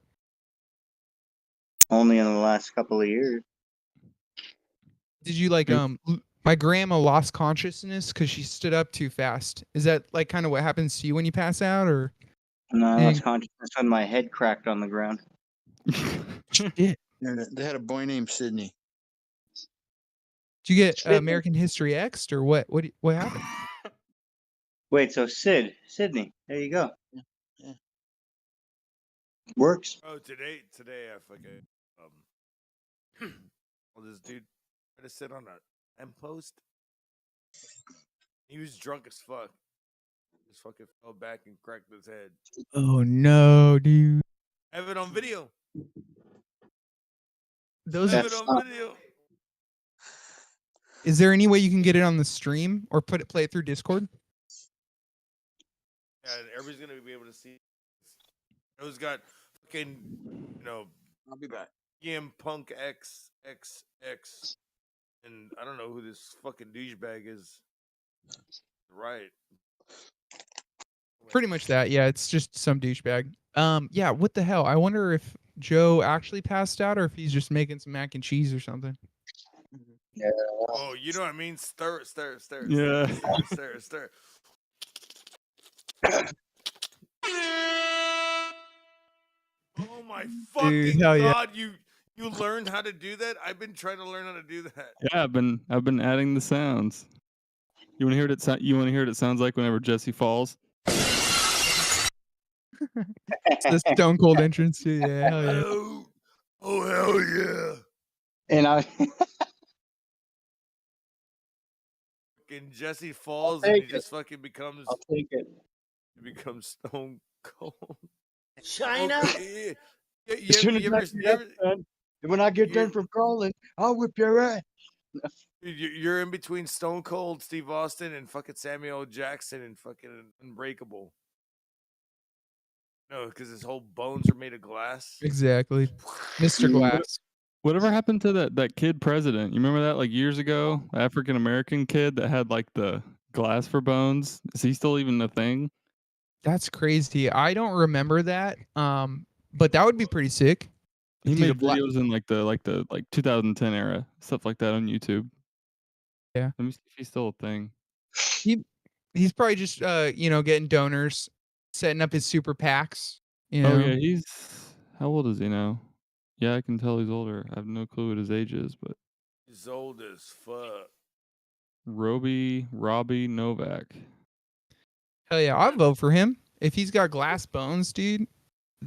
Only in the last couple of years. Did you like my grandma lost consciousness because she stood up too fast? Is that like kind of what happens to you when you pass out, or? No, I lost consciousness when my head cracked on the ground. Shit. They had a boy named Sydney. Did you get American History X or what? What happened? Wait, so Sydney, there you go. Works. Oh, today I fucking well, this dude tried to sit on a lamp post. He was drunk as fuck. Just fucking fell back and cracked his head. Oh no, dude. I have it on video. Those I have it on video. Is there any way you can get it on the stream or play it through Discord? Yeah, and everybody's gonna be able to see. Those got fucking, I'll be back. Punk XXX, and I don't know who this fucking douchebag is. Right. Pretty much that. Yeah, it's just some douchebag. Yeah, what the hell? I wonder if Joe actually passed out or if he's just making some mac and cheese or something. Yeah. Oh, you know what I mean? Stir. Yeah. Stir. Oh my fucking Dude, hell yeah. god! You learned how to do that? I've been trying to learn how to do that. Yeah, I've been adding the sounds. You want to hear what it sounds like whenever Jesse falls? It's the Stone Cold entrance too. Yeah, hell yeah. Oh hell yeah! And I Fucking Jesse falls I'll and he take just fucking becomes. I'll take it. He becomes stone cold. China. Okay, yeah. As soon as I get done, and when I get done from calling, I'll whip your ass. You're in between Stone Cold Steve Austin and fucking Samuel L. Jackson and fucking Unbreakable. No, because his whole bones are made of glass. Exactly. Mr. Glass. Whatever happened to that kid president? You remember that like years ago? African American kid that had like the glass for bones. Is he still even a thing? That's crazy. I don't remember that. But that would be pretty sick. He Dude, made a black- videos in like the 2010 era, stuff like that on YouTube. Yeah. Let me see if he's still a thing. He's probably just getting donors, setting up his super PACs. You know? Oh yeah, he's how old is he now? Yeah, I can tell he's older. I have no clue what his age is, but He's old as fuck. Robbie Novak. Hell yeah, I'd vote for him. If he's got glass bones, dude.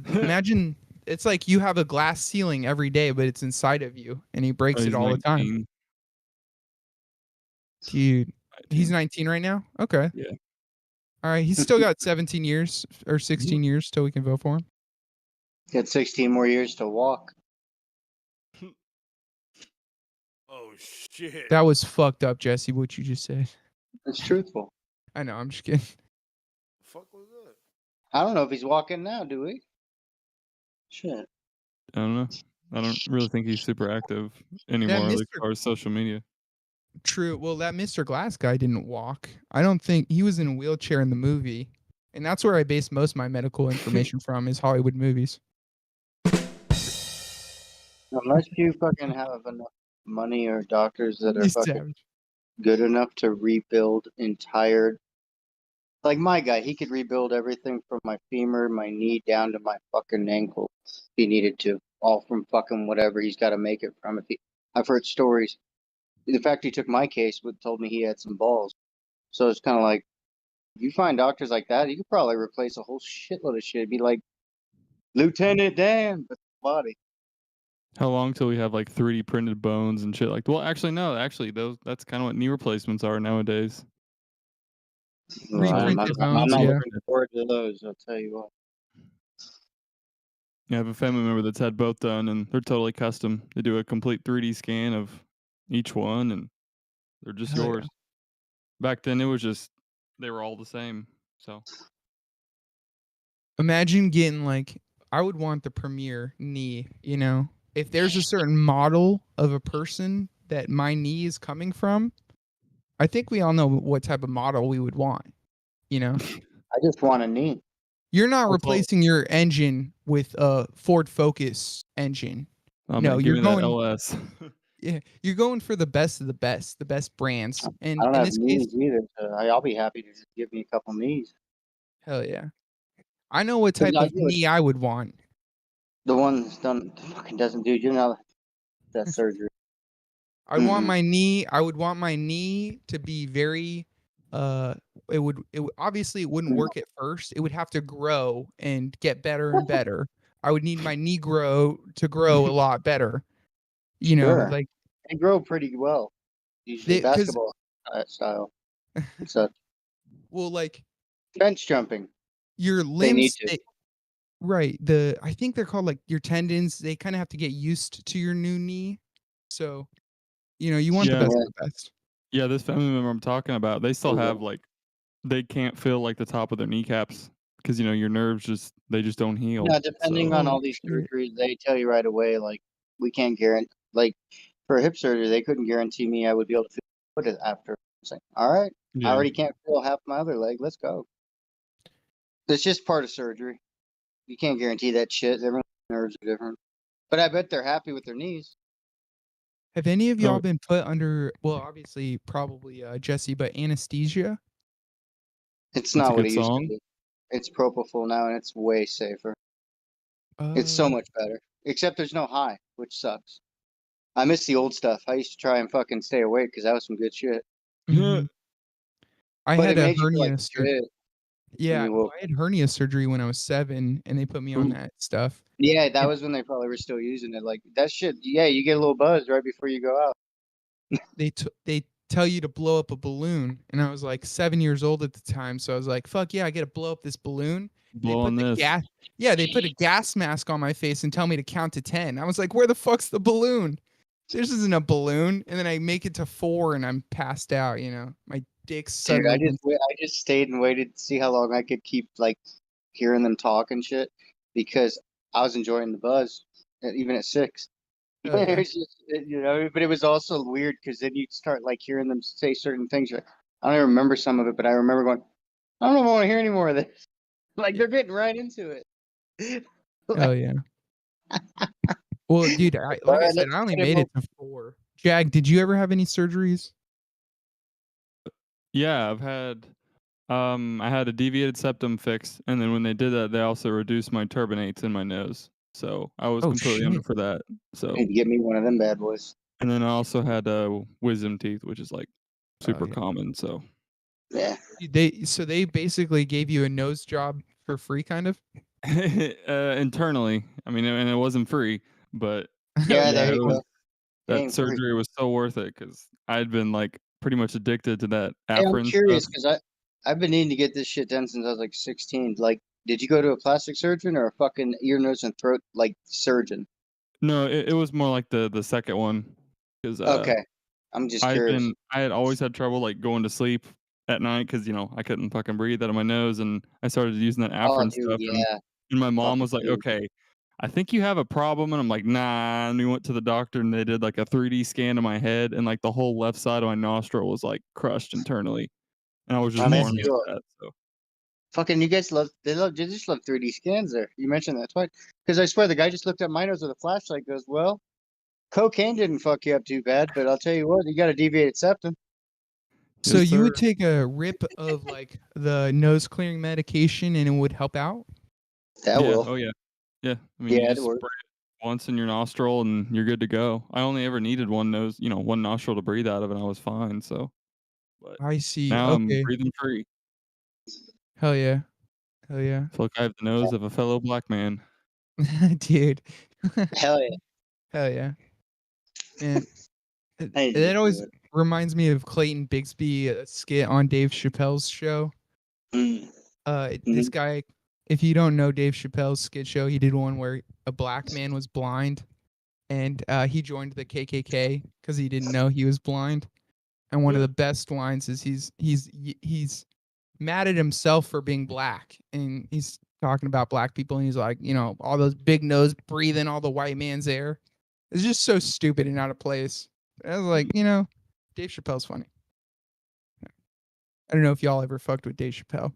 Imagine it's like you have a glass ceiling every day, but it's inside of you, and he breaks Oh, it he's all the time. 19. Dude, he's 19 right now? Okay. Yeah. All right, he's still got 17 years or 16 years till we can vote for him. Got 16 more years to walk. Oh shit. That was fucked up, Jesse, what you just said. That's truthful. I know, I'm just kidding. Fuck was that? I don't know if he's walking now, do we? Shit. I don't know. I don't really think he's super active anymore, like, as far as social media. True. Well, that Mr. Glass guy didn't walk. I don't think he was in a wheelchair in the movie. And that's where I base most of my medical information from is Hollywood movies. Unless you fucking have enough money or doctors that are He's fucking savage. good enough to rebuild entire. Like my guy, he could rebuild everything from my femur, my knee, down to my fucking ankle if he needed to. All from fucking whatever he's got to make it from. I've heard stories. The fact he took my case told me he had some balls. So it's kind of like, if you find doctors like that, you could probably replace a whole shitload of shit. It'd be like Lieutenant Dan, but body. How long till we have like 3D printed bones and shit like? Well, actually, no. Actually, that's kind of what knee replacements are nowadays. Pre-printed I'm bones, not yeah. looking forward to those. I'll tell you what. Yeah, I have a family member that's had both done, and they're totally custom. They do a complete 3D scan of each one, and they're just Hell yeah. yours. Back then, it was just they were all the same. So Imagine getting like, I would want the premier knee, you know? If there's a certain model of a person that my knee is coming from, I think we all know what type of model we would want, you know? I just want a knee. You're not replacing your engine with a Ford Focus engine. oh, No, man, give you're me going. that OS. Yeah, you're going for the best of the best brands. And I don't in have this knees case, either. So I'll be happy to just give me a couple knees. hell yeah. I know what But type I of do it. knee I would want. The one that's done fucking doesn't do. You know that surgery. I want my knee. I would want my knee to be very. Obviously it wouldn't work at first. It would have to grow and get better and better. I would need my knee to grow a lot better. You know, Sure. like They grow pretty well. Usually because basketball style. So well, like bench jumping. your They need limbs, to. right? I think they're called like your tendons. They kind of have to get used to your new knee. So, you know, you want the Yeah. best of the best. Yeah, this family member I'm talking about, they still have like they can't feel like the top of their kneecaps because your nerves just don't heal. Yeah, depending So on all these surgeries, they tell you right away, like, we can't guarantee, like, for hip surgery, they couldn't guarantee me I would be able to put it after. It's like, all right, I Yeah. already can't feel half my other leg. Let's go. It's just part of surgery. You can't guarantee that shit. Everyone's nerves are different. But I bet they're happy with their knees. Have any of y'all Oh. been put under? Well, obviously, probably Jesse, but anesthesia. It's That's a not what good it used to song. be. It's propofol now, and it's way safer. It's so much better. Except there's no high, which sucks. I miss the old stuff. I used to try and fucking stay awake because that was some good shit. Mhm. I But had it a made you feel hernia like surgery. shit. Yeah, you well, woke. I had hernia surgery when I was 7, and they put me on Ooh. that stuff. Yeah, that was when they probably were still using it. Like that shit. Yeah, you get a little buzz right before you go out. They tell you to blow up a balloon, and I was like 7 years old at the time, so I was like, "Fuck yeah, I get to blow up this balloon." They Blow put on the this. gas. Yeah, they put a gas mask on my face and tell me to count to 10. I was like, "Where the fuck's the balloon? This isn't a balloon." And then I make it to 4, and I'm passed out. You know, my dick's Dude, suddenly. I just stayed and waited to see how long I could keep like hearing them talk and shit because I was enjoying the buzz even at 6. Oh, yeah. It's just, but it was also weird because then you'd start like hearing them say certain things. You're like, I don't even remember some of it, but I remember going, I don't know if I want to hear any more of this. Like they're getting right into it. Oh yeah. Well, dude, like I Alright, said, let's I only get it made it to 4. Jag, did you ever have any surgeries? Yeah, I had a deviated septum fixed, and then when they did that, they also reduced my turbinates in my nose. So I was Oh, completely under shit. for that. So Need to get me one of them bad boys. and then I also had wisdom teeth, which is like super yeah. common. So Yeah. They basically gave you a nose job for free, kind of. internally, I mean, and it wasn't free, but Yeah, there it you was, go. It that ain't free. surgery was so worth it because I'd been like pretty much addicted to that Hey, I'm Afrin curious stuff. because I've been needing to get this shit done since I was like 16. Like, did you go to a plastic surgeon or a fucking ear, nose, and throat like surgeon? No, it was more like the second one because Okay, I'm just curious. I had always had trouble like going to sleep at night because I couldn't fucking breathe out of my nose, and I started using that Oh, Afrin dude, stuff, yeah. and my mom Fucking was like, dude. "Okay, I think you have a problem," and I'm like, "Nah." And we went to the doctor, and they did like a 3D scan of my head, and like the whole left side of my nostril was like crushed internally, and I was just Oh, that's born with cool. that. So Fucking, you guys they just love 3D scans there. You mentioned that twice. Because I swear the guy just looked at my nose with a flashlight. Goes, well, cocaine didn't fuck you up too bad, but I'll tell you what, you got a deviated septum. So Yes, you would sir. take a rip of like the nose clearing medication, and it would help out. That yeah, will. oh yeah, yeah. I mean, Yeah, you it just works. spray it once in your nostril, and you're good to go. I only ever needed one one nostril to breathe out of, and I was fine. So, but I see. now I'm Okay. breathing free. Hell yeah. Hell yeah. I feel like I have the nose of a fellow black man. Dude. Hell yeah. Hell yeah. And I need to that do always it. reminds me of Clayton Bigsby skit on Dave Chappelle's show This guy, if you don't know Dave Chappelle's skit show, he did one where a black man was blind, and he joined the KKK because he didn't know he was blind. And one of the best lines is he's mad at himself for being black, and he's talking about black people, and he's like, all those big nose breathing all the white man's air. It's just so stupid and out of place. I was like, Dave Chappelle's funny. I don't know if y'all ever fucked with Dave Chappelle.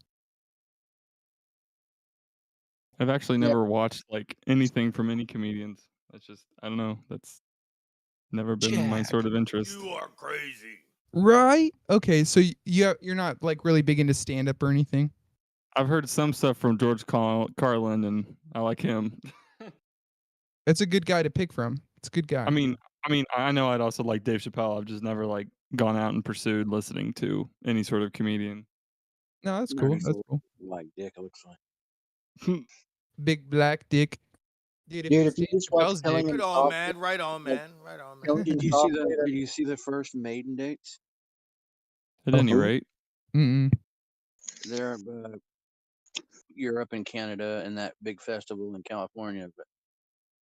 I've actually never watched like anything from any comedians. That's just, I don't know. That's never been my sort of interest. You are crazy. Right? Okay, so you're not like really big into stand up or anything. I've heard some stuff from George Carlin, and I like him. It's a good guy to pick from. It's a good guy. I mean, I know I'd also like Dave Chappelle. I've just never like gone out and pursued listening to any sort of comedian. No, that's cool. That's cool. Like dick, it looks like. Big black dick. Dude, if you just watch Telling Right on, man. Right on, man. Right on, man. Did you see the first Maiden dates? At any rate. They're Europe and Canada and that big festival in California. But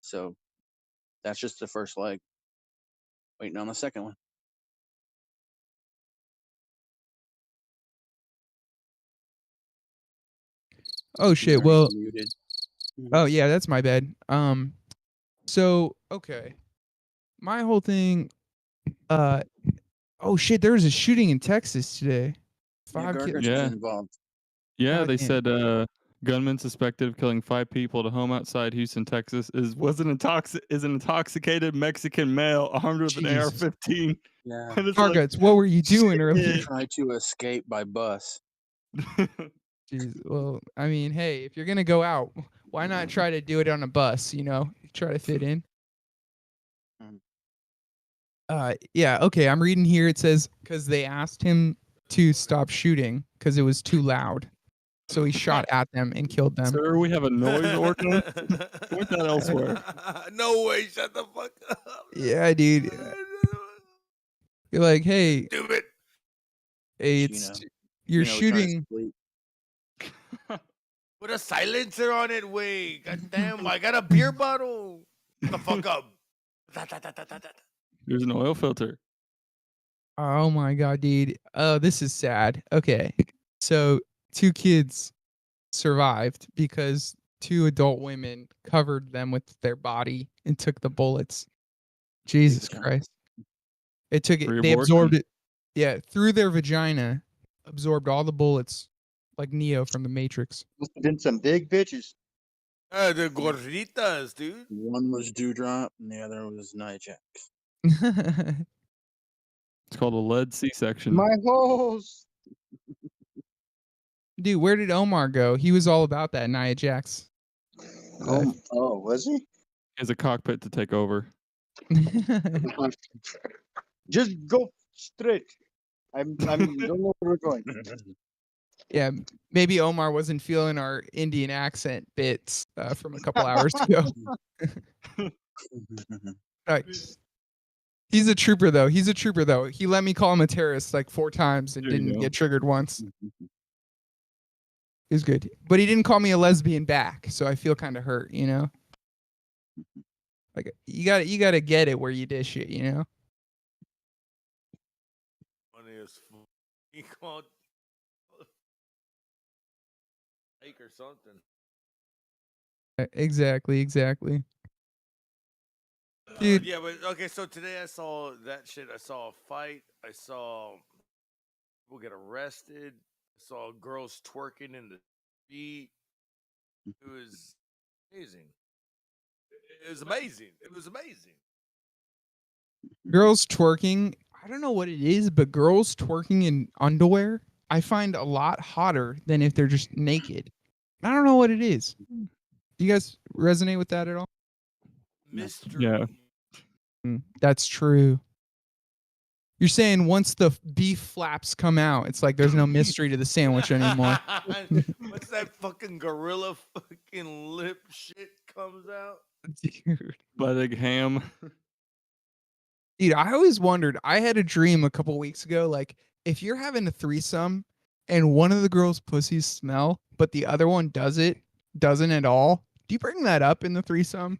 so that's just the first leg. Waiting on the second one. Oh shit. Well. Muted. Oh yeah, that's my bad. So okay, my whole thing. Oh shit, there was a shooting in Texas today. 5 kids. Involved. Yeah, God they damn. said gunman suspected of killing 5 people at a home outside Houston, Texas, is an intoxicated Mexican male armed with an Jesus. AR-15. Yeah. And it's Targets, what were you doing earlier? Try to escape by bus. Jeez. Well, I mean, hey, if you're gonna go out, why not try to do it on a bus? Try to fit in. Yeah. Okay. I'm reading here. It says because they asked him to stop shooting because it was too loud, so he shot at them and killed them. Sir, we have a noise ordinance. Point that elsewhere. No way. Shut the fuck up. Yeah, dude. You're like, hey, Stupid. hey, you're shooting. Put a silencer on it, way. God damn, I got a beer bottle. Shut the fuck up. There's an oil filter. Oh my god, dude. Oh, this is sad. Okay. So 2 kids survived because 2 adult women covered them with their body and took the bullets. Jesus Christ. It took it. They absorbed it. Yeah, through their vagina, absorbed all the bullets like Neo from the Matrix. Must have been some big bitches. The gorditas, dude. One was Dewdrop and the other was Nijak. It's called a lead C-section. My holes. Dude, where did Omar go? He was all about that Nia Jax. Oh, was he? He has a cockpit to take over. Just go straight. I don't know where we're going. Yeah, maybe Omar wasn't feeling our Indian accent bits from a couple hours ago. Nice. He's a trooper, though. He let me call him a terrorist like 4 times and didn't get triggered once. He was good. But he didn't call me a lesbian back, so I feel kind of hurt, Like, you gotta get it where you dish it, Funny as fuck. He called Ike or something. Exactly. Dude. Yeah, but okay, so today I saw that shit. I saw a fight. I saw people get arrested. I saw girls twerking in the street. It was amazing. It was amazing. Girls twerking. I don't know what it is, but girls twerking in underwear, I find a lot hotter than if they're just naked. I don't know what it is. Do you guys resonate with that at all? Mystery. Yeah. That's true. You're saying once the beef flaps come out, it's like there's no mystery to the sandwich anymore. Once that fucking gorilla fucking lip shit comes out. Dude. Butt ham. Dude, I always wondered. I had a dream a couple weeks ago. Like, if you're having a threesome and one of the girls' pussies smell, but the other one doesn't at all, do you bring that up in the threesome?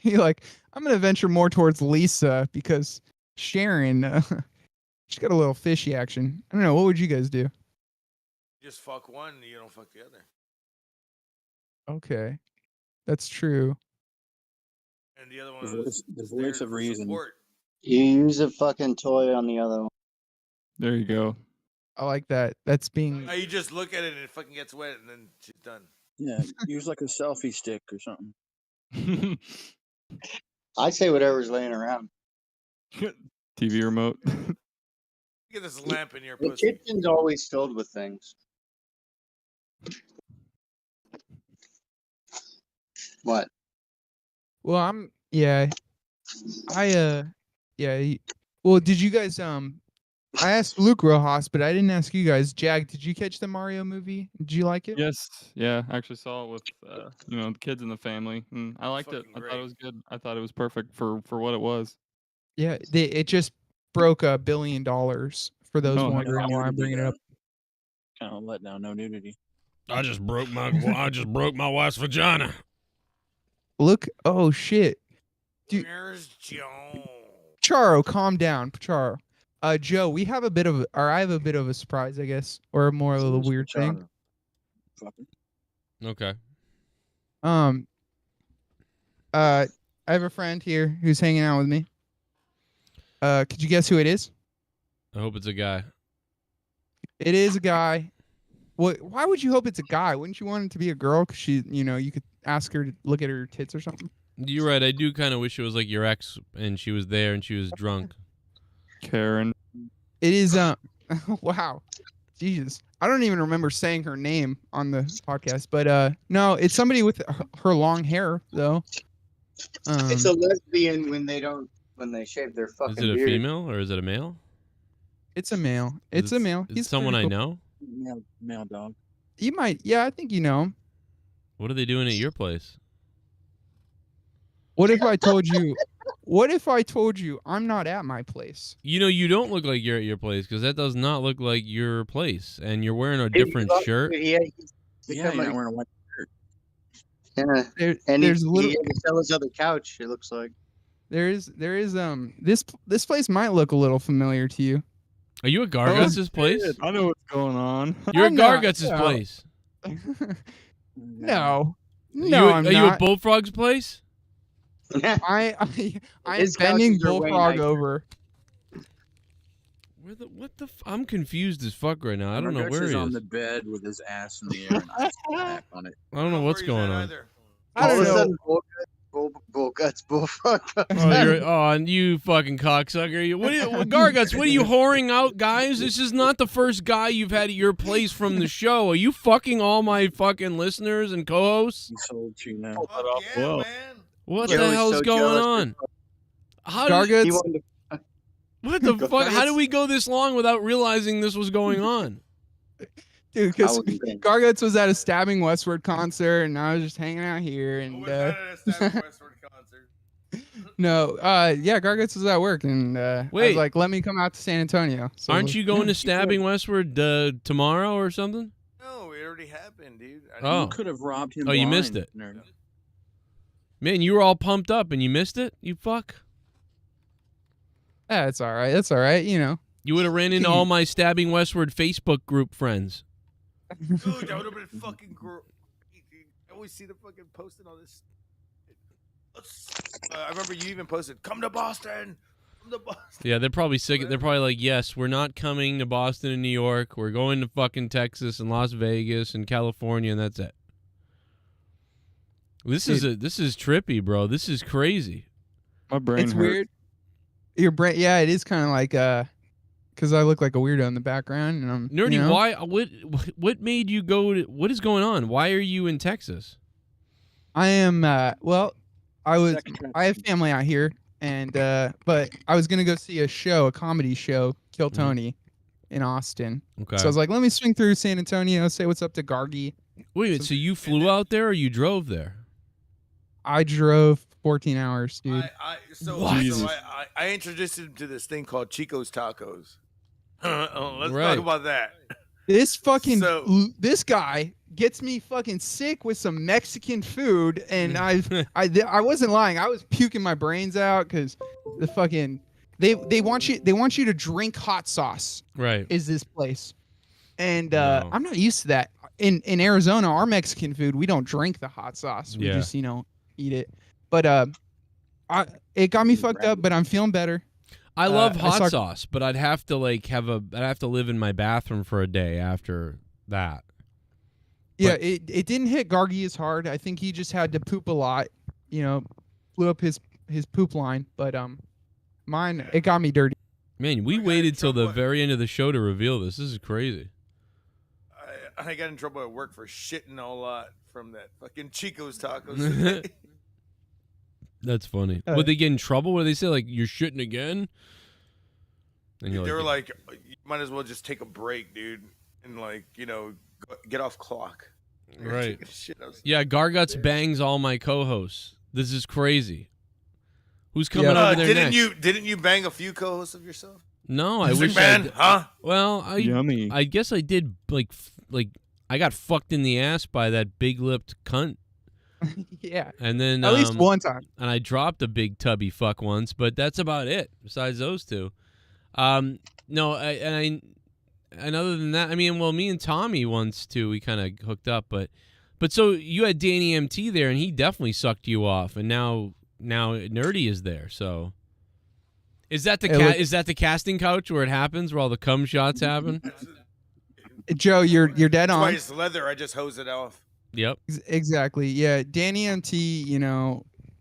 You're like, I'm gonna venture more towards Lisa because Sharon, she's got a little fishy action. I don't know. What would you guys do? Just fuck one, and you don't fuck the other. Okay, that's true. And the other one The voice of reason. You use a fucking toy on the other one. There you go. I like that. That's being. You just look at it and it fucking gets wet, and then she's done. Yeah, use like a selfie stick or something. I say whatever's laying around. TV remote. Get this lamp in your The pussy. kitchen's always filled with things. What? Well, yeah. Well, did you guys I asked Luke Rojas, but I didn't ask you guys. Jag, did you catch the Mario movie? Did you like it? Yes, yeah. I actually saw it with the kids in the family, and I liked it. I thought it was good. I thought it was perfect for what it was. Yeah, it just broke $1 billion for those Oh, wondering why I'm bringing it up. Kind of let down, no nudity. I just broke my wife's vagina. Look, oh shit. Dude, Where's Joe? Charo, calm down, Charo. Joe, I have a bit of a surprise, I guess, or more of a weird thing. Okay. I have a friend here who's hanging out with me. Could you guess who it is? I hope it's a guy. It is a guy. What? Why would you hope it's a guy? Wouldn't you want it to be a girl? Because you could ask her to look at her tits or something. You're right. I do kind of wish it was like your ex, and she was there, and she was drunk. Karen. It is. Wow. Jesus. I don't even remember saying her name on the podcast, but no, it's somebody with her long hair though. It's a lesbian when they shave their fucking Is it a beard. female or is it a male? It's a male. It's a male. Is it someone I know? Male dog. You might. Yeah, I think you know him. What are they doing at your place? What if I told you? What if I told you I'm not at my place? You don't look like you're at your place because that does not look like your place, and you're wearing a different shirt. Yeah, you're not wearing a white shirt. Yeah, there's he had to sell his other couch. It looks like there is this place might look a little familiar to you. Are you at Garguts' place? I know what's going on. You're at I'm not, Garguts' no. place. No, Are you at Bullfrog's place? I'm His bending couches are way Bullfrog nicer. over. I'm confused as fuck right now. I don't know where he on is. the bed with his ass in the air and ice back on it. I don't know what's going on. I don't all of a know. sudden, Bullfrog comes And you fucking cocksucker! Garguts, what are you whoring out, guys? This is not the first guy you've had at your place from the show. Are you fucking all my fucking listeners and co-hosts? He sold you now. What Joe the is hell's so going jealous. on? How Garguts, He wanted to- what the fuck? How did we go this long without realizing this was going on? dude, because Garguts was at a Stabbing Westward concert, and I was just hanging out here, and no, yeah, Garguts was at work, and I Wait. was like, let me come out to San Antonio. So Aren't you going to Stabbing Westward tomorrow or something? No, it already happened, dude. Oh. You could have robbed him. Oh, you missed blind, it. nerd. Man, you were all pumped up and you missed it? You fuck. Yeah, it's all right. It's all right. You know. You would have ran into all my Stabbing Westward Facebook group friends. Dude, that would have been fucking great. I always see the fucking posting all this. I remember you even posted, "Come to Boston." Come to Boston. Yeah, they're probably sick. They're probably like, yes, we're not coming to Boston and New York. We're going to fucking Texas and Las Vegas and California, and that's it. This is trippy, bro. This is crazy. My brain It's hurt. weird. Your brain, yeah, it is kind of like because I look like a weirdo in the background, and I'm Nerdy, you know? why? What made you go to? What is going on? Why are you in Texas? I am well, I have family out here, and but I was gonna go see a comedy show, Kill Tony, in Austin. Okay. So I was like, let me swing through San Antonio, say what's up to Gargi. Wait, so you flew out there or you drove there? I drove 14 hours, dude. I introduced him to this thing called Chico's Tacos. Let's Right. talk about that. This fucking this guy gets me fucking sick with some Mexican food, and I wasn't lying. I was puking my brains out because the fucking they want you to drink hot sauce. Right. Is this place? And I'm not used to that. In Arizona, our Mexican food, we don't drink the hot sauce. We just eat it. But it got me fucked up. But I'm feeling better. I love hot sauce, but I'd have to I'd have to live in my bathroom for a day after that. Yeah, it didn't hit Gargi as hard. I think he just had to poop a lot. Blew up his poop line. But mine, it got me dirty. Man, we waited till the very end of the show to reveal this. This is crazy. I got in trouble at work for shitting a lot from that fucking Chico's tacos today. That's funny. Would they get in trouble? Would they say you're shitting again? And They were like, you might as well just take a break, dude, and get off clock. Right. Yeah, Garguts bangs all my co-hosts. This is crazy. Who's coming over there next? Didn't you bang a few co-hosts of yourself? No, I wish man, huh? Well, Yummy. I guess I did. I got fucked in the ass by that big-lipped cunt. Yeah. And then at least one time. And I dropped a big tubby fuck once, but that's about it. Besides those two, no. And other than that, me and Tommy once too. We kind of hooked up, but so you had Danny MT there, and he definitely sucked you off, and now Nerdy is there. So is that the casting couch where it happens, where all the cum shots happen? Joe, you're dead on. Twice leather, I just hose it off. Yep. Exactly. Yeah. Danny MT,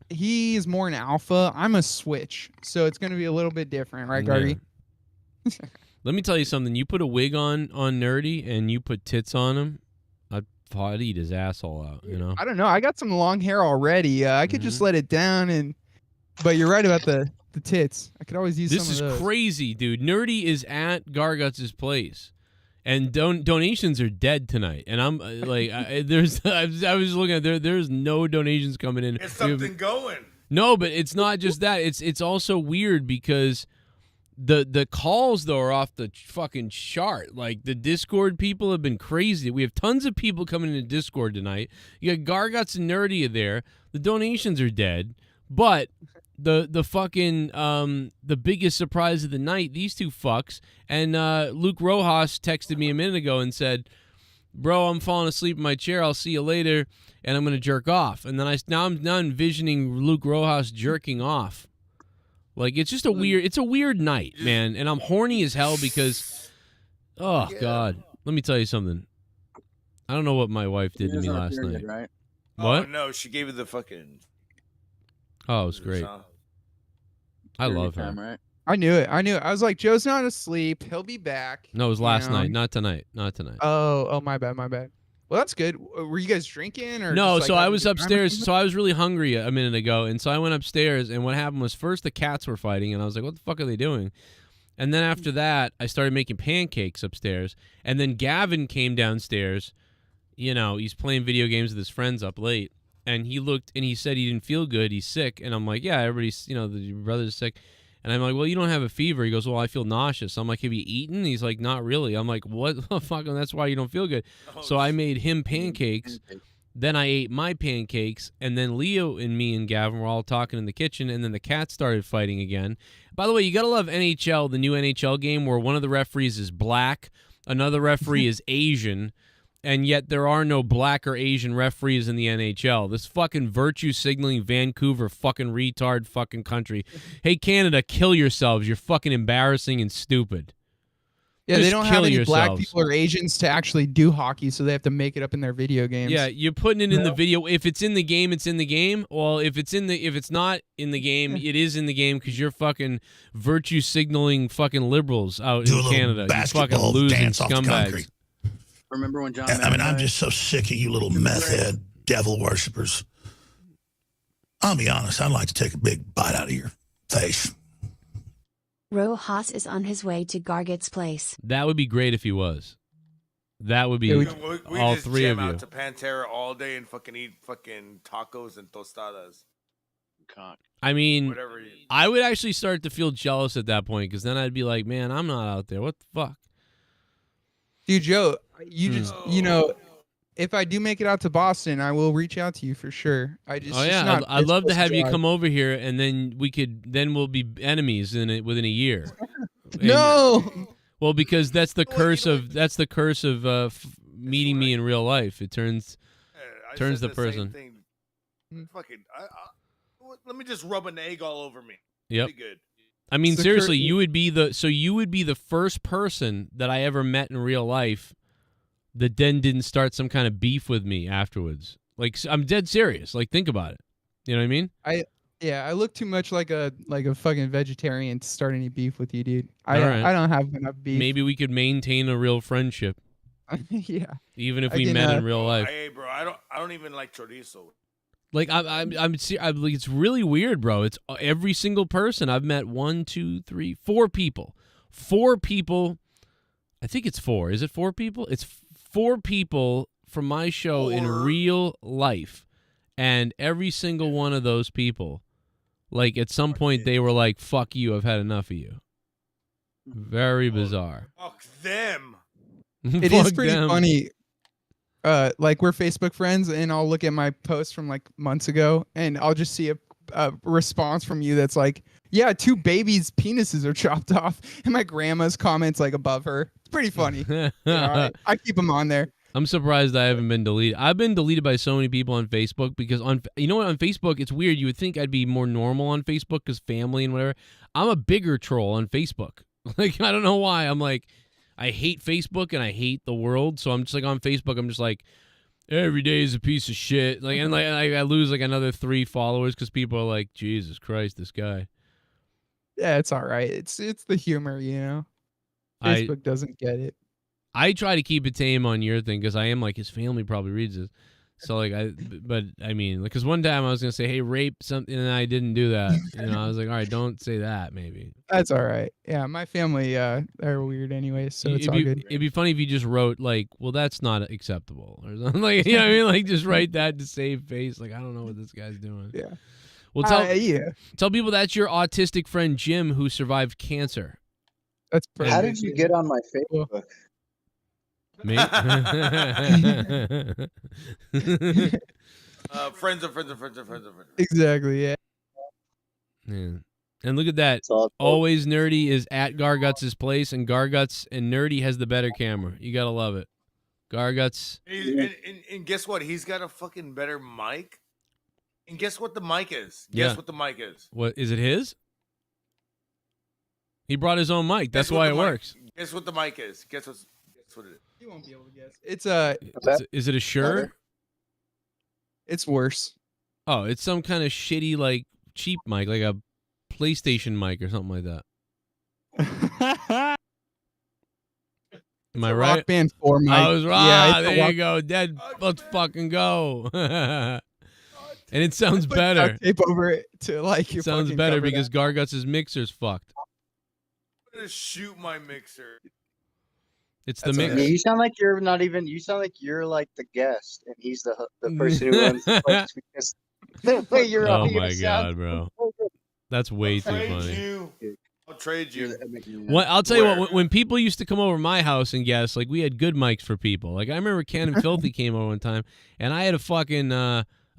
he is more an alpha. I'm a switch. So it's going to be a little bit different, right, Gargi? Yeah. Let me tell you something. You put a wig on Nerdy and you put tits on him, I'd eat his asshole out, I don't know. I got some long hair already. I could just let it down. But you're right about the tits. I could always use some of those. This is crazy, dude. Nerdy is at Garguts' place. And donations are dead tonight, and I'm I was looking at there's no donations coming in. It's something going. No, but it's not just that. It's also weird because the calls though are off the fucking chart. Like the Discord people have been crazy. We have tons of people coming into Discord tonight. You got Garguts and Nerdy there. The donations are dead, but the fucking the biggest surprise of the night, these two fucks, and Luke Rojas texted me a minute ago and said, bro, I'm falling asleep in my chair, I'll see you later, and I'm gonna jerk off. And then now I'm envisioning Luke Rojas jerking off. It's just a weird night, man, and I'm horny as hell because God, let me tell you something. I don't know what my wife did to me last night. Right? What? Oh no, she gave you the fucking. Oh, it was great. I love her. Right? I knew it. I was like, Joe's not asleep. He'll be back. No, it was last night, not tonight. Not tonight. Oh, my bad. Well, that's good. Were you guys drinking or no? just, So I was upstairs. So I was really hungry a minute ago, and so I went upstairs. And what happened was first the cats were fighting, and I was like, "What the fuck are they doing?" And then after that, I started making pancakes upstairs, and then Gavin came downstairs. He's playing video games with his friends up late. And he looked and he said he didn't feel good. He's sick. And I'm like, yeah, everybody's, your brother's sick. And I'm like, well, you don't have a fever. He goes, well, I feel nauseous. I'm like, have you eaten? He's like, not really. I'm like, what the fuck? And that's why you don't feel good. So I made him pancakes. Then I ate my pancakes. And then Leo and me and Gavin were all talking in the kitchen. And then the cats started fighting again. By the way, you got to love NHL, the new NHL game where one of the referees is black, another referee is Asian. And yet there are no black or Asian referees in the NHL. This fucking virtue signaling Vancouver fucking retard fucking country. Hey, Canada, kill yourselves. You're fucking embarrassing and stupid. Yeah, Just they don't have any yourselves. black people or Asians to actually do hockey, so they have to make it up in their video games. Yeah, you're putting it in the video. If it's in the game, it's in the game. Well, if it's not in the game, it is in the game because you're fucking virtue signaling fucking liberals out in Canada. You fucking losing scumbags. Remember when John? I'm just so sick of you little meth head devil worshippers. I'll be honest, I'd like to take a big bite out of your face. Rojas is on his way to Garguts' place. That would be great if he was. That would be we all just three jam of you. out to Pantera all day and fucking eat fucking tacos and tostadas. I mean, Whatever I would actually start to feel jealous at that point because then I'd be like, man, I'm not out there. What the fuck? Dude, Joe, you just if I do make it out to Boston, I will reach out to you for sure. I'd love to have you come over here, and then we'll be enemies within a year. No. Well, because that's the curse of meeting me in real life. It turns the person. Fucking, let me just rub an egg all over me. Yep. Be good. I mean, seriously, you would be the first person that I ever met in real life that then didn't start some kind of beef with me afterwards. Like, I'm dead serious. Like, think about it. You know what I mean? I look too much like a fucking vegetarian to start any beef with you, dude. All right. I don't have enough beef. Maybe we could maintain a real friendship. Yeah. Even if we met in real life. Hey, bro, I don't even like chorizo. Like I'm it's really weird, bro. It's every single person I've met. 1, 2, 3, 4 people. 4 people. I think it's 4. Is it 4 people? It's 4 people from my show in real life, and every single one of those people, like at some point they were like, "Fuck you, I've had enough of you." Very bizarre. Fuck them. It is pretty funny. Like we're Facebook friends, and I'll look at my post from like months ago, and I'll just see a response from you that's like, "Yeah, 2 babies' penises are chopped off," and my grandma's comments like above her. It's pretty funny. I keep them on there. I'm surprised I haven't been deleted. I've been deleted by so many people on Facebook because on Facebook it's weird. You would think I'd be more normal on Facebook because family and whatever. I'm a bigger troll on Facebook. Like I don't know why. I'm like, I hate Facebook and I hate the world. So I'm just like on Facebook. I'm just like, every day is a piece of shit. Like and like I lose like another 3 followers because people are like, Jesus Christ, this guy. Yeah, it's all right. It's the humor, you know. Facebook doesn't get it. I try to keep it tame on your thing because I am like his family probably reads this. So like but I mean, because one time I was gonna say, hey, rape something, and I didn't do that. You know, I was like, all right, don't say that, maybe. That's all right. Yeah, my family they're weird anyway, so it's all good. It'd be funny if you just wrote like, well, that's not acceptable or something. Like, you know what I mean? Like just write that to save face. Like I don't know what this guy's doing. Yeah. Well, tell people that's your autistic friend Jim who survived cancer. That's How did you get on my Facebook? Me? Friends of friends. Exactly, yeah. And look at that. Always Nerdy is at Garguts' place, and Garguts and Nerdy has the better camera. You gotta love it. Garguts. And guess what? He's got a fucking better mic. And guess what the mic is? Guess what the mic is? What is it? His? He brought his own mic. That's why it works. Guess what the mic is? Guess what it is? You won't be able to guess. It's is it a Shure? It's worse. Oh, it's some kind of shitty like cheap mic, like a PlayStation mic or something like that. Am I right? Rock Band 4 mic. I was right. Yeah, there you go. Dead. Let's fucking go. And it sounds better. Tape over it to like your. It sounds better because Garguts' mixer's fucked. I'm gonna shoot my mixer. It's the mix. You sound like you're not even. You sound like you're like the guest, and he's the person who runs the place. Because the way you're. Oh my god, bro! That's way too funny. I'll trade you. What I'll tell you what. When people used to come over my house and guess, like we had good mics for people. Like I remember Ken and Filthy came over one time, and I had a fucking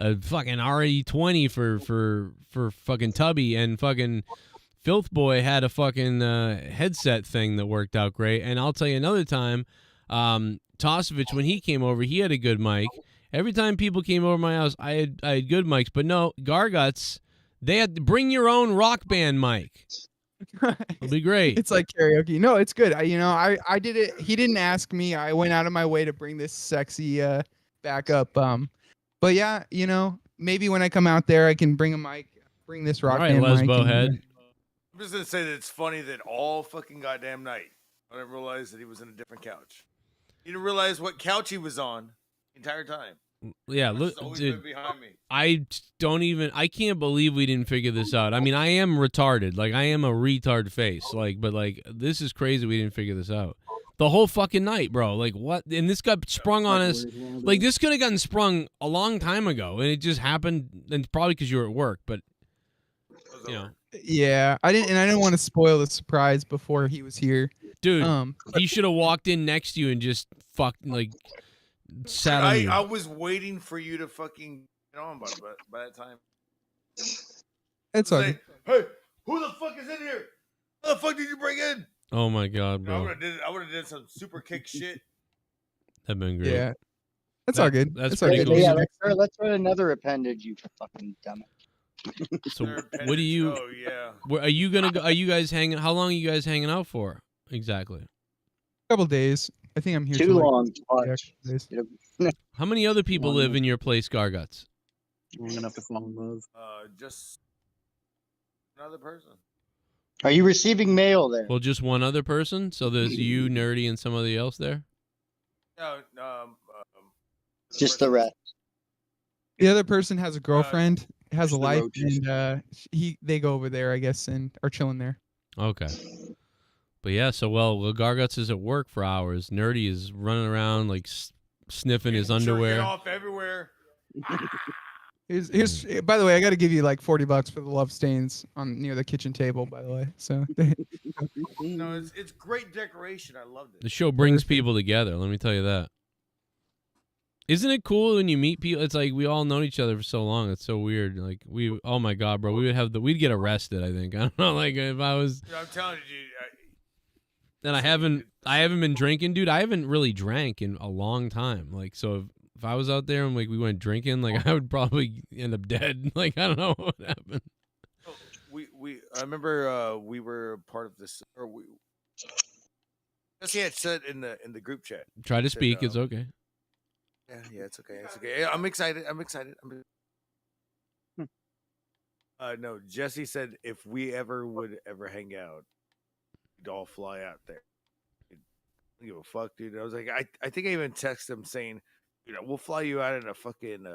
RE20 for fucking Tubby, and fucking Filth Boy had a fucking headset thing that worked out great. And I'll tell you another time, Tosevich, when he came over, he had a good mic. Every time people came over my house, I had good mics. But no, Garguts, they had to bring your own Rock Band mic. It'll be great. It's like karaoke. No, it's good. I did it. He didn't ask me. I went out of my way to bring this sexy backup. But yeah, maybe when I come out there, I can bring a mic, bring this Rock Band mic. Lesbo head. I'm just gonna say that it's funny that all fucking goddamn night I didn't realize that he was in a different couch. You didn't realize what couch he was on the entire time. Yeah, look, dude, behind me. I can't believe we didn't figure this out. I mean, I am retarded. Like, I am a retard face. But this is crazy we didn't figure this out. The whole fucking night, bro. Like, what? And this got sprung on us. Like, this could have gotten sprung a long time ago, and it just happened, and probably because you were at work, but, Yeah, I didn't want to spoil the surprise before he was here. Dude, he should have walked in next to you and just sat on you. I was waiting for you to fucking get on by that time. It's Say, okay. hey, who the fuck is in here? Who the fuck did you bring in? Oh my god, bro. I would have did some super kick shit. That'd been great. Yeah. That's all good. That's It's all pretty good. cool. Yeah, let's write another appendage, you fucking dumbass. So what do you? Oh yeah. Are you gonna go? Are you guys hanging? How long are you guys hanging out for? Exactly. Couple days. I think I'm here Too till, like, long. 2 days. How many other people live in your place, Garguts? Long enough to fall in love. Just another person. Are you receiving mail there? Well, just one other person. So there's you, Nerdy, and somebody else there. No, Just the rest. The other person has a girlfriend, has a the life, roaches. and they go over there, I guess, and are chilling there. Okay. But yeah, so Garguts is at work for hours. Nerdy is running around like sniffing his jerking underwear. off everywhere. Here's by the way, I got to give you like $40 for the love stains on near the kitchen table. By the way, so No, it's great decoration. I loved it. The show brings people together. Let me tell you that. Isn't it cool when you meet people? It's like we all known each other for so long. It's so weird. Like oh my god, bro, we'd get arrested. I think I don't know. Like if I was. I'm telling you, And I haven't been drinking, dude. I haven't really drank in a long time. Like, so if I was out there and like we went drinking, like I would probably end up dead. Like I don't know what happened. I remember we were part of this, or Jesse had said in the group chat. Try to said, speak. It's okay. Yeah, it's okay. It's okay. I'm excited. No, Jesse said if we would ever hang out, we'd all fly out there. I don't give a fuck, dude. I was like, I think I even texted him saying, we'll fly you out in a fucking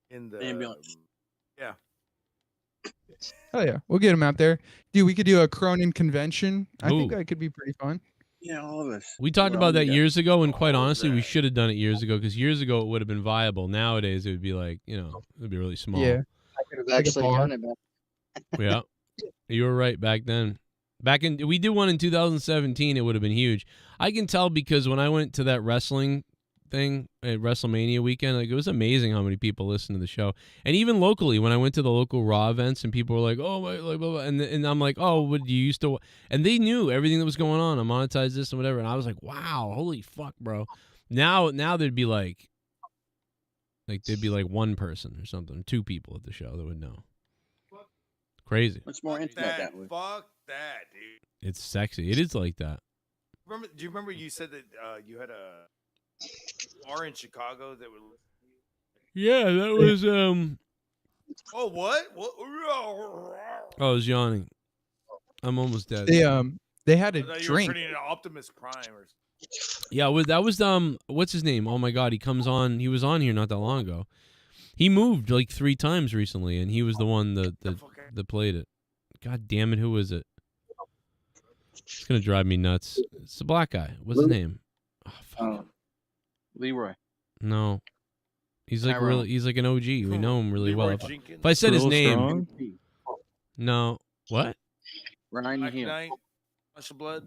in the ambulance. Yeah. oh yeah, we'll get him out there, dude. We could do a Cronin convention. I think Ooh. that could be pretty fun. Yeah, all of us. We talked We're about all that together. years ago, and quite honestly, we should have done it years ago because years ago it would have been viable. Nowadays, it would be like it'd be really small. Yeah, I could have Like a actually bar. done it, man. Yeah, you were right back then. We did one in 2017. It would have been huge. I can tell because when I went to that wrestling thing at WrestleMania weekend, like it was amazing how many people listened to the show. And even locally, when I went to the local Raw events and people were like, "Oh my," like blah, blah, and I'm like, "Oh, what you used to?" And they knew everything that was going on. I monetized this and whatever. And I was like, "Wow, holy fuck, bro!" Now there'd be like there'd be like one person or something, two people at the show that would know. Crazy. It's more intimate that way. Fuck that, dude. It's sexy. It is like that. Do you remember you said that you had a bar in Chicago that would? Yeah, that was Oh, what? What? I was yawning. I'm almost dead. They had a I thought you were drink. turning into Optimus Prime or Yeah, that was what's his name? Oh my god, he was on here not that long ago. He moved like 3 times recently, and he was the one that played it. God damn it, who was it? It's gonna drive me nuts. It's the black guy. What's his name? Oh, fuck. Leroy. No. He's like Tyrone. he's like an OG. We know him really Leroy well. Jenkins. If I said his Real name, strong. no. What? Ryan Black Hill. Knight, Flesh of Blood.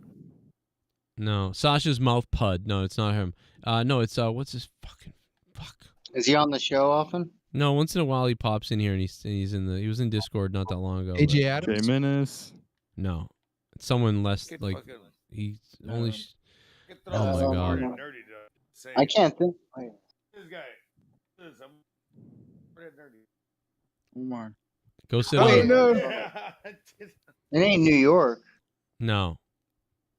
No. Sasha's mouth pud. No, it's not him. No, it's what's his fucking fuck. Is he on the show often? No, once in a while he pops in here and he was in Discord not that long ago. AJ Jay Adams. Menace. No, it's someone less Get like fucking- he's only. Get Oh my thrown God. nerdy to say I can't think. This guy. I'm nerdy. Omar. Go sit Oh, on. wait, no. Yeah. It ain't New York. No,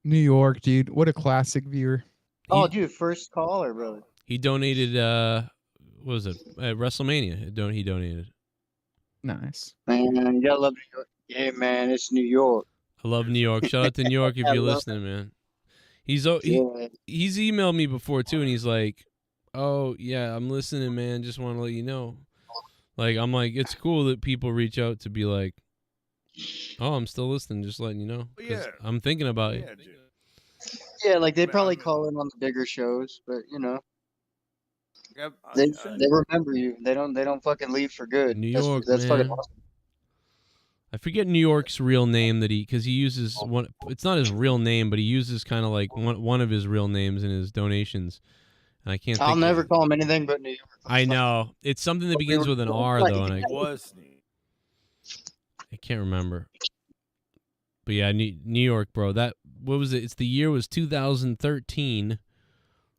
New York, dude. What a classic viewer. Oh, dude, first caller, brother. he donated. What was it? At WrestleMania. He donated. Nice. Man, you gotta love New York. Yeah, man, it's New York. I love New York. Shout out to New York if I you're love listening, man. He's Yeah. he's emailed me before too, and he's like, "Oh yeah, I'm listening, man. Just want to let you know." Like I'm like, it's cool that people reach out to be like, "Oh, I'm still listening. Just letting you know." 'Cause Yeah. I'm thinking about you. Yeah, dude. Yeah, like they probably call in on the bigger shows, but you know, Yep, they remember you. They don't fucking leave for good. New That's- York, that's man. fucking awesome. I forget New York's real name because he uses one. It's not his real name, but he uses kind of like one of his real names in his donations. And I can't. I'll never call him anything but New York. I know it's something that begins with an R though, and I can't remember. But yeah, New York, bro. What was it? It's the year was 2013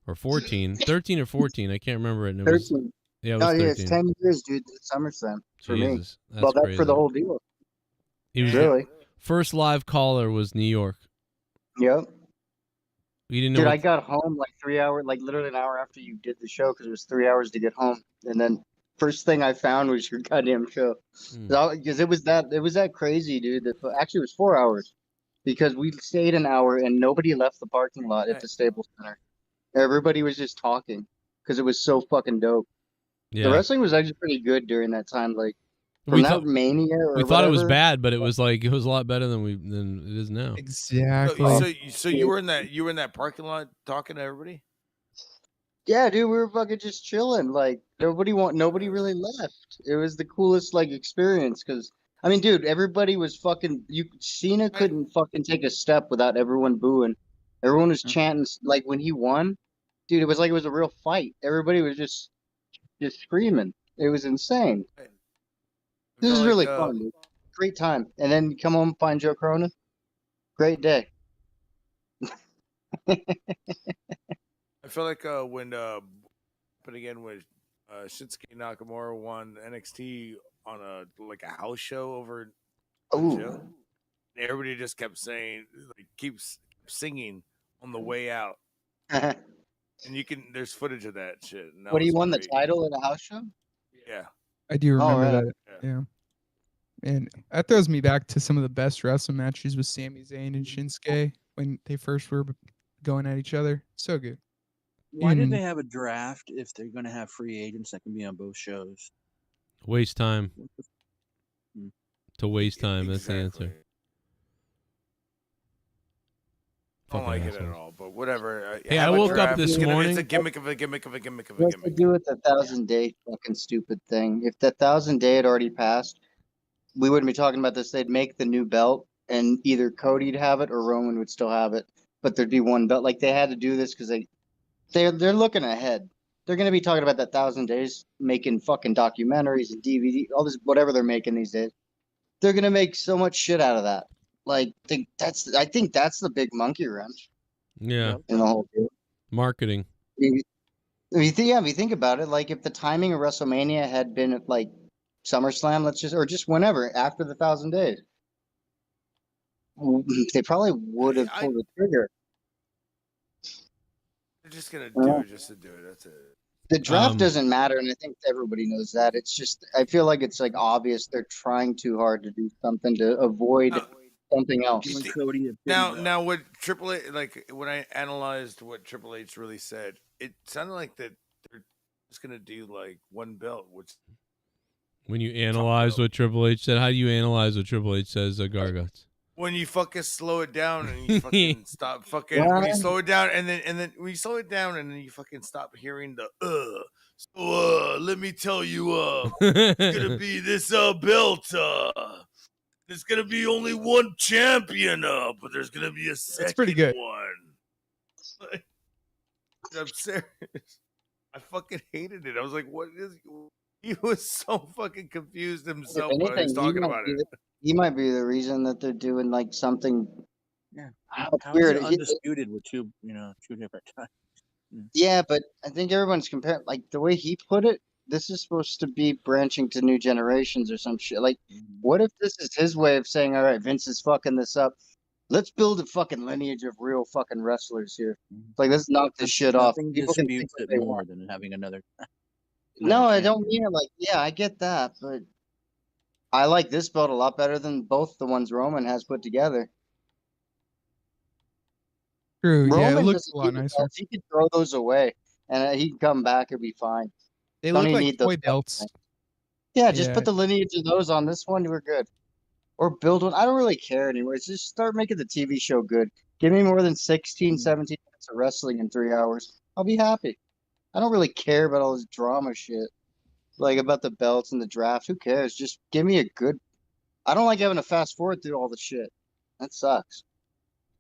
or 14, 13 or 14. I can't remember it. And it was, 13. Yeah, it was 13. It's 10 years, dude. SummerSlam for me. Jesus, Well, that's crazy. for the whole deal. He was Really? First live caller was New York. Yep. You didn't know. Dude, I got home like 3 hours, like literally an hour after you did the show because it was 3 hours to get home. And then first thing I found was your goddamn show. Because it was that crazy, dude. Actually, it was 4 hours because we stayed an hour and nobody left the parking lot at the Staples Center. Everybody was just talking because it was so fucking dope. Yeah. The wrestling was actually pretty good during that time. Like from Mania or we thought it was whatever. bad, but it was like it was a lot better than it is now. Exactly. So you were in that parking lot talking to everybody? Yeah, dude, we were fucking just chilling. Like nobody really left. It was the coolest like experience because I mean, dude, everybody was fucking. Cena couldn't fucking take a step without everyone booing. Everyone was chanting like when he won, dude. It was like it was a real fight. Everybody was just screaming. It was insane. This is really fun, dude. Great time. And then you come home, find Joe Cronin. Great day. I feel like when but again when Shinsuke Nakamura won NXT on a house show over on Joe, everybody just kept saying keeps singing on the way out. And there's footage of that shit. And that What, he was won the great. title at a house show? Yeah. I do remember right. that. Yeah. And that throws me back to some of the best wrestling matches with Sami Zayn and Shinsuke when they first were going at each other. So good. Why did And- they have a draft if they're going to have free agents that can be on both shows? Waste time. Hmm. To waste time. That's the answer. I don't like Fucking it at assholes. all, but whatever. Hey, Have I a woke up draft. this It's morning. a gimmick of a gimmick of a gimmick of a What's gimmick. to do with the 1,000-day fucking stupid thing? If the 1,000-day had already passed, we wouldn't be talking about this. They'd make the new belt, and either Cody'd have it or Roman would still have it. But there'd be one belt. Like they had to do this because they're looking ahead. They're gonna be talking about that 1,000 days, making fucking documentaries and DVD, all this whatever they're making these days. They're gonna make so much shit out of that. Like I think that's the big monkey wrench Yeah. in the whole deal. Marketing. If you think about it, like if the timing of WrestleMania had been at like SummerSlam, or just whenever after the 1,000 days, they probably would have pulled the trigger. They're just gonna do it just to do it. That's it. The draft doesn't matter, and I think everybody knows that. It's just I feel like it's like obvious they're trying too hard to do something to avoid something else. Now, what Triple H, like when I analyzed what Triple H really said, it sounded like that they're just gonna do like one belt, which When you analyze what Triple H said, how do you analyze what Triple H says, Gargots? when you fucking slow it down and you fucking stop fucking when you slow it down and then when you slow it down and then you fucking stop hearing the let me tell you it's gonna be this belt there's gonna be only one champion but there's gonna be a second pretty good. one. Like, I'm serious. I fucking hated it. I was like, what is he was so fucking confused himself If when he was anything, talking about it. He might be the reason that they're doing like something. Yeah. It's How weird. is it undisputed with two different times? Yeah, but I think everyone's comparing, like the way he put it, this is supposed to be branching to new generations or some shit. Like, what if this is his way of saying, all right, Vince is fucking this up. Let's build a fucking lineage of real fucking wrestlers here. Like, let's knock this shit off. Nothing People can think disputes what it they more want. than having another. No, I don't mean it like, yeah, I get that, but I like this belt a lot better than both the ones Roman has put together. True. Yeah, it Roman looks doesn't a lot need the nicer. belts. He could throw those away, and he can come back and be fine. They Don't look even like need those toy belts. Yeah, just Yeah. put the lineage of those on this one. You were good. Or build one. I don't really care anymore. It's just start making the TV show good. Give me more than 16, 17 minutes of wrestling in 3 hours. I'll be happy. I don't really care about all this drama shit. Like about the belts and the draft. Who cares? Just give me a good I don't like having to fast forward through all the shit. That sucks.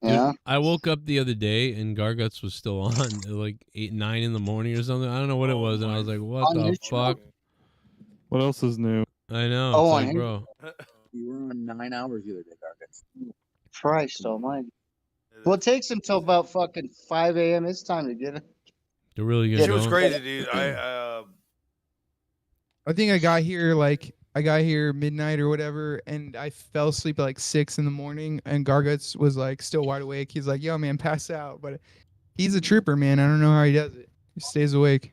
Yeah. Dude, I woke up the other day and Garguts was still on at like 8, 9 in the morning or something. I don't know what it was, and I was like, "What On the his show? fuck?" What else is new? I know. Oh, It's on like, his- bro. You were on 9 hours the other day, Garguts. Christ almighty. Well, it takes him till about fucking 5 a.m. His time to get it. To really get Shit was going. crazy, dude. I think I got here midnight or whatever, and I fell asleep at like 6 in the morning, and Garguts was like still wide awake. He's like, "Yo, man, pass out," but he's a trooper, man. I don't know how he does it. He stays awake.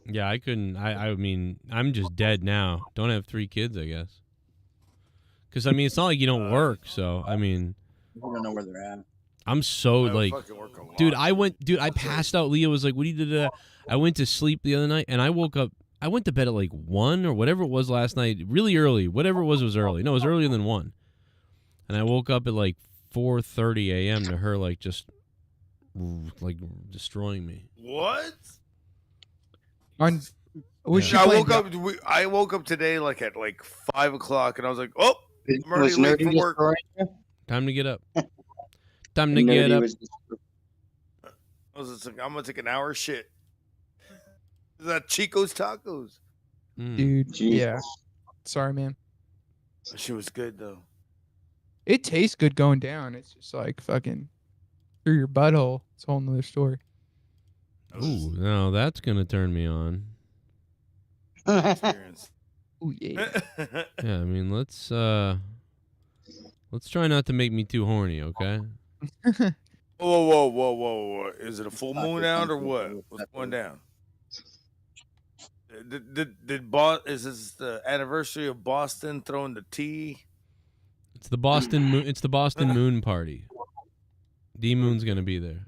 Yeah, I couldn't. I mean, I'm just dead now. Don't have 3 kids, I guess. Because I mean, it's not like you don't work. So I mean, I don't know where they're at. I'm so like, fucking work a lot. dude. I passed out. Leah was like, "What do you do?" I went to sleep the other night, and I woke up. I went to bed at like 1 or whatever it was last night. Really early. Whatever it was early. No, it was earlier than 1. And I woke up at like 4:30 a.m. to her like just like destroying me. What? On, was she I playing- woke up. I woke up today like at like 5 o'clock, and I was like, "Oh, I'm already Was late Nerdy for work." destroying you? Time to get up. Time to get Nerdy up. was I was just like, "I'm gonna take an hour shit." Is that Chico's Tacos? Dude, yeah. Sorry, man. That shit was good though. It tastes good going down. It's just like fucking through your butthole. It's a whole nother story. Ooh, now that's gonna turn me on. Experience. Ooh, yeah. Yeah, I mean, let's try not to make me too horny, okay? Whoa! Is it a full moon out or what? What's going down? Is this the anniversary of Boston throwing the tea? It's the Boston Moon. It's the Boston Moon party. D Moon's gonna be there.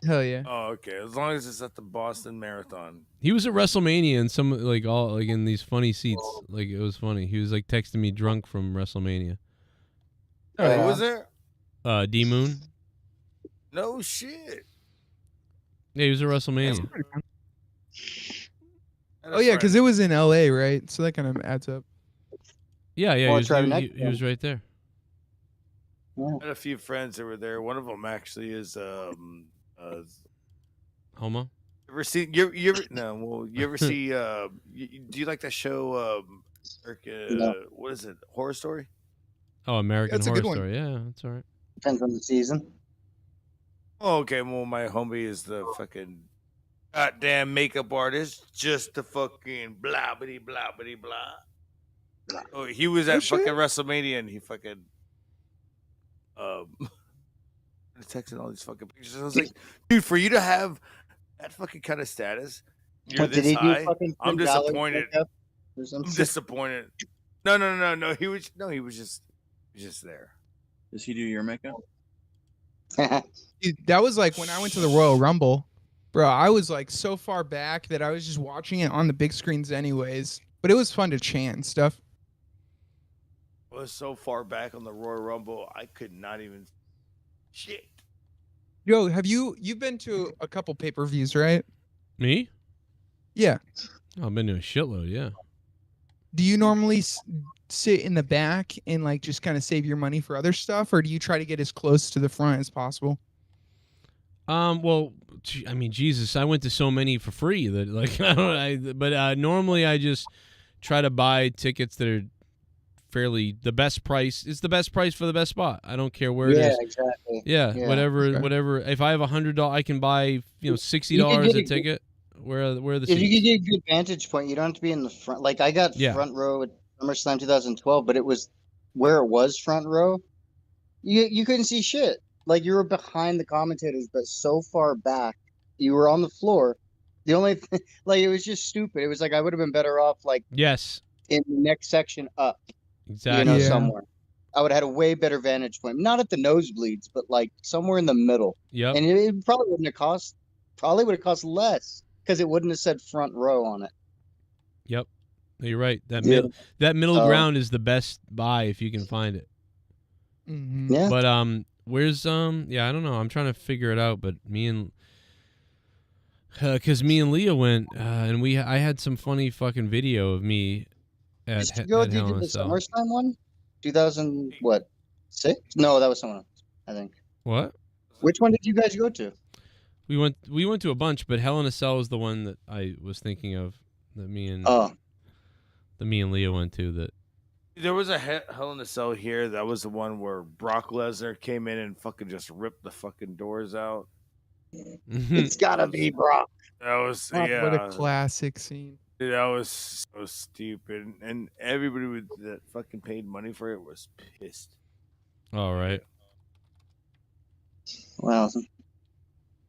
Hell yeah. Oh, okay. As long as it's at the Boston Marathon. He was at WrestleMania and some like all like in these funny seats. Like it was funny. He was like texting me drunk from WrestleMania. Who was there? D Moon. No shit. Yeah, he was at WrestleMania. Oh yeah, because it was in L.A., right? So that kind of adds up. Yeah, Well, it's right next he was right there. I had a few friends that were there. One of them actually is Homo. You ever see you ever no well you ever see do you like that show what is it, Horror Story? Oh, American That's a Horror good one. Story. Yeah, that's all right. Depends on the season. Oh, okay, well my homie is the fucking goddamn makeup artist, just the fucking blah bitty blah bitty blah. Oh, he was at fucking WrestleMania and he fucking texting all these fucking pictures. I was like, dude, for you to have that fucking kind of status, you're What, did this he do high. fucking I'm $10 disappointed. makeup or I'm something? disappointed. No. He was just there. Does he do your makeup? Dude, that was like when I went to the Royal Rumble. Bro, I was like so far back that I was just watching it on the big screens anyways. But it was fun to chant and stuff. I was so far back on the Royal Rumble, I could not even shit. Yo, you've been to a couple pay-per-views, right? Me? Yeah. Oh, I've been to a shitload. Yeah. Do you normally sit in the back and like just kind of save your money for other stuff, or do you try to get as close to the front as possible? Well, I mean, Jesus, I went to so many for free that like but normally I just try to buy tickets that are fairly the best price. It's the best price for the best spot. I don't care where it is. Yeah, exactly. Yeah, Yeah. whatever. If I have $100, I can buy $60 a ticket. Where are the If you seats? could get a good vantage point, you don't have to be in the front. Like I got Yeah. front row at SummerSlam 2012, but it was where it was front row. You couldn't see shit. Like you were behind the commentators, but so far back, you were on the floor. The only thing, like it was just stupid. It was like I would have been better off like Yes, in the next section up, exactly. Yeah. somewhere. I would have had a way better vantage point. Not at the nosebleeds, but like somewhere in the middle. Yep. And it probably wouldn't have cost. Probably would have cost less because it wouldn't have said front row on it. Yep. You're right. That Yeah. middle So- ground is the best buy if you can find it. Mm-hmm. Yeah. But where's yeah, I don't know. I'm trying to figure it out. But because me and Leah went and I had some funny fucking video of me At, Did you go at do Hell in a the Cell. SummerSlam one? 2000 what? 6? No, that was someone else. I think. What? Which one did you guys go to? We went to a bunch, but Hell in a Cell was the one that I was thinking of that me and Leah went to. That There was a Hell in a Cell here. That was the one where Brock Lesnar came in and fucking just ripped the fucking doors out. It's gotta be Brock. That was What yeah. a classic scene. Dude, that was so stupid, and everybody that fucking paid money for it was pissed. all right. Well,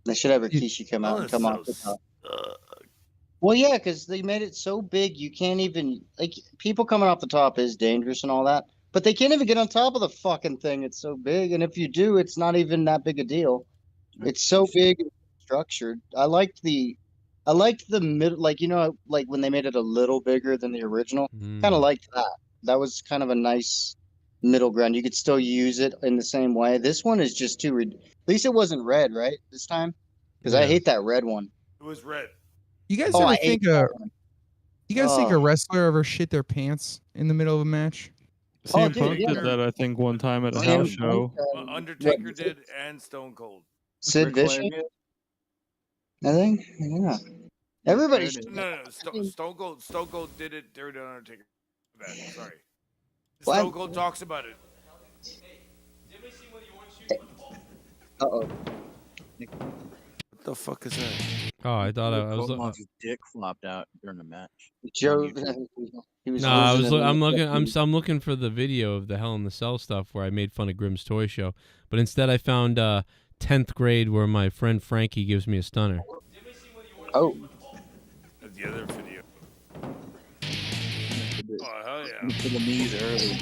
they should have Rikishi come out and come off the top. Well, yeah, because they made it so big you can't even like people coming off the top is dangerous and all that, but they can't even get on top of the fucking thing. It's so big, and if you do, it's not even that big a deal. It's so big and structured. I liked the middle, like like when they made it a little bigger than the original. Kind of liked that. That was kind of a nice middle ground. You could still use it in the same way. This one is just too. At least it wasn't red, right? This time, because I hate that red one. It was red. You guys Oh, ever I think hate that one. you guys think a wrestler ever shit their pants in the middle of a match? CM Punk did that, I think, one time at a house show. Undertaker did, and Stone Cold. Sid Vicious. I think, yeah. Everybody. No. Stone Cold did it during the Undertaker. Sorry. What? Stone Cold talks about it. Uh-oh. What the fuck is that? Oh, I thought I was. His dick flopped out during the match. Joe. He was. No, I was. losing it. I'm looking for the video of the Hell in the Cell stuff where I made fun of Grimm's toy show, but instead I found 10th grade where my friend Frankie gives me a stunner. Oh. That's the other video. Oh hell yeah! To the knees early.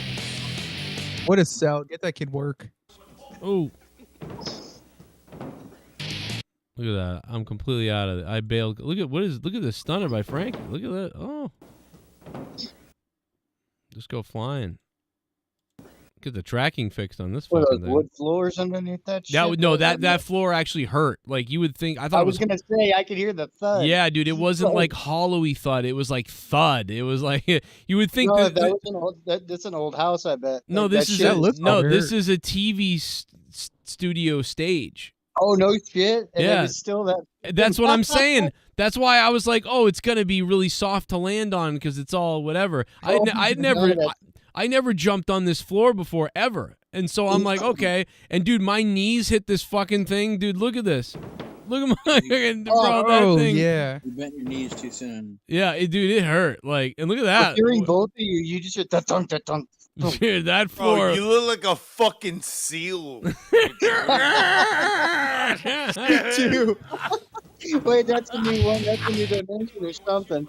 What a sell. Get that kid work. Oh. Look at that. I'm completely out of it. I bailed. Look at this stunner by Frankie. Look at that. Oh. Just go flying. Get the tracking fixed on this What are fucking those thing. wood floors underneath that shit? That floor actually hurt. Like you would think. I thought I it was gonna say I could hear the thud. Yeah, dude, it wasn't like hollowy thud. It was like thud. It was like you would think No, that. that was an old. That's an old house. I bet. No, That this is shit this is a TV studio stage. Oh no shit! And Yeah. it was still that. That's what I'm saying. That's why I was like, oh, it's gonna be really soft to land on because it's all whatever. I never jumped on this floor before ever, and so I'm like, okay. And dude, my knees hit this fucking thing. Dude, look at this. Look at my that thing. Yeah. You bent your knees too soon. Yeah, dude, it hurt. Like, and look at that. Hearing both of you, you just hear dunk. Dude, that floor. Bro, you look like a fucking seal. Wait, that's a new one. That's a new dimension or something.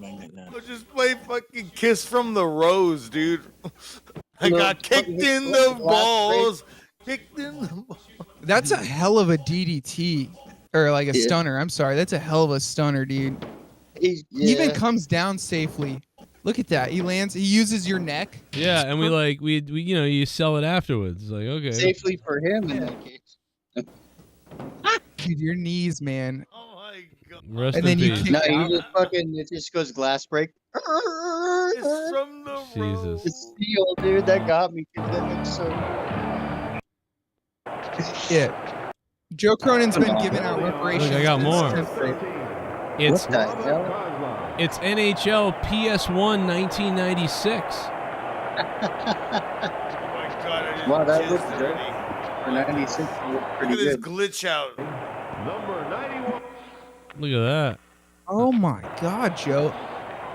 I'll just play fucking Kiss from the Rose, dude. I got kicked in the balls. Kicked in the balls. That's a hell of a DDT. Or like a stunner. I'm sorry. That's a hell of a stunner, dude. He even comes down safely. Look at that. He lands. He uses your neck. Yeah, and we you sell it afterwards. Like, okay. Safely for him in that case. Dude, your knees, man. Oh my god. Rest And then in you peace. kick No, out. you just fucking. It just goes glass break. It's from the Jesus. The steel, dude. That got me. That looks so. Yeah. Joe Cronin's been giving out reparations. Look, I got since more. 10th grade. It's What the hell? it's NHL PS1 1996. Oh my god, I just Wow, that jizzed looks good. already. For 96, it looks Look pretty at this good. glitch out. Look at that. Oh my God, Joe.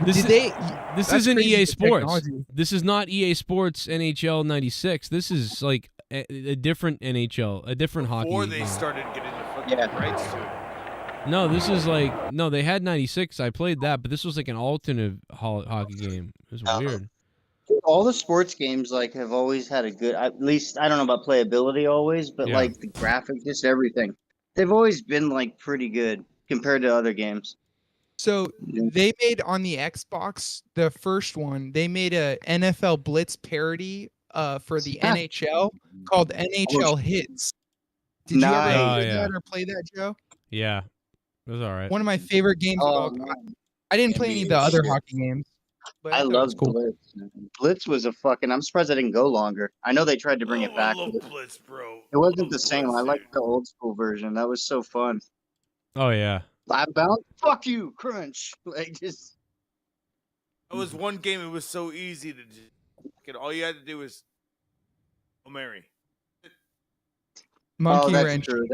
This That's isn't crazy, EA the Sports. technology. This is not EA Sports NHL 96. This is like a different NHL, a different hockey. Before they game. started getting the fucking rights to it. No, this is like they had 96. I played that, but this was like an alternate hockey game. It was weird. All the sports games have always had a good. At least I don't know about playability always, but Yeah. the graphics, just everything. They've always been pretty good compared to other games. So they made on the Xbox, the first one, they made a NFL Blitz parody for the NHL called NHL Hits. Did you ever Nice. Oh, hear yeah. that or play that, Joe? Yeah, it was all right. One of my favorite games of all time. I didn't play any of the other hockey games. But I thought it love was cool. Blitz. Blitz was a fucking. I'm surprised I didn't go longer. I know they tried to bring it I back. love But Blitz, bro. it wasn't the Love same. Blitz, I dude. liked the old school version. That was so fun. Oh yeah. I bound. Fuck you, Crunch. Like just. That was one game. It was so easy to just. All you had to do was. Oh, Mary. Monkey oh, that's wrench. true.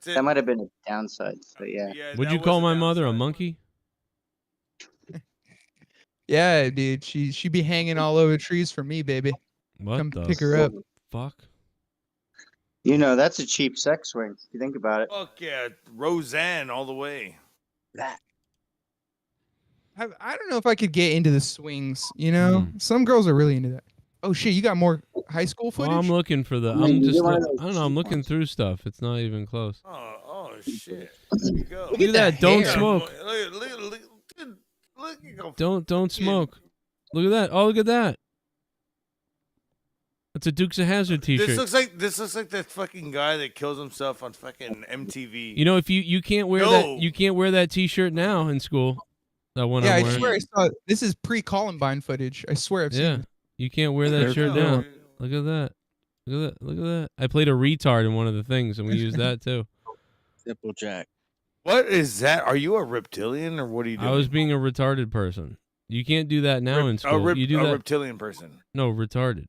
That might have been a downside, but yeah. Would you call my mother a monkey? Yeah, dude. She be hanging all over trees for me, baby. What Come the pick her up. fuck? You know, that's a cheap sex swing. If you think about it. Fuck yeah, Roseanne all the way. I don't know if I could get into the swings. You know, some girls are really into that. Oh shit, you got more high school footage? Well, I'm looking for the. I'm just. I don't know. I'm looking through stuff. It's not even close. Oh shit. There you go. Look at that. Don't smoke. Look, Don't smoke. Look at that. Oh, look at that. It's a Dukes of Hazzard T-shirt. This looks like that fucking guy that kills himself on fucking MTV. You know, if you can't wear that, you can't wear that T-shirt now in school. That one. Yeah, I'm I wearing. swear I saw. This is pre-Columbine footage. I swear I've seen. Yeah, it. you can't wear that shirt now. Look at that. Look at that. Look at that. I played a retard in one of the things, and we used that too. Simple Jack. What is that? Are you a reptilian or what are you doing? I was being a retarded person. You can't do that now in school. You do that. Reptilian person. No, retarded.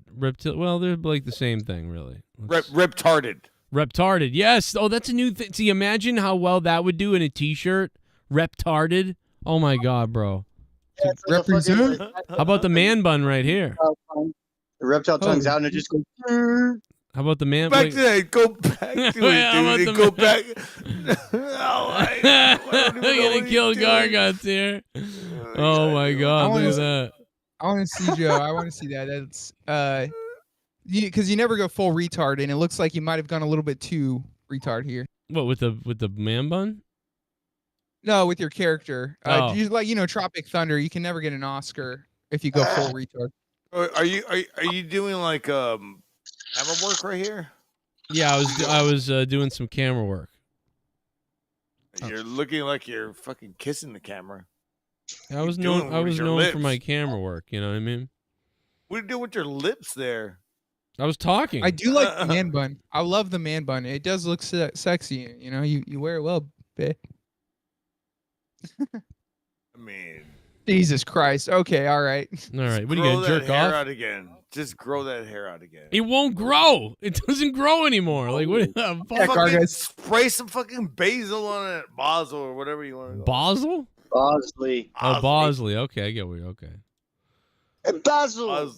Well, they're like the same thing, really. Reptarded. Reptarded. Yes. Oh, that's a new thing. See, imagine how well that would do in a T-shirt. Reptarded. Oh my god, bro. Yeah, represent. How about the man bun right here? The reptile tongue's out and it just goes. How about the man? Back to that. Go back to it, dude. Go back. We're gonna kill Gargots here. Oh my god, look at that. I want to see Joe. I want to see that. That's because you never go full retard, and it looks like you might have gone a little bit too retard here. What with the man bun? No, with your character. Oh. Like Tropic Thunder. You can never get an Oscar if you go full retard. Are you doing like camera work right here? Yeah, I was doing some camera work. You're looking like you're fucking kissing the camera. I was known for my camera work. You know what I mean? What are you doing with your lips there? I was talking. I do like the man bun. I love the man bun. It does look sexy. You know, you wear it well, babe. I mean, Jesus Christ. Okay, all right. All right. What are you gonna jerk hair off? out again. Just grow that hair out again. It won't grow. It doesn't grow anymore. Like what? Fucking spray some fucking basil on it, basil or whatever you want to go. Basil? Bosley. Oh, Bosley. Okay, I get where you're okay. Basil.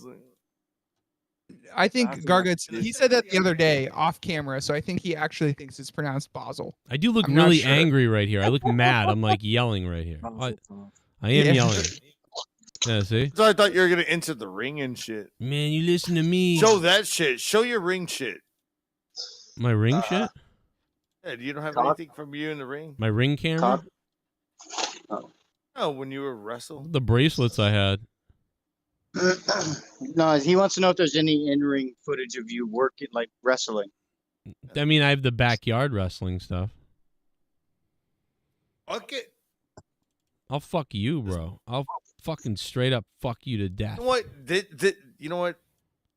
I think Garguts, he said that the other day off camera, so I think he actually thinks it's pronounced Basel. I do look I'm not really sure. angry right here. I look mad. I'm like yelling right here. I am yelling. Yeah, see? So I thought you were gonna enter the ring and shit. Man, you listen to me. Show that shit. Show your ring shit. My ring shit? Yeah, you don't have anything from you in the ring? My ring camera? No, when you were wrestle. The bracelets I had. No, he wants to know if there's any in-ring footage of you working, like wrestling. I mean, I have the backyard wrestling stuff. Fuck it. I'll fuck you, bro. I'll fucking straight up fuck you to death. You know what? You know what?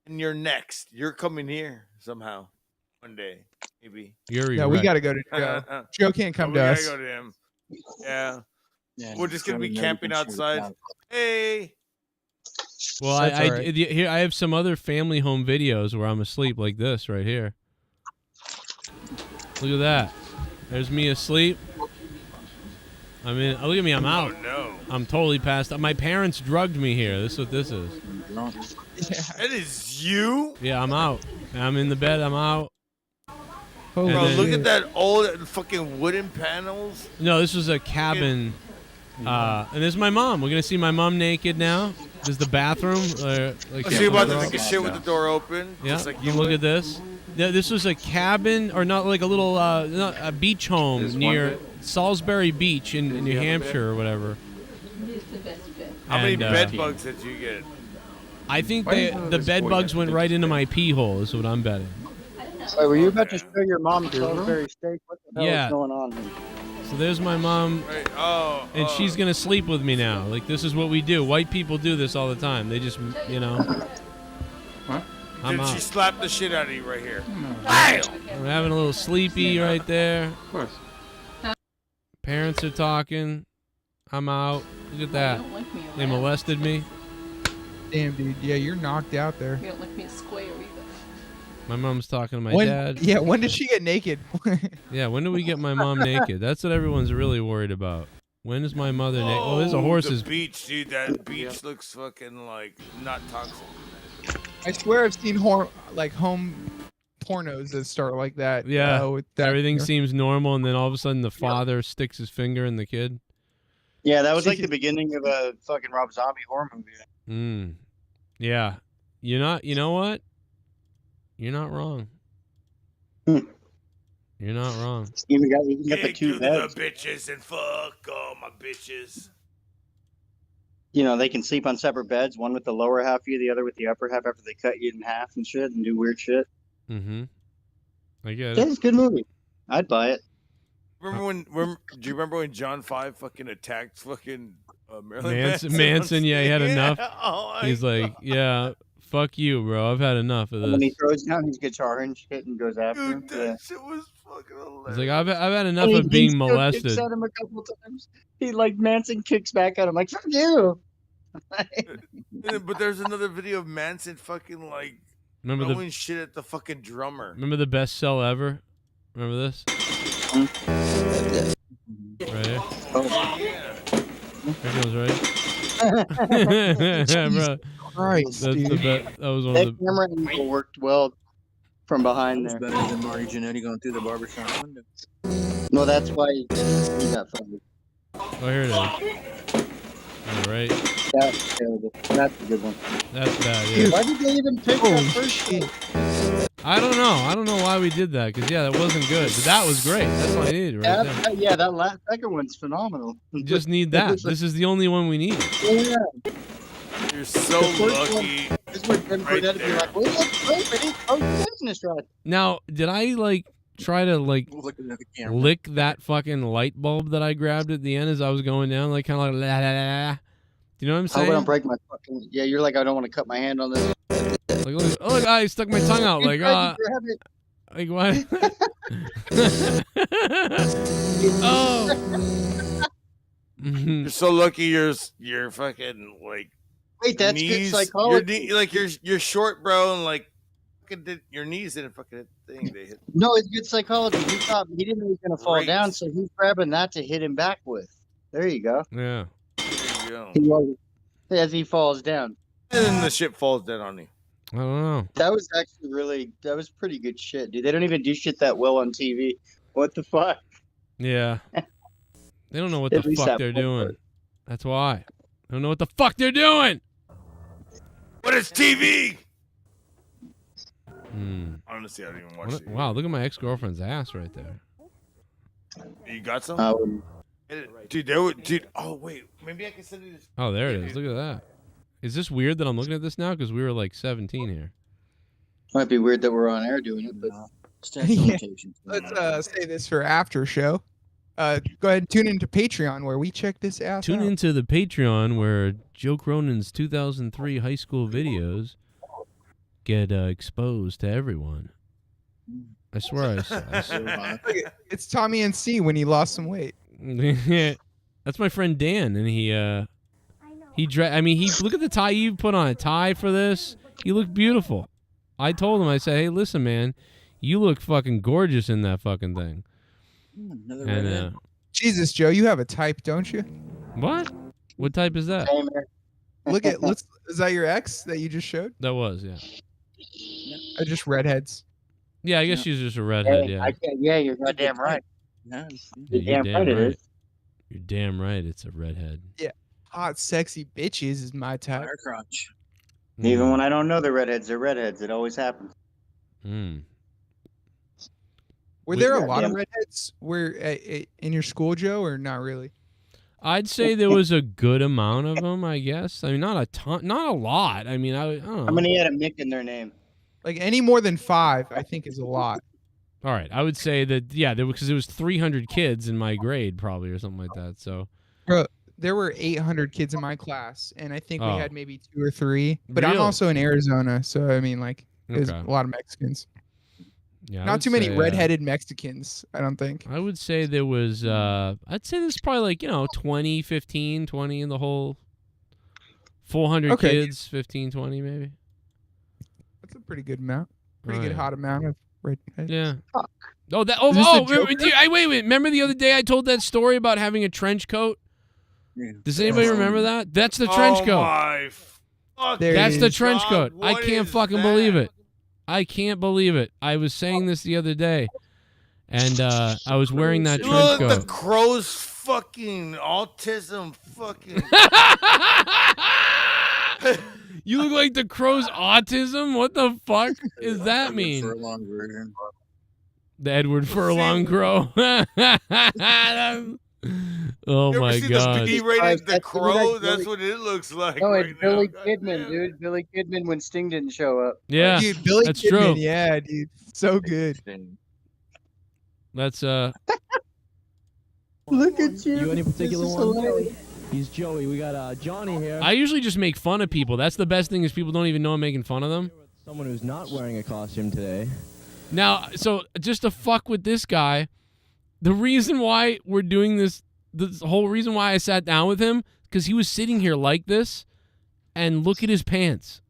And you're next. You're coming here somehow. One day, maybe. You're Yeah, we got to go to Joe. Joe can't come to us. We gotta go to him. Yeah. Yeah, We're just gonna be camping outside. Hey. Well, That's all right. here I have some other family home videos where I'm asleep like this right here. Look at that. There's me asleep. I mean, look at me. I'm out. Oh, no. I'm totally passed out. My parents drugged me here. This is what this is. That is you? Yeah, I'm out. I'm in the bed. I'm out. Holy Bro, then- look at that old fucking wooden panels. No, this was a cabin. And this is my mom. We're going to see my mom naked now. This is the bathroom. So you're about to take a shit with the door open? Yeah, Just like you look would? at this. Yeah, this was a cabin, or not like a little not a beach home near Salisbury Beach in New Hampshire or whatever. How many And, bed bugs did you get? I think the bed bugs went right into my pee hole, is what I'm betting. Wait, were you about to show your mom Salisbury steak? What the hell Yeah. is going on here? So there's my mom, Right. Oh, and she's gonna sleep with me now. Like, this is what we do. White people do this all the time. They just, you know. What? I'm out. She slapped the shit out of you right here. We're having a little sleepy right there. Of course. Parents are talking. I'm out. Look at that. don't like me They around. molested me. Damn, dude. Yeah, you're knocked out there. You don't like me a square either. My mom's talking to my When- dad. Yeah, when did she get naked? Yeah, when do we get my mom naked? That's what everyone's really worried about. When is my mother naked? Oh, there's a horse's. The beach, dude. That beach looks fucking like not toxic. I swear I've seen home pornos that start like that. Yeah, with that, everything seems normal, and then all of a sudden the father sticks his finger in the kid. Yeah, that was like the beginning of a fucking Rob Zombie horror movie. Yeah, You know what? You're not wrong. You're not wrong. Even got the Get two to beds. the bitches and fuck all my bitches. You know, they can sleep on separate beds, one with the lower half of you, the other with the upper half after they cut you in half and shit and do weird shit. Mm-hmm. I get Yeah, it. it's a good movie. I'd buy it. Do you remember when John 5 fucking attacked fucking Marilyn Manson, yeah, he had enough. Oh, He's like, yeah, fuck you, bro. I've had enough of And when he this. throws down his guitar and shit and goes after him. That shit was fucking hilarious. He's like, I've had enough And he of being still molested. Kicks at him a couple times. He Manson kicks back at him like, fuck you. But there's another video of Manson fucking like Remember the- throwing shit at the fucking drummer. Remember the best sell ever? Remember this? Right here. There goes right. Bro, Christ, that's the dude. best. That was one That of the. camera angle worked well from behind It's there. better than Marty Jannetty going through the barbershop window. No, that's why he got funded. Oh, here it is. All right. That's terrible. That's a good one. That's bad. Yeah. Why did they even pick that first shit? I don't know. I don't know why we did that. Cause yeah, that wasn't good. But that was great. That's what I needed right there. Yeah, that last second one's phenomenal. You just need that. This is the only one we need. Yeah. You're so The first lucky. One, this would then Right Burnett be there. like, well, that's great, but it's oh, business right. Now, did I try to Looking at the camera. lick that fucking light bulb that I grabbed at the end as I was going down, like kind of like la la la la? Do you know what I'm I saying? wouldn't break my fucking. Yeah, you're like, I don't want to cut my hand on this. Like, look, I stuck my tongue out. Like, Grab it. like what? Oh. You're so lucky. You're fucking like. Wait, that's good knees, psychology. You're short, bro, and like fucking your knees didn't fucking hit the thing. They hit. No, it's good psychology. He thought he didn't know he was gonna fall Great. down, so he's grabbing that to hit him back with. There you go. Yeah. There you go. He was, as he falls down. And then the shit falls dead on you. I don't know. That was actually that was pretty good shit, dude. They don't even do shit that well on TV. What the fuck? Yeah. They don't know what At the least fuck that they're part. doing. That's why. They don't know what the fuck they're doing. What is TV? Hmm. Honestly, I don't even watch it. Wow, look at my ex-girlfriend's ass right there. You got some? Dude, dude. Oh wait, maybe I can send you this. Oh, there it is. Look at that. Is this weird that I'm looking at this now? Because we were like 17 here. Might be weird that we're on air doing it, but Yeah. Let's say this for after show. Go ahead and tune into Patreon where we check this ass Tune out. into the Patreon where Joe Cronin's 2003 high school videos get exposed to everyone. I swear I saw. Look, it's Tommy and C when he lost some weight. That's my friend Dan, and he look at the tie you put on a tie for this. You look beautiful. I told him, I said, hey, listen, man, you look fucking gorgeous in that fucking thing. Another And redhead. Jesus, Joe, you have a type, don't you? what? What type is that? Look at is that your ex that you just showed? That was, yeah. Or just redheads? Yeah, I guess she's just a redhead. Hey, Yeah. yeah, you're goddamn right. Yeah, You're damn right it is. You're damn right. It's a redhead. Yeah. Hot, sexy bitches is my type. Fire crotch. Even when I don't know the redheads, they're redheads. It always happens. Mm. Were there a lot of redheads in your school, Joe, or not really? I'd say there was a good amount of them. I guess. I mean, not a ton, not a lot. I mean, I don't know. How many had a Mick in their name? Like any more than 5, I think is a lot. All right, I would say that because it was 300 kids in my grade probably or something like that. So, Bro, there were 800 kids in my class, and I think we Oh. had maybe 2 or 3. But I'm Really? also in Arizona, so I mean, like, there's Okay. a lot of Mexicans. yeah, I Not would too many say, redheaded Mexicans, I don't think. I would say there was. I'd say there's probably like 20, 15, 20 in the whole. 400 Okay. kids, 15, 20 maybe. That's a pretty good amount. Pretty Oh, good yeah. hot amount of redheads. Yeah. Fuck. Oh, that. Is this the Wait, Joker? wait. Remember the other day I told that story about having a trench coat? Does anybody remember that? That's the trench coat. My There it That's the is. trench God, coat. I what can't is fucking believe it. I can't believe it. I was saying this the other day, and I was wearing that trench Look, coat. the crow's fucking autism fucking. You look like the crow's autism? What the fuck does that mean? Furlong version. The Edward Furlong crow. Oh You ever my see god. the B-rated The That's Crow? Billy- That's what it looks like. No, right it's Billy now. Kidman, dude. Billy Kidman when Sting didn't show up. Yeah, Dude, Billy that's Kidman, true. yeah, dude. So good. That's Look at you. You any particular This is one? hilarious. He's Joey. We got Johnny here. I usually just make fun of people. That's the best thing is people don't even know I'm making fun of them. Someone who's not wearing a costume today. Now, so just to fuck with this guy, the reason why we're doing this, the whole reason why I sat down with him, because he was sitting here like this, and look at his pants.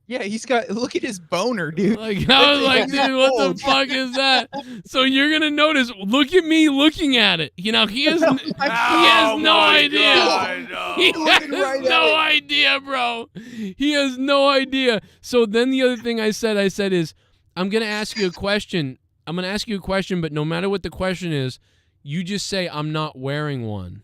Yeah, he's got. Look at his boner, dude. Like I was like, dude, what the fuck is that? So you're gonna notice. Look at me looking at it. You know, he has no idea. He has no idea, bro. He has no idea. So then the other thing I said is, I'm gonna ask you a question. I'm gonna ask you a question, but no matter what the question is, you just say I'm not wearing one.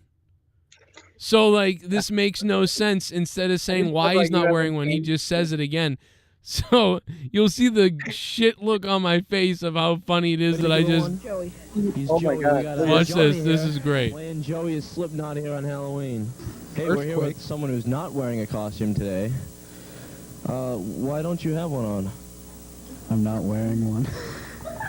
So, like, this makes no sense. Instead of saying why he's not wearing one, he just says it again. So, you'll see the shit look on my face of how funny it is that I just... He's Oh my Joey. God. We got, Watch Johnny this. This here is great. Playing Joey is Slipknot here on Halloween. Hey, we're here Earthquake. with someone who's not wearing a costume today. Why don't you have one on? I'm not wearing one.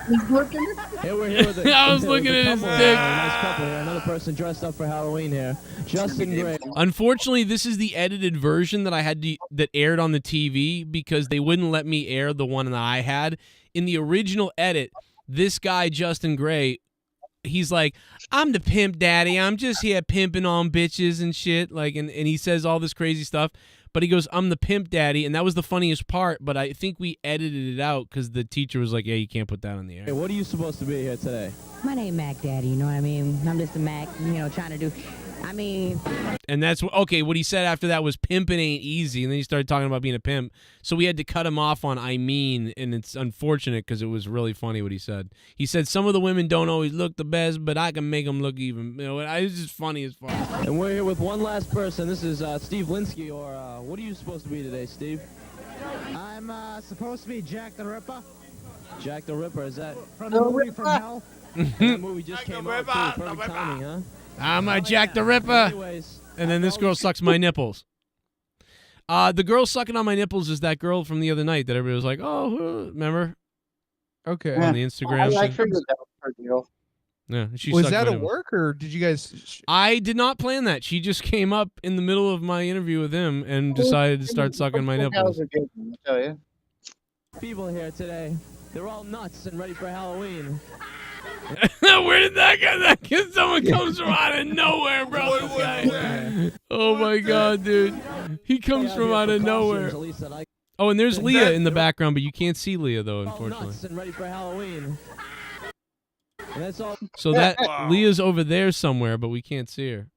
He's looking. Hey, we're here with a, I was with looking a at his couple dick. here, a nice couple here. Another person dressed up for Halloween here. Justin Gray. Unfortunately, this is the edited version that I had that aired on the TV because they wouldn't let me air the one that I had. In the original edit, this guy, Justin Gray, he's like, I'm the pimp daddy. I'm just here pimping on bitches and shit. Like, and he says all this crazy stuff. But he goes, I'm the pimp daddy. And that was the funniest part. But I think we edited it out because the teacher was like, yeah, you can't put that on the air. Hey, what are you supposed to be here today? My name Mac Daddy, you know what I mean? I'm just a Mac, trying to do, And that's what he said after that was pimping ain't easy. And then he started talking about being a pimp. So we had to cut him off on I mean. And it's unfortunate because it was really funny what he said. He said, some of the women don't always look the best, but I can make them look even. It's just funny as fuck. And we're here with one last person. This is Steve Linsky, or what are you supposed to be today, Steve? I'm supposed to be Jack the Ripper. Jack the Ripper, is that? From the movie From Hell. That movie just came out, too. Perfect timing, huh? I'm a Jack the Ripper. And then this girl sucks my nipples. The girl sucking on my nipples is that girl from the other night that everybody was like, oh, remember? Okay. On the Instagram. I figured that was her deal. Yeah, she Was sucked that my a nipples. work or did you guys? I did not plan that. She just came up in the middle of my interview with him and decided to start sucking my That nipples. was a good one, I tell you. People here today, they're all nuts and ready for Halloween. Where did that go? That kid, someone comes from out of nowhere, bro. This guy. Oh my god, dude. He comes from out of nowhere. Oh, and there's Leah in the background, but you can't see Leah though, unfortunately. Nuts and ready for Halloween. And that's all So that Leah's over there somewhere, but we can't see her.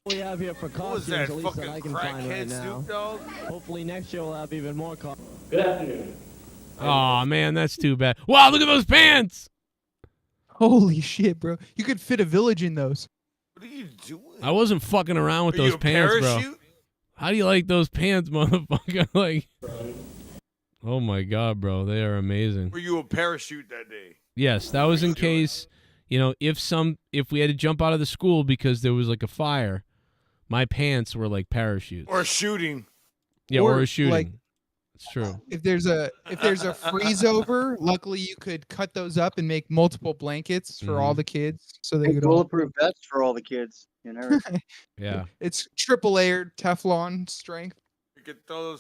we have here for What was costumes, that, at least that fucking I can find right crackhead now. Snoop Dogg? Hopefully next year we'll have even more costumes. Good afternoon. Oh man, that's too bad. Wow, look at those pants. Holy shit, bro! You could fit a village in those. What are you doing? I wasn't fucking around with Are you those a pants, bro. parachute? How do you like those pants, motherfucker? Like, oh my god, bro, they are amazing. Were you a parachute that day? Yes, that was in case, if we had to jump out of the school because there was like a fire, my pants were like parachutes. Or shooting? Yeah, or a shooting. Like, It's true. If there's a freeze over, luckily you could cut those up and make multiple blankets for all the kids, so they Make could all. bulletproof vests for all the kids. You know. Yeah. It's triple layered Teflon strength. You could throw that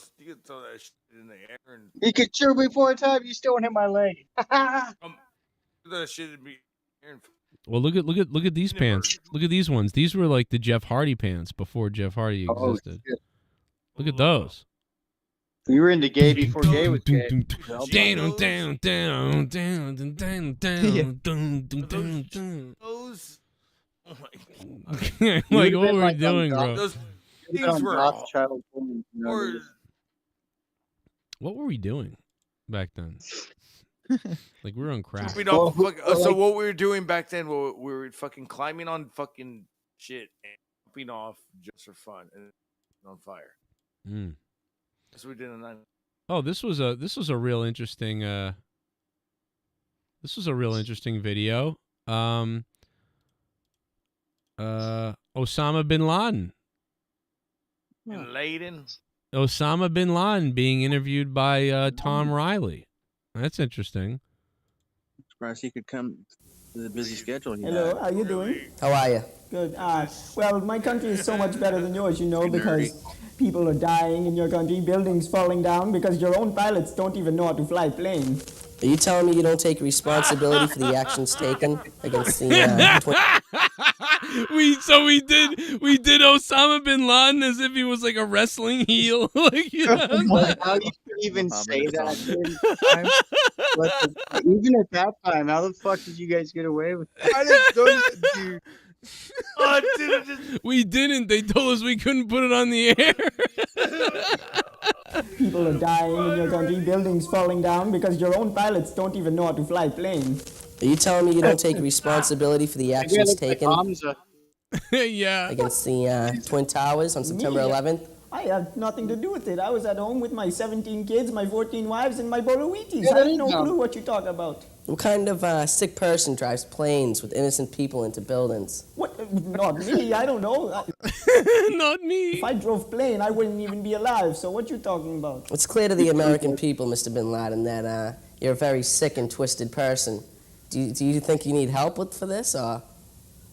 shit in the air and You could shoot me 4 times. You still won't hit my leg. throw that shit in the air and Well, look at these pants. Look at these ones. These were like the Jeff Hardy pants before Jeff Hardy Oh, existed. Look at those. You were into gay before gay was gay. those. Oh my god. Like, what were we doing, bro? Those things were What were we doing back then? Like, we were on crack. So what we were doing back then, we were fucking climbing on fucking shit and jumping off just for fun and on fire. That's what we did in the 90s. Oh, this was a real interesting video. Osama bin Laden. In Laden. Osama bin Laden being interviewed by Tom Riley. That's interesting. Surprised he could come to the busy schedule. Hello, how you doing? How are you? Good. Well, my country is so much better than yours, you know, because people are dying in your country, buildings falling down, because your own pilots don't even know how to fly planes. Are you telling me you don't take responsibility for the actions taken against the we did Osama bin Laden as if he was like a wrestling heel. Like, you know, How you could even say that? Even at that time, how the fuck did you guys get away with it? Dude. We didn't. They told us we couldn't put it on the air. People are dying in your country, buildings falling down, because your own pilots don't even know how to fly planes. Are you telling me you don't take responsibility for the actions taken yeah. against the Twin Towers on September 11th? I had nothing to do with it. I was at home with my 17 kids, my 14 wives, and my bowl of Wheaties. I have no clue what you talk about. What kind of sick person drives planes with innocent people into buildings? What? Not me. I don't know. Not me. If I drove plane, I wouldn't even be alive. So what you talking about? It's clear to the American people, Mr. Bin Laden, that you're a very sick and twisted person. Do you think you need help for this, or?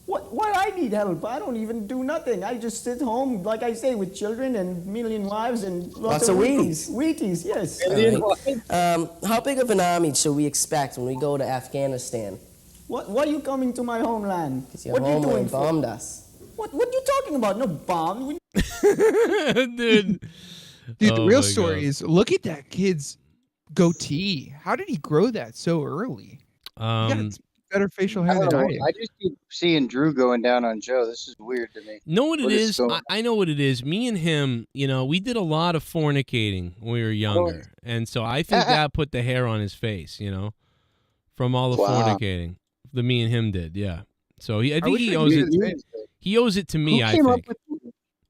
Why I need help? I don't even do nothing. I just sit home, like I say, with children and million wives and lots of Wheaties. Wheaties, yes. Right. How big of an army should we expect when we go to Afghanistan? Why are you coming to my homeland? Because your homeland bombed us. What are you talking about? No bomb. Dude, the real story is, look at that kid's goatee. How did he grow that so early? He got better facial hair than I do. I just keep seeing Drew going down on Joe. This is weird to me. Know what it is? I know what it is. Me and him, you know, we did a lot of fornicating when we were younger. And so I think that put the hair on his face, you know, from all the fornicating that me and him did. Yeah. So I think he owes it. He owes it to me, I think.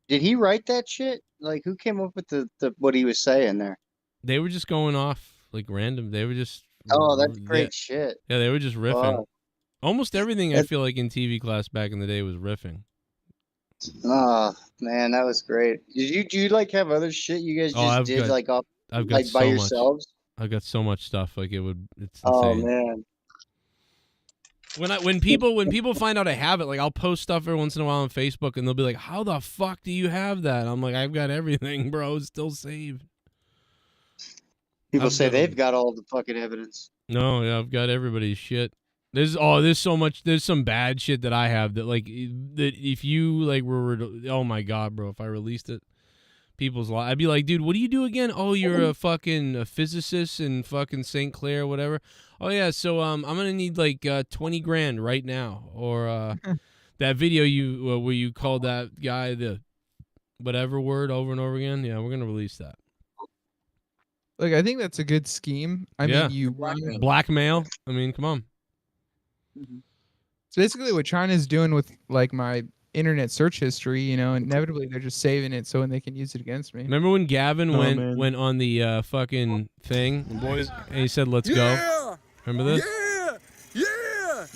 Did he write that shit? Like, who came up with the what he was saying there? They were just going off like random. They were just. Oh, that's great shit. Yeah, they were just riffing. Wow. Almost everything I feel like in TV class back in the day was riffing. Oh man, that was great. Do you like have other shit you guys just did like off I've got like so by much. yourselves? I've got so much stuff. Like it's insane. Oh man. When people find out I have it, like I'll post stuff every once in a while on Facebook, and they'll be like, "How the fuck do you have that?" I'm like, "I've got everything, bro. It's still saved." People say they've got all the fucking evidence. No, yeah, I've got everybody's shit. There's so much. There's some bad shit that I have that if you like were oh my god, bro, if I released it, people's lives, I'd be like, dude, what do you do again? Oh, you're a physicist in fucking St. Clair, whatever. Oh yeah, so I'm gonna need like 20 grand right now, or that video where you called that guy the whatever word over and over again. Yeah, we're gonna release that. Look, I think that's a good scheme. I mean, you blackmail. I mean, come on. So basically what China's doing with like my internet search history, you know, inevitably they're just saving it so when they can use it against me. Remember when Gavin went on the fucking thing, boys, and he said, "Let's go." Remember this? Yeah.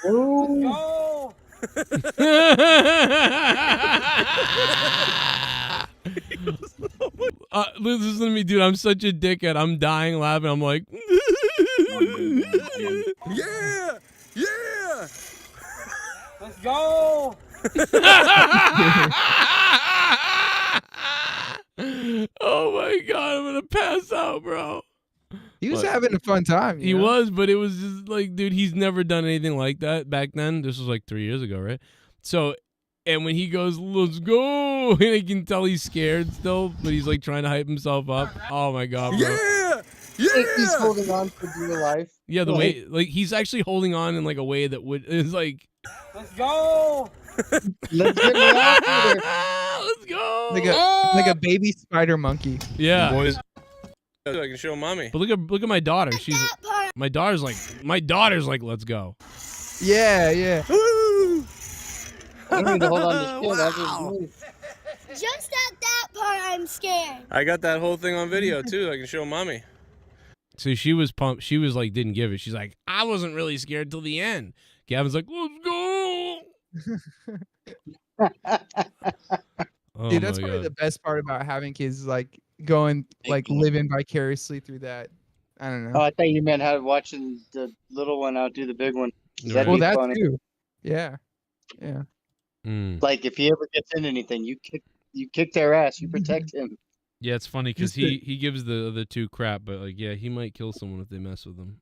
Oh. Listen to me, dude. I'm such a dickhead. I'm dying laughing. I'm like, Yeah, yeah. Let's go. oh my god, I'm gonna pass out, bro. He was But- having a fun time. He was, but it was just like, dude, he's never done anything like that back then. This was like 3 years ago, right? So, and when he goes, let's go, and I can tell he's scared still, but he's like trying to hype himself up. Oh my god, bro. Yeah, He's holding on for dear life. Yeah, the way, like, he's actually holding on in like a way that would, is like, Let's go. Let's get me out of here. let's go. Like a baby spider monkey. Yeah. Boys. I can show mommy. But look at my daughter. She's my daughter's like, let's go. Yeah, yeah. I need to hold on to shit. I just moved. Just at that part, I'm scared. I got that whole thing on video too. I can show mommy. So she was pumped. She was like, didn't give it. She's like, I wasn't really scared till the end. Gavin's like, let's go. Oh Dude, that's my probably God. the best part about having kids is like going like living vicariously through that. I don't know. Oh, I thought you meant how watching the little one outdo the big one. That'd well, be that funny. too. Yeah. Yeah. Like if he ever gets in anything, you kick their ass. You protect him. Yeah, it's funny because he gives the other two crap, but like, yeah, he might kill someone if they mess with him.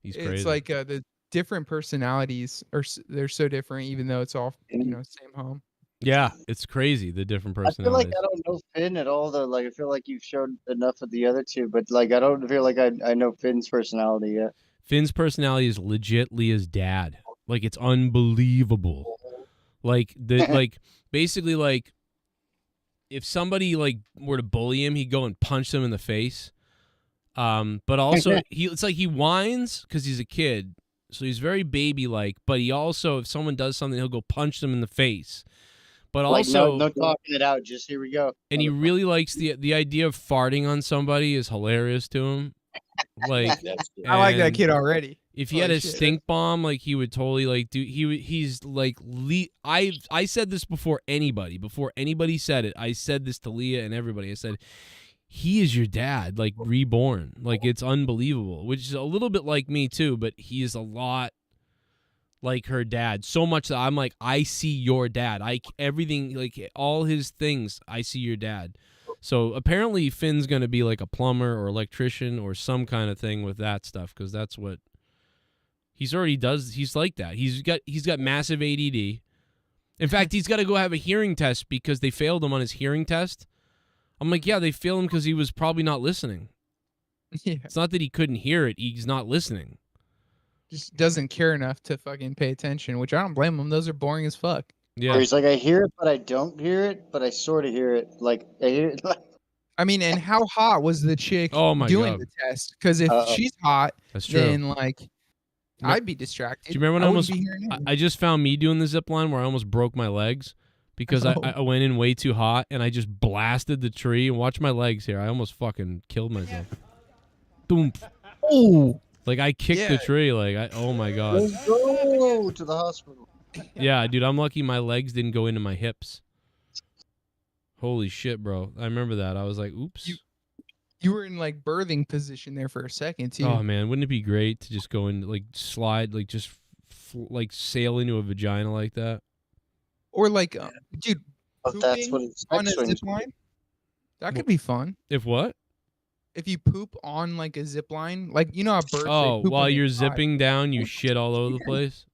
He's crazy. It's like the different personalities they're so different, even though it's all same home. Yeah, it's crazy, the different I feel personalities. like I don't know Finn at all. Though, like I feel like you've showed enough of the other two, but like I don't feel like I know Finn's personality yet. Finn's personality is legit Leah's dad. Like, it's unbelievable. Like like basically, like, if somebody like were to bully him, he'd go and punch them in the face. But also it's like he whines because he's a kid, so he's very baby like. But he also, if someone does something, he'll go punch them in the face. But Like, also, no talking it out. Just here we go. and he really likes the idea of farting on somebody is hilarious to him. Like, I like that and kid already. If he had Holy a shit. stink bomb, like, he would totally like do. He's like I said this before anybody said it. I said this to Leah and everybody. I said, he is your dad, like reborn. Like, it's unbelievable. Which is a little bit like me too, but he is a lot like her dad. So much that I'm like, I see your dad. Everything, like all his things, I see your dad. So apparently Finn's gonna be like a plumber or electrician or some kind of thing with that stuff, because that's what he's already does. He's like that. He's got massive ADD. In fact, he's got to go have a hearing test because they failed him on his hearing test. I'm like, yeah, they failed him because he was probably not listening. Yeah. It's not that he couldn't hear it. He's not listening. Just doesn't care enough to fucking pay attention, which I don't blame him. Those are boring as fuck. Or he's like, I hear it, but I don't hear it, but I sort of hear it. Like I hear it. I mean, and how hot was the chick my doing God. the test? Because if she's hot, That's true. then like I'd be distracted. Do you remember when I I wouldn't almost? be hearing anything. I just found me doing the zip line where I almost broke my legs because I went in way too hot and I just blasted the tree. And watch my legs here. I almost fucking killed myself. Boom. Oh. Like, I kicked the Yeah. tree. Like, oh my God. Let's go to the hospital. Yeah, dude, I'm lucky my legs didn't go into my hips. Holy shit, bro. I remember that. I was like, oops. You were in like birthing position there for a second too. Oh man, wouldn't it be great to just go and like slide, like just like sail into a vagina like that? Or like, dude, But that's what pooping it's on a swings zip line. That could be fun. If what? If you poop on like a zip line, like you know how birds. Oh, they poop while on the you're side. zipping down, you shit all over the place.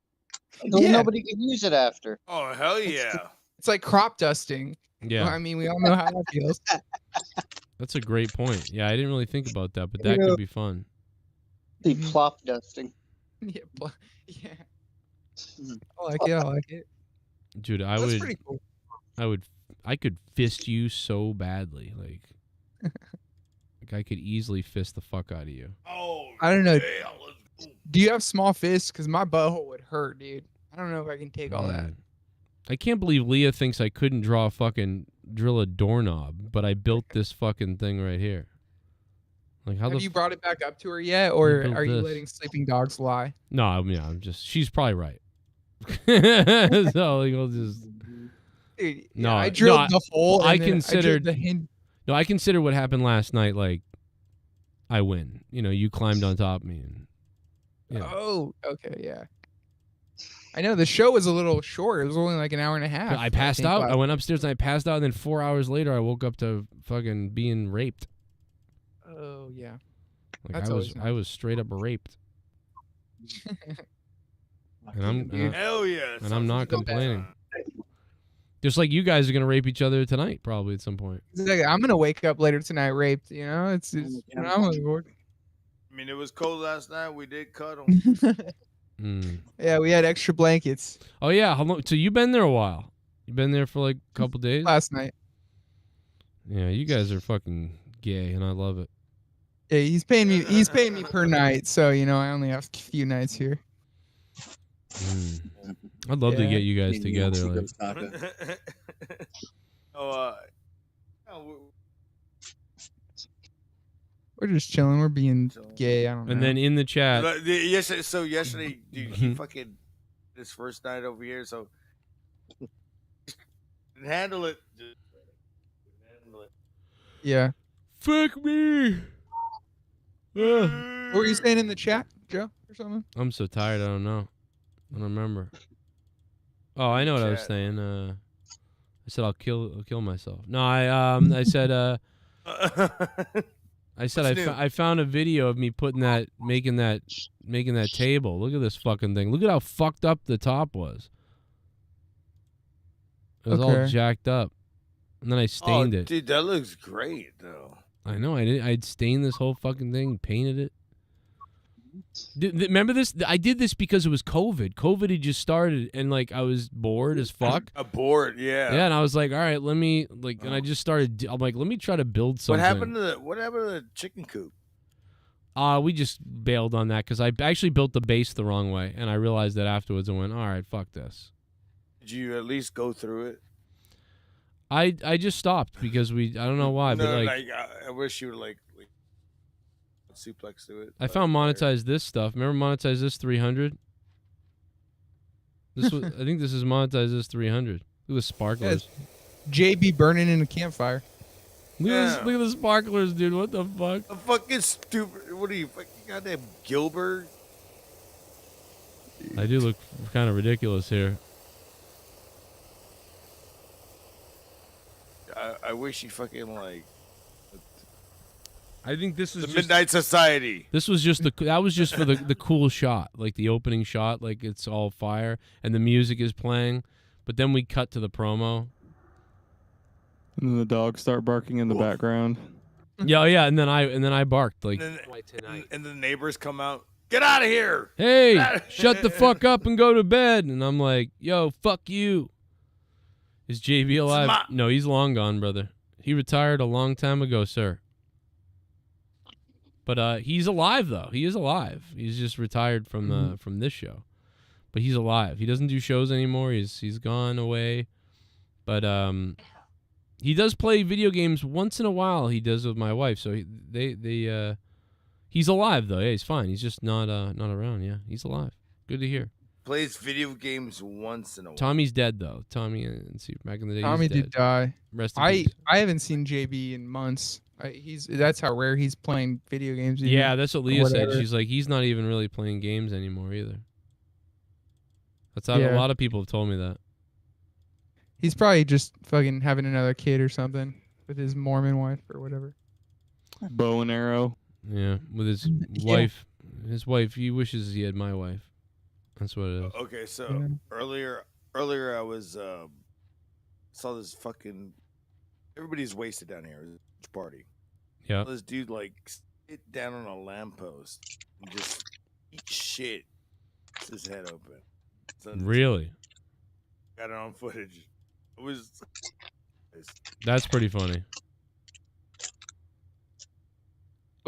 Yeah. Nobody can use it after. Oh hell yeah! It's like crop dusting. Yeah. I mean, we all know how that feels. That's a great point. Yeah, I didn't really think about that, but that Yeah. could be fun. The plop dusting. Yeah, yeah. I like it. I like it. Dude, I That's would pretty cool. I could fist you so badly. Like I could easily fist the fuck out of you. I don't know. Do you have small fists? Because my butthole would hurt, dude. I don't know if I can take all that. I can't believe Leah thinks I couldn't drill a doorknob, but I built this fucking thing right here. Like, how Have you brought it back up to her yet, or built are you this? letting sleeping dogs lie? No, I'm just. She's probably right. So like, I'll just. Dude, No, I drilled the hole. I and then I drilled considered. the hin- No, I consider what happened last night like I win. You know, you climbed on top of me, and Oh, okay, yeah. I know the show was a little short. It was only like an hour and a half. I passed think, out. last- I went upstairs and I passed out, and then 4 hours later, I woke up to fucking being raped. Oh yeah. Like That's always I was straight up raped. And I'm Hell yeah. and I'm not sounds like a complaining. Just like you guys are gonna rape each other tonight, probably at some point. Exactly. I'm gonna wake up later tonight raped. You know, it's I'm looking forward. I mean, it was cold last night. We did cuddle. Yeah, we had extra blankets Oh yeah, how long? So you've been there a while. You've been there for like a couple days. last night. Yeah, you guys are fucking gay, and I love it. Yeah, he's paying me. He's paying me per night, so you know I only have a few nights here. I'd love to Yeah. get you guys together. Like, Oh, We're just chilling. We're being gay. I don't know. and then in the chat, yesterday, so yesterday, dude, he fucking his first night over here, so didn't handle it. Just couldn't handle it. Yeah. Fuck me. What were you saying in the chat, Joe, or something? I'm so tired. I don't know. I don't remember. Oh, I know what I was saying. I said I'll kill myself. No, I said I found a video of me making that table. Look at this fucking thing. Look at how fucked up the top was. It was all Okay. jacked up, and then I stained it. Dude, that looks great though. I know. I'd stained this whole fucking thing, painted it. Remember this? I did this because it was COVID. COVID had just started, and like I was bored as fuck. Bored, yeah. Yeah, and I was like, all right, let me like, and I just started. I'm like, let me try to build something. What happened to the chicken coop? We just bailed on that because I actually built the base the wrong way, and I realized that afterwards. I went, all right, fuck this. Did you at least go through it? I just stopped because I don't know why, No, but like I wish you would like suplex to it. I found monetize this stuff. Remember monetize this 300? This was I think this is monetize this 300. Look at the sparklers. JB burning in a campfire. Look at the sparklers, dude. What the fuck? A fucking stupid. What are you fucking goddamn Gilbert? I do look kind of ridiculous here. I wish you fucking like. I think this is the just, Midnight Society. This was just that was just for the cool shot, like the opening shot, like it's all fire and the music is playing, but then we cut to the promo. And then the dogs start barking in the background. Yeah, yeah, and then I barked like, And the neighbors come out. Get out of here! hey, shut the fuck up and go to bed. And I'm like, yo, fuck you. Is JB alive? No, he's long gone, brother. He retired a long time ago, sir. But he's alive though. He is alive. He's just retired from from this show. But he's alive. He doesn't do shows anymore. He's gone away. But he does play video games once in a while. He does with my wife. So he's alive though. Yeah, he's fine. He's just not around. Yeah, he's alive. Good to hear. Plays video games once in a while. Tommy's dead though. Tommy, back in the day, Tommy he's dead. did die. Rest in I peace. haven't seen JB in months. That's how rare he's playing video games. even, Yeah, that's what or Leah said. whatever. She's like, he's not even really playing games anymore either. That's how a Yeah. lot of people have told me that. He's probably just fucking having another kid or something with his Mormon wife or whatever. Bow and arrow. Yeah, with his Yeah. wife. His wife, he wishes he had my wife. That's what it is. Okay, so earlier I was saw this fucking everybody's wasted down here. It was a huge party. Yeah. This dude like sit down on a lamppost and just eat shit. With his head open. So Really? got it on footage. It was. That's pretty funny.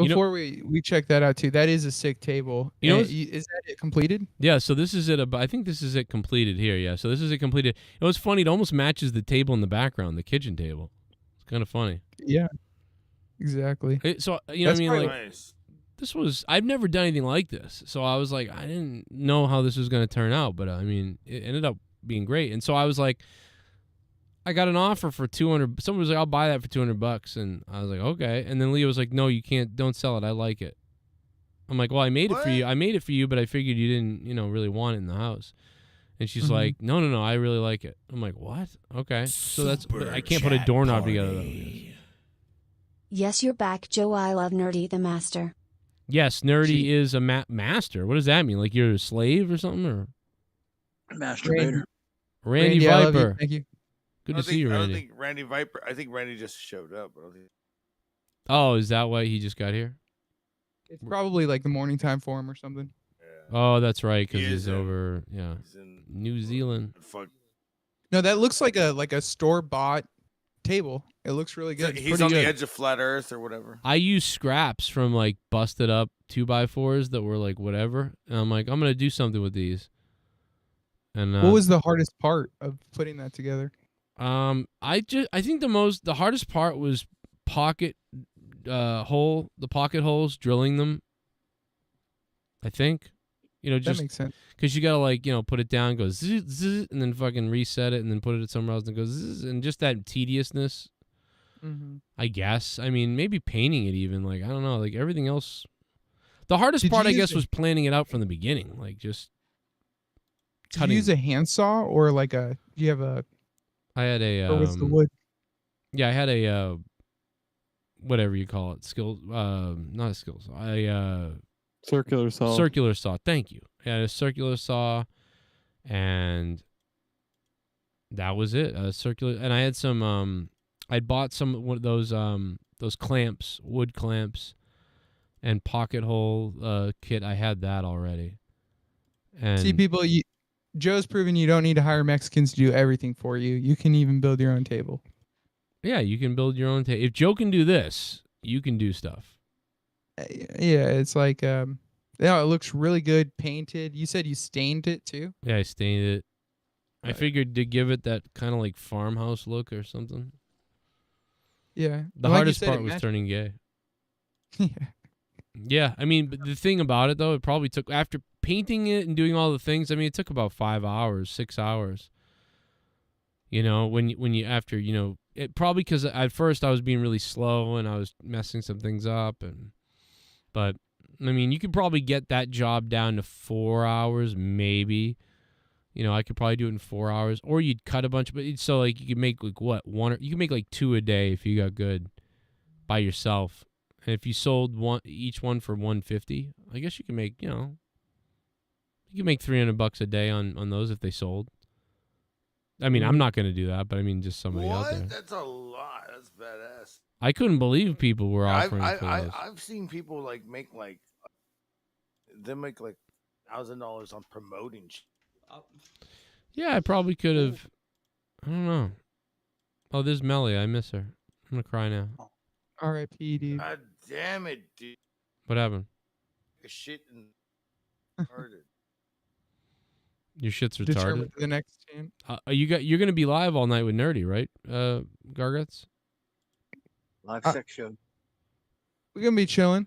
You know- Before we check that out too, that is a sick table. You know And what's- is that it completed? Yeah, so this is it. I think this is it completed here. Yeah, so this is it completed. It was funny. It almost matches the table in the background, the kitchen table. It's kind of funny. Yeah, exactly. So you know what I mean? probably- Like, this was, I've never done anything like this. So I was like, I didn't know how this was going to turn out, but I mean, it ended up being great. And so I was like, I got an offer for 200. Someone was like, I'll buy that for $200. And I was like, okay. And then Leah was like, no, you can't. Don't sell it. I like it. I'm like, well, I made it for you. I made it for you, but I figured you didn't, really want it in the house. And she's like, no, I really like it. I'm like, what? Okay. So I can't put a doorknob together though. Yes, you're back, Joe. I love Nerdy the Master. Yes, Nerdy is a master. What does that mean? Like you're a slave or something? Or Masturbator. Randy Randy, I love Viper. you. Thank you. Good to see you, I don't Randy. think Randy Viper. I think Randy just showed up. I don't think... Oh, is that why he just got here? It's probably like the morning time for him or something. Oh, that's right, because He he's is in- over, he's in New Zealand. Fuck. No, that looks like a store bought table. It looks really good. He's on the edge of flat Earth or whatever. I use scraps from like busted up 2x4s that were like whatever, and I'm like, I'm gonna do something with these. And What was the hardest part of putting that together? I think the hardest part was the pocket holes, drilling them. I think, just that makes sense. because you gotta like put it down, go zzz, zzz, and then fucking reset it, and then put it somewhere else and go zzz, and just that tediousness. I guess. I mean, maybe painting it even. Like I don't know. Like everything else. The hardest part, I guess, was planning it out from the beginning. Like just. Did you use a handsaw or like do you have a? I had a. Or was the wood? Yeah, I had a. Whatever you call it, not a skill saw. Circular saw. Circular saw. Thank you. I had a circular saw, and that was it. A circular, and I had some. I'd bought some of those clamps, wood clamps, and pocket hole kit. I had that already. And See, people, Joe's proven you don't need to hire Mexicans to do everything for you. You can even build your own table. yeah, you can build your own table. If Joe can do this, you can do stuff. Yeah, it's like it looks really good painted. You said you stained it too? Yeah, I stained it. I figured to give it that kind of like farmhouse look or something. Yeah. The Like you hardest said, part it was matched- turning gay. Yeah, I mean, but the thing about it though, it probably took after painting it and doing all the things. I mean, it took about 5 hours, 6 hours. When you after it probably because at first I was being really slow and I was messing some things up but I mean you could probably get that job down to 4 hours maybe. I could probably do it in 4 hours, or you'd cut a bunch of it. So like you could make like what you could make like 2 a day if you got good by yourself. And if you sold each one for $150, I guess you can make you can make $300 a day on those if they sold. I mean, I'm not going to do that, but I mean, just somebody out there. That's a lot. That's badass. I couldn't believe people were offering for those. I've seen people like make like $1,000 on promoting shit. Yeah, I probably could have. I don't know. Oh, there's Melly. I miss her. I'm going to cry now. R.I.P. dude. God damn it, dude. What happened? Shit and retarded. Your shit's Determined retarded. for the next team. You're going to be live all night with Nerdy, right? Garguts? Live sex show. We're gonna be chilling.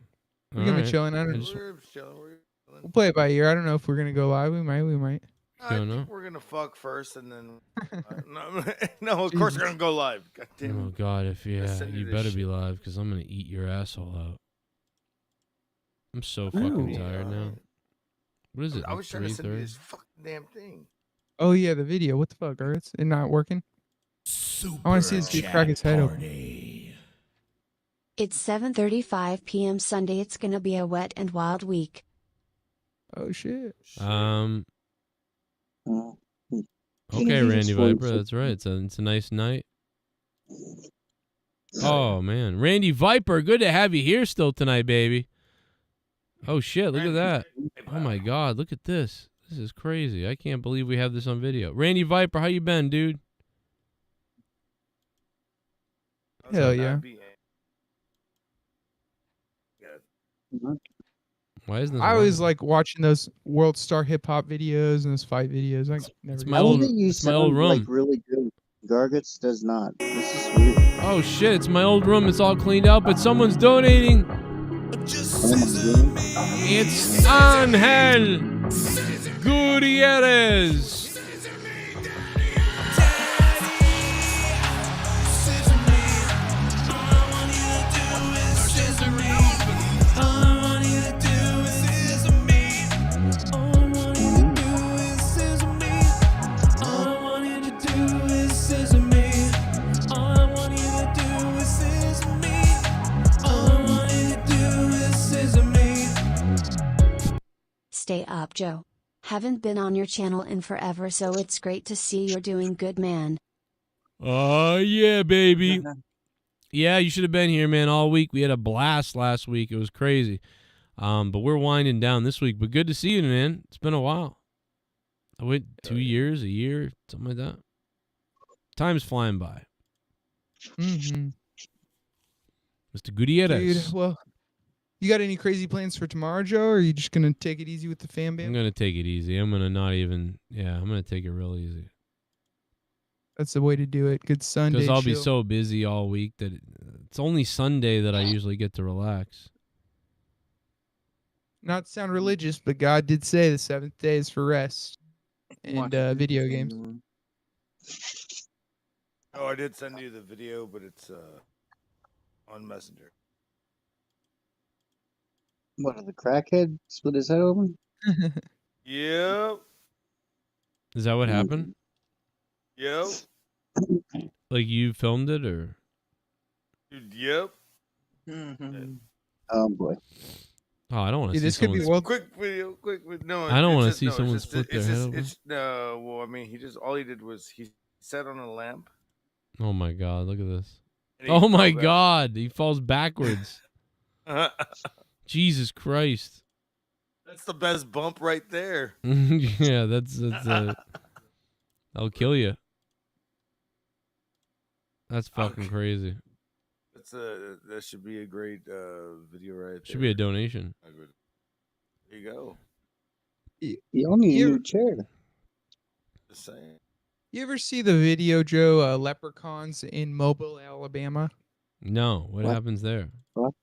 We're gonna be chilling. I don't We'll play it by ear. I don't know if we're gonna go live. We might. I think we're gonna fuck first, and then no, of course we're gonna go live. God damn it. Oh God, you send you this better shit. be live because I'm gonna eat your asshole out. I'm so fucking tired now. What is it? I was trying to send you 3:30? this fucking damn thing. Oh yeah, the video. What the fuck, or it's not working? I want to see this dude crack his head open. It's 7:35 p.m. Sunday. It's gonna be a wet and wild week. Oh shit. Okay, Randy Viper, that's right. It's a nice night. Oh man, Randy Viper, good to have you here still tonight, baby. Oh shit, look at that. Oh my God, look at this. This is crazy. I can't believe we have this on video. Randy Viper, how you been, dude? Hell yeah. Why isn't this? I always on? like watching those World Star Hip Hop videos and those fight videos. I never. my old- it's my old room. Like really good. Garguts does not. This is weird. Oh shit, it's my old room. It's all cleaned up, but someone's donating. It's Angel Gutierrez. up, Joe? Haven't been on your channel in forever, so it's great to see you're doing good, man. Oh, yeah, baby. Yeah, you should have been here, man, all week. We had a blast last week. It was crazy. But we're winding down this week. But good to see you, man. It's been a while. I went 2 years, a year, something like that. Time's flying by. Mm-hmm. Mr. Gutierrez. Dude, well, you got any crazy plans for tomorrow, Joe, or are you just going to take it easy with the fan bam? I'm going to take it easy. I'm going to not even, I'm going to take it real easy. That's the way to do it. Good Sunday Because I'll be chill. so busy all week that it's only Sunday that I usually get to relax. Not to sound religious, but God did say the seventh day is for rest and video games. Oh, I did send you the video, but it's on Messenger. What, are the crackhead split his head open? Yep. Is that what happened? Yep. Like you filmed it or? Dude, yep. Oh boy. Oh, I don't want to see this could be someone. Quick video, quick. No, I don't it's want to just- see no, it's someone just- split their it's head just- open. It's no. Well, I mean, all he did was he sat on a lamp. Oh my God! Look at this. And he Oh my fell back. God! He falls backwards. Jesus Christ! That's the best bump right there. Yeah, that's that'll kill you. That's fucking crazy. That's that should be a great video right there. Should be a donation. There you go. You only need a new chair. Just saying. You ever see the video, Joe, leprechauns in Mobile, Alabama? No, what What? happens there? What?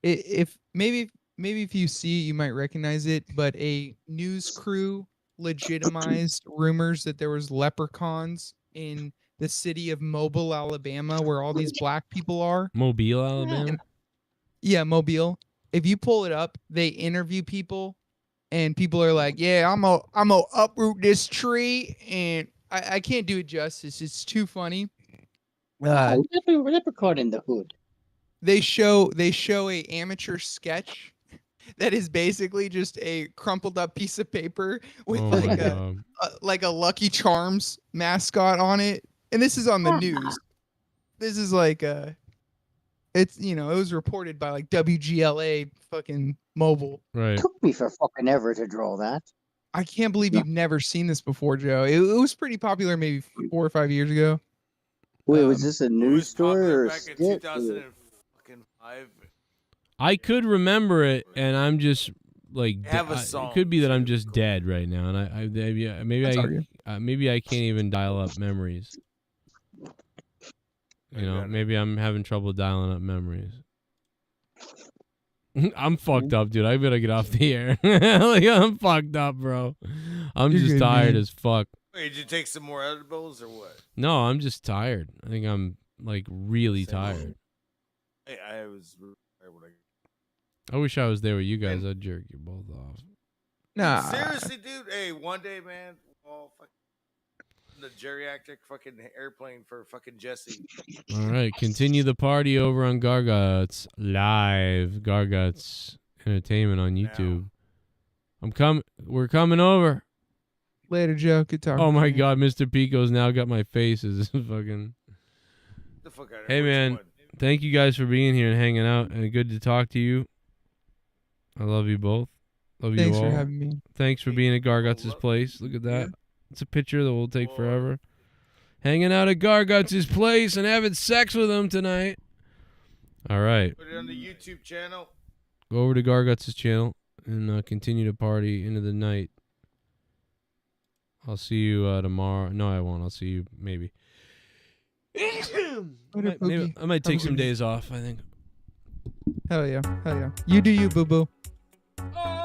If maybe if you see it, you might recognize it, but a news crew legitimized rumors that there was leprechauns in the city of Mobile, Alabama, where all these black people are. Mobile, Alabama. Yeah, Mobile. If you pull it up, they interview people, and people are like, "Yeah, I'm a uproot this tree," and I can't do it justice. It's too funny. Leprechaun in the hood. They show a amateur sketch that is basically just a crumpled up piece of paper with Oh like my a, God. like a Lucky Charms mascot on it, and this is on the news. This is like it's it was reported by like WGLA fucking Mobile. Right. Took me for fucking ever to draw that. I can't believe you've never seen this before, Joe. It was pretty popular maybe 4 or 5 years ago. Wait, was this a news story or a Back in skit? 2005. I could remember it, and I'm just like Have a it song, could be that I'm just dead right now, and I maybe I can't even dial up memories. Maybe I'm having trouble dialing up memories. I'm fucked up, dude. I better get off the air. Like, I'm fucked up, bro. I'm You're just good, tired man. as fuck. Wait, did you take some more edibles or what? No, I'm just tired. I think I'm like really tired. Hey, I was. When I wish I was there with you guys. I'd jerk you both off. Nah. Seriously, dude. Hey, one day, man. All fucking the geriatric fucking airplane for fucking Jesse. All right, continue the party over on Gargots Live, Gargots Entertainment on YouTube. We're coming over. Later, Joe. Good talking. Oh to my you. God, Mr. Pico's now got my face as fucking. The fuck out of Hey here. Which man, one? thank you guys for being here and hanging out, and good to talk to you. I love you both. Love you Thanks all. for having me. Thanks for being at Gargots' place. Look at that. It's a picture that will take forever. Hanging out at Gargots' place and having sex with him tonight. All right. Put it on the YouTube channel. Go over to Gargots' channel and continue to party into the night. I'll see you tomorrow. No, I won't. I'll see you maybe. I might take some days off, I think. Hell yeah. Hell yeah. You do you, boo boo. Oh!